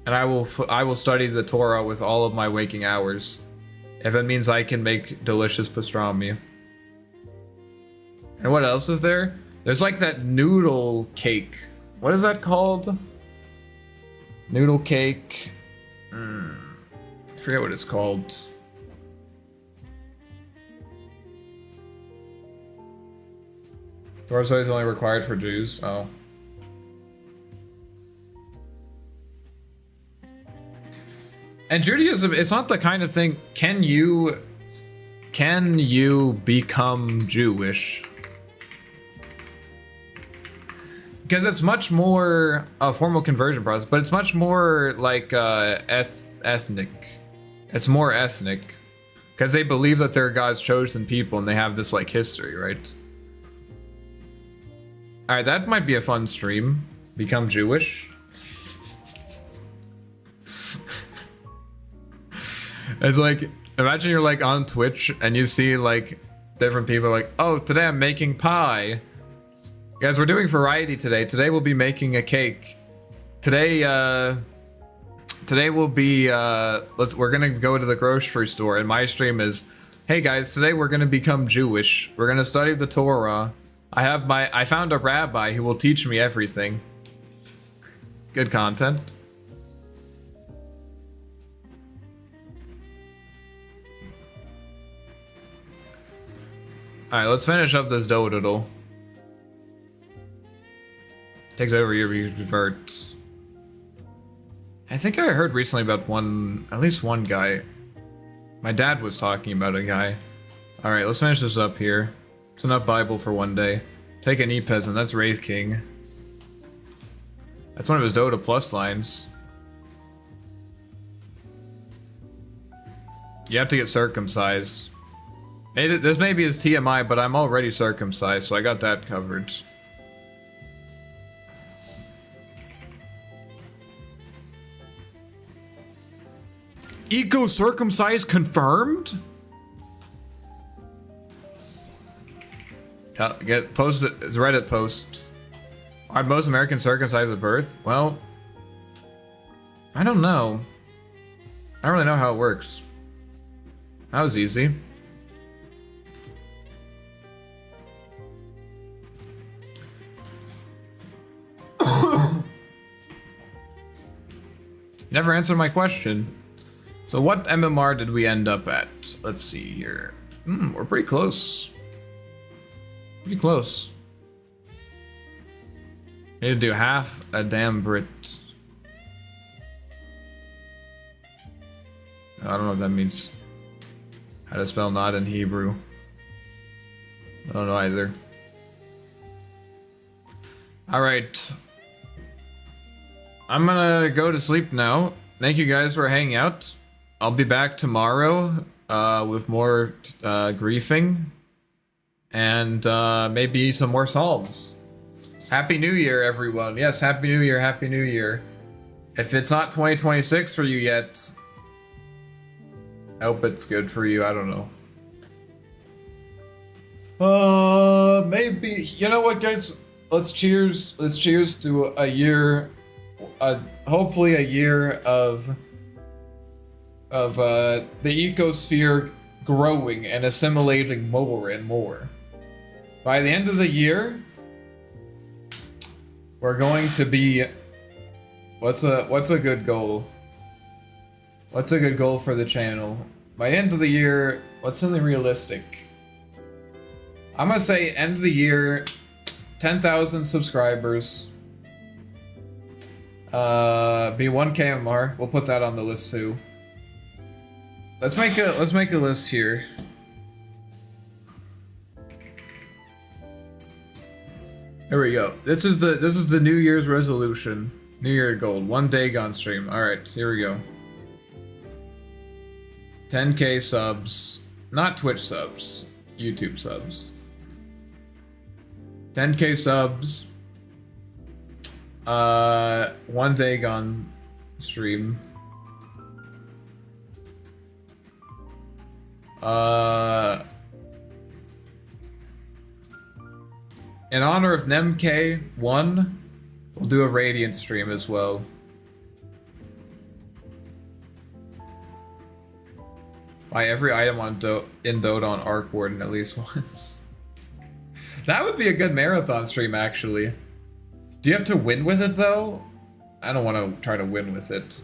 and I will study the Torah with all of my waking hours, if it means I can make delicious pastrami. And what else is there? There's like that noodle cake. What is that called? Noodle cake. I forget what it's called. Torah study is only required for Jews. Oh. And Judaism, it's not the kind of thing. Can you become Jewish? Because it's much more a formal conversion process, but it's much more like ethnic. It's more ethnic. Because they believe that they're God's chosen people and they have this like history, right? Alright, that might be a fun stream. Become Jewish. It's like, imagine you're like on Twitch and you see like different people like, oh, today I'm making pie. Guys, we're doing variety today. Today we'll be making a cake. Today we'll be we're gonna go to the grocery store, and my stream is, hey guys, today we're gonna become Jewish. We're gonna study the Torah. I found a rabbi who will teach me everything. Good content. Alright, let's finish up this doodle. Takes over your revert. I think I heard recently about at least one guy. My dad was talking about a guy. Alright, let's finish this up here. It's enough Bible for one day. Take an E-Peasant, that's Wraith King. That's one of his Dota Plus lines. You have to get circumcised. Hey, this may be his TMI, but I'm already circumcised, so I got that covered. Eco-circumcised confirmed? Post it. It's Reddit post. Are most Americans circumcised at birth? Well, I don't know. I don't really know how it works. That was easy. Never answered my question. So what MMR did we end up at? Let's see here. We're pretty close. Pretty close. Need to do half a damn Brit. I don't know what that means. How to spell not in Hebrew. I don't know either. Alright. I'm gonna go to sleep now. Thank you guys for hanging out. I'll be back tomorrow with more griefing. And maybe some more Psalms. Happy New Year, everyone. Yes, Happy New Year, Happy New Year. If it's not 2026 for you yet, I hope it's good for you. I don't know. Maybe. You know what, guys? Let's cheers. Let's cheers to a year. Hopefully a year of the ecosphere growing and assimilating more and more. By the end of the year, we're going to be... What's a good goal? What's a good goal for the channel? By the end of the year, what's something realistic? I'm gonna say end of the year, 10,000 subscribers. Be 1K MR. We'll put that on the list too. Let's make a list here. There we go. This is the New Year's resolution. New Year goal. 1 day gone stream. Alright, so here we go. 10K subs. Not Twitch subs. YouTube subs. 10K subs. 1 Dagon stream. In honor of NemK1, we'll do a Radiant stream as well. Buy every item on in Dota on Arc Warden at least once. That would be a good marathon stream, actually. Do you have to win with it, though? I don't want to try to win with it.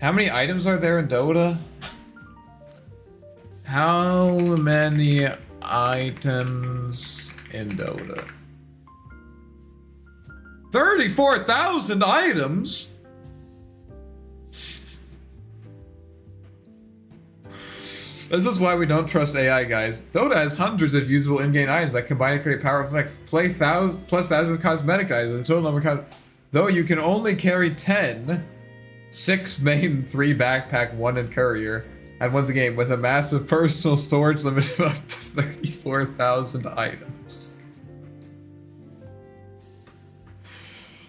How many items are there in Dota? How many items in Dota? 34,000 items? This is why we don't trust AI, guys. Dota has hundreds of usable in-game items that combine to create powerful effects. Play thousands of cosmetic items with a total number of though you can only carry 10, 6 main, 3 backpack, 1 in courier, and once a game with a massive personal storage limit of up to 34,000 items.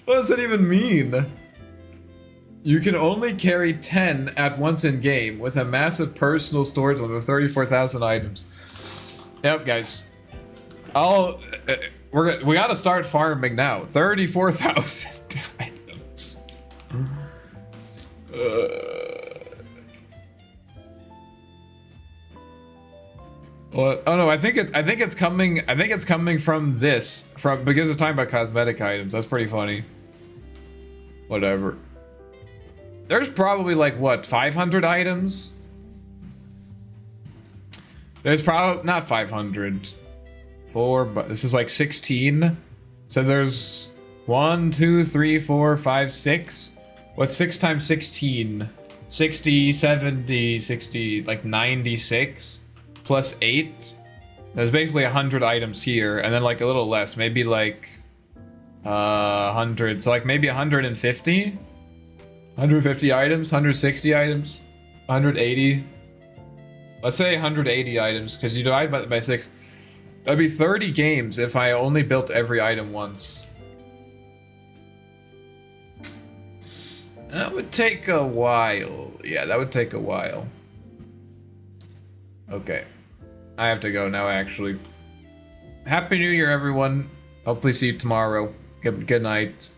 What does that even mean? You can only carry 10 at once in game with a massive personal storage limit of 34,000 items. Yep, guys. We gotta start farming now. 34,000 items. What? Oh no, I think it's coming from this, because it's talking about cosmetic items. That's pretty funny. Whatever. There's probably like what, 500 items? There's probably not 500. But this is like 16. So there's 1, 2, 3, 4, 5, 6. What's 6 times 16? 60, 70, 60, like 96 plus 8. There's basically 100 items here, and then like a little less, maybe like 100. So like maybe 150. 150 items, 160 items, 180. Let's say 180 items, because you divide by 6. That'd be 30 games if I only built every item once. That would take a while. Yeah, that would take a while. Okay. I have to go now, actually. Happy New Year, everyone. Hopefully see you tomorrow. Good night.